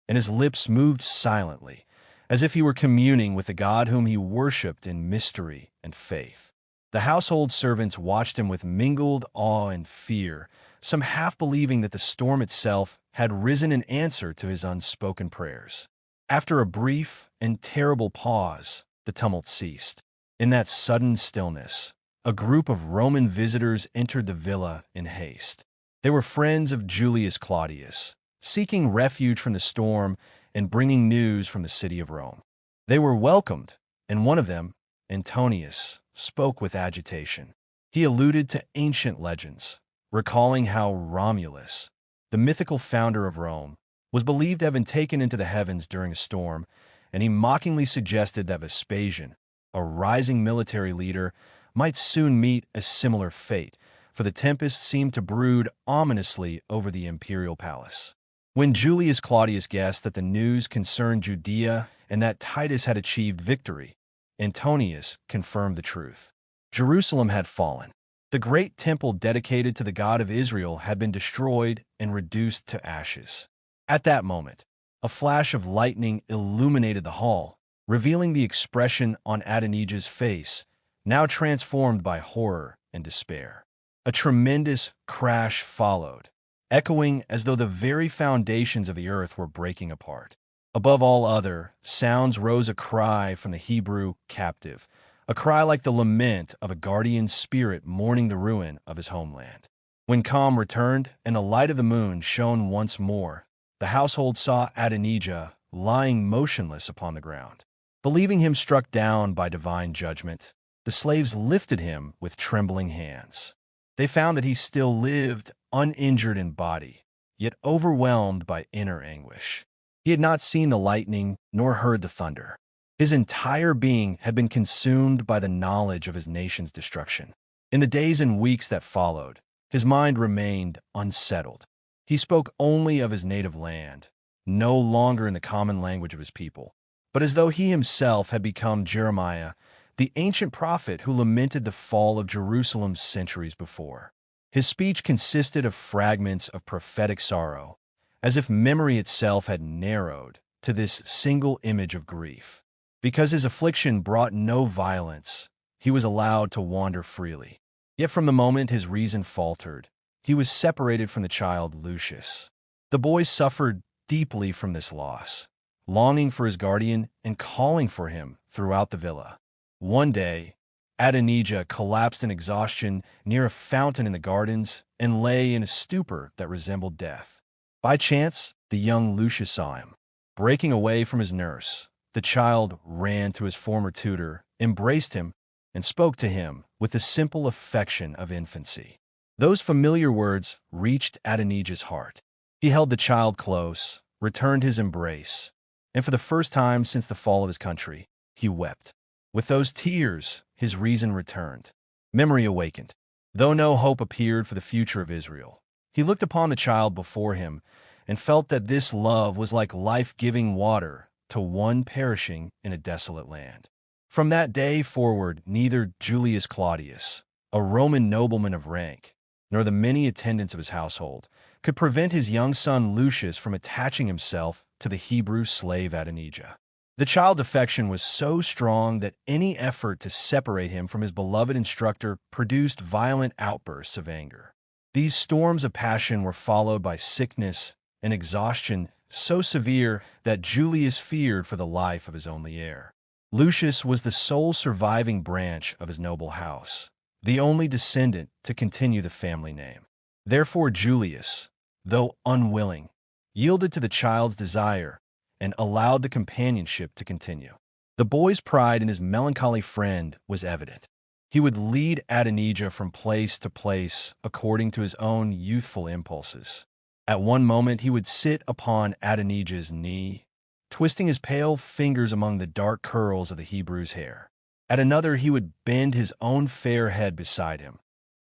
and his lips moved silently, as if he were communing with the God whom he worshipped in mystery and faith. The household servants watched him with mingled awe and fear, some half believing that the storm itself had risen in answer to his unspoken prayers. After a brief and terrible pause, the tumult ceased. In that sudden stillness, a group of Roman visitors entered the villa in haste. They were friends of Julius Claudius, seeking refuge from the storm and bringing news from the city of Rome. They were welcomed, and one of them, Antonius, spoke with agitation. He alluded to ancient legends, recalling how Romulus, the mythical founder of Rome, was believed to have been taken into the heavens during a storm, and he mockingly suggested that Vespasian, a rising military leader, might soon meet a similar fate, for the tempest seemed to brood ominously over the imperial palace. When Julius Claudius guessed that the news concerned Judea and that Titus had achieved victory, Antonius confirmed the truth. Jerusalem had fallen. The great temple dedicated to the God of Israel had been destroyed and reduced to ashes. At that moment, a flash of lightning illuminated the hall, revealing the expression on Adonijah's face, now transformed by horror and despair. A tremendous crash followed, echoing as though the very foundations of the earth were breaking apart. Above all other sounds rose a cry from the Hebrew captive, a cry like the lament of a guardian spirit mourning the ruin of his homeland. When calm returned and the light of the moon shone once more, the household saw Adonijah lying motionless upon the ground. Believing him struck down by divine judgment, the slaves lifted him with trembling hands. They found that he still lived, uninjured in body, yet overwhelmed by inner anguish. He had not seen the lightning nor heard the thunder. His entire being had been consumed by the knowledge of his nation's destruction. In the days and weeks that followed, his mind remained unsettled. He spoke only of his native land, no longer in the common language of his people, but as though he himself had become Jeremiah, the ancient prophet who lamented the fall of Jerusalem centuries before. His speech consisted of fragments of prophetic sorrow, as if memory itself had narrowed to this single image of grief. Because his affliction brought no violence, he was allowed to wander freely. Yet from the moment his reason faltered, he was separated from the child Lucius. The boy suffered deeply from this loss, longing for his guardian and calling for him throughout the villa. One day, Adonijah collapsed in exhaustion near a fountain in the gardens and lay in a stupor that resembled death. By chance, the young Lucius saw him. Breaking away from his nurse, the child ran to his former tutor, embraced him, and spoke to him with the simple affection of infancy. Those familiar words reached Adonijah's heart. He held the child close, returned his embrace, and for the first time since the fall of his country, he wept. With those tears, his reason returned. Memory awakened. Though no hope appeared for the future of Israel, he looked upon the child before him and felt that this love was like life-giving water to one perishing in a desolate land. From that day forward, neither Julius Claudius, a Roman nobleman of rank, nor the many attendants of his household could prevent his young son Lucius from attaching himself to the Hebrew slave Adonijah. The child's affection was so strong that any effort to separate him from his beloved instructor produced violent outbursts of anger. These storms of passion were followed by sickness and exhaustion so severe that Julius feared for the life of his only heir. Lucius was the sole surviving branch of his noble house, the only descendant to continue the family name. Therefore Julius, though unwilling, yielded to the child's desire and allowed the companionship to continue. The boy's pride in his melancholy friend was evident. He would lead Adonijah from place to place according to his own youthful impulses. At one moment he would sit upon Adonijah's knee, twisting his pale fingers among the dark curls of the Hebrew's hair. At another he would bend his own fair head beside him,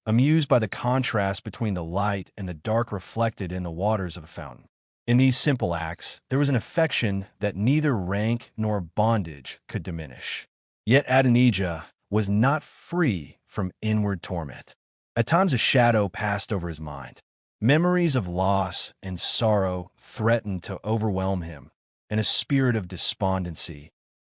amused by the contrast between the light and the dark reflected in the waters of a fountain. In these simple acts, there was an affection that neither rank nor bondage could diminish. Yet Adonijah was not free from inward torment. At times a shadow passed over his mind. Memories of loss and sorrow threatened to overwhelm him, and a spirit of despondency,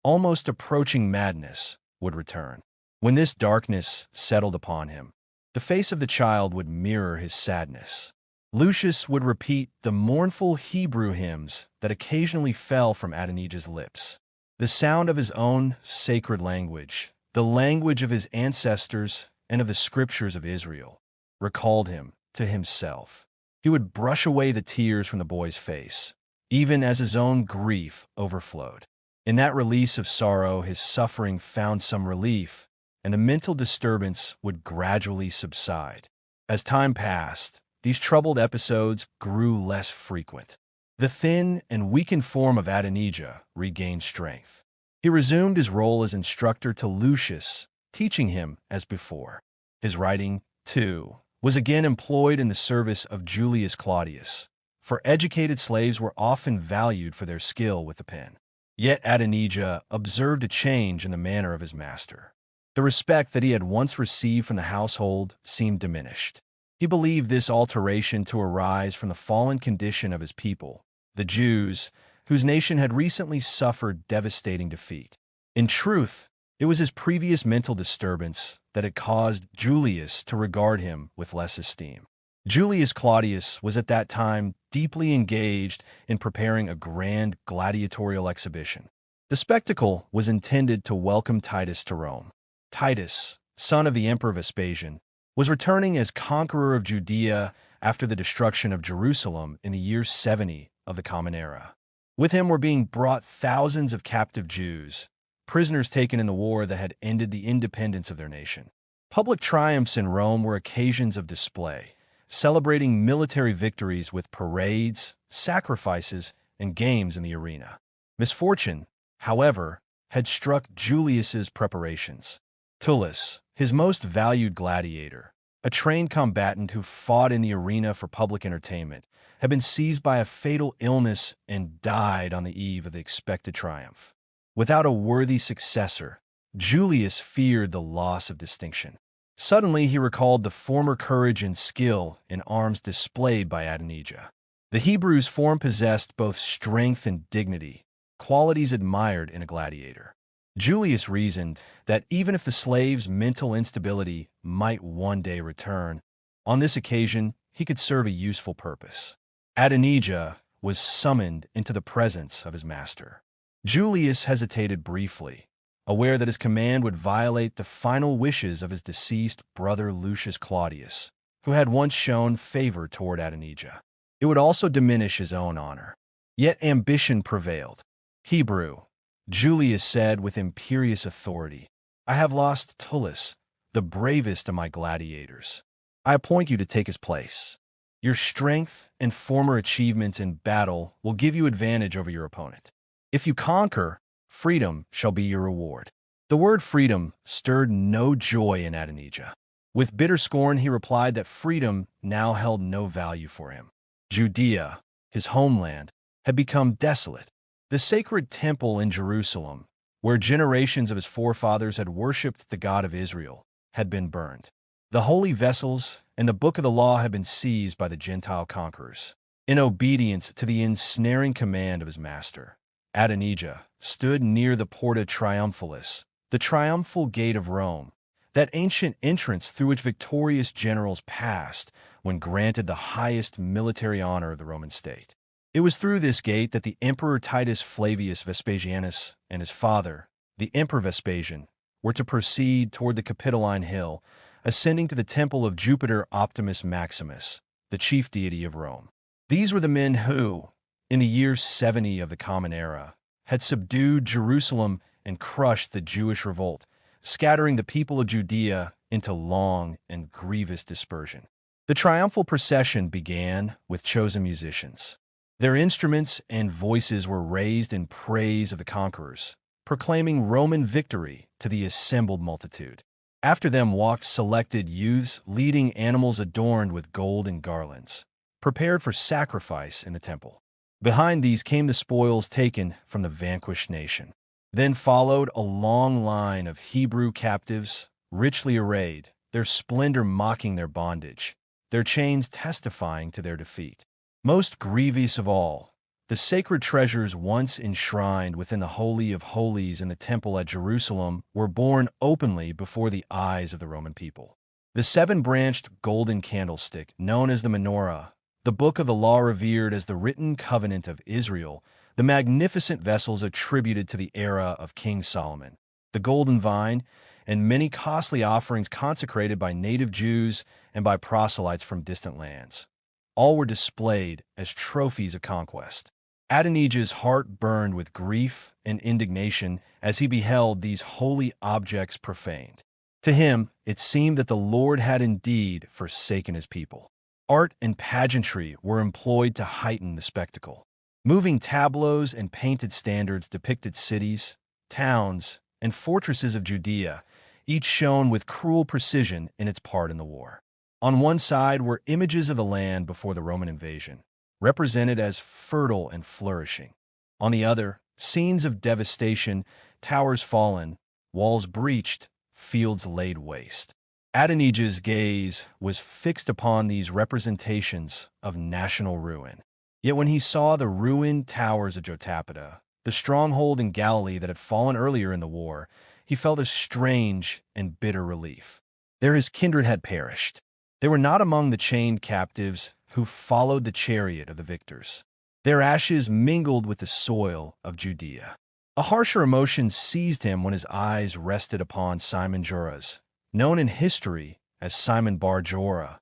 almost approaching madness, would return. When this darkness settled upon him, the face of the child would mirror his sadness. Lucius would repeat the mournful Hebrew hymns that occasionally fell from Adonijah's lips. The sound of his own sacred language, the language of his ancestors and of the scriptures of Israel, recalled him to himself. He would brush away the tears from the boy's face, even as his own grief overflowed. In that release of sorrow, his suffering found some relief, and the mental disturbance would gradually subside. As time passed, these troubled episodes grew less frequent. The thin and weakened form of Adonijah regained strength. He resumed his role as instructor to Lucius, teaching him as before. His writing, too, was again employed in the service of Julius Claudius, for educated slaves were often valued for their skill with the pen. Yet Adonijah observed a change in the manner of his master. The respect that he had once received from the household seemed diminished. He believed this alteration to arise from the fallen condition of his people, the Jews, whose nation had recently suffered devastating defeat. In truth, it was his previous mental disturbance that had caused Julius to regard him with less esteem. Julius Claudius was at that time deeply engaged in preparing a grand gladiatorial exhibition. The spectacle was intended to welcome Titus to Rome. Titus, son of the Emperor Vespasian, was returning as conqueror of Judea after the destruction of Jerusalem in the year 70 of the Common Era. With him were being brought thousands of captive Jews, prisoners taken in the war that had ended the independence of their nation. Public triumphs in Rome were occasions of display, celebrating military victories with parades, sacrifices, and games in the arena. Misfortune, however, had struck Julius's preparations. Tullus, his most valued gladiator, a trained combatant who fought in the arena for public entertainment, had been seized by a fatal illness and died on the eve of the expected triumph. Without a worthy successor, Julius feared the loss of distinction. Suddenly, he recalled the former courage and skill in arms displayed by Adonijah. The Hebrew's form possessed both strength and dignity, qualities admired in a gladiator. Julius reasoned that even if the slave's mental instability might one day return, on this occasion he could serve a useful purpose. Adonijah was summoned into the presence of his master. Julius hesitated briefly, aware that his command would violate the final wishes of his deceased brother Lucius Claudius, who had once shown favor toward Adonijah. It would also diminish his own honor. Yet ambition prevailed. Hebrew, Julius said with imperious authority, "I have lost Tullus, the bravest of my gladiators. I appoint you to take his place. Your strength and former achievements in battle will give you advantage over your opponent. If you conquer, freedom shall be your reward." The word freedom stirred no joy in Adonijah. With bitter scorn, he replied that freedom now held no value for him. Judea, his homeland, had become desolate. The sacred temple in Jerusalem, where generations of his forefathers had worshipped the God of Israel, had been burned. The holy vessels and the book of the law had been seized by the Gentile conquerors. In obedience to the ensnaring command of his master, Adonijah stood near the Porta Triumphalis, the triumphal gate of Rome, that ancient entrance through which victorious generals passed when granted the highest military honor of the Roman state. It was through this gate that the Emperor Titus Flavius Vespasianus and his father, the Emperor Vespasian, were to proceed toward the Capitoline Hill, ascending to the temple of Jupiter Optimus Maximus, the chief deity of Rome. These were the men who, in the year 70 of the Common Era, had subdued Jerusalem and crushed the Jewish revolt, scattering the people of Judea into long and grievous dispersion. The triumphal procession began with chosen musicians. Their instruments and voices were raised in praise of the conquerors, proclaiming Roman victory to the assembled multitude. After them walked selected youths leading animals adorned with gold and garlands, prepared for sacrifice in the temple. Behind these came the spoils taken from the vanquished nation. Then followed a long line of Hebrew captives, richly arrayed, their splendor mocking their bondage, their chains testifying to their defeat. Most grievous of all, the sacred treasures once enshrined within the Holy of Holies in the temple at Jerusalem were borne openly before the eyes of the Roman people. The seven-branched golden candlestick, known as the menorah, the book of the law revered as the written covenant of Israel, the magnificent vessels attributed to the era of King Solomon, the golden vine, and many costly offerings consecrated by native Jews and by proselytes from distant lands. All were displayed as trophies of conquest. Adonijah's heart burned with grief and indignation as he beheld these holy objects profaned. To him, it seemed that the Lord had indeed forsaken his people. Art and pageantry were employed to heighten the spectacle. Moving tableaus and painted standards depicted cities, towns, and fortresses of Judea, each shown with cruel precision in its part in the war. On one side were images of the land before the Roman invasion, represented as fertile and flourishing. On the other, scenes of devastation, towers fallen, walls breached, fields laid waste. Adonijah's gaze was fixed upon these representations of national ruin. Yet when he saw the ruined towers of Jotapata, the stronghold in Galilee that had fallen earlier in the war, he felt a strange and bitter relief. There his kindred had perished. They were not among the chained captives who followed the chariot of the victors. Their ashes mingled with the soil of Judea. A harsher emotion seized him when his eyes rested upon Simon Joras, known in history as Simon Bar Jorah,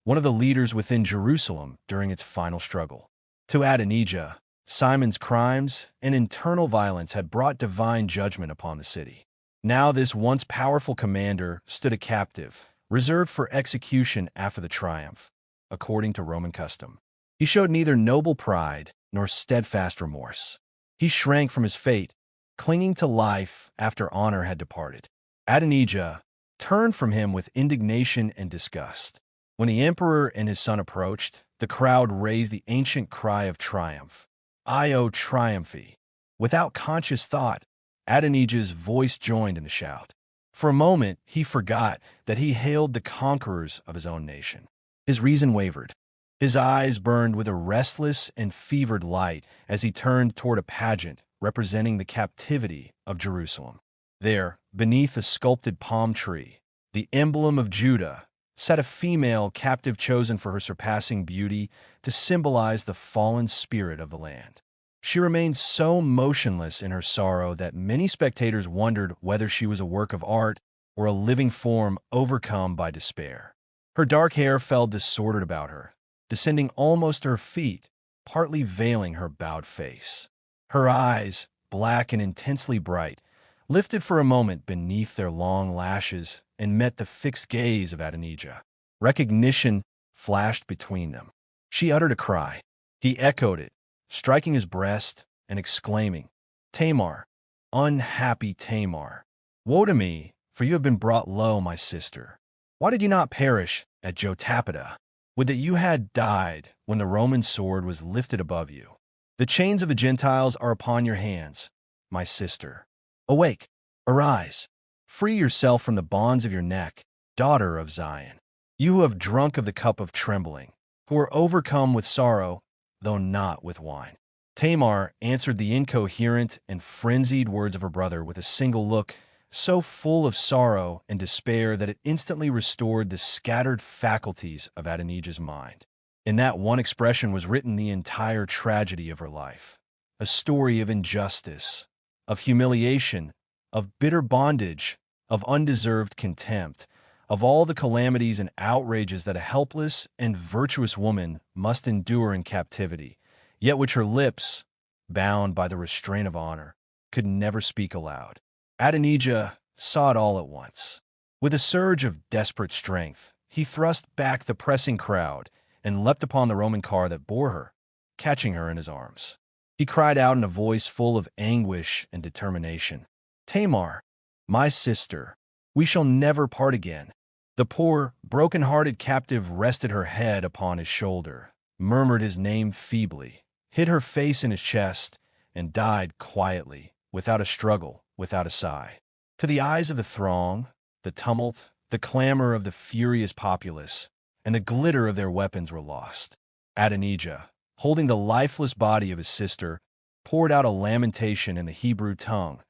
one of the leaders within Jerusalem during its final struggle. To Adonijah, Simon's crimes and internal violence had brought divine judgment upon the city. Now this once powerful commander stood a captive, reserved for execution after the triumph, according to Roman custom. He showed neither noble pride nor steadfast remorse. He shrank from his fate, clinging to life after honor had departed. Adonijah turned from him with indignation and disgust. When the emperor and his son approached, the crowd raised the ancient cry of triumph, Io triumphi. Without conscious thought, Adonijah's voice joined in the shout. For a moment, he forgot that he hailed the conquerors of his own nation. His reason wavered. His eyes burned with a restless and fevered light as he turned toward a pageant representing the captivity of Jerusalem. There, beneath a sculpted palm tree, the emblem of Judah, sat a female captive chosen for her surpassing beauty to symbolize the fallen spirit of the land. She remained so motionless in her sorrow that many spectators wondered whether she was a work of art or a living form overcome by despair. Her dark hair fell disordered about her, descending almost to her feet, partly veiling her bowed face. Her eyes, black and intensely bright, lifted for a moment beneath their long lashes and met the fixed gaze of Adonijah. Recognition flashed between them. She uttered a cry. He echoed it, striking his breast and exclaiming, "Tamar, unhappy Tamar! Woe to me, for you have been brought low, my sister. Why did you not perish at Jotapata? Would that you had died when the Roman sword was lifted above you. The chains of the Gentiles are upon your hands, my sister. Awake, arise, free yourself from the bonds of your neck, daughter of Zion. You who have drunk of the cup of trembling, who are overcome with sorrow, though not with wine." Tamar answered the incoherent and frenzied words of her brother with a single look so full of sorrow and despair that it instantly restored the scattered faculties of Adonijah's mind. In that one expression was written the entire tragedy of her life, a story of injustice, of humiliation, of bitter bondage, of undeserved contempt, of all the calamities and outrages that a helpless and virtuous woman must endure in captivity, yet which her lips, bound by the restraint of honor, could never speak aloud. Adonijah saw it all at once. With a surge of desperate strength, he thrust back the pressing crowd and leapt upon the Roman car that bore her, catching her in his arms. He cried out in a voice full of anguish and determination, "Tamar, my sister, we shall never part again." The poor, broken-hearted captive rested her head upon his shoulder, murmured his name feebly, hid her face in his chest, and died quietly, without a struggle, without a sigh. To the eyes of the throng, the tumult, the clamor of the furious populace, and the glitter of their weapons were lost. Adonijah, holding the lifeless body of his sister, poured out a lamentation in the Hebrew tongue,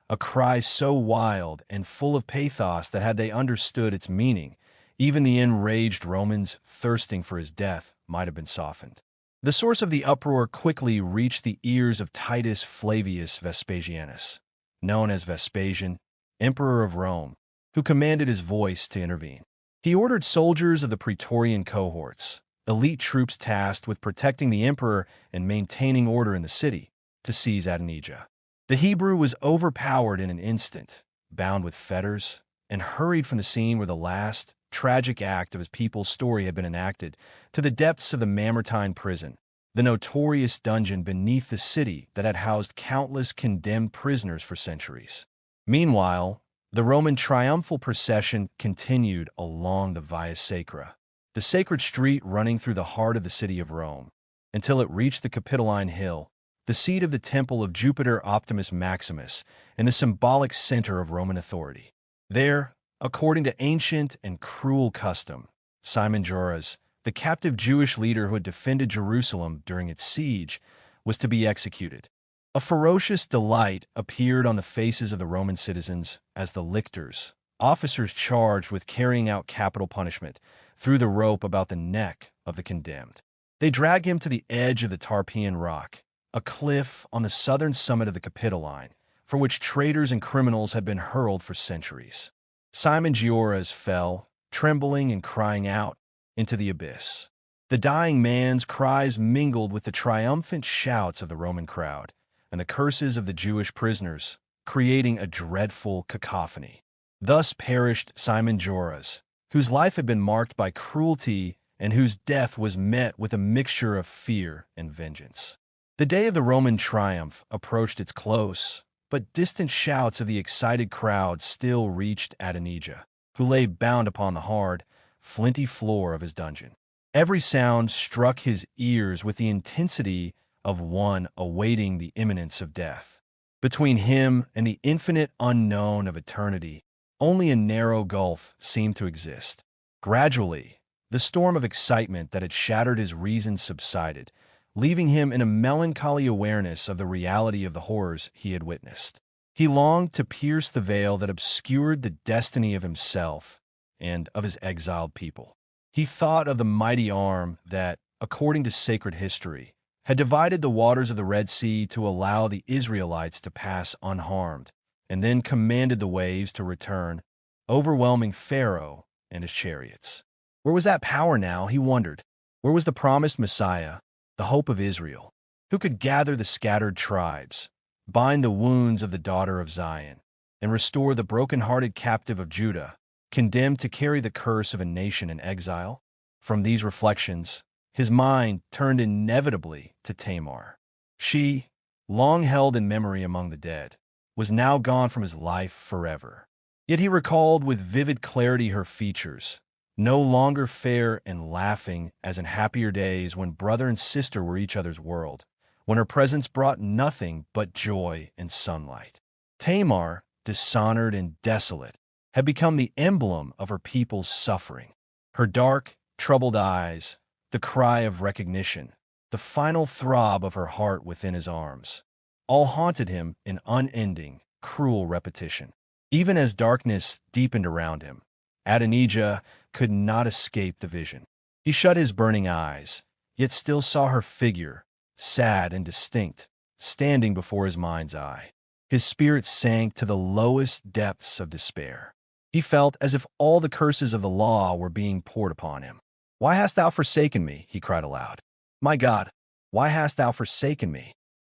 a cry so wild and full of pathos that had they understood its meaning, even the enraged Romans thirsting for his death might have been softened. The source of the uproar quickly reached the ears of Titus Flavius Vespasianus, known as Vespasian, Emperor of Rome, who commanded his voice to intervene. He ordered soldiers of the Praetorian cohorts, elite troops tasked with protecting the emperor and maintaining order in the city, to seize Adonijah. The Hebrew was overpowered in an instant, bound with fetters, and hurried from the scene where the last, tragic act of his people's story had been enacted, to the depths of the Mamertine prison, the notorious dungeon beneath the city that had housed countless condemned prisoners for centuries. Meanwhile, the Roman triumphal procession continued along the Via Sacra, the sacred street running through the heart of the city of Rome, until it reached the Capitoline Hill, the seat of the temple of Jupiter Optimus Maximus and the symbolic center of Roman authority. There, according to ancient and cruel custom, Simon Joras, the captive Jewish leader who had defended Jerusalem during its siege, was to be executed. A ferocious delight appeared on the faces of the Roman citizens as the lictors, officers charged with carrying out capital punishment, threw the rope about the neck of the condemned. They drag him to the edge of the Tarpeian Rock, a cliff on the southern summit of the Capitoline, for which traitors and criminals had been hurled for centuries. Simon Gioras fell, trembling and crying out, into the abyss. The dying man's cries mingled with the triumphant shouts of the Roman crowd and the curses of the Jewish prisoners, creating a dreadful cacophony. Thus perished Simon Gioras, whose life had been marked by cruelty and whose death was met with a mixture of fear and vengeance. The day of the Roman triumph approached its close, but distant shouts of the excited crowd still reached Adonijah, who lay bound upon the hard, flinty floor of his dungeon. Every sound struck his ears with the intensity of one awaiting the imminence of death. Between him and the infinite unknown of eternity, only a narrow gulf seemed to exist. Gradually, the storm of excitement that had shattered his reason subsided, leaving him in a melancholy awareness of the reality of the horrors he had witnessed. He longed to pierce the veil that obscured the destiny of himself and of his exiled people. He thought of the mighty arm that, according to sacred history, had divided the waters of the Red Sea to allow the Israelites to pass unharmed, and then commanded the waves to return, overwhelming Pharaoh and his chariots. Where was that power now, he wondered? Where was the promised Messiah, the hope of Israel, who could gather the scattered tribes, bind the wounds of the daughter of Zion, and restore the broken-hearted captive of Judah, condemned to carry the curse of a nation in exile? From these reflections, his mind turned inevitably to Tamar. She, long held in memory among the dead, was now gone from his life forever. Yet he recalled with vivid clarity her features, no longer fair and laughing as in happier days when brother and sister were each other's world, when her presence brought nothing but joy and sunlight. Tamar, dishonored and desolate, had become the emblem of her people's suffering. Her dark, troubled eyes, the cry of recognition, the final throb of her heart within his arms, all haunted him in unending, cruel repetition. Even as darkness deepened around him, Adonijah could not escape the vision. He shut his burning eyes, yet still saw her figure, sad and distinct, standing before his mind's eye. His spirit sank to the lowest depths of despair. He felt as if all the curses of the law were being poured upon him. "Why hast thou forsaken me?" he cried aloud. "My God, why hast thou forsaken me?"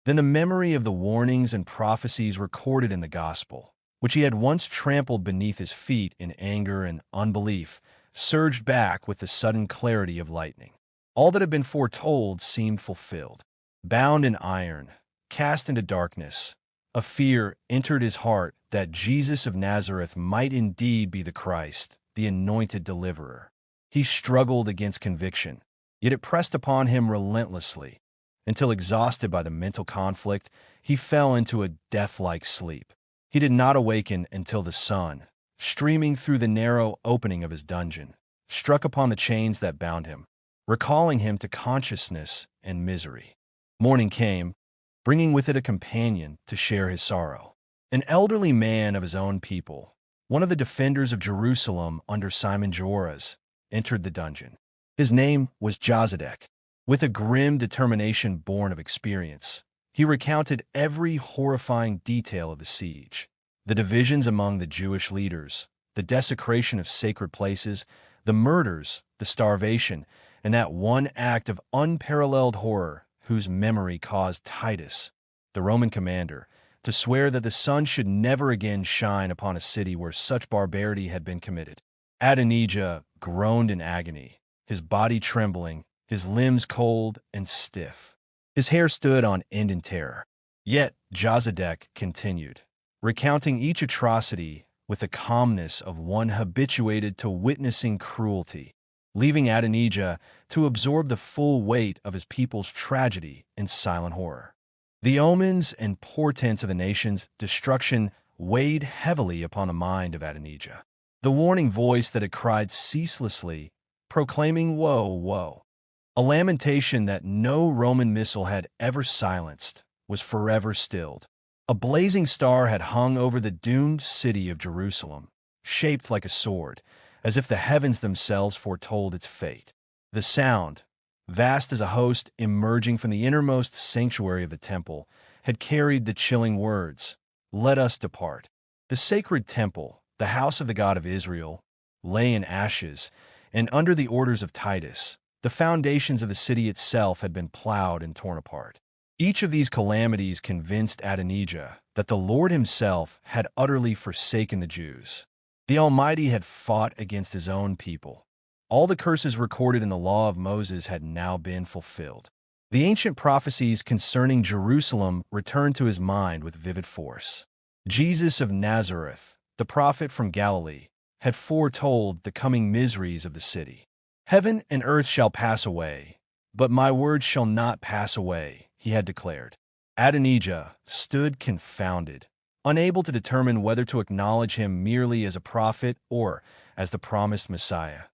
Then the memory of the warnings and prophecies recorded in the gospel, which he had once trampled beneath his feet in anger and unbelief, surged back with the sudden clarity of lightning. All that had been foretold seemed fulfilled. Bound in iron, cast into darkness, a fear entered his heart that Jesus of Nazareth might indeed be the Christ, the anointed deliverer. He struggled against conviction, yet it pressed upon him relentlessly, until exhausted by the mental conflict, he fell into a death-like sleep. He did not awaken until the sun, streaming through the narrow opening of his dungeon, struck upon the chains that bound him, recalling him to consciousness and misery. Morning came, bringing with it a companion to share his sorrow. An elderly man of his own people, one of the defenders of Jerusalem under Simon Gioras, entered the dungeon. His name was Josedek. With a grim determination born of experience, he recounted every horrifying detail of the siege, the divisions among the Jewish leaders, the desecration of sacred places, the murders, the starvation, and that one act of unparalleled horror whose memory caused Titus, the Roman commander, to swear that the sun should never again shine upon a city where such barbarity had been committed. Adonijah groaned in agony, his body trembling, his limbs cold and stiff. His hair stood on end in terror. Yet Josedek continued, recounting each atrocity with the calmness of one habituated to witnessing cruelty, leaving Adonijah to absorb the full weight of his people's tragedy in silent horror. The omens and portents of the nation's destruction weighed heavily upon the mind of Adonijah. The warning voice that had cried ceaselessly, proclaiming woe, woe, a lamentation that no Roman missile had ever silenced, was forever stilled. A blazing star had hung over the doomed city of Jerusalem, shaped like a sword, as if the heavens themselves foretold its fate. The sound, vast as a host emerging from the innermost sanctuary of the temple, had carried the chilling words, "Let us depart." The sacred temple, the house of the God of Israel, lay in ashes, and under the orders of Titus, the foundations of the city itself had been plowed and torn apart. Each of these calamities convinced Adonijah that the Lord himself had utterly forsaken the Jews. The Almighty had fought against his own people. All the curses recorded in the law of Moses had now been fulfilled. The ancient prophecies concerning Jerusalem returned to his mind with vivid force. Jesus of Nazareth, the prophet from Galilee, had foretold the coming miseries of the city. "Heaven and earth shall pass away, but my words shall not pass away," he had declared. Adonijah stood confounded, unable to determine whether to acknowledge him merely as a prophet or as the promised Messiah,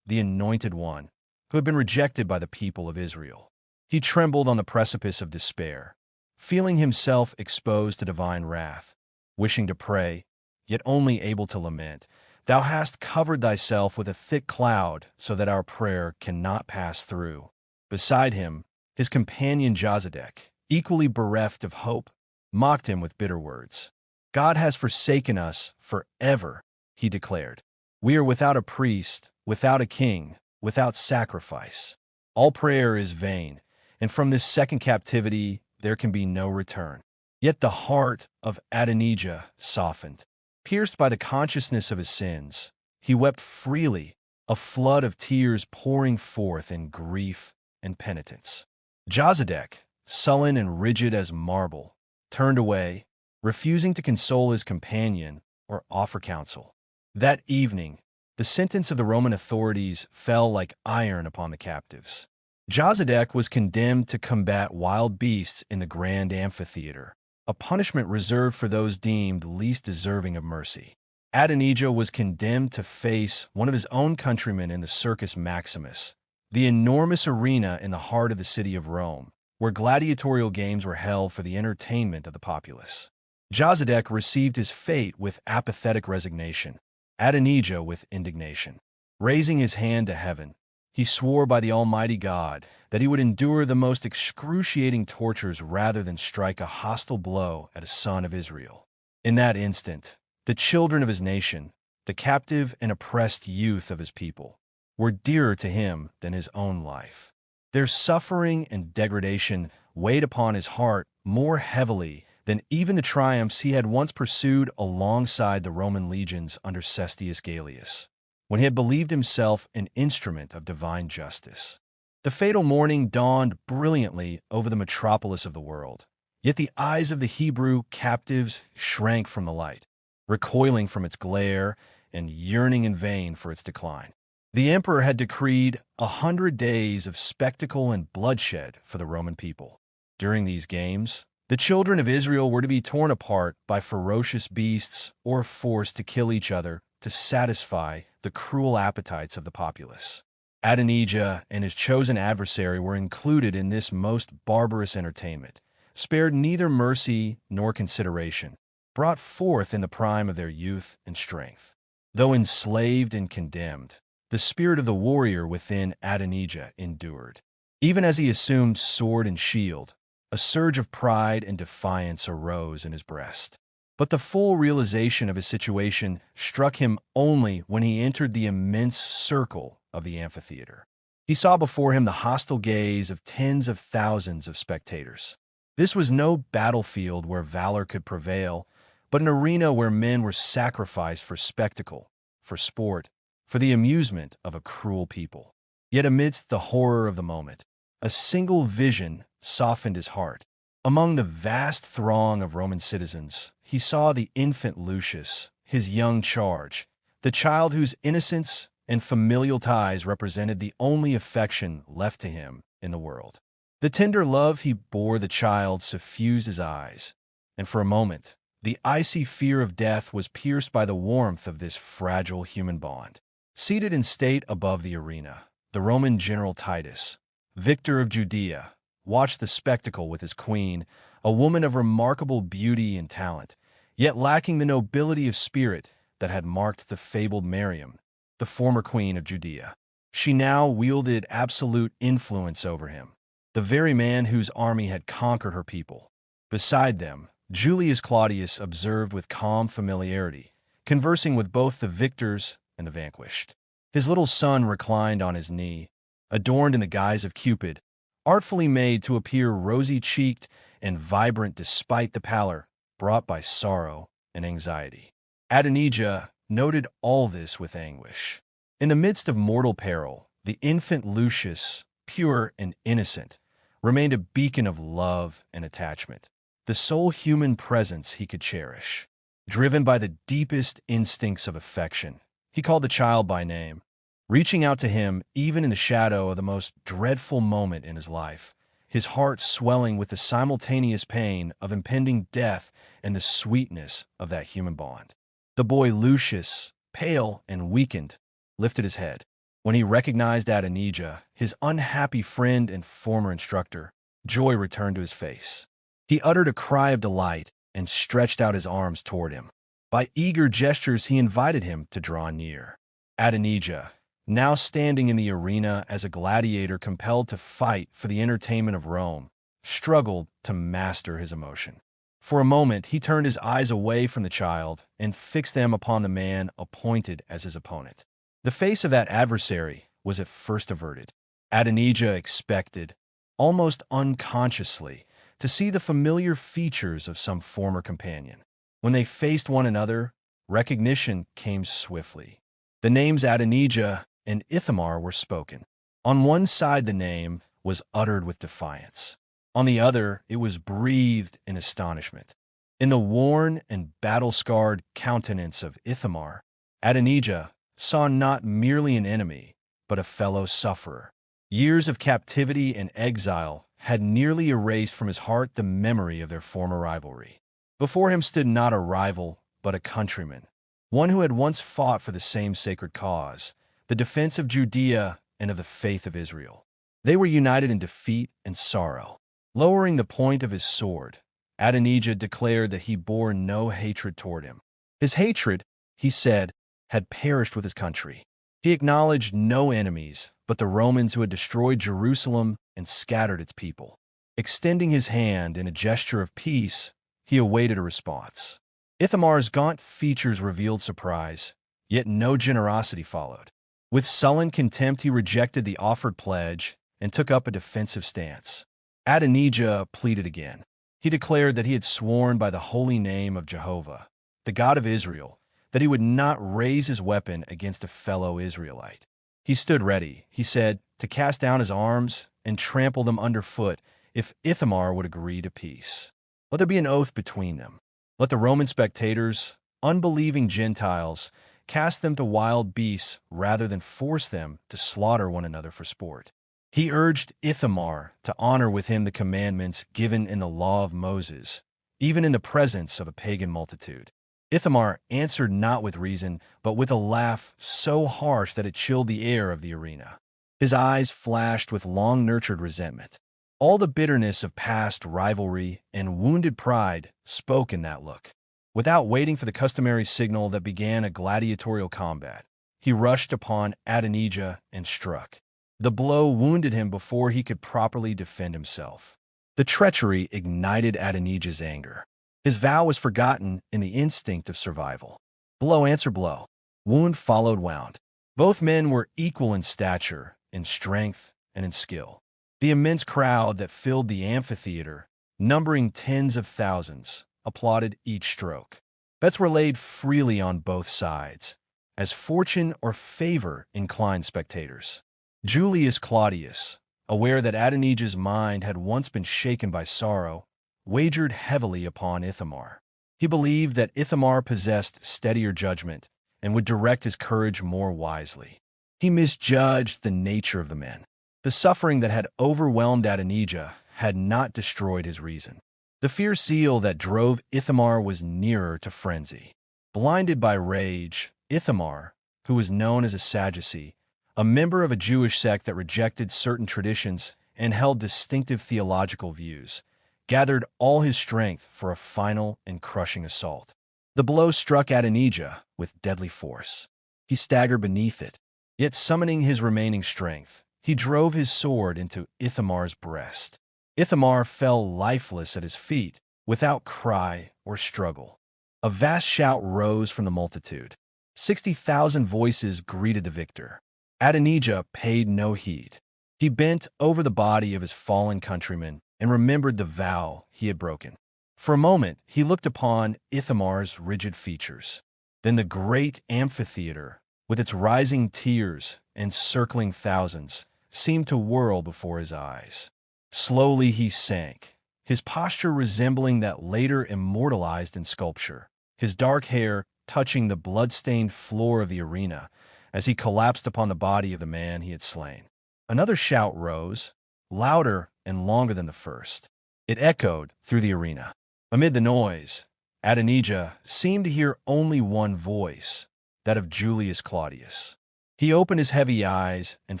the Anointed One, who had been rejected by the people of Israel. He trembled on the precipice of despair, feeling himself exposed to divine wrath, wishing to pray, yet only able to lament. "Thou hast covered thyself with a thick cloud, so that our prayer cannot pass through." Beside him, his companion Josedek, equally bereft of hope, mocked him with bitter words. "God has forsaken us forever," he declared. "We are without a priest, without a king, without sacrifice. All prayer is vain, and from this second captivity there can be no return." Yet the heart of Adonijah softened. Pierced by the consciousness of his sins, he wept freely, a flood of tears pouring forth in grief and penitence. Josedek, sullen and rigid as marble, turned away, refusing to console his companion or offer counsel. That evening, the sentence of the Roman authorities fell like iron upon the captives. Josedek was condemned to combat wild beasts in the grand amphitheater, a punishment reserved for those deemed least deserving of mercy. Adonijah was condemned to face one of his own countrymen in the Circus Maximus, the enormous arena in the heart of the city of Rome, where gladiatorial games were held for the entertainment of the populace. Josedek received his fate with apathetic resignation, Adonijah with indignation. Raising his hand to heaven, he swore by the Almighty God that he would endure the most excruciating tortures rather than strike a hostile blow at a son of Israel. In that instant, the children of his nation, the captive and oppressed youth of his people, were dearer to him than his own life. Their suffering and degradation weighed upon his heart more heavily than even the triumphs he had once pursued alongside the Roman legions under Cestius Gaius, when he had believed himself an instrument of divine justice. The fatal morning dawned brilliantly over the metropolis of the world, yet the eyes of the Hebrew captives shrank from the light, recoiling from its glare and yearning in vain for its decline. The emperor had decreed 100 days of spectacle and bloodshed for the Roman people. During these games, the children of Israel were to be torn apart by ferocious beasts or forced to kill each other to satisfy the cruel appetites of the populace. Adonijah and his chosen adversary were included in this most barbarous entertainment, spared neither mercy nor consideration, brought forth in the prime of their youth and strength. Though enslaved and condemned, the spirit of the warrior within Adonijah endured. Even as he assumed sword and shield, a surge of pride and defiance arose in his breast. But the full realization of his situation struck him only when he entered the immense circle of the amphitheater. He saw before him the hostile gaze of tens of thousands of spectators. This was no battlefield where valor could prevail, but an arena where men were sacrificed for spectacle, for sport, for the amusement of a cruel people. Yet amidst the horror of the moment, a single vision softened his heart. Among the vast throng of Roman citizens, he saw the infant Lucius, his young charge, the child whose innocence and familial ties represented the only affection left to him in the world. The tender love he bore the child suffused his eyes, and for a moment, the icy fear of death was pierced by the warmth of this fragile human bond. Seated in state above the arena, the Roman general Titus, victor of Judea, watched the spectacle with his queen, a woman of remarkable beauty and talent, yet lacking the nobility of spirit that had marked the fabled Mariam, the former queen of Judea. She now wielded absolute influence over him, the very man whose army had conquered her people. Beside them, Julius Claudius observed with calm familiarity, conversing with both the victors and the vanquished. His little son reclined on his knee, adorned in the guise of Cupid, artfully made to appear rosy-cheeked and vibrant despite the pallor brought by sorrow and anxiety. Adonijah noted all this with anguish. In the midst of mortal peril, the infant Lucius, pure and innocent, remained a beacon of love and attachment, the sole human presence he could cherish. Driven by the deepest instincts of affection, he called the child by name, reaching out to him even in the shadow of the most dreadful moment in his life, his heart swelling with the simultaneous pain of impending death and the sweetness of that human bond. The boy Lucius, pale and weakened, lifted his head. When he recognized Adonijah, his unhappy friend and former instructor, joy returned to his face. He uttered a cry of delight and stretched out his arms toward him. By eager gestures, he invited him to draw near. Adonijah, now standing in the arena as a gladiator compelled to fight for the entertainment of Rome, struggled to master his emotion. For a moment, he turned his eyes away from the child and fixed them upon the man appointed as his opponent. The face of that adversary was at first averted. Adonijah expected, almost unconsciously, to see the familiar features of some former companion. When they faced one another, recognition came swiftly. The names Adonijah and Ithamar were spoken. On one side the name was uttered with defiance. On the other it was breathed in astonishment. In the worn and battle-scarred countenance of Ithamar, Adonijah saw not merely an enemy, but a fellow sufferer. Years of captivity and exile had nearly erased from his heart the memory of their former rivalry. Before him stood not a rival, but a countryman, one who had once fought for the same sacred cause, the defense of Judea and of the faith of Israel. They were united in defeat and sorrow. Lowering the point of his sword, Adonijah declared that he bore no hatred toward him. His hatred, he said, had perished with his country. He acknowledged no enemies but the Romans who had destroyed Jerusalem and scattered its people. Extending his hand in a gesture of peace, he awaited a response. Ithamar's gaunt features revealed surprise, yet no generosity followed. With sullen contempt, he rejected the offered pledge and took up a defensive stance. Adonijah pleaded again. He declared that he had sworn by the holy name of Jehovah, the God of Israel, that he would not raise his weapon against a fellow Israelite. He stood ready, he said, to cast down his arms and trample them underfoot if Ithamar would agree to peace. Let there be an oath between them. Let the Roman spectators, unbelieving Gentiles, cast them to wild beasts rather than force them to slaughter one another for sport. He urged Ithamar to honor with him the commandments given in the law of Moses, even in the presence of a pagan multitude. Ithamar answered not with reason, but with a laugh so harsh that it chilled the air of the arena. His eyes flashed with long-nurtured resentment. All the bitterness of past rivalry and wounded pride spoke in that look. Without waiting for the customary signal that began a gladiatorial combat, he rushed upon Adonijah and struck. The blow wounded him before he could properly defend himself. The treachery ignited Adonijah's anger. His vow was forgotten in the instinct of survival. Blow answered blow. Wound followed wound. Both men were equal in stature, in strength, and in skill. The immense crowd that filled the amphitheater, numbering tens of thousands, applauded each stroke. Bets were laid freely on both sides, as fortune or favor inclined spectators. Julius Claudius, aware that Adonijah's mind had once been shaken by sorrow, wagered heavily upon Ithamar. He believed that Ithamar possessed steadier judgment and would direct his courage more wisely. He misjudged the nature of the men. The suffering that had overwhelmed Adonijah had not destroyed his reason. The fierce zeal that drove Ithamar was nearer to frenzy. Blinded by rage, Ithamar, who was known as a Sadducee, a member of a Jewish sect that rejected certain traditions and held distinctive theological views, gathered all his strength for a final and crushing assault. The blow struck Adonijah with deadly force. He staggered beneath it, Yet summoning his remaining strength, he drove his sword into Ithamar's breast. Ithamar fell lifeless at his feet, without cry or struggle. A vast shout rose from the multitude. 60,000 voices greeted the victor. Adonijah paid no heed. He bent over the body of his fallen countryman and remembered the vow he had broken. For a moment, he looked upon Ithamar's rigid features. Then the great amphitheater, with its rising tiers and circling thousands, seemed to whirl before his eyes. Slowly he sank, his posture resembling that later immortalized in sculpture, his dark hair touching the blood-stained floor of the arena as he collapsed upon the body of the man he had slain. Another shout rose, louder and longer than the first. It echoed through the arena. Amid the noise, Adonijah seemed to hear only one voice, that of Julius Claudius. He opened his heavy eyes and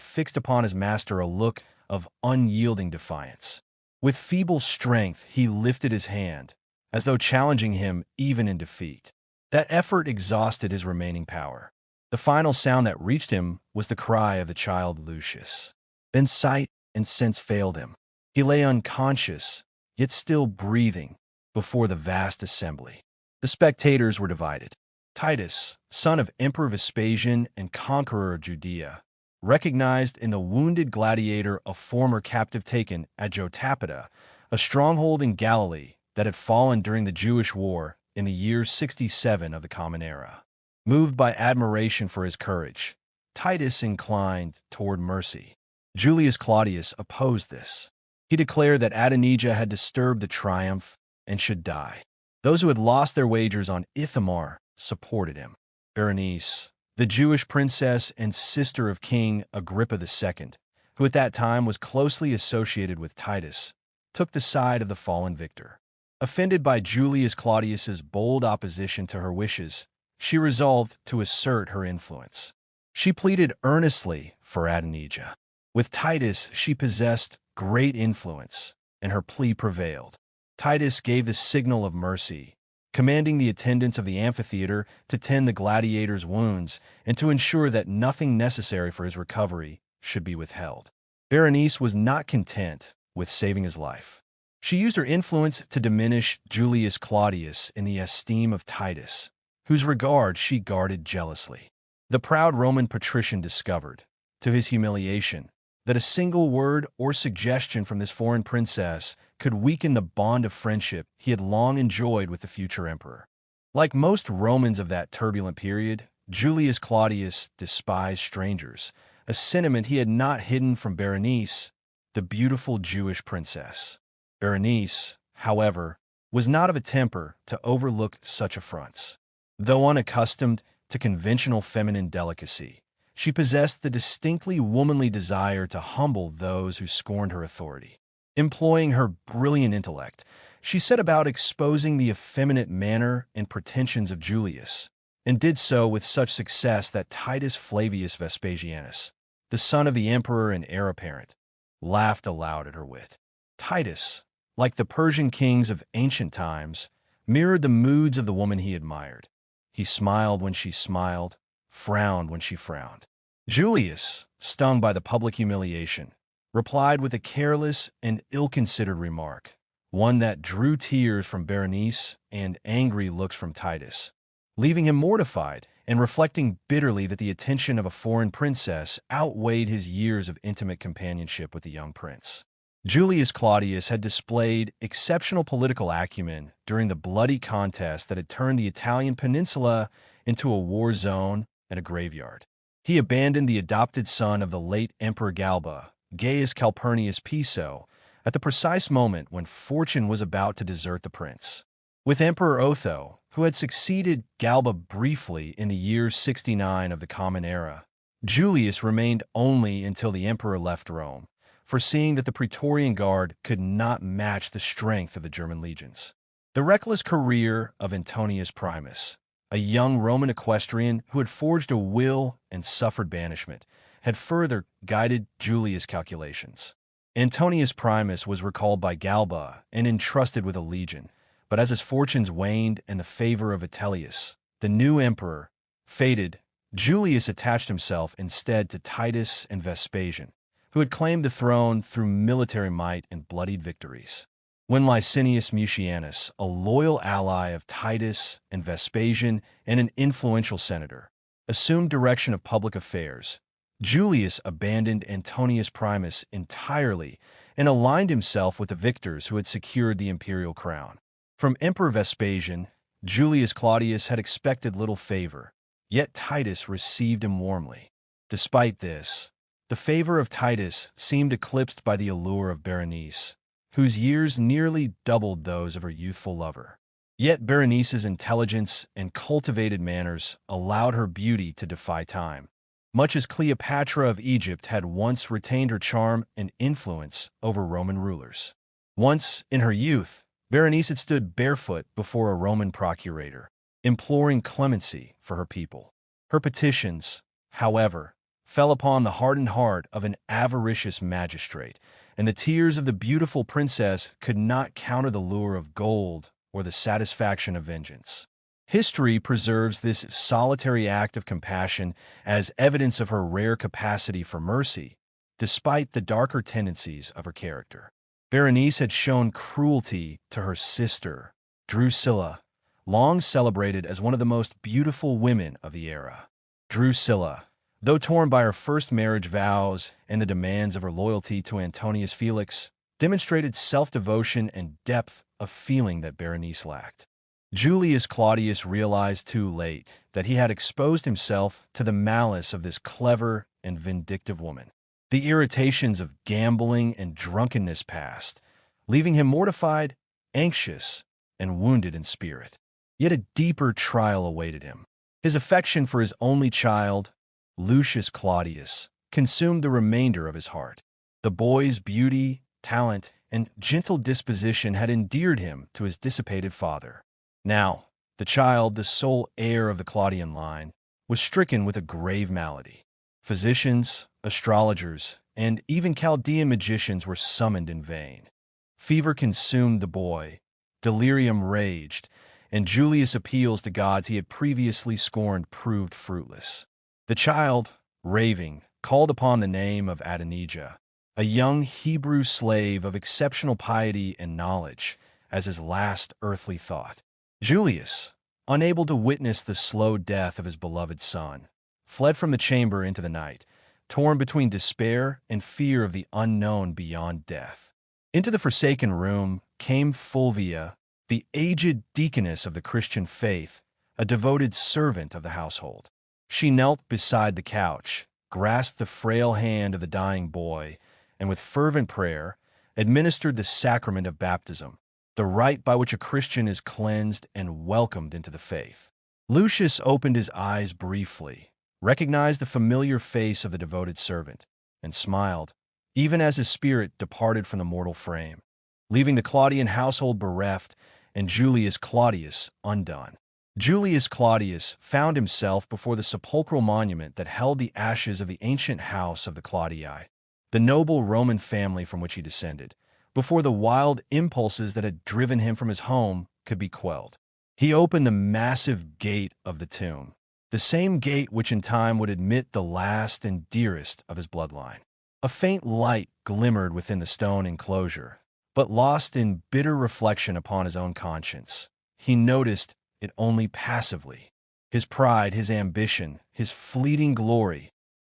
fixed upon his master a look of unyielding defiance. With feeble strength, he lifted his hand, as though challenging him even in defeat. That effort exhausted his remaining power. The final sound that reached him was the cry of the child Lucius. Then sight and sense failed him. He lay unconscious, yet still breathing, before the vast assembly. The spectators were divided. Titus, son of Emperor Vespasian and conqueror of Judea, recognized in the wounded gladiator a former captive taken at Jotapata, a stronghold in Galilee that had fallen during the Jewish War in the year 67 of the Common Era. Moved by admiration for his courage, Titus inclined toward mercy. Julius Claudius opposed this. He declared that Adonijah had disturbed the triumph and should die. Those who had lost their wagers on Ithamar supported him. Berenice, the Jewish princess and sister of King Agrippa II, who at that time was closely associated with Titus, took the side of the fallen victor. Offended by Julius Claudius's bold opposition to her wishes, she resolved to assert her influence. She pleaded earnestly for Adonijah. With Titus, she possessed great influence, and her plea prevailed. Titus gave the signal of mercy, commanding the attendants of the amphitheater to tend the gladiator's wounds and to ensure that nothing necessary for his recovery should be withheld. Berenice was not content with saving his life. She used her influence to diminish Julius Claudius in the esteem of Titus, whose regard she guarded jealously. The proud Roman patrician discovered, to his humiliation, that a single word or suggestion from this foreign princess could weaken the bond of friendship he had long enjoyed with the future emperor. Like most Romans of that turbulent period, Julius Claudius despised strangers, a sentiment he had not hidden from Berenice, the beautiful Jewish princess. Berenice, however, was not of a temper to overlook such affronts. Though unaccustomed to conventional feminine delicacy, she possessed the distinctly womanly desire to humble those who scorned her authority. Employing her brilliant intellect, she set about exposing the effeminate manner and pretensions of Julius, and did so with such success that Titus Flavius Vespasianus, the son of the emperor and heir apparent, laughed aloud at her wit. Titus, like the Persian kings of ancient times, mirrored the moods of the woman he admired. He smiled when she smiled, frowned when she frowned. Julius, stung by the public humiliation, replied with a careless and ill-considered remark, one that drew tears from Berenice and angry looks from Titus, leaving him mortified and reflecting bitterly that the attention of a foreign princess outweighed his years of intimate companionship with the young prince. Julius Claudius had displayed exceptional political acumen during the bloody contest that had turned the Italian peninsula into a war zone and a graveyard. He abandoned the adopted son of the late Emperor Galba, Gaius Calpurnius Piso, at the precise moment when fortune was about to desert the prince. With Emperor Otho, who had succeeded Galba briefly in the year 69 of the Common Era, Julius remained only until the emperor left Rome, foreseeing that the Praetorian Guard could not match the strength of the German legions. The reckless career of Antonius Primus, a young Roman equestrian who had forged a will and suffered banishment, had further guided Julius' calculations. Antonius Primus was recalled by Galba and entrusted with a legion, but as his fortunes waned and the favor of Vitellius, the new emperor, fated Julius attached himself instead to Titus and Vespasian, who had claimed the throne through military might and bloodied victories. When Licinius Mucianus, a loyal ally of Titus and Vespasian and an influential senator, assumed direction of public affairs, Julius abandoned Antonius Primus entirely and aligned himself with the victors who had secured the imperial crown. From Emperor Vespasian, Julius Claudius had expected little favor, yet Titus received him warmly. Despite this, the favor of Titus seemed eclipsed by the allure of Berenice, whose years nearly doubled those of her youthful lover. Yet Berenice's intelligence and cultivated manners allowed her beauty to defy time, much as Cleopatra of Egypt had once retained her charm and influence over Roman rulers. Once, in her youth, Berenice had stood barefoot before a Roman procurator, imploring clemency for her people. Her petitions, however, fell upon the hardened heart of an avaricious magistrate, and the tears of the beautiful princess could not counter the lure of gold or the satisfaction of vengeance. History preserves this solitary act of compassion as evidence of her rare capacity for mercy, despite the darker tendencies of her character. Berenice had shown cruelty to her sister, Drusilla, long celebrated as one of the most beautiful women of the era. Drusilla, though torn by her first marriage vows and the demands of her loyalty to Antonius Felix, demonstrated self-devotion and depth of feeling that Berenice lacked. Julius Claudius realized too late that he had exposed himself to the malice of this clever and vindictive woman. The irritations of gambling and drunkenness passed, leaving him mortified, anxious, and wounded in spirit. Yet a deeper trial awaited him. His affection for his only child, Lucius Claudius, consumed the remainder of his heart. The boy's beauty, talent, and gentle disposition had endeared him to his dissipated father. Now, the child, the sole heir of the Claudian line, was stricken with a grave malady. Physicians, astrologers, and even Chaldean magicians were summoned in vain. Fever consumed the boy, delirium raged, and Julius' appeals to gods he had previously scorned proved fruitless. The child, raving, called upon the name of Adonijah, a young Hebrew slave of exceptional piety and knowledge, as his last earthly thought. Julius, unable to witness the slow death of his beloved son, fled from the chamber into the night, torn between despair and fear of the unknown beyond death. Into the forsaken room came Fulvia, the aged deaconess of the Christian faith, a devoted servant of the household. She knelt beside the couch, grasped the frail hand of the dying boy, and with fervent prayer, administered the sacrament of baptism, the rite by which a Christian is cleansed and welcomed into the faith. Lucius opened his eyes briefly, recognized the familiar face of the devoted servant, and smiled, even as his spirit departed from the mortal frame, leaving the Claudian household bereft and Julius Claudius undone. Julius Claudius found himself before the sepulchral monument that held the ashes of the ancient house of the Claudii, the noble Roman family from which he descended, before the wild impulses that had driven him from his home could be quelled. He opened the massive gate of the tomb, the same gate which in time would admit the last and dearest of his bloodline. A faint light glimmered within the stone enclosure, but lost in bitter reflection upon his own conscience. He noticed it only passively. His pride, his ambition, his fleeting glory,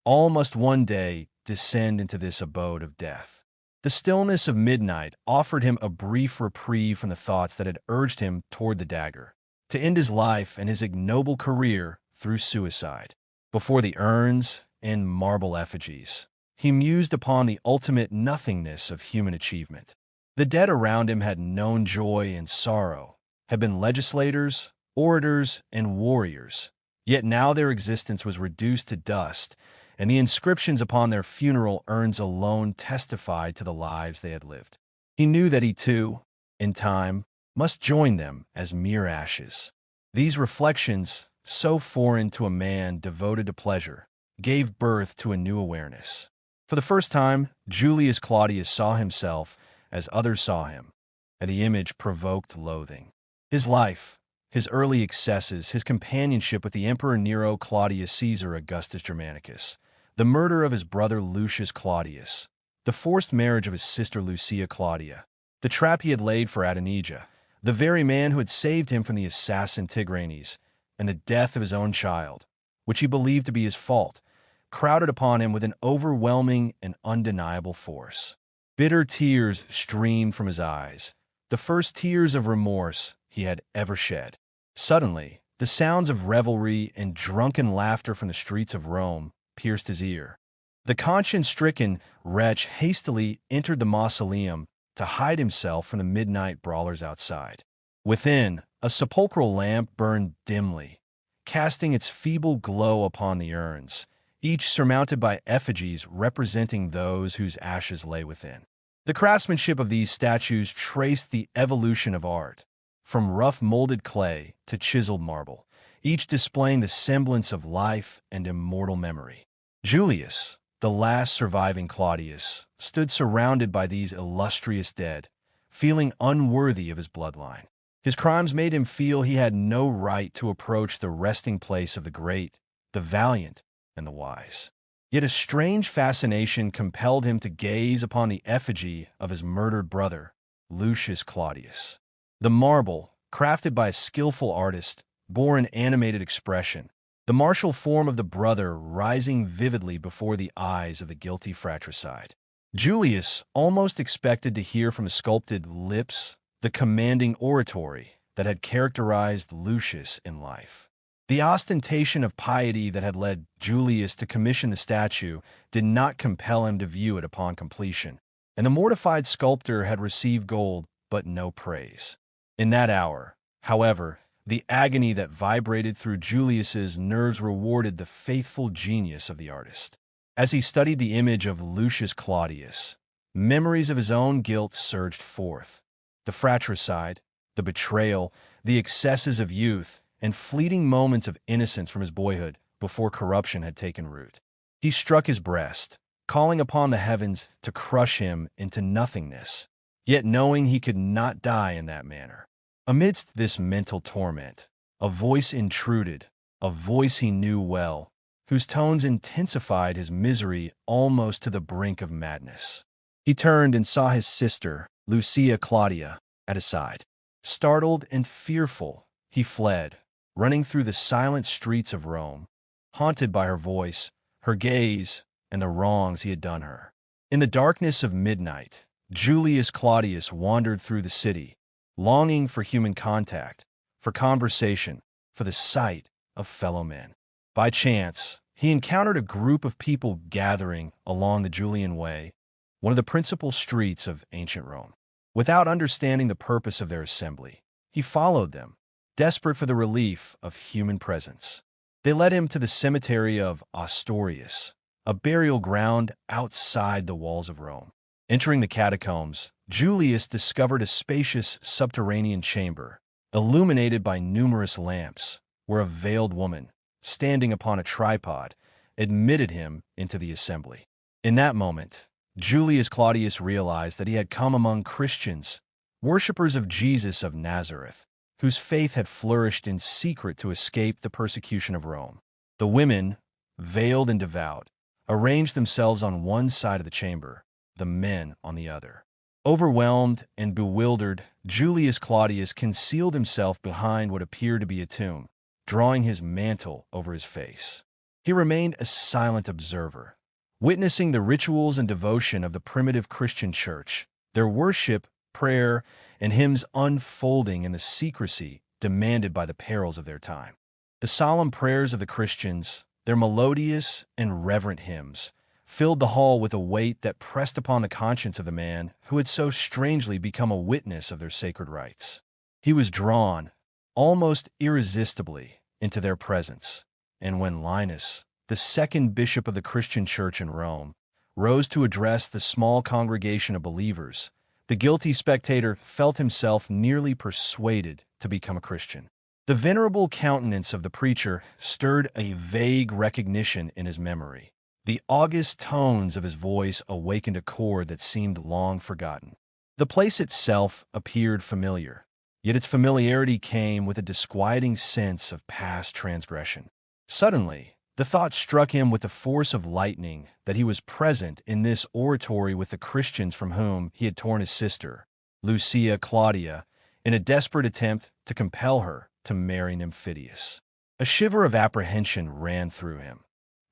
all must one day descend into this abode of death. The stillness of midnight offered him a brief reprieve from the thoughts that had urged him toward the dagger, to end his life and his ignoble career through suicide. Before the urns and marble effigies, he mused upon the ultimate nothingness of human achievement. The dead around him had known joy and sorrow, had been legislators, orators, and warriors, yet now their existence was reduced to dust, and the inscriptions upon their funeral urns alone testified to the lives they had lived. He knew that he too, in time, must join them as mere ashes. These reflections, so foreign to a man devoted to pleasure, gave birth to a new awareness. For the first time, Julius Claudius saw himself as others saw him, and the image provoked loathing. His life, his early excesses, his companionship with the Emperor Nero Claudius Caesar Augustus Germanicus, the murder of his brother Lucius Claudius, the forced marriage of his sister Lucia Claudia, the trap he had laid for Adonijah, the very man who had saved him from the assassin Tigranes, and the death of his own child, which he believed to be his fault, crowded upon him with an overwhelming and undeniable force. Bitter tears streamed from his eyes, the first tears of remorse he had ever shed. Suddenly, the sounds of revelry and drunken laughter from the streets of Rome pierced his ear. The conscience-stricken wretch hastily entered the mausoleum to hide himself from the midnight brawlers outside. Within, a sepulchral lamp burned dimly, casting its feeble glow upon the urns, each surmounted by effigies representing those whose ashes lay within. The craftsmanship of these statues traced the evolution of art, from rough molded clay to chiseled marble, each displaying the semblance of life and immortal memory. Julius, the last surviving Claudius, stood surrounded by these illustrious dead, feeling unworthy of his bloodline. His crimes made him feel he had no right to approach the resting place of the great, the valiant, and the wise. Yet a strange fascination compelled him to gaze upon the effigy of his murdered brother, Lucius Claudius. The marble, crafted by a skillful artist, bore an animated expression, the martial form of the brother rising vividly before the eyes of the guilty fratricide. Julius almost expected to hear from his sculpted lips the commanding oratory that had characterized Lucius in life. The ostentation of piety that had led Julius to commission the statue did not compel him to view it upon completion, and the mortified sculptor had received gold but no praise. In that hour, however, the agony that vibrated through Julius's nerves rewarded the faithful genius of the artist. As he studied the image of Lucius Claudius, memories of his own guilt surged forth. The fratricide, the betrayal, the excesses of youth, and fleeting moments of innocence from his boyhood before corruption had taken root. He struck his breast, calling upon the heavens to crush him into nothingness, yet knowing he could not die in that manner. Amidst this mental torment, a voice intruded, a voice he knew well, whose tones intensified his misery almost to the brink of madness. He turned and saw his sister, Lucia Claudia, at his side. Startled and fearful, he fled, running through the silent streets of Rome, haunted by her voice, her gaze, and the wrongs he had done her. In the darkness of midnight, Julius Claudius wandered through the city, longing for human contact, for conversation, for the sight of fellow men. By chance, he encountered a group of people gathering along the Julian Way, one of the principal streets of ancient Rome. Without understanding the purpose of their assembly, he followed them, desperate for the relief of human presence. They led him to the cemetery of Ostorius, a burial ground outside the walls of Rome. Entering the catacombs, Julius discovered a spacious subterranean chamber, illuminated by numerous lamps, where a veiled woman, standing upon a tripod, admitted him into the assembly. In that moment, Julius Claudius realized that he had come among Christians, worshippers of Jesus of Nazareth, whose faith had flourished in secret to escape the persecution of Rome. The women, veiled and devout, arranged themselves on one side of the chamber, the men on the other. Overwhelmed and bewildered, Julius Claudius concealed himself behind what appeared to be a tomb, drawing his mantle over his face. He remained a silent observer, witnessing the rituals and devotion of the primitive Christian church, their worship, prayer, and hymns unfolding in the secrecy demanded by the perils of their time. The solemn prayers of the Christians, their melodious and reverent hymns, filled the hall with a weight that pressed upon the conscience of the man who had so strangely become a witness of their sacred rites. He was drawn, almost irresistibly, into their presence, and when Linus, the second bishop of the Christian church in Rome, rose to address the small congregation of believers, the guilty spectator felt himself nearly persuaded to become a Christian. The venerable countenance of the preacher stirred a vague recognition in his memory. The august tones of his voice awakened a chord that seemed long forgotten. The place itself appeared familiar. Yet its familiarity came with a disquieting sense of past transgression. Suddenly, the thought struck him with the force of lightning that he was present in this oratory with the Christians from whom he had torn his sister, Lucia Claudia, in a desperate attempt to compel her to marry Nymphidius. A shiver of apprehension ran through him.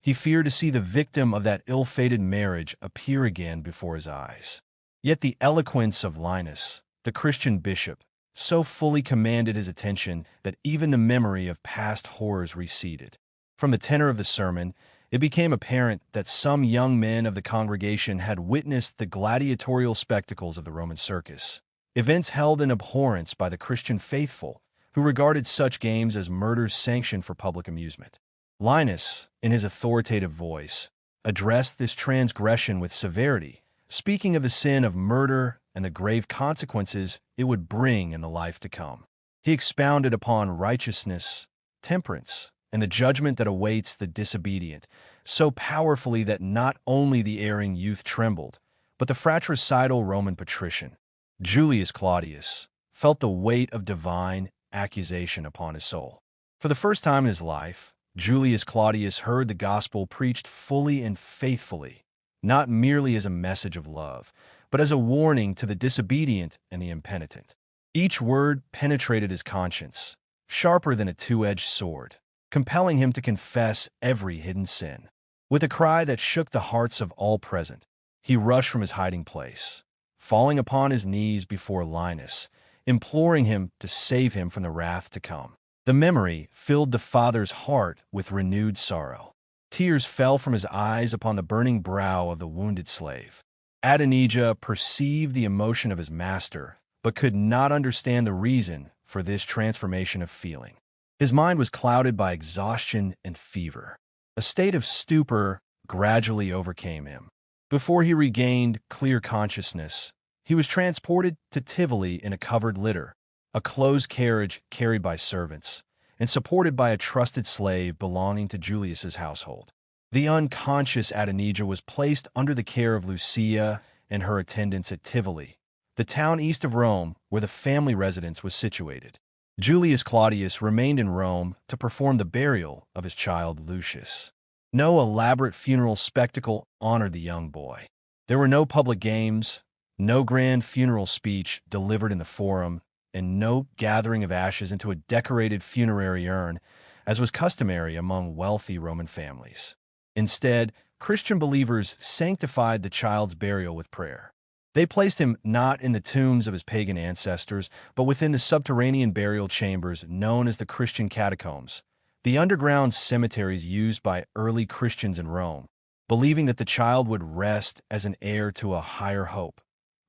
He feared to see the victim of that ill-fated marriage appear again before his eyes. Yet the eloquence of Linus, the Christian bishop, so fully commanded his attention that even the memory of past horrors receded. From the tenor of the sermon, it became apparent that some young men of the congregation had witnessed the gladiatorial spectacles of the Roman circus, events held in abhorrence by the Christian faithful, who regarded such games as murders sanctioned for public amusement. Linus, in his authoritative voice, addressed this transgression with severity, speaking of the sin of murder and the grave consequences it would bring in the life to come. He expounded upon righteousness, temperance, and the judgment that awaits the disobedient, so powerfully that not only the erring youth trembled, but the fratricidal Roman patrician, Julius Claudius, felt the weight of divine accusation upon his soul. For the first time in his life, Julius Claudius heard the gospel preached fully and faithfully, not merely as a message of love, but as a warning to the disobedient and the impenitent. Each word penetrated his conscience, sharper than a two-edged sword, compelling him to confess every hidden sin. With a cry that shook the hearts of all present, he rushed from his hiding place, falling upon his knees before Linus, imploring him to save him from the wrath to come. The memory filled the father's heart with renewed sorrow. Tears fell from his eyes upon the burning brow of the wounded slave. Adonijah perceived the emotion of his master, but could not understand the reason for this transformation of feeling. His mind was clouded by exhaustion and fever. A state of stupor gradually overcame him. Before he regained clear consciousness, he was transported to Tivoli in a covered litter, a closed carriage carried by servants, and supported by a trusted slave belonging to Julius's household. The unconscious Adonijah was placed under the care of Lucia and her attendants at Tivoli, the town east of Rome where the family residence was situated. Julius Claudius remained in Rome to perform the burial of his child Lucius. No elaborate funeral spectacle honored the young boy. There were no public games, no grand funeral speech delivered in the forum, and no gathering of ashes into a decorated funerary urn, as was customary among wealthy Roman families. Instead, Christian believers sanctified the child's burial with prayer. They placed him not in the tombs of his pagan ancestors, but within the subterranean burial chambers known as the Christian catacombs, the underground cemeteries used by early Christians in Rome, believing that the child would rest as an heir to a higher hope,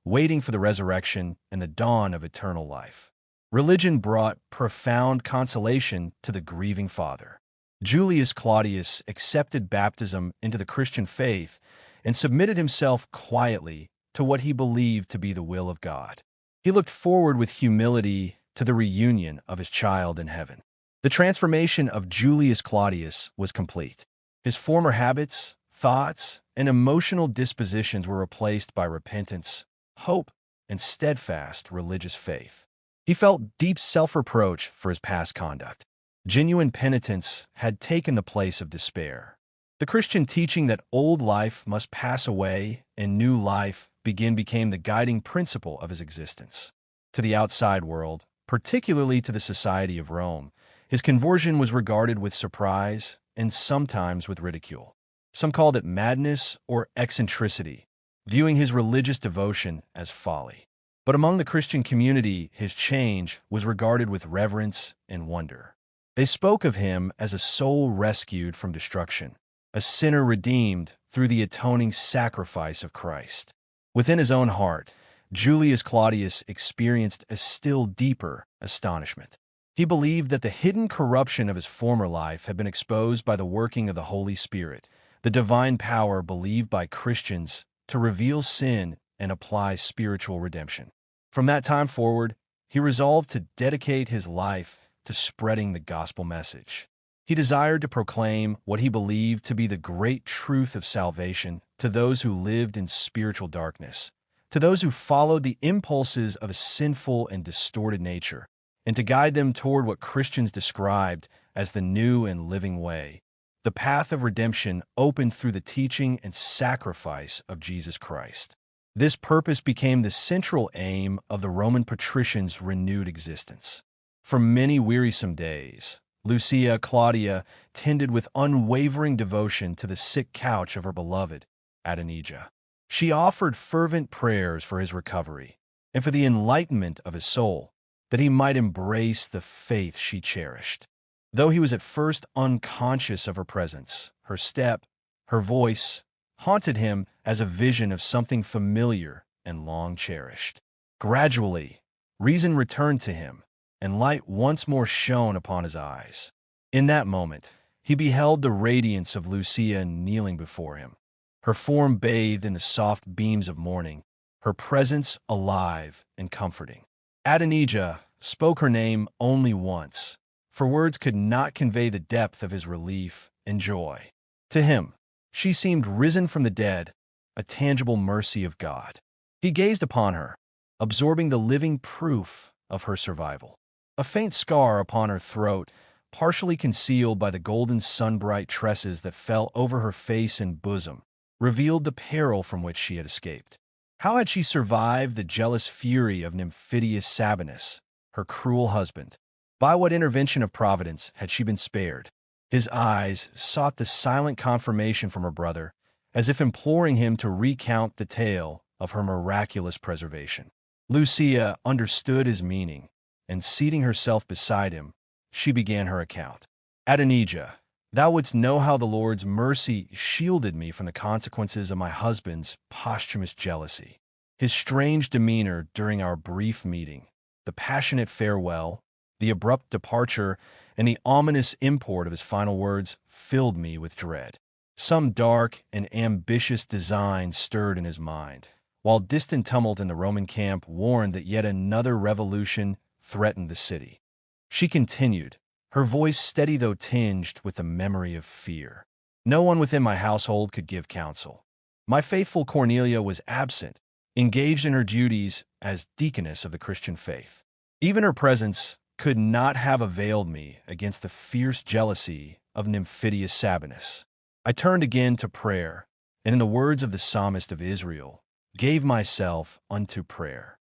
waiting for the resurrection and the dawn of eternal life. Religion brought profound consolation to the grieving father. Julius Claudius accepted baptism into the Christian faith and submitted himself quietly to what he believed to be the will of God. He looked forward with humility to the reunion of his child in heaven. The transformation of Julius Claudius was complete. His former habits, thoughts, and emotional dispositions were replaced by repentance, hope, and steadfast religious faith. He felt deep self-reproach for his past conduct. Genuine penitence had taken the place of despair. The Christian teaching that old life must pass away and new life begin became the guiding principle of his existence. To the outside world, particularly to the society of Rome, his conversion was regarded with surprise and sometimes with ridicule. Some called it madness or eccentricity, viewing his religious devotion as folly. But among the Christian community, his change was regarded with reverence and wonder. They spoke of him as a soul rescued from destruction, a sinner redeemed through the atoning sacrifice of Christ. Within his own heart, Julius Claudius experienced a still deeper astonishment. He believed that the hidden corruption of his former life had been exposed by the working of the Holy Spirit, the divine power believed by Christians to reveal sin and apply spiritual redemption. From that time forward, he resolved to dedicate his life to spreading the gospel message. He desired to proclaim what he believed to be the great truth of salvation to those who lived in spiritual darkness, to those who followed the impulses of a sinful and distorted nature, and to guide them toward what Christians described as the new and living way, the path of redemption opened through the teaching and sacrifice of Jesus Christ. This purpose became the central aim of the Roman patricians' renewed existence. For many wearisome days, Lucia Claudia tended with unwavering devotion to the sick couch of her beloved, Adonijah. She offered fervent prayers for his recovery and for the enlightenment of his soul, that he might embrace the faith she cherished. Though he was at first unconscious of her presence, her step, her voice, haunted him as a vision of something familiar and long cherished. Gradually, reason returned to him, and light once more shone upon his eyes. In that moment, he beheld the radiance of Lucia kneeling before him, her form bathed in the soft beams of morning, her presence alive and comforting. Adonijah spoke her name only once, for words could not convey the depth of his relief and joy. To him, she seemed risen from the dead, a tangible mercy of God. He gazed upon her, absorbing the living proof of her survival. A faint scar upon her throat, partially concealed by the golden sun-bright tresses that fell over her face and bosom, revealed the peril from which she had escaped. How had she survived the jealous fury of Nymphidius Sabinus, her cruel husband? By what intervention of Providence had she been spared? His eyes sought the silent confirmation from her brother, as if imploring him to recount the tale of her miraculous preservation. Lucia understood his meaning, and seating herself beside him, she began her account. Adonijah, thou wouldst know how the Lord's mercy shielded me from the consequences of my husband's posthumous jealousy. His strange demeanor during our brief meeting, the passionate farewell, the abrupt departure, and the ominous import of his final words filled me with dread. Some dark and ambitious design stirred in his mind, while distant tumult in the Roman camp warned that yet another revolution threatened the city. She continued, her voice steady though tinged with the memory of fear. No one within my household could give counsel. My faithful Cornelia was absent, engaged in her duties as deaconess of the Christian faith. Even her presence could not have availed me against the fierce jealousy of Nymphidius Sabinus. I turned again to prayer, and in the words of the psalmist of Israel, gave myself unto prayer.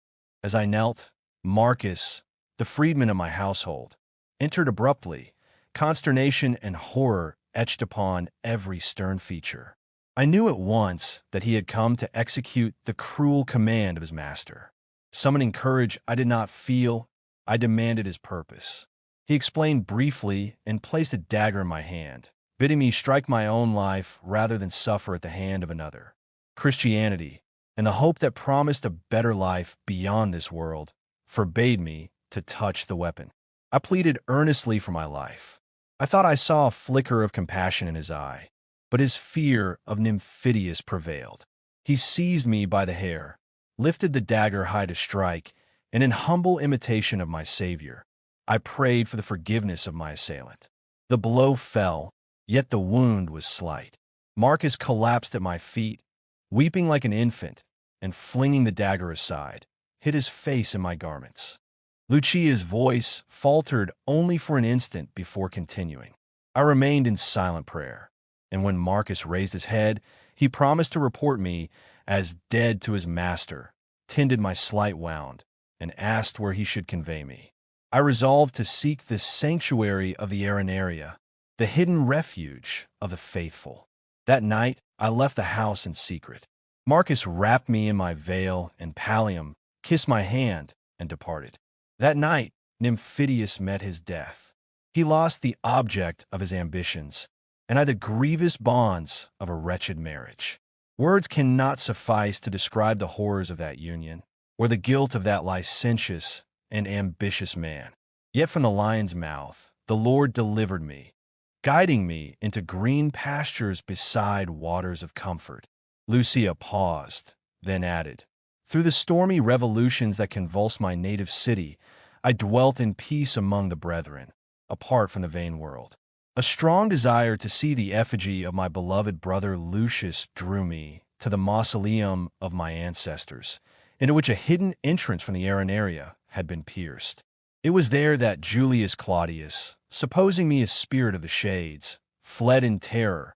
As I knelt, Marcus, the freedman of my household, entered abruptly, consternation and horror etched upon every stern feature. I knew at once that he had come to execute the cruel command of his master. Summoning courage I did not feel, I demanded his purpose. He explained briefly and placed a dagger in my hand, bidding me strike my own life rather than suffer at the hand of another. Christianity, and the hope that promised a better life beyond this world, forbade me to touch the weapon. I pleaded earnestly for my life. I thought I saw a flicker of compassion in his eye, but his fear of Nymphidius prevailed. He seized me by the hair, lifted the dagger high to strike, and in humble imitation of my Savior, I prayed for the forgiveness of my assailant. The blow fell, yet the wound was slight. Marcus collapsed at my feet, weeping like an infant, and flinging the dagger aside, hid his face in my garments. Lucia's voice faltered only for an instant before continuing. I remained in silent prayer, and when Marcus raised his head, he promised to report me as dead to his master, tended my slight wound, and asked where he should convey me. I resolved to seek the sanctuary of the Arenaria, the hidden refuge of the faithful. That night, I left the house in secret. Marcus wrapped me in my veil and pallium, kissed my hand, and departed. That night, Nymphidius met his death. He lost the object of his ambitions, and I the grievous bonds of a wretched marriage. Words cannot suffice to describe the horrors of that union, or the guilt of that licentious and ambitious man. Yet from the lion's mouth the Lord delivered me, guiding me into green pastures beside waters of comfort. Lucia paused, then added, through the stormy revolutions that convulsed my native city, I dwelt in peace among the brethren, apart from the vain world. A strong desire to see the effigy of my beloved brother Lucius drew me to the mausoleum of my ancestors, into which a hidden entrance from the Arenaria had been pierced. It was there that Julius Claudius, supposing me a spirit of the shades, fled in terror,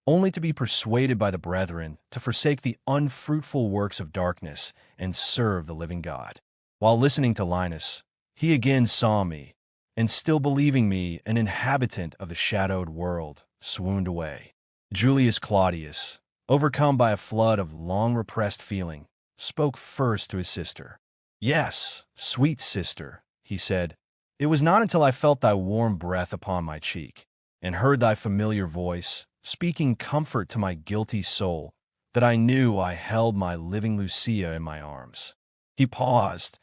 only to be persuaded by the brethren to forsake the unfruitful works of darkness and serve the living God. While listening to Linus, he again saw me, and still believing me an inhabitant of the shadowed world, swooned away. Julius Claudius, overcome by a flood of long-repressed feeling, spoke first to his sister. "Yes, sweet sister," he said, "it was not until I felt thy warm breath upon my cheek, and heard thy familiar voice, speaking comfort to my guilty soul, that I knew I held my living Lucia in my arms." He paused,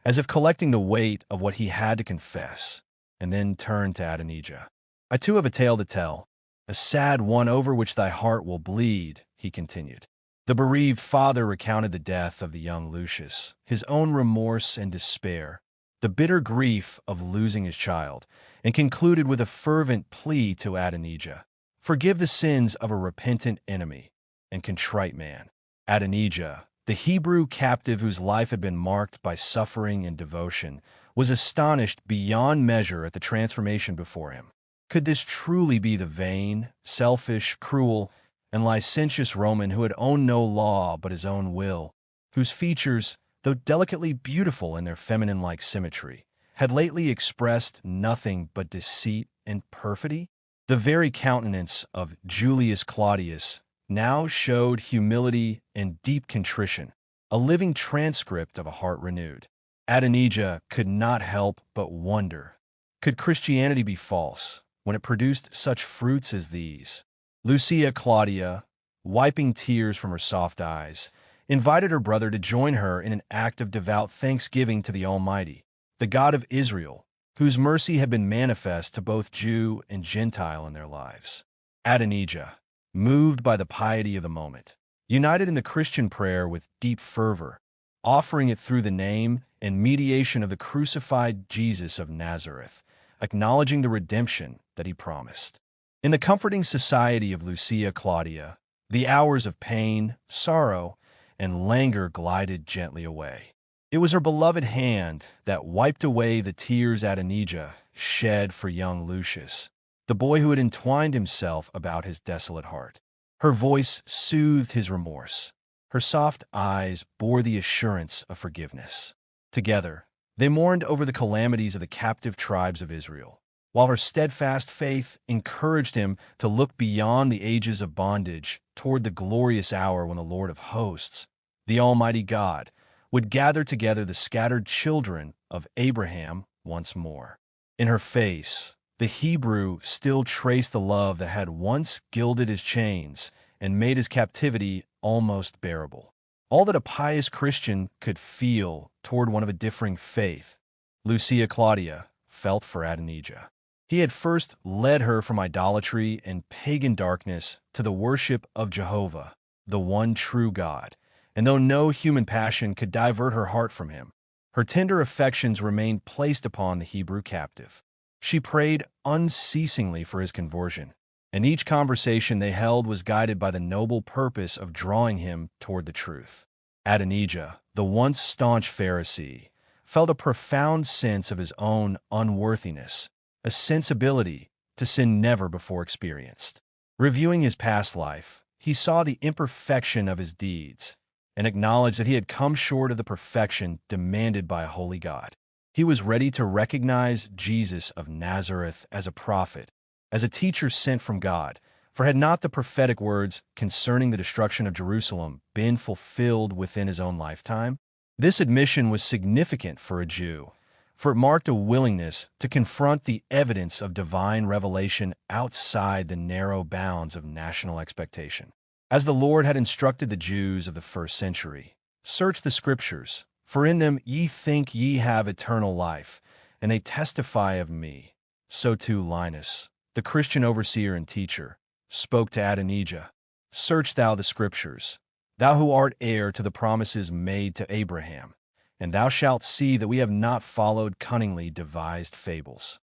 as if collecting the weight of what he had to confess, and then turned to Adonijah. "I too have a tale to tell, a sad one over which thy heart will bleed," he continued. The bereaved father recounted the death of the young Lucius, his own remorse and despair, the bitter grief of losing his child, and concluded with a fervent plea to Adonijah, "Forgive the sins of a repentant enemy and contrite man." Adonijah, the Hebrew captive whose life had been marked by suffering and devotion, was astonished beyond measure at the transformation before him. Could this truly be the vain, selfish, cruel, and licentious Roman who had owned no law but his own will, whose features, though delicately beautiful in their feminine-like symmetry, had lately expressed nothing but deceit and perfidy? The very countenance of Julius Claudius now showed humility and deep contrition, a living transcript of a heart renewed. Adonijah could not help but wonder, could Christianity be false when it produced such fruits as these? Lucia Claudia, wiping tears from her soft eyes, invited her brother to join her in an act of devout thanksgiving to the Almighty, the God of Israel, whose mercy had been manifest to both Jew and Gentile in their lives. Adonijah, moved by the piety of the moment, united in the Christian prayer with deep fervor, offering it through the name and mediation of the crucified Jesus of Nazareth, acknowledging the redemption that he promised. In the comforting society of Lucia Claudia, the hours of pain, sorrow, and languor glided gently away. It was her beloved hand that wiped away the tears Adonijah shed for young Lucius, the boy who had entwined himself about his desolate heart. Her voice soothed his remorse. Her soft eyes bore the assurance of forgiveness. Together, they mourned over the calamities of the captive tribes of Israel, while her steadfast faith encouraged him to look beyond the ages of bondage toward the glorious hour when the Lord of hosts, the Almighty God, would gather together the scattered children of Abraham once more. In her face, the Hebrew still traced the love that had once gilded his chains and made his captivity almost bearable. All that a pious Christian could feel toward one of a differing faith, Lucia Claudia felt for Adonijah. He had first led her from idolatry and pagan darkness to the worship of Jehovah, the one true God, and though no human passion could divert her heart from him, her tender affections remained placed upon the Hebrew captive. She prayed unceasingly for his conversion, and each conversation they held was guided by the noble purpose of drawing him toward the truth. Adonijah, the once staunch Pharisee, felt a profound sense of his own unworthiness, a sensibility to sin never before experienced. Reviewing his past life, he saw the imperfection of his deeds and acknowledged that he had come short of the perfection demanded by a holy God. He was ready to recognize Jesus of Nazareth as a prophet, as a teacher sent from God, for had not the prophetic words concerning the destruction of Jerusalem been fulfilled within his own lifetime? This admission was significant for a Jew, for it marked a willingness to confront the evidence of divine revelation outside the narrow bounds of national expectation. As the Lord had instructed the Jews of the first century, "Search the Scriptures, for in them ye think ye have eternal life, and they testify of me," so too Linus, the Christian overseer and teacher, spoke to Adonijah, "Search thou the Scriptures, thou who art heir to the promises made to Abraham, and thou shalt see that we have not followed cunningly devised fables."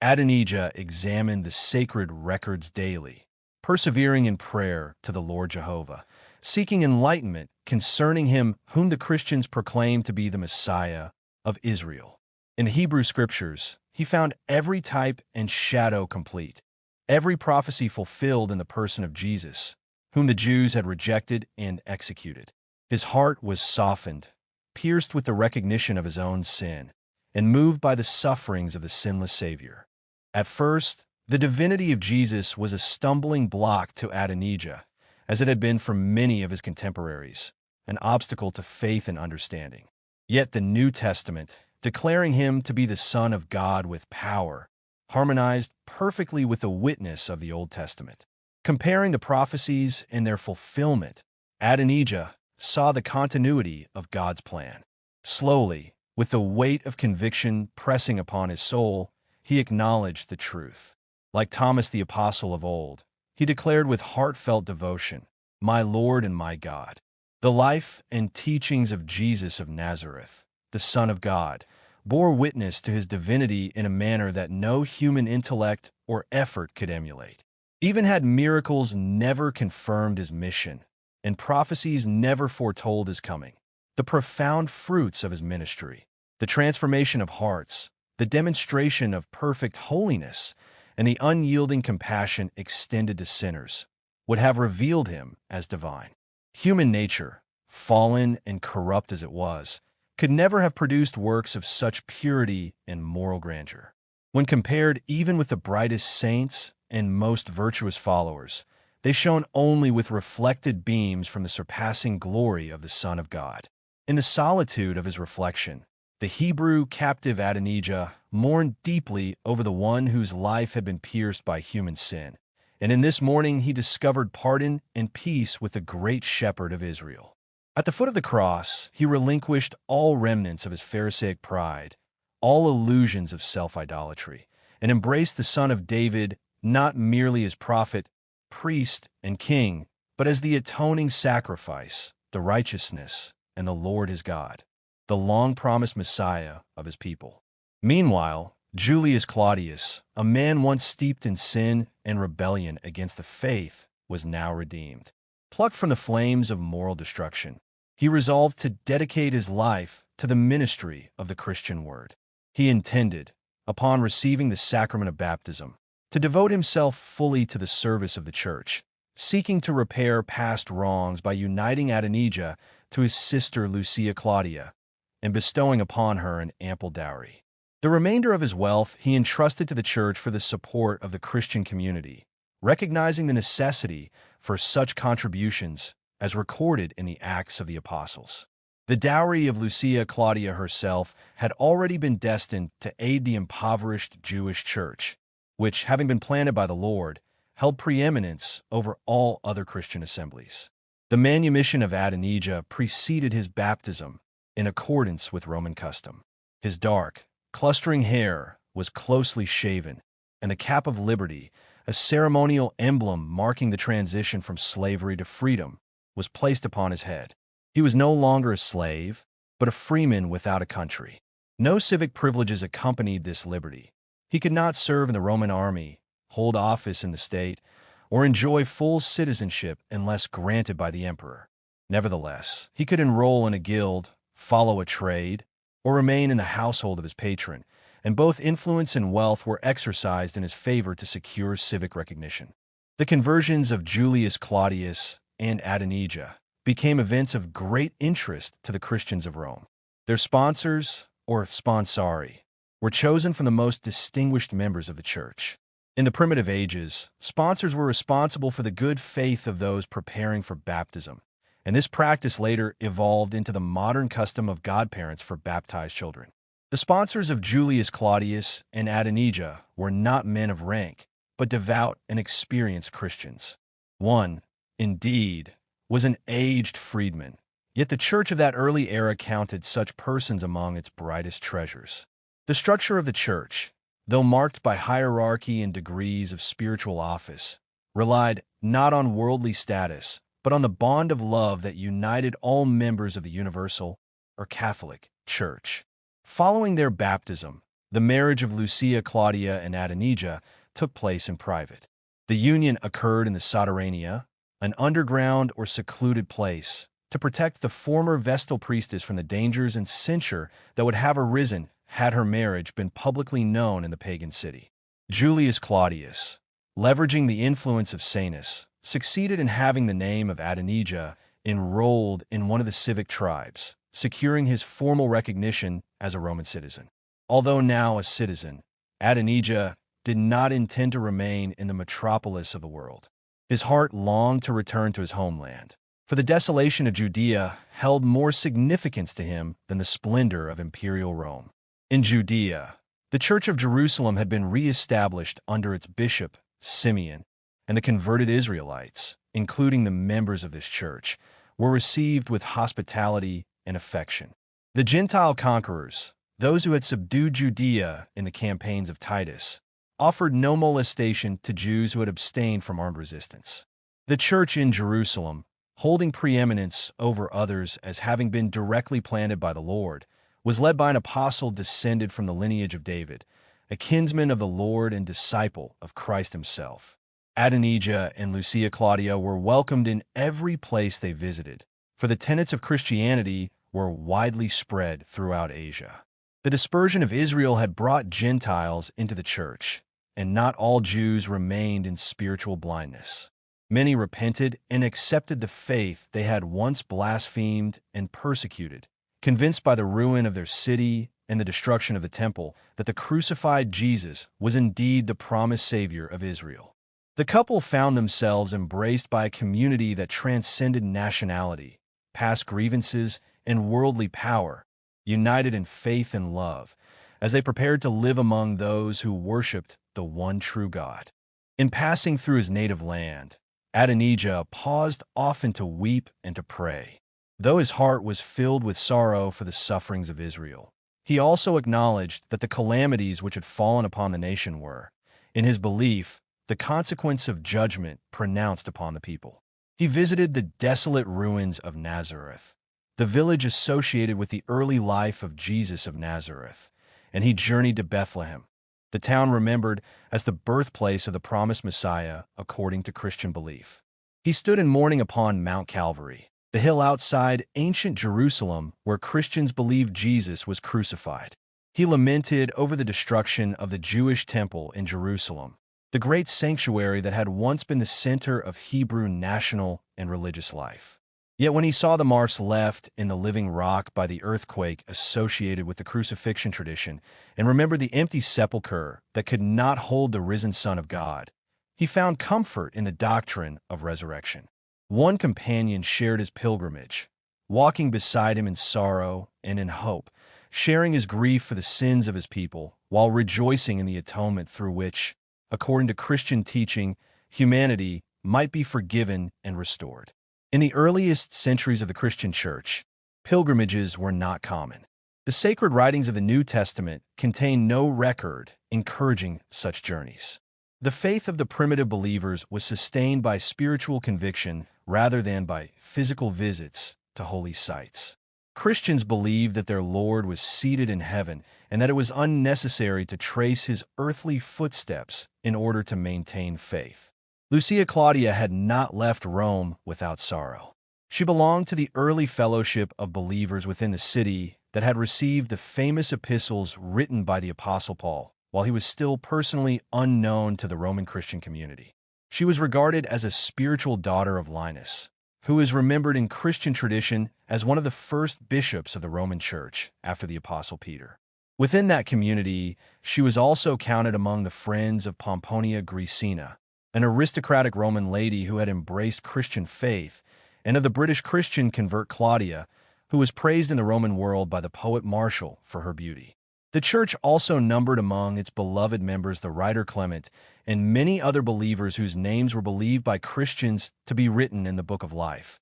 Adonijah examined the sacred records daily, persevering in prayer to the Lord Jehovah, seeking enlightenment concerning him whom the Christians proclaim to be the Messiah of Israel. In the Hebrew scriptures, he found every type and shadow complete, every prophecy fulfilled in the person of Jesus, whom the Jews had rejected and executed. His heart was softened, pierced with the recognition of his own sin, and moved by the sufferings of the sinless Savior. At first, the divinity of Jesus was a stumbling block to Adonijah, as it had been for many of his contemporaries, an obstacle to faith and understanding. Yet the New Testament, declaring him to be the Son of God with power, harmonized perfectly with the witness of the Old Testament. Comparing the prophecies and their fulfillment, Adonijah saw the continuity of God's plan. Slowly, with the weight of conviction pressing upon his soul, he acknowledged the truth. Like Thomas the Apostle of old, he declared with heartfelt devotion, "My Lord and my God." The life and teachings of Jesus of Nazareth, the Son of God, bore witness to his divinity in a manner that no human intellect or effort could emulate. Even had miracles never confirmed his mission, and prophecies never foretold his coming, the profound fruits of his ministry, the transformation of hearts, the demonstration of perfect holiness, and the unyielding compassion extended to sinners, would have revealed him as divine. Human nature, fallen and corrupt as it was, could never have produced works of such purity and moral grandeur. When compared even with the brightest saints and most virtuous followers, they shone only with reflected beams from the surpassing glory of the Son of God. In the solitude of his reflection, the Hebrew captive Adonijah mourned deeply over the one whose life had been pierced by human sin, and in this mourning he discovered pardon and peace with the great shepherd of Israel. At the foot of the cross, he relinquished all remnants of his Pharisaic pride, all illusions of self-idolatry, and embraced the Son of David not merely as prophet, priest, and king, but as the atoning sacrifice, the righteousness, and the Lord his God, the long-promised Messiah of his people. Meanwhile, Julius Claudius, a man once steeped in sin and rebellion against the faith, was now redeemed. Plucked from the flames of moral destruction, he resolved to dedicate his life to the ministry of the Christian word. He intended, upon receiving the sacrament of baptism, to devote himself fully to the service of the Church, seeking to repair past wrongs by uniting Adonijah to his sister Lucia Claudia and bestowing upon her an ample dowry. The remainder of his wealth he entrusted to the Church for the support of the Christian community, recognizing the necessity for such contributions as recorded in the Acts of the Apostles. The dowry of Lucia Claudia herself had already been destined to aid the impoverished Jewish Church, which, having been planted by the Lord, held preeminence over all other Christian assemblies. The manumission of Adonijah preceded his baptism in accordance with Roman custom. His dark, clustering hair was closely shaven, and the cap of liberty, a ceremonial emblem marking the transition from slavery to freedom, was placed upon his head. He was no longer a slave, but a freeman without a country. No civic privileges accompanied this liberty. He could not serve in the Roman army, hold office in the state, or enjoy full citizenship unless granted by the emperor. Nevertheless, he could enroll in a guild, follow a trade, or remain in the household of his patron, and both influence and wealth were exercised in his favor to secure civic recognition. The conversions of Julius Claudius and Adonijah became events of great interest to the Christians of Rome. Their sponsors, or sponsari, were chosen from the most distinguished members of the Church. In the primitive ages, sponsors were responsible for the good faith of those preparing for baptism, and this practice later evolved into the modern custom of godparents for baptized children. The sponsors of Julius Claudius and Adonijah were not men of rank, but devout and experienced Christians. One, indeed, was an aged freedman, yet the Church of that early era counted such persons among its brightest treasures. The structure of the Church, though marked by hierarchy and degrees of spiritual office, relied not on worldly status, but on the bond of love that united all members of the universal, or Catholic, Church. Following their baptism, the marriage of Lucia Claudia and Adonijah took place in private. The union occurred in the Soterrania, an underground or secluded place, to protect the former Vestal priestess from the dangers and censure that would have arisen had her marriage been publicly known in the pagan city. Julius Claudius, leveraging the influence of Sanus, succeeded in having the name of Adonijah enrolled in one of the civic tribes, securing his formal recognition as a Roman citizen. Although now a citizen, Adonijah did not intend to remain in the metropolis of the world. His heart longed to return to his homeland, for the desolation of Judea held more significance to him than the splendor of imperial Rome. In Judea, the Church of Jerusalem had been re-established under its bishop, Simeon, and the converted Israelites, including the members of this church, were received with hospitality and affection. The Gentile conquerors, those who had subdued Judea in the campaigns of Titus, offered no molestation to Jews who had abstained from armed resistance. The church in Jerusalem, holding preeminence over others as having been directly planted by the Lord, was led by an apostle descended from the lineage of David, a kinsman of the Lord and disciple of Christ himself. Adonijah and Lucia Claudia were welcomed in every place they visited, for the tenets of Christianity were widely spread throughout Asia. The dispersion of Israel had brought Gentiles into the church, and not all Jews remained in spiritual blindness. Many repented and accepted the faith they had once blasphemed and persecuted, convinced by the ruin of their city and the destruction of the temple that the crucified Jesus was indeed the promised Savior of Israel. The couple found themselves embraced by a community that transcended nationality, past grievances, and worldly power, united in faith and love, as they prepared to live among those who worshipped the one true God. In passing through his native land, Adonijah paused often to weep and to pray. Though his heart was filled with sorrow for the sufferings of Israel, he also acknowledged that the calamities which had fallen upon the nation were, in his belief, the consequence of judgment pronounced upon the people. He visited the desolate ruins of Nazareth, the village associated with the early life of Jesus of Nazareth, and he journeyed to Bethlehem, the town remembered as the birthplace of the promised Messiah according to Christian belief. He stood in mourning upon Mount Calvary, the hill outside ancient Jerusalem where Christians believed Jesus was crucified. He lamented over the destruction of the Jewish temple in Jerusalem, the great sanctuary that had once been the center of Hebrew national and religious life. Yet when he saw the marks left in the living rock by the earthquake associated with the crucifixion tradition, and remembered the empty sepulchre that could not hold the risen Son of God, he found comfort in the doctrine of resurrection. One companion shared his pilgrimage, walking beside him in sorrow and in hope, sharing his grief for the sins of his people, while rejoicing in the atonement through which, according to Christian teaching, humanity might be forgiven and restored. In the earliest centuries of the Christian Church, pilgrimages were not common. The sacred writings of the New Testament contain no record encouraging such journeys. The faith of the primitive believers was sustained by spiritual conviction rather than by physical visits to holy sites. Christians believed that their Lord was seated in heaven and that it was unnecessary to trace his earthly footsteps in order to maintain faith. Lucia Claudia had not left Rome without sorrow. She belonged to the early fellowship of believers within the city that had received the famous epistles written by the Apostle Paul, while he was still personally unknown to the Roman Christian community. She was regarded as a spiritual daughter of Linus, who is remembered in Christian tradition as one of the first bishops of the Roman Church after the Apostle Peter. Within that community, she was also counted among the friends of Pomponia Graecina, an aristocratic Roman lady who had embraced Christian faith, and of the British Christian convert Claudia, who was praised in the Roman world by the poet Martial for her beauty. The church also numbered among its beloved members the writer Clement and many other believers whose names were believed by Christians to be written in the Book of Life,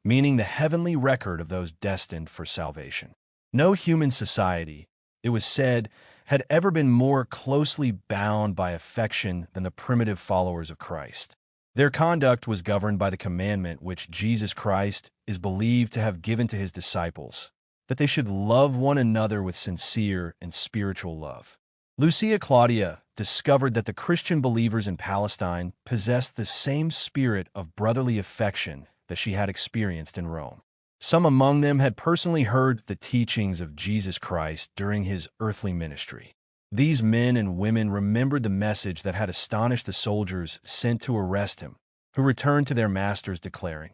meaning the heavenly record of those destined for salvation. No human society, it was said, had ever been more closely bound by affection than the primitive followers of Christ. Their conduct was governed by the commandment which Jesus Christ is believed to have given to his disciples, that they should love one another with sincere and spiritual love. Lucia Claudia discovered that the Christian believers in Palestine possessed the same spirit of brotherly affection that she had experienced in Rome. Some among them had personally heard the teachings of Jesus Christ during his earthly ministry. These men and women remembered the message that had astonished the soldiers sent to arrest him, who returned to their masters declaring,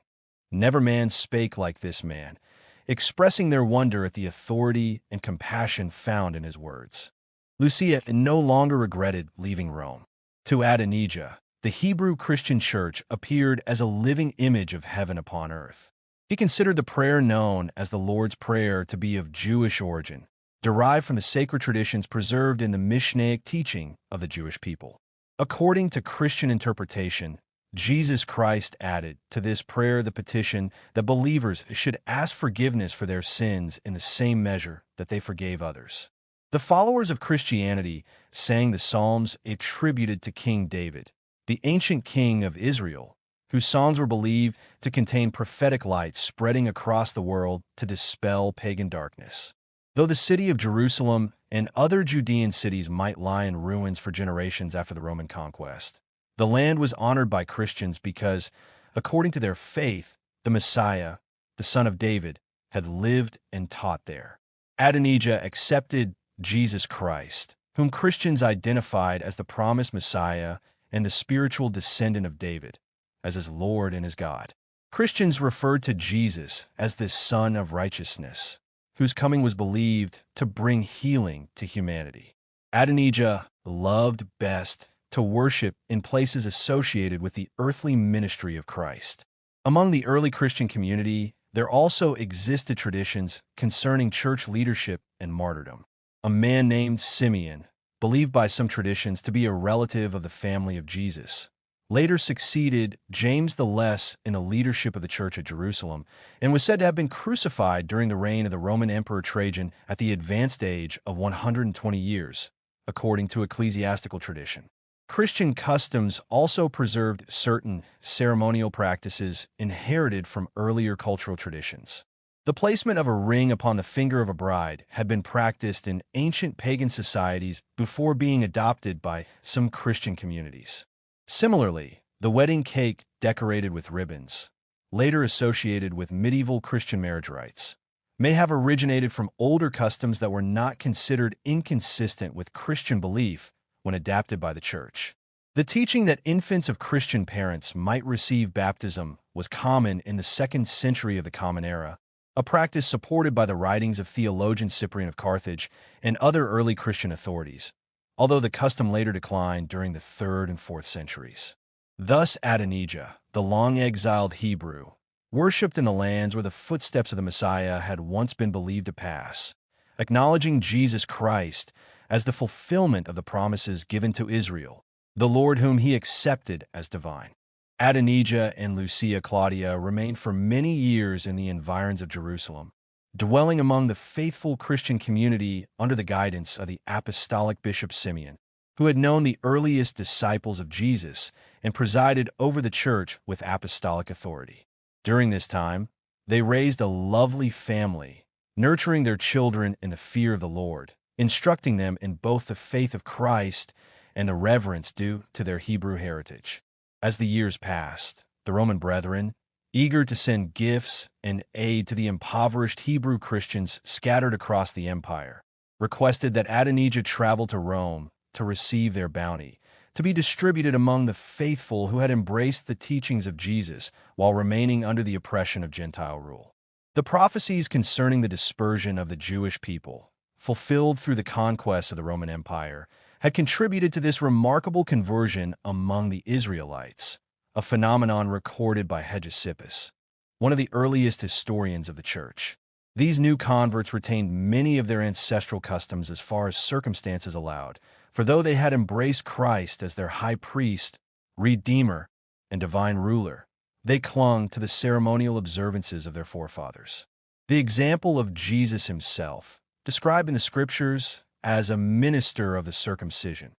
"Never man spake like this man," expressing their wonder at the authority and compassion found in his words. Lucia no longer regretted leaving Rome. To Adonijah, the Hebrew Christian church appeared as a living image of heaven upon earth. He considered the prayer known as the Lord's Prayer to be of Jewish origin, derived from the sacred traditions preserved in the Mishnaic teaching of the Jewish people. According to Christian interpretation, Jesus Christ added to this prayer the petition that believers should ask forgiveness for their sins in the same measure that they forgave others. The followers of Christianity sang the Psalms attributed to King David, the ancient king of Israel, whose songs were believed to contain prophetic light spreading across the world to dispel pagan darkness. Though the city of Jerusalem and other Judean cities might lie in ruins for generations after the Roman conquest, the land was honored by Christians because, according to their faith, the Messiah, the Son of David, had lived and taught there. Adonijah accepted Jesus Christ, whom Christians identified as the promised Messiah and the spiritual descendant of David, as his Lord and his God. Christians referred to Jesus as the Son of Righteousness, whose coming was believed to bring healing to humanity. Adonijah loved best to worship in places associated with the earthly ministry of Christ. Among the early Christian community, there also existed traditions concerning church leadership and martyrdom. A man named Simeon, believed by some traditions to be a relative of the family of Jesus, later succeeded James the Less in the leadership of the church at Jerusalem and was said to have been crucified during the reign of the Roman Emperor Trajan at the advanced age of 120 years, according to ecclesiastical tradition. Christian customs also preserved certain ceremonial practices inherited from earlier cultural traditions. The placement of a ring upon the finger of a bride had been practiced in ancient pagan societies before being adopted by some Christian communities. Similarly, the wedding cake decorated with ribbons, later associated with medieval Christian marriage rites, may have originated from older customs that were not considered inconsistent with Christian belief when adapted by the church. The teaching that infants of Christian parents might receive baptism was common in the 2nd century of the Common Era, a practice supported by the writings of theologian Cyprian of Carthage and other early Christian authorities, although the custom later declined during the 3rd and 4th centuries. Thus Adonijah, the long-exiled Hebrew, worshipped in the lands where the footsteps of the Messiah had once been believed to pass, acknowledging Jesus Christ as the fulfillment of the promises given to Israel, the Lord whom he accepted as divine. Adonijah and Lucia Claudia remained for many years in the environs of Jerusalem, dwelling among the faithful Christian community under the guidance of the apostolic Bishop Simeon, who had known the earliest disciples of Jesus and presided over the church with apostolic authority. During this time, they raised a lovely family, nurturing their children in the fear of the Lord, instructing them in both the faith of Christ and the reverence due to their Hebrew heritage. As the years passed, the Roman brethren, eager to send gifts and aid to the impoverished Hebrew Christians scattered across the empire, requested that Adonijah travel to Rome to receive their bounty, to be distributed among the faithful who had embraced the teachings of Jesus while remaining under the oppression of Gentile rule. The prophecies concerning the dispersion of the Jewish people, fulfilled through the conquest of the Roman Empire, had contributed to this remarkable conversion among the Israelites, a phenomenon recorded by Hegesippus, one of the earliest historians of the church. These new converts retained many of their ancestral customs as far as circumstances allowed, for though they had embraced Christ as their high priest, redeemer, and divine ruler, they clung to the ceremonial observances of their forefathers. The example of Jesus himself, described in the scriptures as a minister of the circumcision,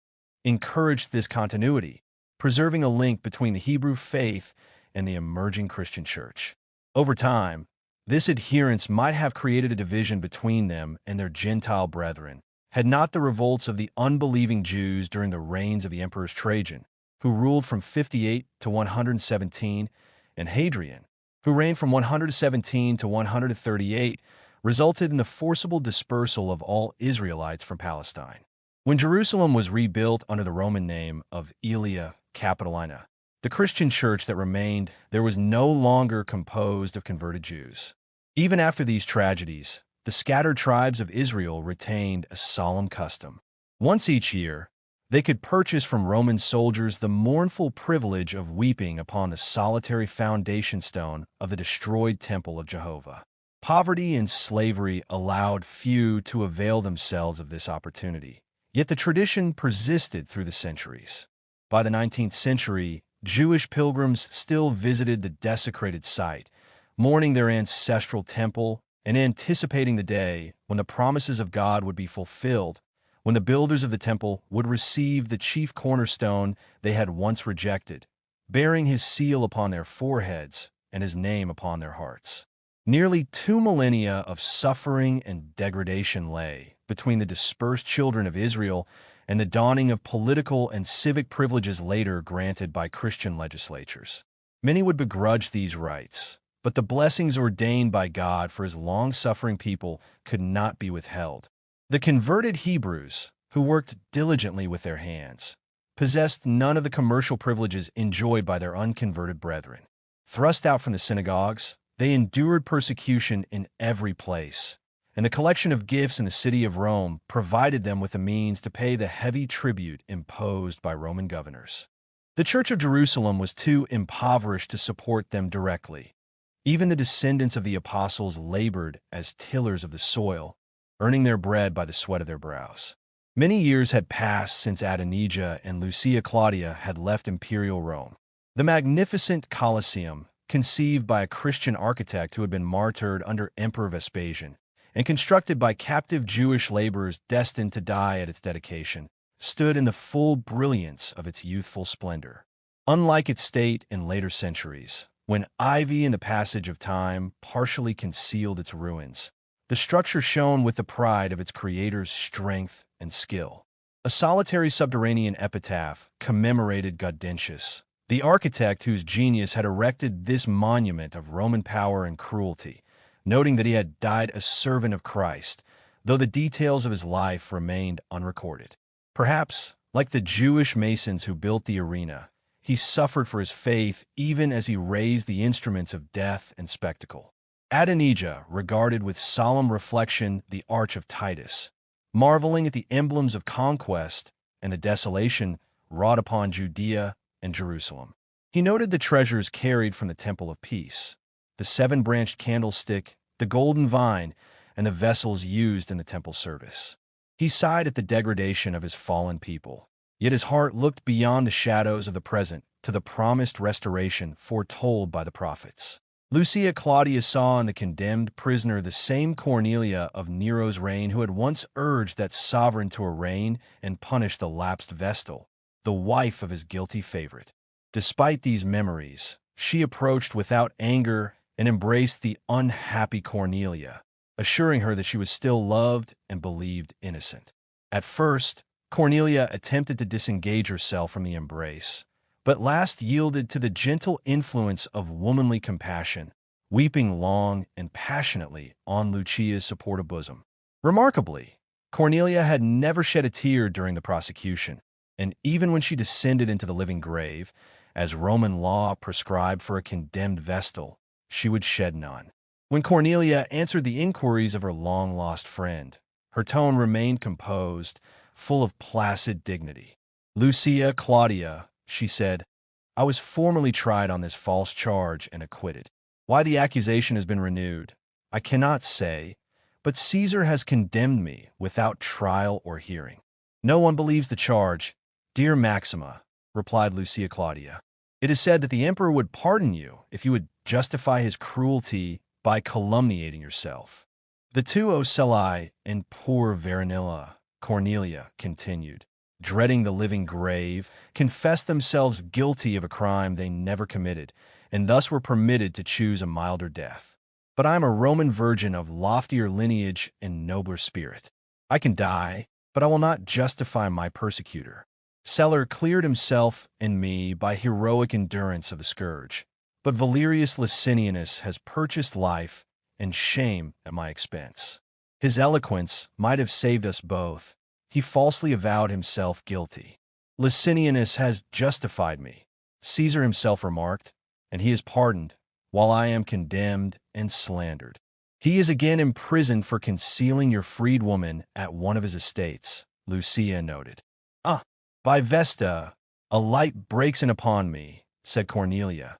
encouraged this continuity, preserving a link between the Hebrew faith and the emerging Christian church. Over time, this adherence might have created a division between them and their Gentile brethren, had not the revolts of the unbelieving Jews during the reigns of the emperors Trajan, who ruled from 58 to 117, and Hadrian, who reigned from 117 to 138, resulted in the forcible dispersal of all Israelites from Palestine. When Jerusalem was rebuilt under the Roman name of Aelia Capitolina, the Christian church that remained there was no longer composed of converted Jews. Even after these tragedies, the scattered tribes of Israel retained a solemn custom. Once each year, they could purchase from Roman soldiers the mournful privilege of weeping upon the solitary foundation stone of the destroyed temple of Jehovah. Poverty and slavery allowed few to avail themselves of this opportunity, yet the tradition persisted through the centuries. By the 19th century, Jewish pilgrims still visited the desecrated site, mourning their ancestral temple and anticipating the day when the promises of God would be fulfilled, when the builders of the temple would receive the chief cornerstone they had once rejected, bearing his seal upon their foreheads and his name upon their hearts. Nearly 2 millennia of suffering and degradation lay between the dispersed children of Israel and the dawning of political and civic privileges later granted by Christian legislatures. Many would begrudge these rights, but the blessings ordained by God for his long-suffering people could not be withheld. The converted Hebrews, who worked diligently with their hands, possessed none of the commercial privileges enjoyed by their unconverted brethren. Thrust out from the synagogues, they endured persecution in every place, and the collection of gifts in the city of Rome provided them with the means to pay the heavy tribute imposed by Roman governors. The Church of Jerusalem was too impoverished to support them directly. Even the descendants of the apostles labored as tillers of the soil, earning their bread by the sweat of their brows. Many years had passed since Adonijah and Lucia Claudia had left imperial Rome. The magnificent Colosseum, conceived by a Christian architect who had been martyred under Emperor Vespasian, and constructed by captive Jewish laborers destined to die at its dedication, stood in the full brilliance of its youthful splendor. Unlike its state in later centuries, when ivy and the passage of time partially concealed its ruins, the structure shone with the pride of its creator's strength and skill. A solitary subterranean epitaph commemorated Gaudentius, the architect whose genius had erected this monument of Roman power and cruelty, noting that he had died a servant of Christ, though the details of his life remained unrecorded. Perhaps, like the Jewish masons who built the arena, he suffered for his faith even as he raised the instruments of death and spectacle. Adonijah regarded with solemn reflection the Arch of Titus, marveling at the emblems of conquest and the desolation wrought upon Judea and Jerusalem. He noted the treasures carried from the Temple of Peace, the 7-branched candlestick, the golden vine, and the vessels used in the temple service. He sighed at the degradation of his fallen people, yet his heart looked beyond the shadows of the present to the promised restoration foretold by the prophets. Lucia Claudia saw in the condemned prisoner the same Cornelia of Nero's reign who had once urged that sovereign to arraign and punish the lapsed Vestal, the wife of his guilty favorite. Despite these memories, she approached without anger and embraced the unhappy Cornelia, assuring her that she was still loved and believed innocent. At first, Cornelia attempted to disengage herself from the embrace, but last yielded to the gentle influence of womanly compassion, weeping long and passionately on Lucia's supportive bosom. Remarkably, Cornelia had never shed a tear during the prosecution, and even when she descended into the living grave, as Roman law prescribed for a condemned Vestal, she would shed none. When Cornelia answered the inquiries of her long-lost friend, her tone remained composed, full of placid dignity. "Lucia Claudia," she said, "I was formerly tried on this false charge and acquitted. Why the accusation has been renewed, I cannot say, but Caesar has condemned me without trial or hearing." "No one believes the charge, dear Maxima," replied Lucia Claudia. "It is said that the emperor would pardon you if you would justify his cruelty by calumniating yourself." "The two ocelli and poor Veronilla," Cornelia continued, dreading the living grave, confessed themselves guilty of a crime they never committed, and thus were permitted to choose a milder death. But I am a Roman virgin of loftier lineage and nobler spirit. I can die, but I will not justify my persecutor. Celer cleared himself and me by heroic endurance of the scourge. but Valerius Licinianus has purchased life and shame at my expense. His eloquence might have saved us both. He falsely avowed himself guilty. Licinianus has justified me, Caesar himself remarked, and he is pardoned, while I am condemned and slandered. He is again imprisoned for concealing your freedwoman at one of his estates, Lucia noted. Ah, by Vesta, a light breaks in upon me, said Cornelia,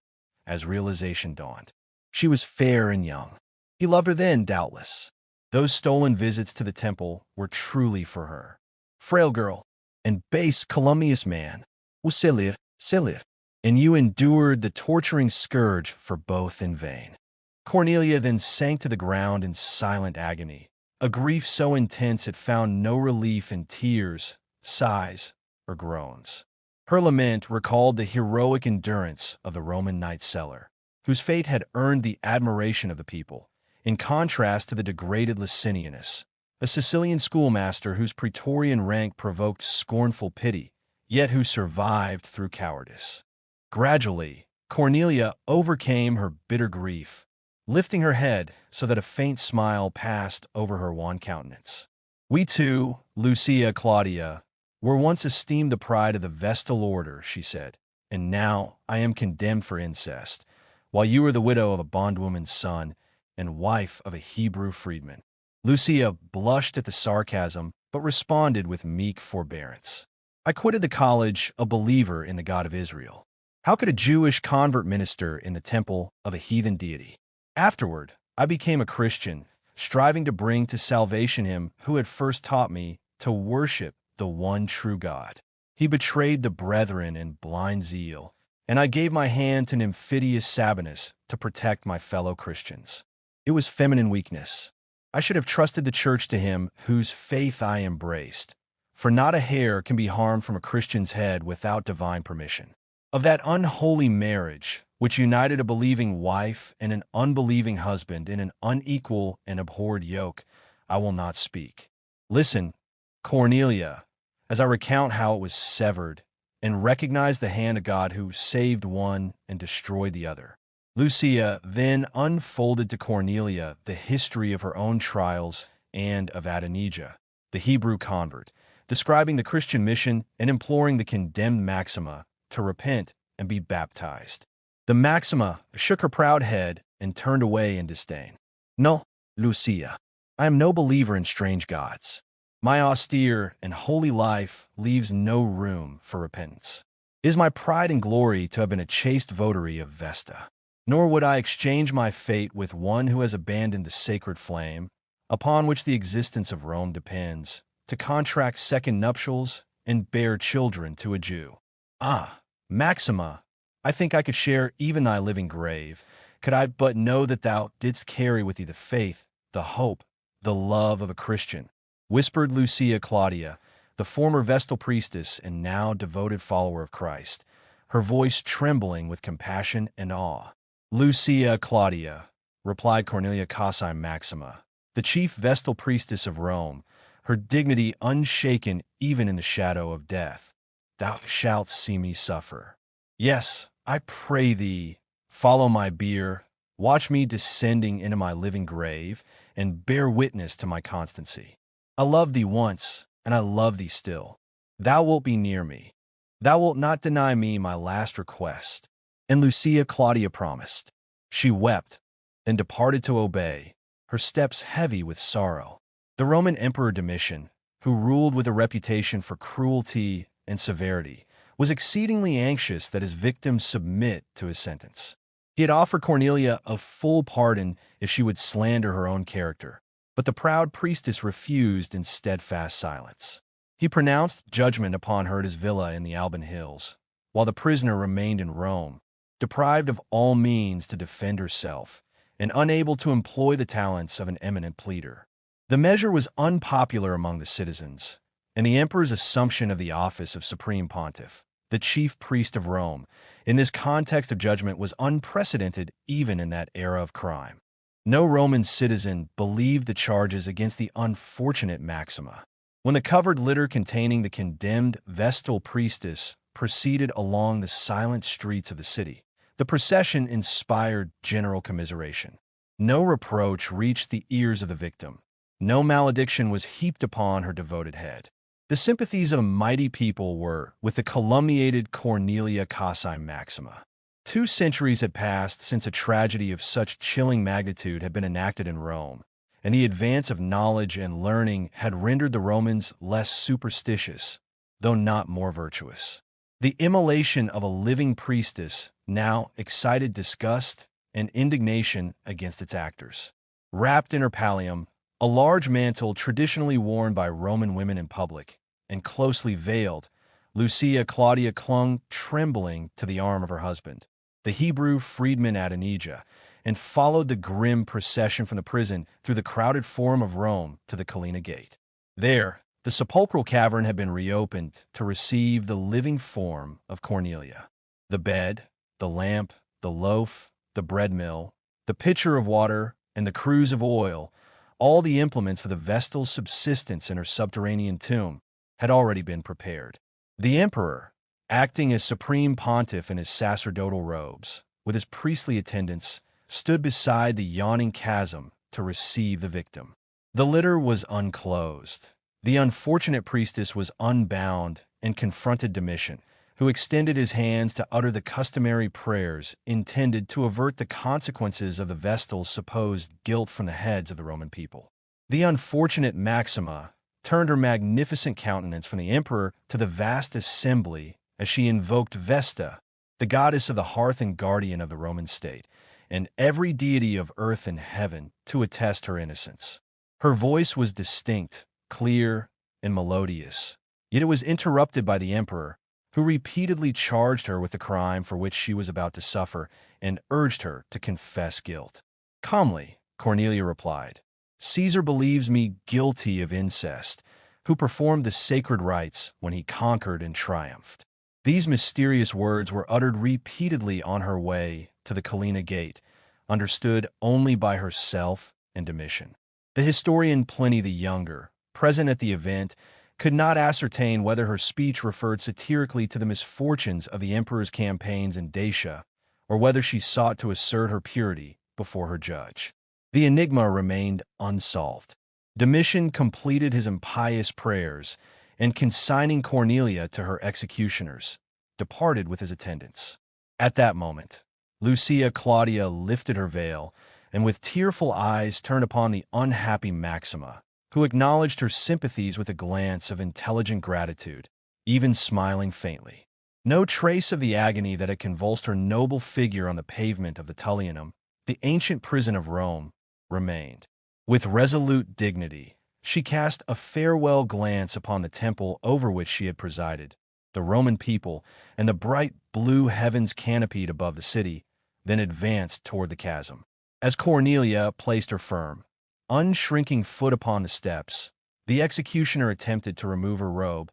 as realization dawned. She was fair and young. He loved her then, doubtless. Those stolen visits to the temple were truly for her. Frail girl, and base calumnious man, Uselir, Selir, and you endured the torturing scourge for both in vain. Cornelia then sank to the ground in silent agony, a grief so intense it found no relief in tears, sighs, or groans. Her lament recalled the heroic endurance of the Roman knight Seller, whose fate had earned the admiration of the people, in contrast to the degraded Licinianus, a Sicilian schoolmaster whose praetorian rank provoked scornful pity, yet who survived through cowardice. Gradually, Cornelia overcame her bitter grief, lifting her head so that a faint smile passed over her wan countenance. We two, Lucia Claudia, were once esteemed the pride of the Vestal order, she said, and now I am condemned for incest, while you are the widow of a bondwoman's son and wife of a Hebrew freedman. Lucia blushed at the sarcasm, but responded with meek forbearance. I quitted the college a believer in the God of Israel. How could a Jewish convert minister in the temple of a heathen deity? Afterward, I became a Christian, striving to bring to salvation him who had first taught me to worship the one true God. He betrayed the brethren in blind zeal, and I gave my hand to Nymphidius Sabinus to protect my fellow Christians. It was feminine weakness. I should have trusted the church to him whose faith I embraced, for not a hair can be harmed from a Christian's head without divine permission. Of that unholy marriage, which united a believing wife and an unbelieving husband in an unequal and abhorred yoke, I will not speak. Listen, Cornelia, as I recount how it was severed, and recognize the hand of God who saved one and destroyed the other. Lucia then unfolded to Cornelia the history of her own trials and of Adonijah, the Hebrew convert, describing the Christian mission and imploring the condemned Maxima to repent and be baptized. The Maxima shook her proud head and turned away in disdain. No, Lucia, I am no believer in strange gods. My austere and holy life leaves no room for repentance. It is my pride and glory to have been a chaste votary of Vesta. Nor would I exchange my fate with one who has abandoned the sacred flame, upon which the existence of Rome depends, to contract second nuptials and bear children to a Jew. Ah, Maxima, I think I could share even thy living grave, could I but know that thou didst carry with thee the faith, the hope, the love of a Christian, whispered Lucia Claudia, the former Vestal priestess and now devoted follower of Christ, her voice trembling with compassion and awe. Lucia Claudia, replied Cornelia Cassi Maxima, the chief Vestal priestess of Rome, her dignity unshaken even in the shadow of death. Thou shalt see me suffer. Yes, I pray thee, follow my bier, watch me descending into my living grave, and bear witness to my constancy. I loved thee once, and I love thee still. Thou wilt be near me. Thou wilt not deny me my last request. And Lucia Claudia promised. She wept, then departed to obey, her steps heavy with sorrow. The Roman Emperor Domitian, who ruled with a reputation for cruelty and severity, was exceedingly anxious that his victims submit to his sentence. He had offered Cornelia a full pardon if she would slander her own character, but the proud priestess refused in steadfast silence. He pronounced judgment upon her at his villa in the Alban Hills, while the prisoner remained in Rome, deprived of all means to defend herself, and unable to employ the talents of an eminent pleader. The measure was unpopular among the citizens, and the emperor's assumption of the office of supreme pontiff, the chief priest of Rome, in this context of judgment was unprecedented even in that era of crime. No Roman citizen believed the charges against the unfortunate Maxima. When the covered litter containing the condemned Vestal priestess proceeded along the silent streets of the city, The procession inspired general commiseration. No reproach reached the ears of the victim. No malediction was heaped upon her devoted head. The sympathies of a mighty people were with the calumniated Cornelia Cassi Maxima. 2 centuries had passed since a tragedy of such chilling magnitude had been enacted in Rome, and the advance of knowledge and learning had rendered the Romans less superstitious, though not more virtuous. The immolation of a living priestess now excited disgust and indignation against its actors. Wrapped in her pallium, a large mantle traditionally worn by Roman women in public, and closely veiled, Lucia Claudia clung trembling to the arm of her husband, the Hebrew freedman Adonijah, and followed the grim procession from the prison through the crowded Forum of Rome to the Colina Gate. There, the sepulchral cavern had been reopened to receive the living form of Cornelia. The bed, the lamp, the loaf, the bread mill, the pitcher of water, and the cruse of oil, all the implements for the vestal's subsistence in her subterranean tomb, had already been prepared. The emperor, acting as supreme pontiff in his sacerdotal robes, with his priestly attendants, stood beside the yawning chasm to receive the victim. The litter was unclosed. The unfortunate priestess was unbound and confronted Domitian, who extended his hands to utter the customary prayers intended to avert the consequences of the vestal's supposed guilt from the heads of the Roman people. The unfortunate Maxima turned her magnificent countenance from the emperor to the vast assembly as she invoked Vesta, the goddess of the hearth and guardian of the Roman state, and every deity of earth and heaven to attest her innocence. Her voice was distinct, clear, and melodious, yet it was interrupted by the emperor, who repeatedly charged her with the crime for which she was about to suffer and urged her to confess guilt. Calmly, Cornelia replied, "Caesar believes me guilty of incest, who performed the sacred rites when he conquered and triumphed." These mysterious words were uttered repeatedly on her way to the Colina Gate, understood only by herself and Domitian. The historian Pliny the Younger, present at the event, could not ascertain whether her speech referred satirically to the misfortunes of the emperor's campaigns in Dacia, or whether she sought to assert her purity before her judge. The enigma remained unsolved. Domitian completed his impious prayers, and consigning Cornelia to her executioners, departed with his attendants. At that moment, Lucia Claudia lifted her veil, and with tearful eyes turned upon the unhappy Maxima, who acknowledged her sympathies with a glance of intelligent gratitude, even smiling faintly. No trace of the agony that had convulsed her noble figure on the pavement of the Tullianum, the ancient prison of Rome, remained. With resolute dignity, she cast a farewell glance upon the temple over which she had presided, the Roman people, and the bright blue heavens canopied above the city, then advanced toward the chasm. As Cornelia placed her firm, unshrinking foot upon the steps, the executioner attempted to remove her robe,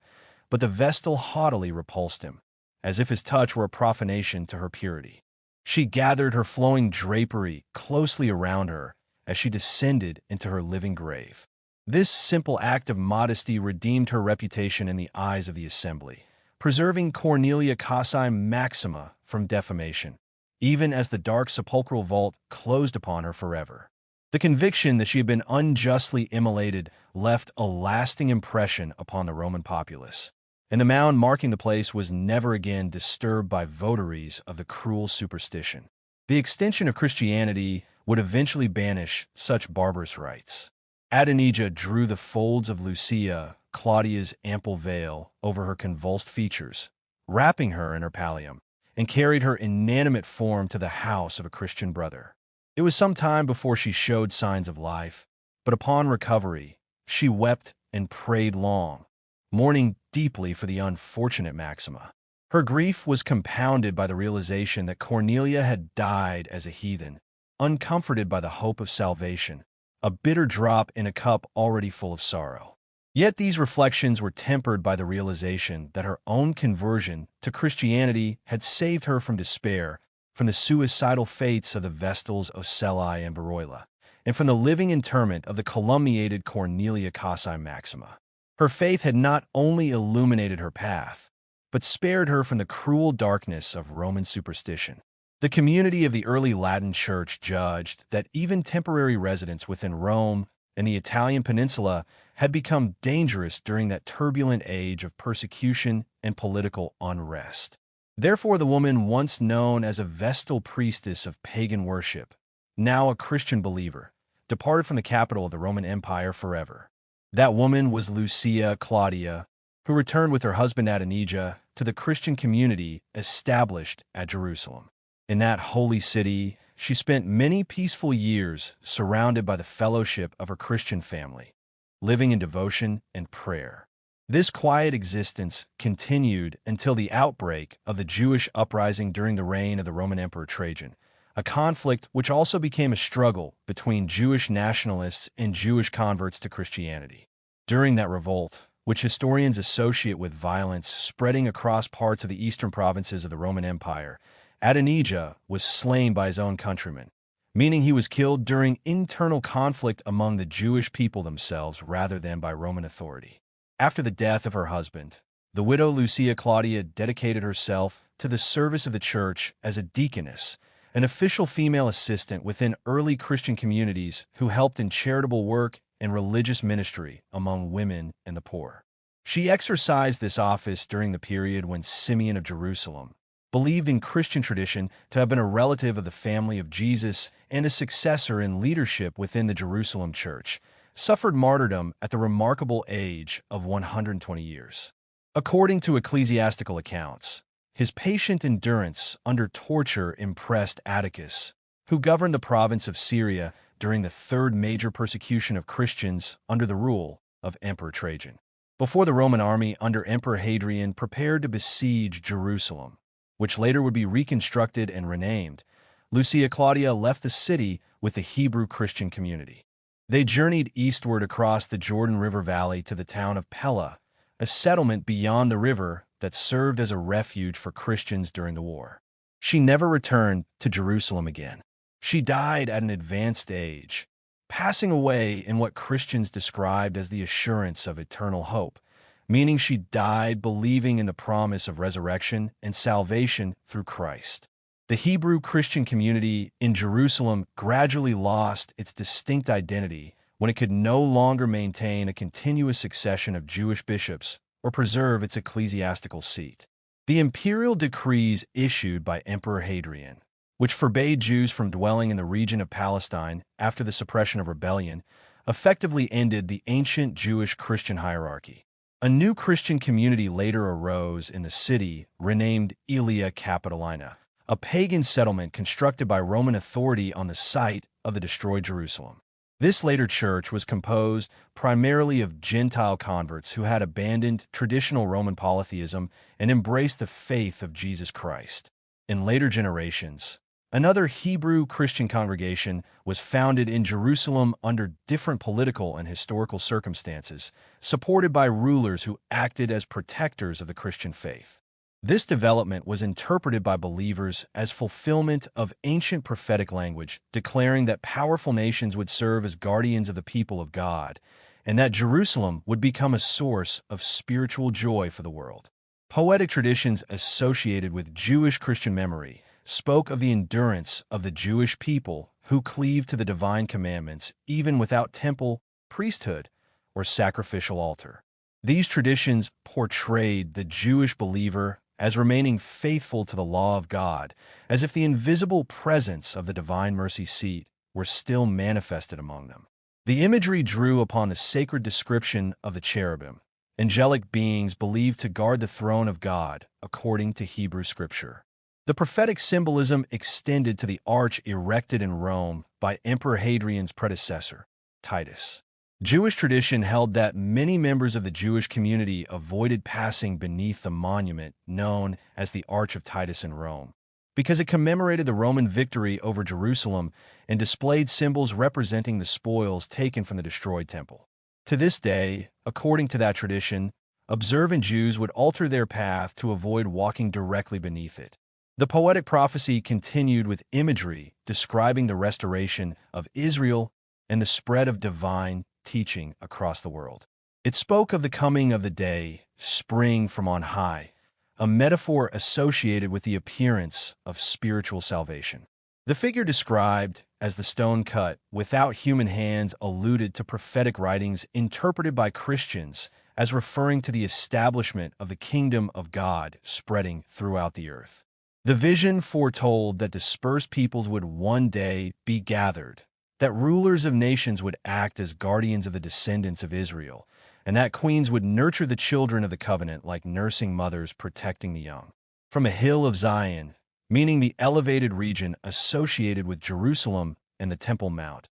but the vestal haughtily repulsed him, as if his touch were a profanation to her purity. She gathered her flowing drapery closely around her as she descended into her living grave. This simple act of modesty redeemed her reputation in the eyes of the assembly, preserving Cornelia Cassi Maxima from defamation, even as the dark sepulchral vault closed upon her forever. The conviction that she had been unjustly immolated left a lasting impression upon the Roman populace, and the mound marking the place was never again disturbed by votaries of the cruel superstition. The extension of Christianity would eventually banish such barbarous rites. Adonijah drew the folds of Lucia Claudia's ample veil over her convulsed features, wrapping her in her pallium, and carried her inanimate form to the house of a Christian brother. It was some time before she showed signs of life, but upon recovery, she wept and prayed long, mourning deeply for the unfortunate Maxima. Her grief was compounded by the realization that Cornelia had died as a heathen, uncomforted by the hope of salvation, a bitter drop in a cup already full of sorrow. Yet these reflections were tempered by the realization that her own conversion to Christianity had saved her from despair, from the suicidal fates of the Vestals, Ocelli, and Beroila, and from the living interment of the calumniated Cornelia Cassi Maxima. Her faith had not only illuminated her path, but spared her from the cruel darkness of Roman superstition. The community of the early Latin Church judged that even temporary residence within Rome and the Italian peninsula had become dangerous during that turbulent age of persecution and political unrest. Therefore, the woman once known as a Vestal priestess of pagan worship, now a Christian believer, departed from the capital of the Roman Empire forever. That woman was Lucia Claudia, who returned with her husband Adonijah to the Christian community established at Jerusalem. In that holy city, she spent many peaceful years surrounded by the fellowship of her Christian family, living in devotion and prayer. This quiet existence continued until the outbreak of the Jewish uprising during the reign of the Roman Emperor Trajan, a conflict which also became a struggle between Jewish nationalists and Jewish converts to Christianity. During that revolt, which historians associate with violence spreading across parts of the eastern provinces of the Roman Empire, Adonijah was slain by his own countrymen, meaning he was killed during internal conflict among the Jewish people themselves rather than by Roman authority. After the death of her husband, the widow Lucia Claudia dedicated herself to the service of the church as a deaconess, an official female assistant within early Christian communities who helped in charitable work and religious ministry among women and the poor. She exercised this office during the period when Simeon of Jerusalem, believed in Christian tradition to have been a relative of the family of Jesus and a successor in leadership within the Jerusalem church, suffered martyrdom at the remarkable age of 120 years. According to ecclesiastical accounts, his patient endurance under torture impressed Atticus, who governed the province of Syria during the third major persecution of Christians under the rule of Emperor Trajan. Before the Roman army under Emperor Hadrian prepared to besiege Jerusalem, which later would be reconstructed and renamed, Lucia Claudia left the city with the Hebrew Christian community. They journeyed eastward across the Jordan River Valley to the town of Pella, a settlement beyond the river that served as a refuge for Christians during the war. She never returned to Jerusalem again. She died at an advanced age, passing away in what Christians described as the assurance of eternal hope, meaning she died believing in the promise of resurrection and salvation through Christ. The Hebrew Christian community in Jerusalem gradually lost its distinct identity when it could no longer maintain a continuous succession of Jewish bishops or preserve its ecclesiastical seat. The imperial decrees issued by Emperor Hadrian, which forbade Jews from dwelling in the region of Palestine after the suppression of rebellion, effectively ended the ancient Jewish Christian hierarchy. A new Christian community later arose in the city, renamed Aelia Capitolina, a pagan settlement constructed by Roman authority on the site of the destroyed Jerusalem. This later church was composed primarily of Gentile converts who had abandoned traditional Roman polytheism and embraced the faith of Jesus Christ. In later generations, another Hebrew Christian congregation was founded in Jerusalem under different political and historical circumstances, supported by rulers who acted as protectors of the Christian faith. This development was interpreted by believers as fulfillment of ancient prophetic language, declaring that powerful nations would serve as guardians of the people of God, and that Jerusalem would become a source of spiritual joy for the world. Poetic traditions associated with Jewish Christian memory spoke of the endurance of the Jewish people who cleaved to the divine commandments even without temple, priesthood, or sacrificial altar. These traditions portrayed the Jewish believer as remaining faithful to the law of God, as if the invisible presence of the divine mercy seat were still manifested among them. The imagery drew upon the sacred description of the cherubim, angelic beings believed to guard the throne of God, according to Hebrew Scripture. The prophetic symbolism extended to the arch erected in Rome by Emperor Hadrian's predecessor, Titus. Jewish tradition held that many members of the Jewish community avoided passing beneath the monument known as the Arch of Titus in Rome, because it commemorated the Roman victory over Jerusalem and displayed symbols representing the spoils taken from the destroyed temple. To this day, according to that tradition, observant Jews would alter their path to avoid walking directly beneath it. The poetic prophecy continued with imagery describing the restoration of Israel and the spread of divine teaching across the world. It spoke of the coming of the day, spring from on high, a metaphor associated with the appearance of spiritual salvation. The figure described as the stone cut without human hands alluded to prophetic writings interpreted by Christians as referring to the establishment of the kingdom of God spreading throughout the earth. The vision foretold that dispersed peoples would one day be gathered, that rulers of nations would act as guardians of the descendants of Israel, and that queens would nurture the children of the covenant like nursing mothers protecting the young. From a hill of Zion, meaning the elevated region associated with Jerusalem and the Temple Mount,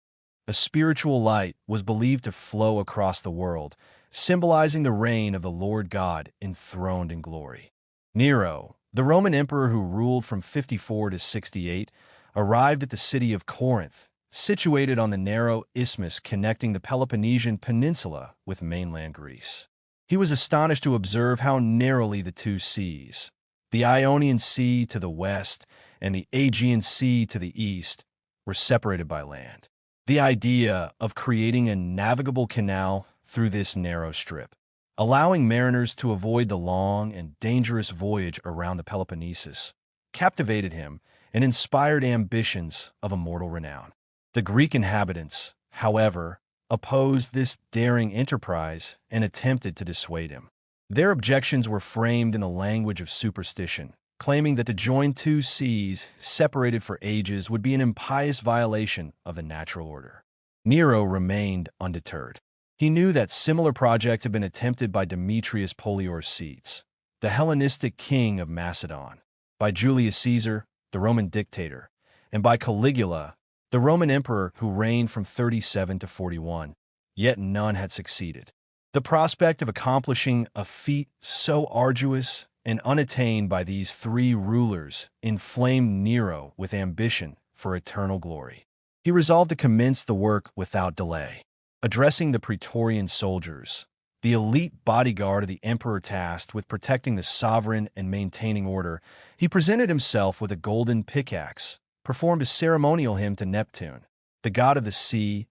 a spiritual light was believed to flow across the world, symbolizing the reign of the Lord God enthroned in glory. Nero, the Roman emperor who ruled from 54 to 68, arrived at the city of Corinth, situated on the narrow isthmus connecting the Peloponnesian Peninsula with mainland Greece. He was astonished to observe how narrowly the two seas, the Ionian Sea to the west and the Aegean Sea to the east, were separated by land. The idea of creating a navigable canal through this narrow strip, allowing mariners to avoid the long and dangerous voyage around the Peloponnesus, captivated him and inspired ambitions of immortal renown. The Greek inhabitants, however, opposed this daring enterprise and attempted to dissuade him. Their objections were framed in the language of superstition, claiming that to join two seas separated for ages would be an impious violation of the natural order. Nero remained undeterred. He knew that similar projects had been attempted by Demetrius Poliorcetes, the Hellenistic king of Macedon, by Julius Caesar, the Roman dictator, and by Caligula, the Roman emperor who reigned from 37 to 41, yet none had succeeded. The prospect of accomplishing a feat so arduous and unattained by these three rulers inflamed Nero with ambition for eternal glory. He resolved to commence the work without delay. Addressing the Praetorian soldiers, the elite bodyguard of the emperor tasked with protecting the sovereign and maintaining order, he presented himself with a golden pickaxe, performed a ceremonial hymn to Neptune, the god of the sea,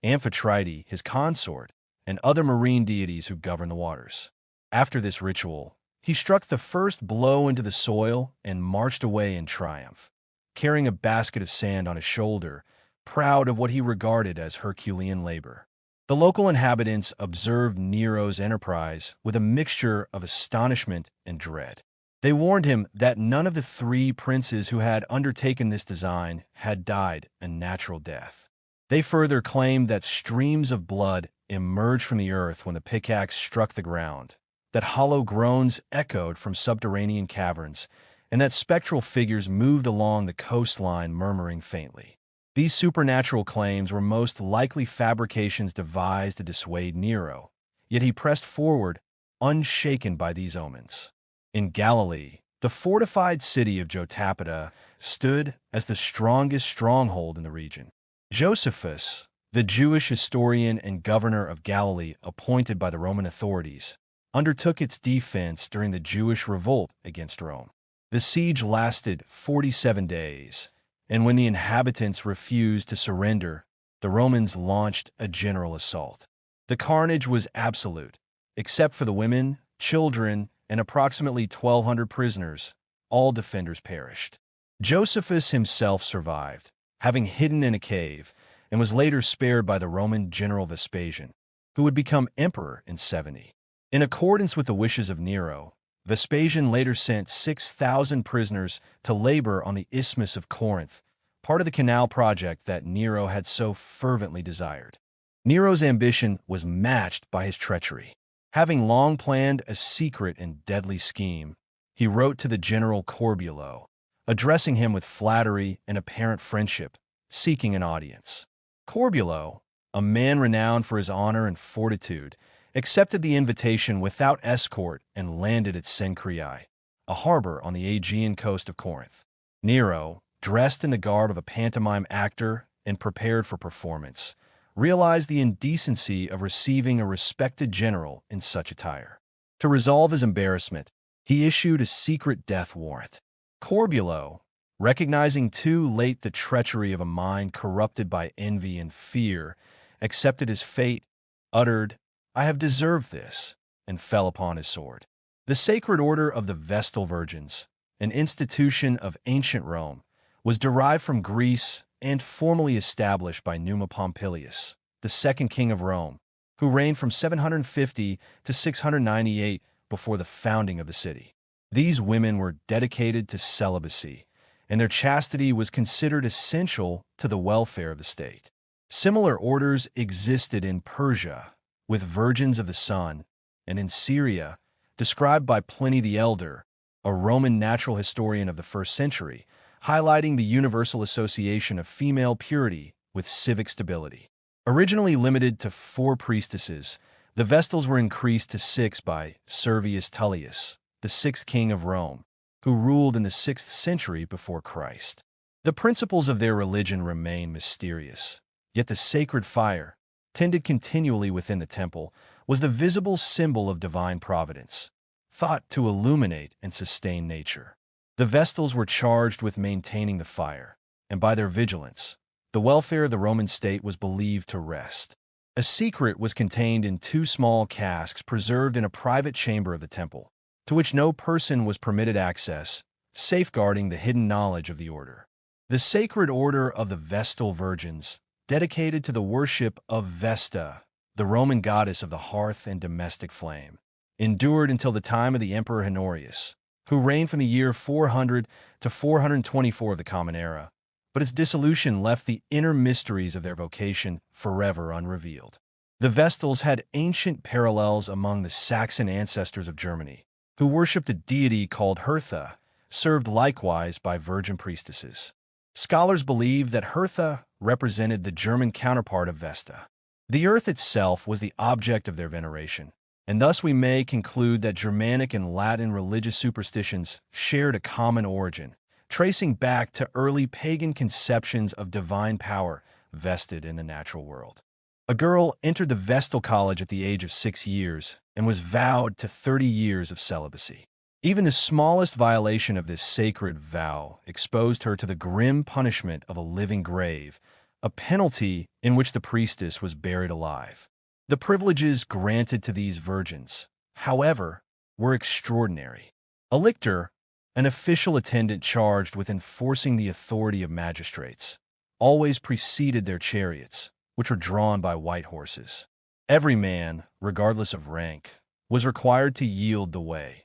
Amphitrite, his consort, and other marine deities who govern the waters. After this ritual, he struck the first blow into the soil and marched away in triumph, carrying a basket of sand on his shoulder, proud of what he regarded as Herculean labor. The local inhabitants observed Nero's enterprise with a mixture of astonishment and dread. They warned him that none of the three princes who had undertaken this design had died a natural death. They further claimed that streams of blood emerged from the earth when the pickaxe struck the ground, that hollow groans echoed from subterranean caverns, and that spectral figures moved along the coastline murmuring faintly. These supernatural claims were most likely fabrications devised to dissuade Nero, yet he pressed forward, unshaken by these omens. In Galilee, the fortified city of Jotapata stood as the strongest stronghold in the region. Josephus, the Jewish historian and governor of Galilee appointed by the Roman authorities, undertook its defense during the Jewish revolt against Rome. The siege lasted 47 days, and when the inhabitants refused to surrender, the Romans launched a general assault. The carnage was absolute, except for the women, children, and approximately 1,200 prisoners. All defenders perished. Josephus himself survived, having hidden in a cave, and was later spared by the Roman general Vespasian, who would become emperor in 70. In accordance with the wishes of Nero, Vespasian later sent 6,000 prisoners to labor on the Isthmus of Corinth, part of the canal project that Nero had so fervently desired. Nero's ambition was matched by his treachery. Having long planned a secret and deadly scheme, he wrote to the general Corbulo, addressing him with flattery and apparent friendship, seeking an audience. Corbulo, a man renowned for his honor and fortitude, accepted the invitation without escort and landed at Cenchreae, a harbor on the Aegean coast of Corinth. Nero, dressed in the garb of a pantomime actor and prepared for performance, realized the indecency of receiving a respected general in such attire. To resolve his embarrassment, he issued a secret death warrant. Corbulo, recognizing too late the treachery of a mind corrupted by envy and fear, accepted his fate, uttered, "I have deserved this," and fell upon his sword. The Sacred Order of the Vestal Virgins, an institution of ancient Rome, was derived from Greece and formally established by Numa Pompilius, the second king of Rome, who reigned from 750 to 698 before the founding of the city. These women were dedicated to celibacy, and their chastity was considered essential to the welfare of the state. Similar orders existed in Persia, with Virgins of the Sun, and in Syria, described by Pliny the Elder, a Roman natural historian of the 1st century, highlighting the universal association of female purity with civic stability. Originally limited to 4 priestesses, the Vestals were increased to 6 by Servius Tullius, the 6th king of Rome, who ruled in the 6th century before Christ. The principles of their religion remain mysterious, yet the sacred fire, tended continually within the temple, was the visible symbol of divine providence, thought to illuminate and sustain nature. The Vestals were charged with maintaining the fire, and by their vigilance, the welfare of the Roman state was believed to rest. A secret was contained in 2 small casks preserved in a private chamber of the temple, to which no person was permitted access, safeguarding the hidden knowledge of the order. The Sacred Order of the Vestal Virgins, dedicated to the worship of Vesta, the Roman goddess of the hearth and domestic flame, endured until the time of the Emperor Honorius, who reigned from the year 400 to 424 of the Common Era, but its dissolution left the inner mysteries of their vocation forever unrevealed. The Vestals had ancient parallels among the Saxon ancestors of Germany, who worshipped a deity called Hertha, served likewise by virgin priestesses. Scholars believe that Hertha represented the German counterpart of Vesta. The earth itself was the object of their veneration, and thus we may conclude that Germanic and Latin religious superstitions shared a common origin, tracing back to early pagan conceptions of divine power vested in the natural world. A girl entered the Vestal College at the age of 6 years and was vowed to 30 years of celibacy. Even the smallest violation of this sacred vow exposed her to the grim punishment of a living grave, a penalty in which the priestess was buried alive. The privileges granted to these virgins, however, were extraordinary. A lictor, an official attendant charged with enforcing the authority of magistrates, always preceded their chariots, which were drawn by white horses. Every man, regardless of rank, was required to yield the way.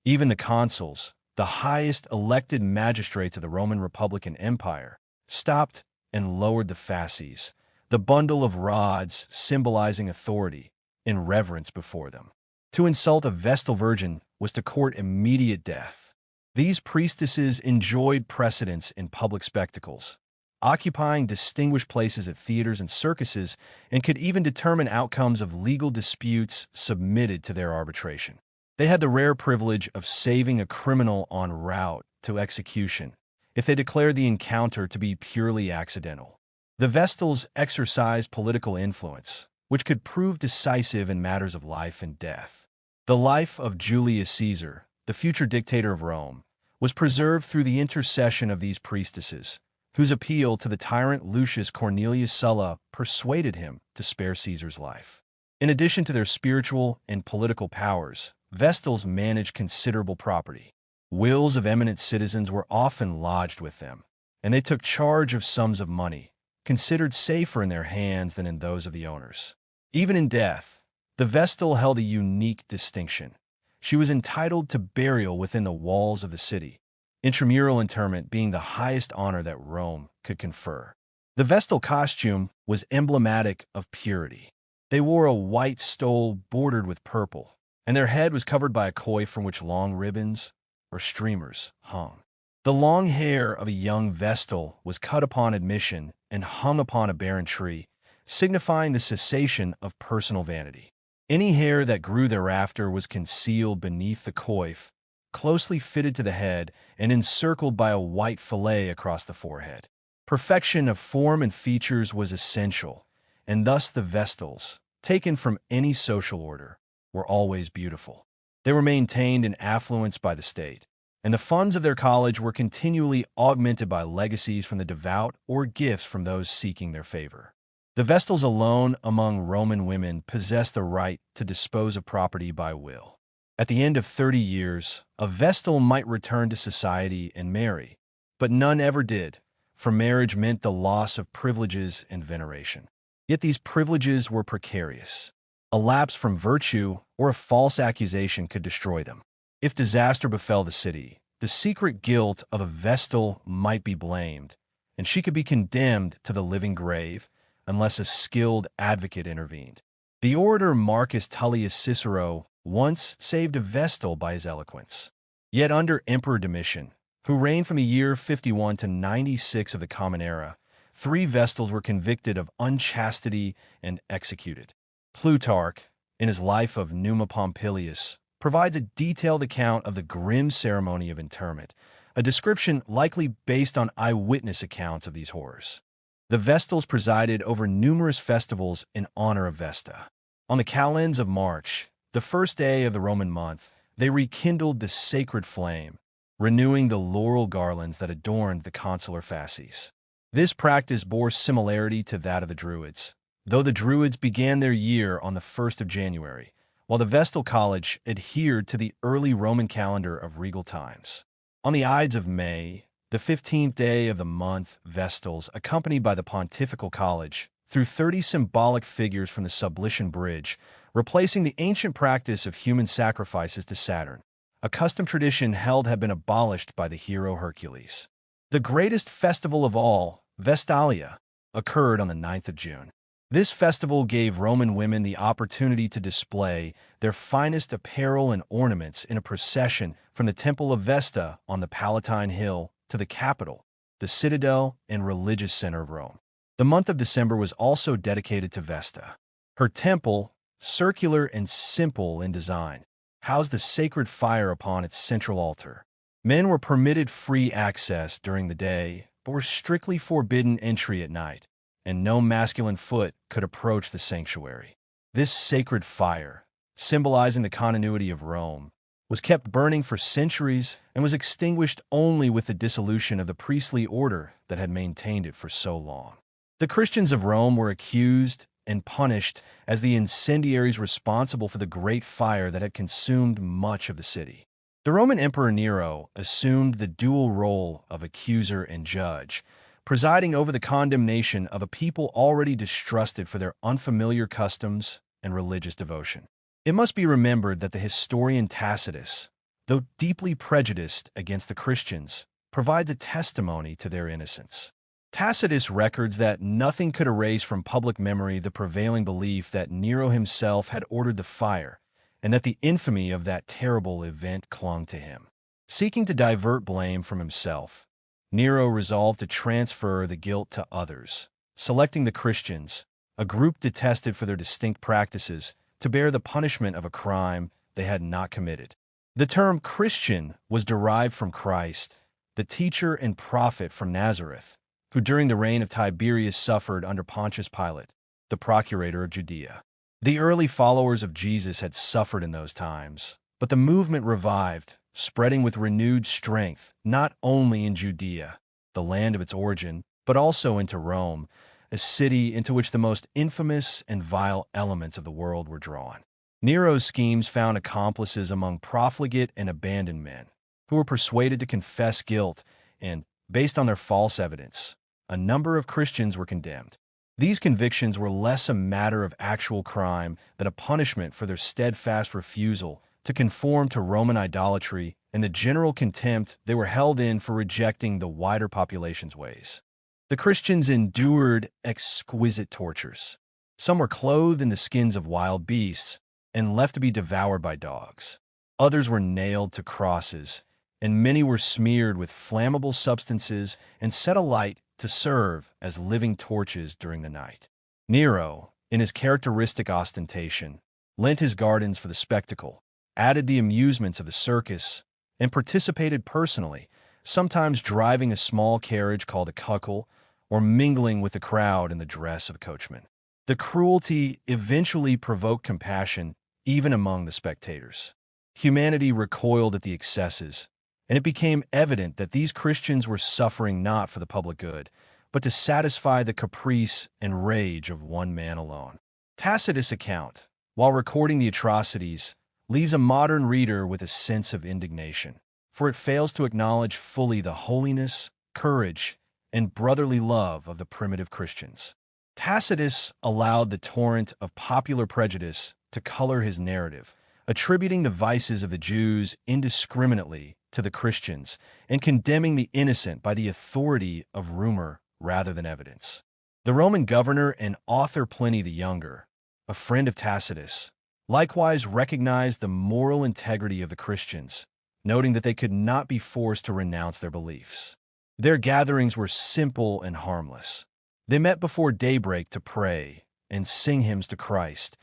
Even the consuls, the highest elected magistrates of the Roman Republican Empire, stopped and lowered the fasces, the bundle of rods symbolizing authority, in reverence before them. To insult a Vestal virgin was to court immediate death. These priestesses enjoyed precedence in public spectacles, occupying distinguished places at theaters and circuses, and could even determine outcomes of legal disputes submitted to their arbitration. They had the rare privilege of saving a criminal en route to execution if they declared the encounter to be purely accidental. The Vestals exercised political influence, which could prove decisive in matters of life and death. The life of Julius Caesar, the future dictator of Rome, was preserved through the intercession of these priestesses, whose appeal to the tyrant Lucius Cornelius Sulla persuaded him to spare Caesar's life. In addition to their spiritual and political powers, Vestals managed considerable property. Wills of eminent citizens were often lodged with them, and they took charge of sums of money, considered safer in their hands than in those of the owners. Even in death, the Vestal held a unique distinction. She was entitled to burial within the walls of the city, intramural interment being the highest honor that Rome could confer. The Vestal costume was emblematic of purity. They wore a white stole bordered with purple, and their head was covered by a coif from which long ribbons or streamers hung. The long hair of a young Vestal was cut upon admission and hung upon a barren tree, signifying the cessation of personal vanity. Any hair that grew thereafter was concealed beneath the coif, closely fitted to the head and encircled by a white fillet across the forehead. Perfection of form and features was essential, and thus the Vestals, taken from any social order, were always beautiful. They were maintained in affluence by the state, and the funds of their college were continually augmented by legacies from the devout or gifts from those seeking their favor. The Vestals alone among Roman women possessed the right to dispose of property by will. At the end of 30 years, a Vestal might return to society and marry, but none ever did, for marriage meant the loss of privileges and veneration. Yet these privileges were precarious. A lapse from virtue or a false accusation could destroy them. If disaster befell the city, the secret guilt of a Vestal might be blamed, and she could be condemned to the living grave unless a skilled advocate intervened. The orator Marcus Tullius Cicero once saved a Vestal by his eloquence. Yet under Emperor Domitian, who reigned from the year 51 to 96 of the Common Era, 3 Vestals were convicted of unchastity and executed. Plutarch, in his life of Numa Pompilius, provides a detailed account of the grim ceremony of interment, a description likely based on eyewitness accounts of these horrors. The Vestals presided over numerous festivals in honor of Vesta. On the calends of March, the first day of the Roman month, they rekindled the sacred flame, renewing the laurel garlands that adorned the consular fasces. This practice bore similarity to that of the Druids, though the Druids began their year on the 1st of January, while the Vestal College adhered to the early Roman calendar of regal times. On the Ides of May, the 15th day of the month, Vestals, accompanied by the Pontifical College, threw 30 symbolic figures from the Sublician Bridge, replacing the ancient practice of human sacrifices to Saturn. A custom tradition held had been abolished by the hero Hercules. The greatest festival of all, Vestalia, occurred on the 9th of June. This festival gave Roman women the opportunity to display their finest apparel and ornaments in a procession from the Temple of Vesta on the Palatine Hill to the Capitol, the citadel and religious center of Rome. The month of December was also dedicated to Vesta. Her temple, circular and simple in design, housed the sacred fire upon its central altar. Men were permitted free access during the day, but were strictly forbidden entry at night, and no masculine foot could approach the sanctuary. This sacred fire, symbolizing the continuity of Rome, was kept burning for centuries and was extinguished only with the dissolution of the priestly order that had maintained it for so long. The Christians of Rome were accused and punished as the incendiaries responsible for the great fire that had consumed much of the city. The Roman Emperor Nero assumed the dual role of accuser and judge, presiding over the condemnation of a people already distrusted for their unfamiliar customs and religious devotion. It must be remembered that the historian Tacitus, though deeply prejudiced against the Christians, provides a testimony to their innocence. Tacitus records that nothing could erase from public memory the prevailing belief that Nero himself had ordered the fire, and that the infamy of that terrible event clung to him. Seeking to divert blame from himself, Nero resolved to transfer the guilt to others, selecting the Christians, a group detested for their distinct practices, to bear the punishment of a crime they had not committed. The term Christian was derived from Christ, the teacher and prophet from Nazareth, who during the reign of Tiberius suffered under Pontius Pilate, the procurator of Judea. The early followers of Jesus had suffered in those times, but the movement revived, spreading with renewed strength, not only in Judea, the land of its origin, but also into Rome, a city into which the most infamous and vile elements of the world were drawn. Nero's schemes found accomplices among profligate and abandoned men, who were persuaded to confess guilt, and, based on their false evidence, a number of Christians were condemned. These convictions were less a matter of actual crime than a punishment for their steadfast refusal to conform to Roman idolatry and the general contempt they were held in for rejecting the wider population's ways. The Christians endured exquisite tortures. Some were clothed in the skins of wild beasts and left to be devoured by dogs. Others were nailed to crosses, and many were smeared with flammable substances and set alight to serve as living torches during the night. Nero, in his characteristic ostentation, lent his gardens for the spectacle, added the amusements of the circus, and participated personally, sometimes driving a small carriage called a cuckle, or mingling with the crowd in the dress of a coachman. The cruelty eventually provoked compassion even among the spectators. Humanity recoiled at the excesses, and it became evident that these Christians were suffering not for the public good, but to satisfy the caprice and rage of one man alone. Tacitus' account, while recording the atrocities, leaves a modern reader with a sense of indignation, for it fails to acknowledge fully the holiness, courage, and brotherly love of the primitive Christians. Tacitus allowed the torrent of popular prejudice to color his narrative, attributing the vices of the Jews indiscriminately to the Christians and condemning the innocent by the authority of rumor rather than evidence. The Roman governor and author Pliny the Younger, a friend of Tacitus, likewise recognized the moral integrity of the Christians, noting that they could not be forced to renounce their beliefs. Their gatherings were simple and harmless. They met before daybreak to pray and sing hymns to Christ,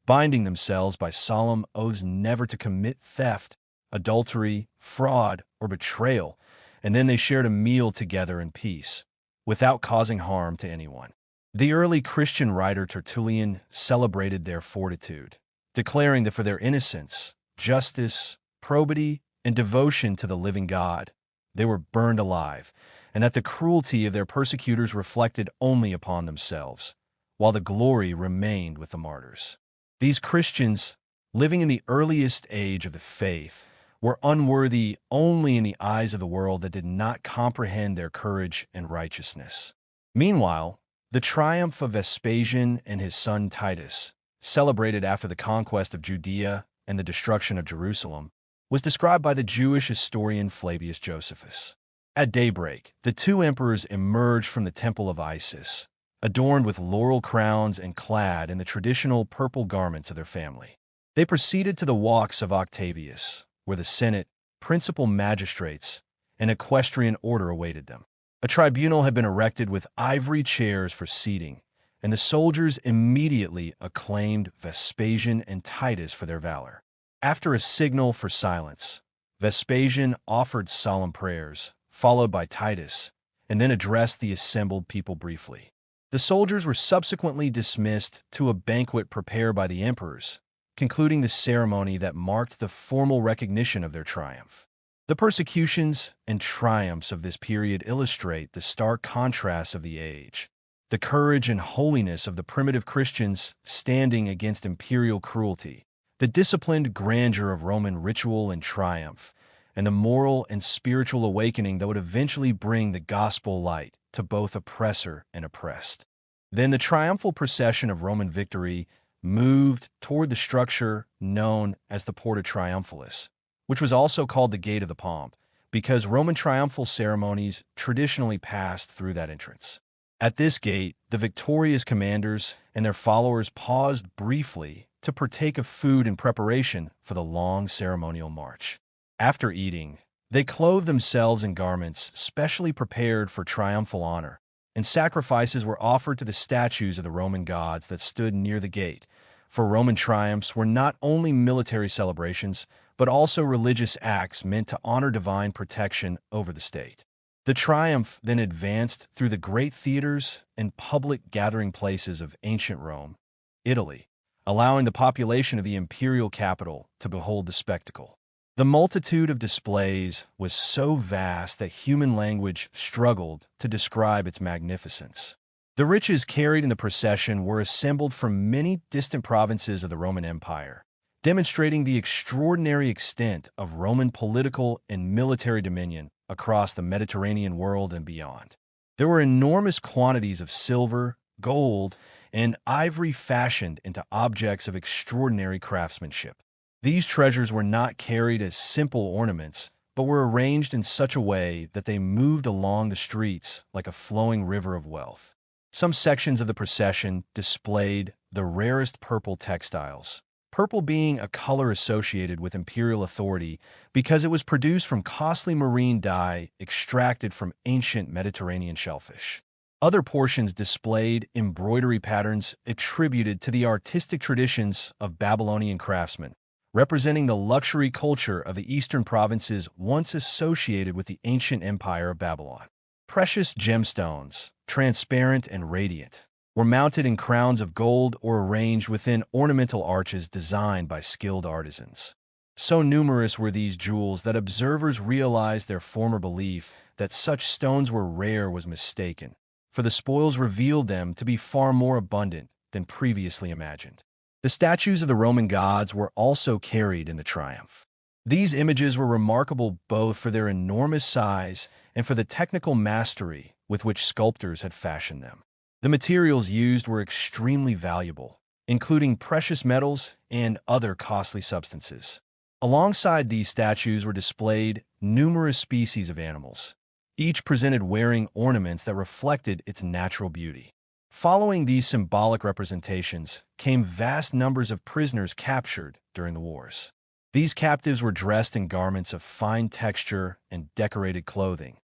binding themselves by solemn oaths never to commit theft, adultery, fraud, or betrayal, and then they shared a meal together in peace, without causing harm to anyone. The early Christian writer Tertullian celebrated their fortitude, declaring that for their innocence, justice, probity, and devotion to the living God, they were burned alive, and that the cruelty of their persecutors reflected only upon themselves, while the glory remained with the martyrs. These Christians, living in the earliest age of the faith, were unworthy only in the eyes of the world that did not comprehend their courage and righteousness. Meanwhile, the triumph of Vespasian and his son Titus, celebrated after the conquest of Judea and the destruction of Jerusalem, was described by the Jewish historian Flavius Josephus. At daybreak, the two emperors emerged from the temple of Isis, adorned with laurel crowns and clad in the traditional purple garments of their family. They proceeded to the walks of Octavius, where the Senate, principal magistrates, and equestrian order awaited them. A tribunal had been erected with ivory chairs for seating, and the soldiers immediately acclaimed Vespasian and Titus for their valor. After a signal for silence, Vespasian offered solemn prayers, followed by Titus, and then addressed the assembled people briefly. The soldiers were subsequently dismissed to a banquet prepared by the emperors, concluding the ceremony that marked the formal recognition of their triumph. The persecutions and triumphs of this period illustrate the stark contrasts of the age. The courage and holiness of the primitive Christians standing against imperial cruelty, the disciplined grandeur of Roman ritual and triumph, and the moral and spiritual awakening that would eventually bring the gospel light to both oppressor and oppressed. Then the triumphal procession of Roman victory moved toward the structure known as the Porta Triumphalis, which was also called the Gate of the Palm, because Roman triumphal ceremonies traditionally passed through that entrance. At this gate, the victorious commanders and their followers paused briefly to partake of food in preparation for the long ceremonial march. After eating, they clothed themselves in garments specially prepared for triumphal honor, and sacrifices were offered to the statues of the Roman gods that stood near the gate, for Roman triumphs were not only military celebrations, but also religious acts meant to honor divine protection over the state. The triumph then advanced through the great theaters and public gathering places of ancient Rome, Italy, allowing the population of the imperial capital to behold the spectacle. The multitude of displays was so vast that human language struggled to describe its magnificence. The riches carried in the procession were assembled from many distant provinces of the Roman Empire, demonstrating the extraordinary extent of Roman political and military dominion across the Mediterranean world and beyond. There were enormous quantities of silver, gold, and ivory fashioned into objects of extraordinary craftsmanship. These treasures were not carried as simple ornaments, but were arranged in such a way that they moved along the streets like a flowing river of wealth. Some sections of the procession displayed the rarest purple textiles, purple being a color associated with imperial authority because it was produced from costly marine dye extracted from ancient Mediterranean shellfish. Other portions displayed embroidery patterns attributed to the artistic traditions of Babylonian craftsmen, representing the luxury culture of the eastern provinces once associated with the ancient empire of Babylon. Precious gemstones, transparent and radiant, were mounted in crowns of gold or arranged within ornamental arches designed by skilled artisans. So numerous were these jewels that observers realized their former belief that such stones were rare was mistaken, for the spoils revealed them to be far more abundant than previously imagined. The statues of the Roman gods were also carried in the triumph. These images were remarkable both for their enormous size and for the technical mastery with which sculptors had fashioned them. The materials used were extremely valuable, including precious metals and other costly substances. Alongside these statues were displayed numerous species of animals, each presented wearing ornaments that reflected its natural beauty. Following these symbolic representations came vast numbers of prisoners captured during the wars. These captives were dressed in garments of fine texture and decorated clothing,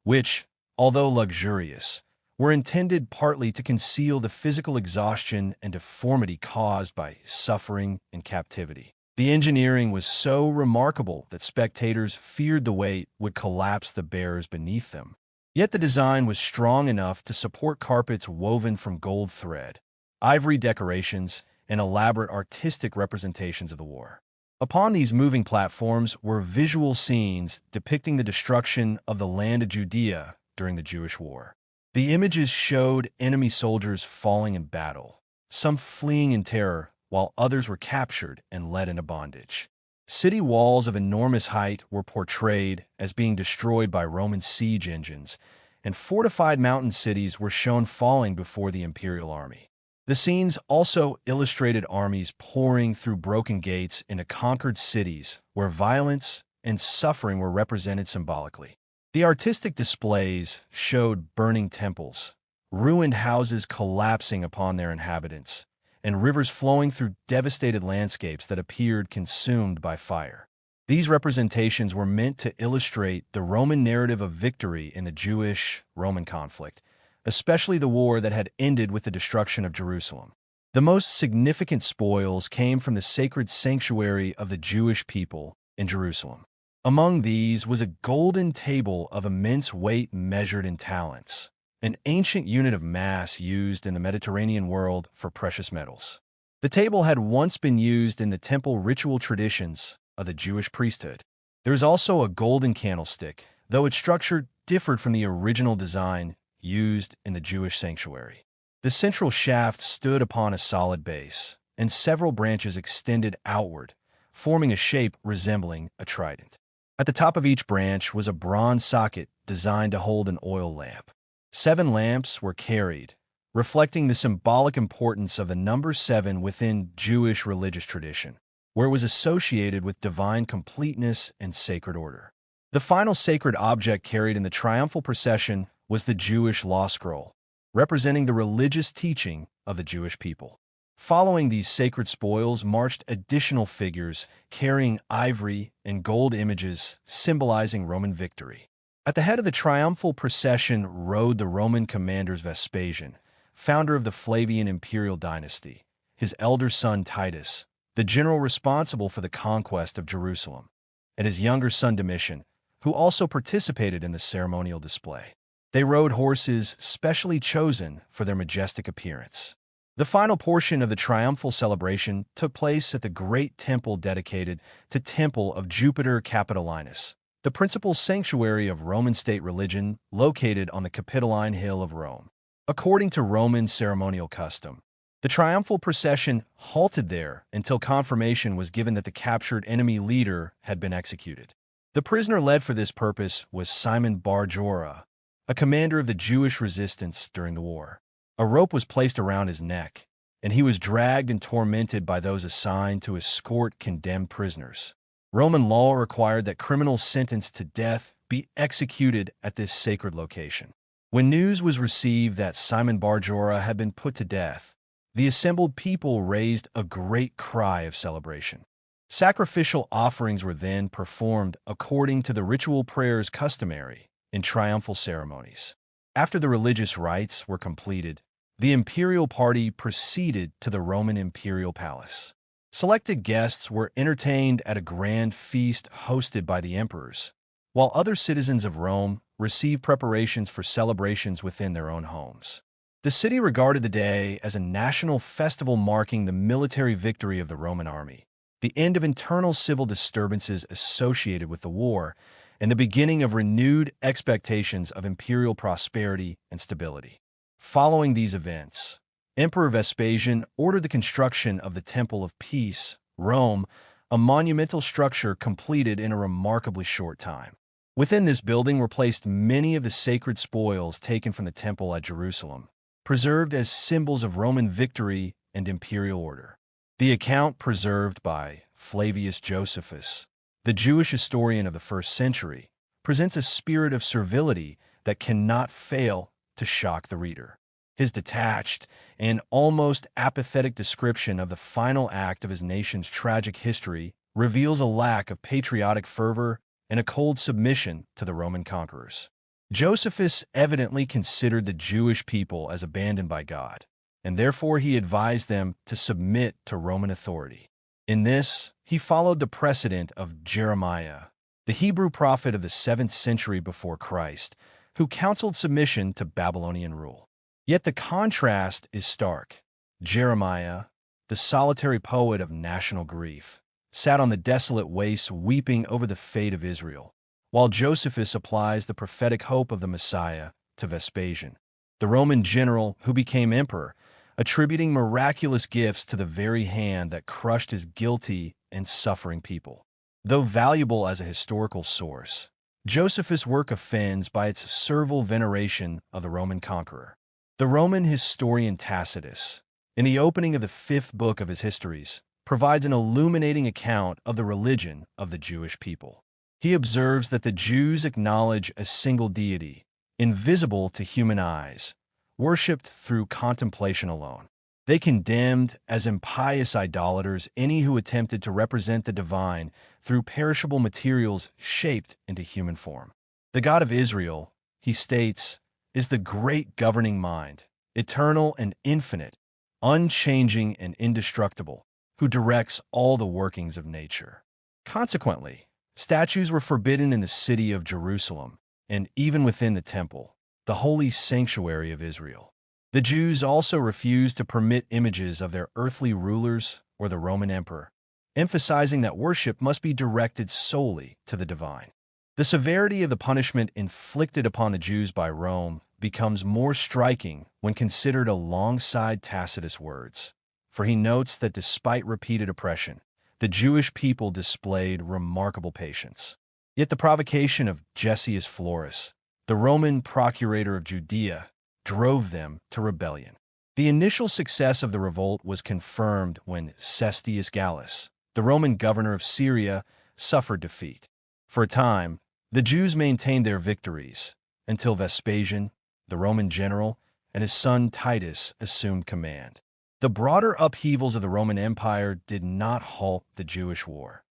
which, although luxurious, were intended partly to conceal the physical exhaustion and deformity caused by suffering in captivity. The engineering was so remarkable that spectators feared the weight would collapse the bearers beneath them. Yet the design was strong enough to support carpets woven from gold thread, ivory decorations, and elaborate artistic representations of the war. Upon these moving platforms were visual scenes depicting the destruction of the land of Judea during the Jewish War. The images showed enemy soldiers falling in battle, some fleeing in terror, while others were captured and led into bondage. City walls of enormous height were portrayed as being destroyed by Roman siege engines, and fortified mountain cities were shown falling before the imperial army. The scenes also illustrated armies pouring through broken gates into conquered cities where violence and suffering were represented symbolically. The artistic displays showed burning temples, ruined houses collapsing upon their inhabitants, and rivers flowing through devastated landscapes that appeared consumed by fire. These representations were meant to illustrate the Roman narrative of victory in the Jewish-Roman conflict, especially the war that had ended with the destruction of Jerusalem. The most significant spoils came from the sacred sanctuary of the Jewish people in Jerusalem. Among these was a golden table of immense weight measured in talents, an ancient unit of mass used in the Mediterranean world for precious metals. The table had once been used in the temple ritual traditions of the Jewish priesthood. There is also a golden candlestick, though its structure differed from the original design used in the Jewish sanctuary. The central shaft stood upon a solid base, and several branches extended outward, forming a shape resembling a trident. At the top of each branch was a bronze socket designed to hold an oil lamp. 7 lamps were carried, reflecting the symbolic importance of the number 7 within Jewish religious tradition, where it was associated with divine completeness and sacred order. The final sacred object carried in the triumphal procession was the Jewish law scroll, representing the religious teaching of the Jewish people. Following these sacred spoils marched additional figures carrying ivory and gold images symbolizing Roman victory. At the head of the triumphal procession rode the Roman commander Vespasian, founder of the Flavian imperial dynasty, his elder son Titus, the general responsible for the conquest of Jerusalem, and his younger son Domitian, who also participated in the ceremonial display. They rode horses specially chosen for their majestic appearance. The final portion of the triumphal celebration took place at the great temple dedicated to Temple of Jupiter Capitolinus, the principal sanctuary of Roman state religion located on the Capitoline Hill of Rome. According to Roman ceremonial custom, the triumphal procession halted there until confirmation was given that the captured enemy leader had been executed. The prisoner led for this purpose was Simon Bar Jorah, a commander of the Jewish resistance during the war. A rope was placed around his neck, and he was dragged and tormented by those assigned to escort condemned prisoners. Roman law required that criminals sentenced to death be executed at this sacred location. When news was received that Simon Bar Jorah had been put to death, the assembled people raised a great cry of celebration. Sacrificial offerings were then performed according to the ritual prayers customary in triumphal ceremonies. After the religious rites were completed, the imperial party proceeded to the Roman imperial palace. Selected guests were entertained at a grand feast hosted by the emperors, while other citizens of Rome received preparations for celebrations within their own homes. The city regarded the day as a national festival marking the military victory of the Roman army, the end of internal civil disturbances associated with the war, and the beginning of renewed expectations of imperial prosperity and stability. Following these events, Emperor Vespasian ordered the construction of the Temple of Peace, Rome, a monumental structure completed in a remarkably short time. Within this building were placed many of the sacred spoils taken from the temple at Jerusalem, preserved as symbols of Roman victory and imperial order. The account preserved by Flavius Josephus, the Jewish historian of the 1st century, presents a spirit of servility that cannot fail to shock the reader. His detached and almost apathetic description of the final act of his nation's tragic history reveals a lack of patriotic fervor and a cold submission to the Roman conquerors. Josephus evidently considered the Jewish people as abandoned by God, and therefore he advised them to submit to Roman authority. In this, he followed the precedent of Jeremiah, the Hebrew prophet of the 7th century before Christ, who counseled submission to Babylonian rule. Yet the contrast is stark. Jeremiah, the solitary poet of national grief, sat on the desolate wastes weeping over the fate of Israel, while Josephus applies the prophetic hope of the Messiah to Vespasian, the Roman general who became emperor, attributing miraculous gifts to the very hand that crushed his guilty and suffering people. Though valuable as a historical source, Josephus' work offends by its servile veneration of the Roman conqueror. The Roman historian Tacitus, in the opening of the 5th book of his Histories, provides an illuminating account of the religion of the Jewish people. He observes that the Jews acknowledge a single deity, invisible to human eyes, worshipped through contemplation alone. They condemned as impious idolaters any who attempted to represent the divine through perishable materials shaped into human form. The God of Israel, he states, is the great governing mind, eternal and infinite, unchanging and indestructible, who directs all the workings of nature. Consequently, statues were forbidden in the city of Jerusalem, and even within the temple, the holy sanctuary of Israel. The Jews also refused to permit images of their earthly rulers or the Roman emperor, emphasizing that worship must be directed solely to the divine. The severity of the punishment inflicted upon the Jews by Rome becomes more striking when considered alongside Tacitus' words, for he notes that despite repeated oppression, the Jewish people displayed remarkable patience. Yet the provocation of Gessius Florus, the Roman procurator of Judea, drove them to rebellion. The initial success of the revolt was confirmed when Cestius Gallus, the Roman governor of Syria, suffered defeat. For a time, the Jews maintained their victories until Vespasian, the Roman general, and his son Titus assumed command. The broader upheavals of the Roman Empire did not halt the Jewish war.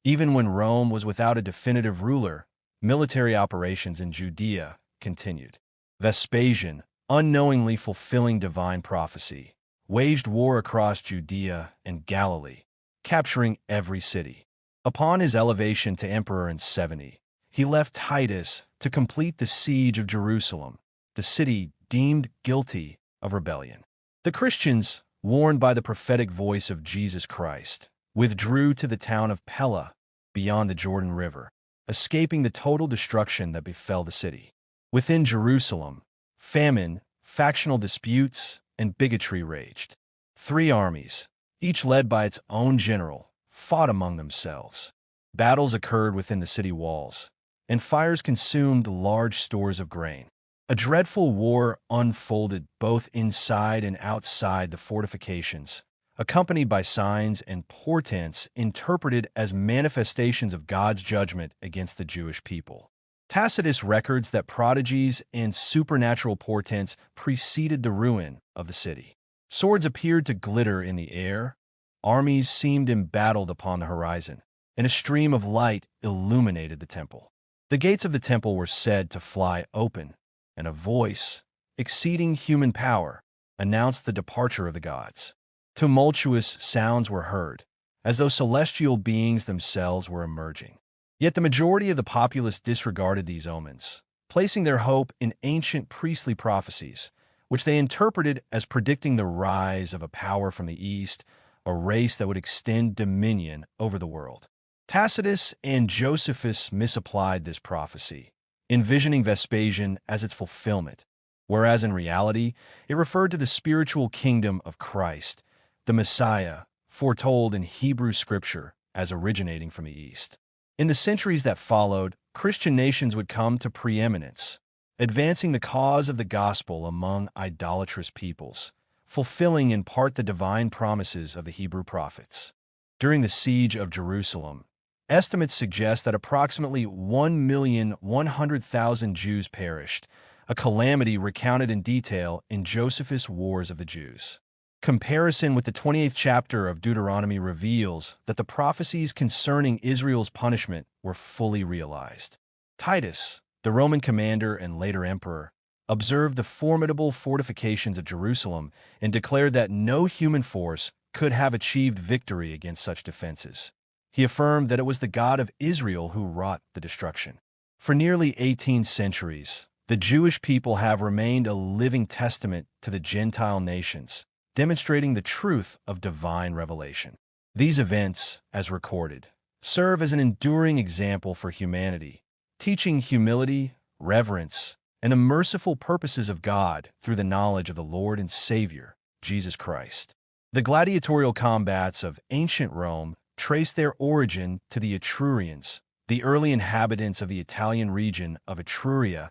Even when Rome was without a definitive ruler, military operations in Judea continued. Vespasian, unknowingly fulfilling divine prophecy, waged war across Judea and Galilee, capturing every city. Upon his elevation to emperor in 70, he left Titus to complete the siege of Jerusalem, the city deemed guilty of rebellion. The Christians, warned by the prophetic voice of Jesus Christ, withdrew to the town of Pella, beyond the Jordan River, escaping the total destruction that befell the city. Within Jerusalem, famine, factional disputes, and bigotry raged. 3 armies, each led by its own general, fought among themselves. Battles occurred within the city walls, and fires consumed large stores of grain. A dreadful war unfolded both inside and outside the fortifications, accompanied by signs and portents interpreted as manifestations of God's judgment against the Jewish people. Tacitus records that prodigies and supernatural portents preceded the ruin of the city. Swords appeared to glitter in the air, armies seemed embattled upon the horizon, and a stream of light illuminated the temple. The gates of the temple were said to fly open, and a voice, exceeding human power, announced the departure of the gods. Tumultuous sounds were heard, as though celestial beings themselves were emerging. Yet the majority of the populace disregarded these omens, placing their hope in ancient priestly prophecies, which they interpreted as predicting the rise of a power from the east, a race that would extend dominion over the world. Tacitus and Josephus misapplied this prophecy, envisioning Vespasian as its fulfillment, whereas in reality, it referred to the spiritual kingdom of Christ, the Messiah, foretold in Hebrew Scripture as originating from the East. In the centuries that followed, Christian nations would come to preeminence, advancing the cause of the gospel among idolatrous peoples, fulfilling in part the divine promises of the Hebrew prophets. During the siege of Jerusalem, estimates suggest that approximately 1,100,000 Jews perished, a calamity recounted in detail in Josephus' Wars of the Jews. Comparison with the 28th chapter of Deuteronomy reveals that the prophecies concerning Israel's punishment were fully realized. Titus, the Roman commander and later emperor, observed the formidable fortifications of Jerusalem and declared that no human force could have achieved victory against such defenses. He affirmed that it was the God of Israel who wrought the destruction. For nearly 18 centuries, the Jewish people have remained a living testament to the Gentile nations, demonstrating the truth of divine revelation. These events, as recorded, serve as an enduring example for humanity, teaching humility, reverence, and the merciful purposes of God through the knowledge of the Lord and Savior, Jesus Christ. The gladiatorial combats of ancient Rome trace their origin to the Etrurians, the early inhabitants of the Italian region of Etruria,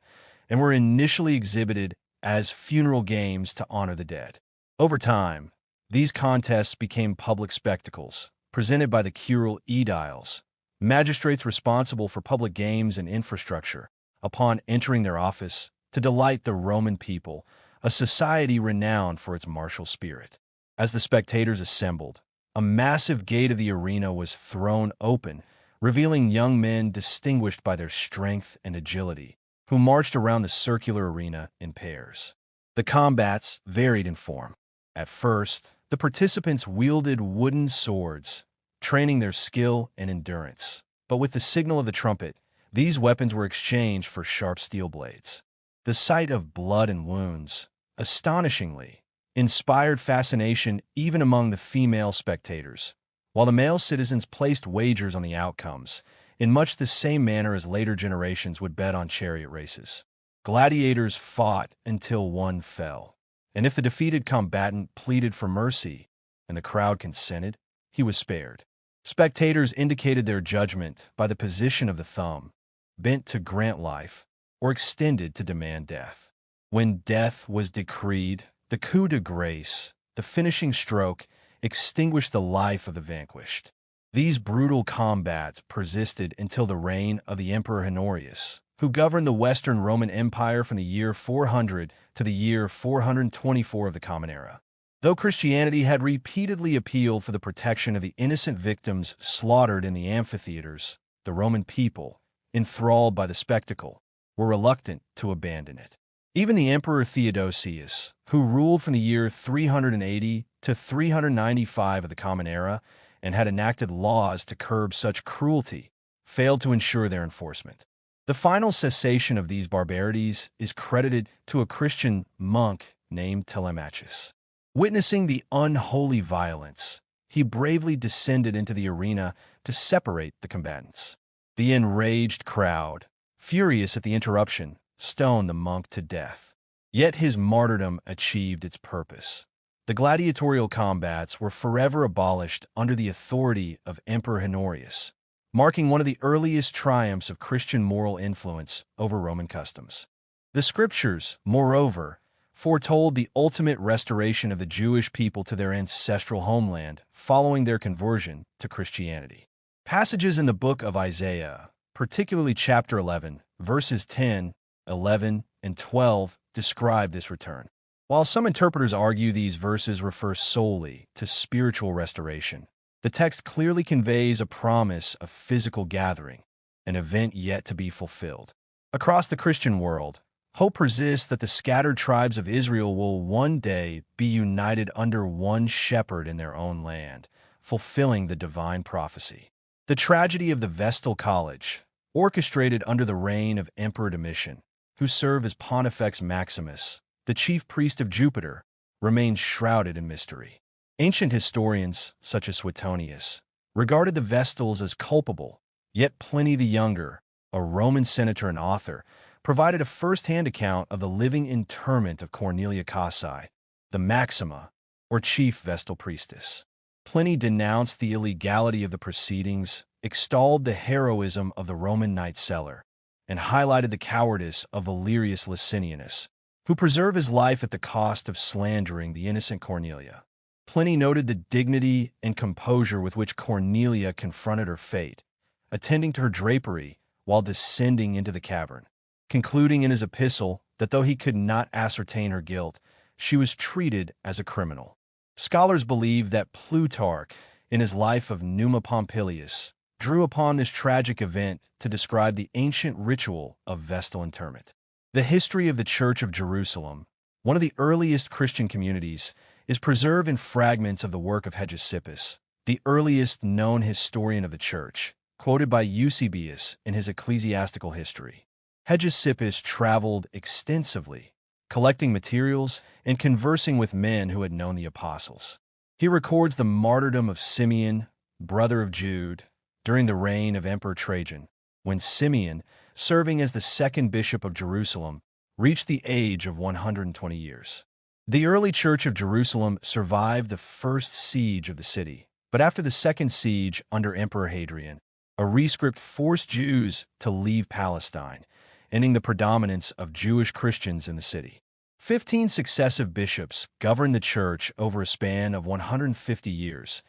and were initially exhibited as funeral games to honor the dead. Over time, these contests became public spectacles, presented by the curule aediles, magistrates responsible for public games and infrastructure, upon entering their office to delight the Roman people, a society renowned for its martial spirit. As the spectators assembled, a massive gate of the arena was thrown open, revealing young men distinguished by their strength and agility, who marched around the circular arena in pairs. The combats varied in form. At first, the participants wielded wooden swords, training their skill and endurance. But with the signal of the trumpet, these weapons were exchanged for sharp steel blades. The sight of blood and wounds, astonishingly, inspired fascination even among the female spectators, while the male citizens placed wagers on the outcomes, in much the same manner as later generations would bet on chariot races. Gladiators fought until one fell, and if the defeated combatant pleaded for mercy and the crowd consented, he was spared. Spectators indicated their judgment by the position of the thumb, bent to grant life or extended to demand death. When death was decreed, the coup de grace, the finishing stroke, extinguished the life of the vanquished. These brutal combats persisted until the reign of the Emperor Honorius, who governed the Western Roman Empire from the year 400 to the year 424 of the Common Era. Though Christianity had repeatedly appealed for the protection of the innocent victims slaughtered in the amphitheaters, the Roman people, enthralled by the spectacle, were reluctant to abandon it. Even the Emperor Theodosius, who ruled from the year 380 to 395 of the Common Era and had enacted laws to curb such cruelty, failed to ensure their enforcement. The final cessation of these barbarities is credited to a Christian monk named Telemachus. Witnessing the unholy violence, he bravely descended into the arena to separate the combatants. The enraged crowd, furious at the interruption, stoned the monk to death. Yet his martyrdom achieved its purpose. The gladiatorial combats were forever abolished under the authority of Emperor Honorius, marking one of the earliest triumphs of Christian moral influence over Roman customs. The scriptures, moreover, foretold the ultimate restoration of the Jewish people to their ancestral homeland following their conversion to Christianity. Passages in the book of Isaiah, particularly chapter 11, verses 10, 11, and 12, describe this return. While some interpreters argue these verses refer solely to spiritual restoration, the text clearly conveys a promise of physical gathering, an event yet to be fulfilled. Across the Christian world, hope persists that the scattered tribes of Israel will one day be united under one shepherd in their own land, fulfilling the divine prophecy. The tragedy of the Vestal College, orchestrated under the reign of Emperor Domitian, who served as Pontifex Maximus, the chief priest of Jupiter, remains shrouded in mystery. Ancient historians, such as Suetonius, regarded the Vestals as culpable, yet Pliny the Younger, a Roman senator and author, provided a first-hand account of the living interment of Cornelia Cassi, the Maxima, or chief Vestal priestess. Pliny denounced the illegality of the proceedings, extolled the heroism of the Roman knight Celer, and highlighted the cowardice of Valerius Licinianus, who preserved his life at the cost of slandering the innocent Cornelia. Pliny noted the dignity and composure with which Cornelia confronted her fate, attending to her drapery while descending into the cavern, concluding in his epistle that though he could not ascertain her guilt, she was treated as a criminal. Scholars believe that Plutarch, in his life of Numa Pompilius, drew upon this tragic event to describe the ancient ritual of Vestal interment. The history of the Church of Jerusalem, one of the earliest Christian communities, is preserved in fragments of the work of Hegesippus, the earliest known historian of the Church, quoted by Eusebius in his ecclesiastical history. Hegesippus traveled extensively, collecting materials and conversing with men who had known the apostles. He records the martyrdom of Simeon, brother of Jude, during the reign of Emperor Trajan, when Simeon, serving as the second bishop of Jerusalem, reached the age of 120 years. The early Church of Jerusalem survived the first siege of the city, but after the second siege under Emperor Hadrian, a rescript forced Jews to leave Palestine, ending the predominance of Jewish Christians in the city. 15 successive bishops governed the church over a span of 150 years,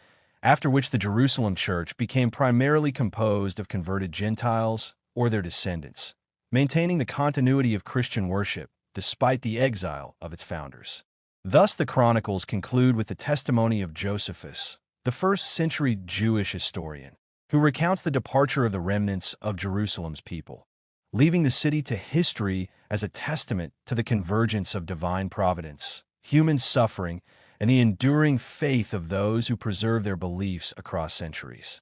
after which the Jerusalem church became primarily composed of converted Gentiles or their descendants, maintaining the continuity of Christian worship despite the exile of its founders. Thus, the Chronicles conclude with the testimony of Josephus, the first-century Jewish historian, who recounts the departure of the remnants of Jerusalem's people, leaving the city to history as a testament to the convergence of divine providence, human suffering, and the enduring faith of those who preserve their beliefs across centuries.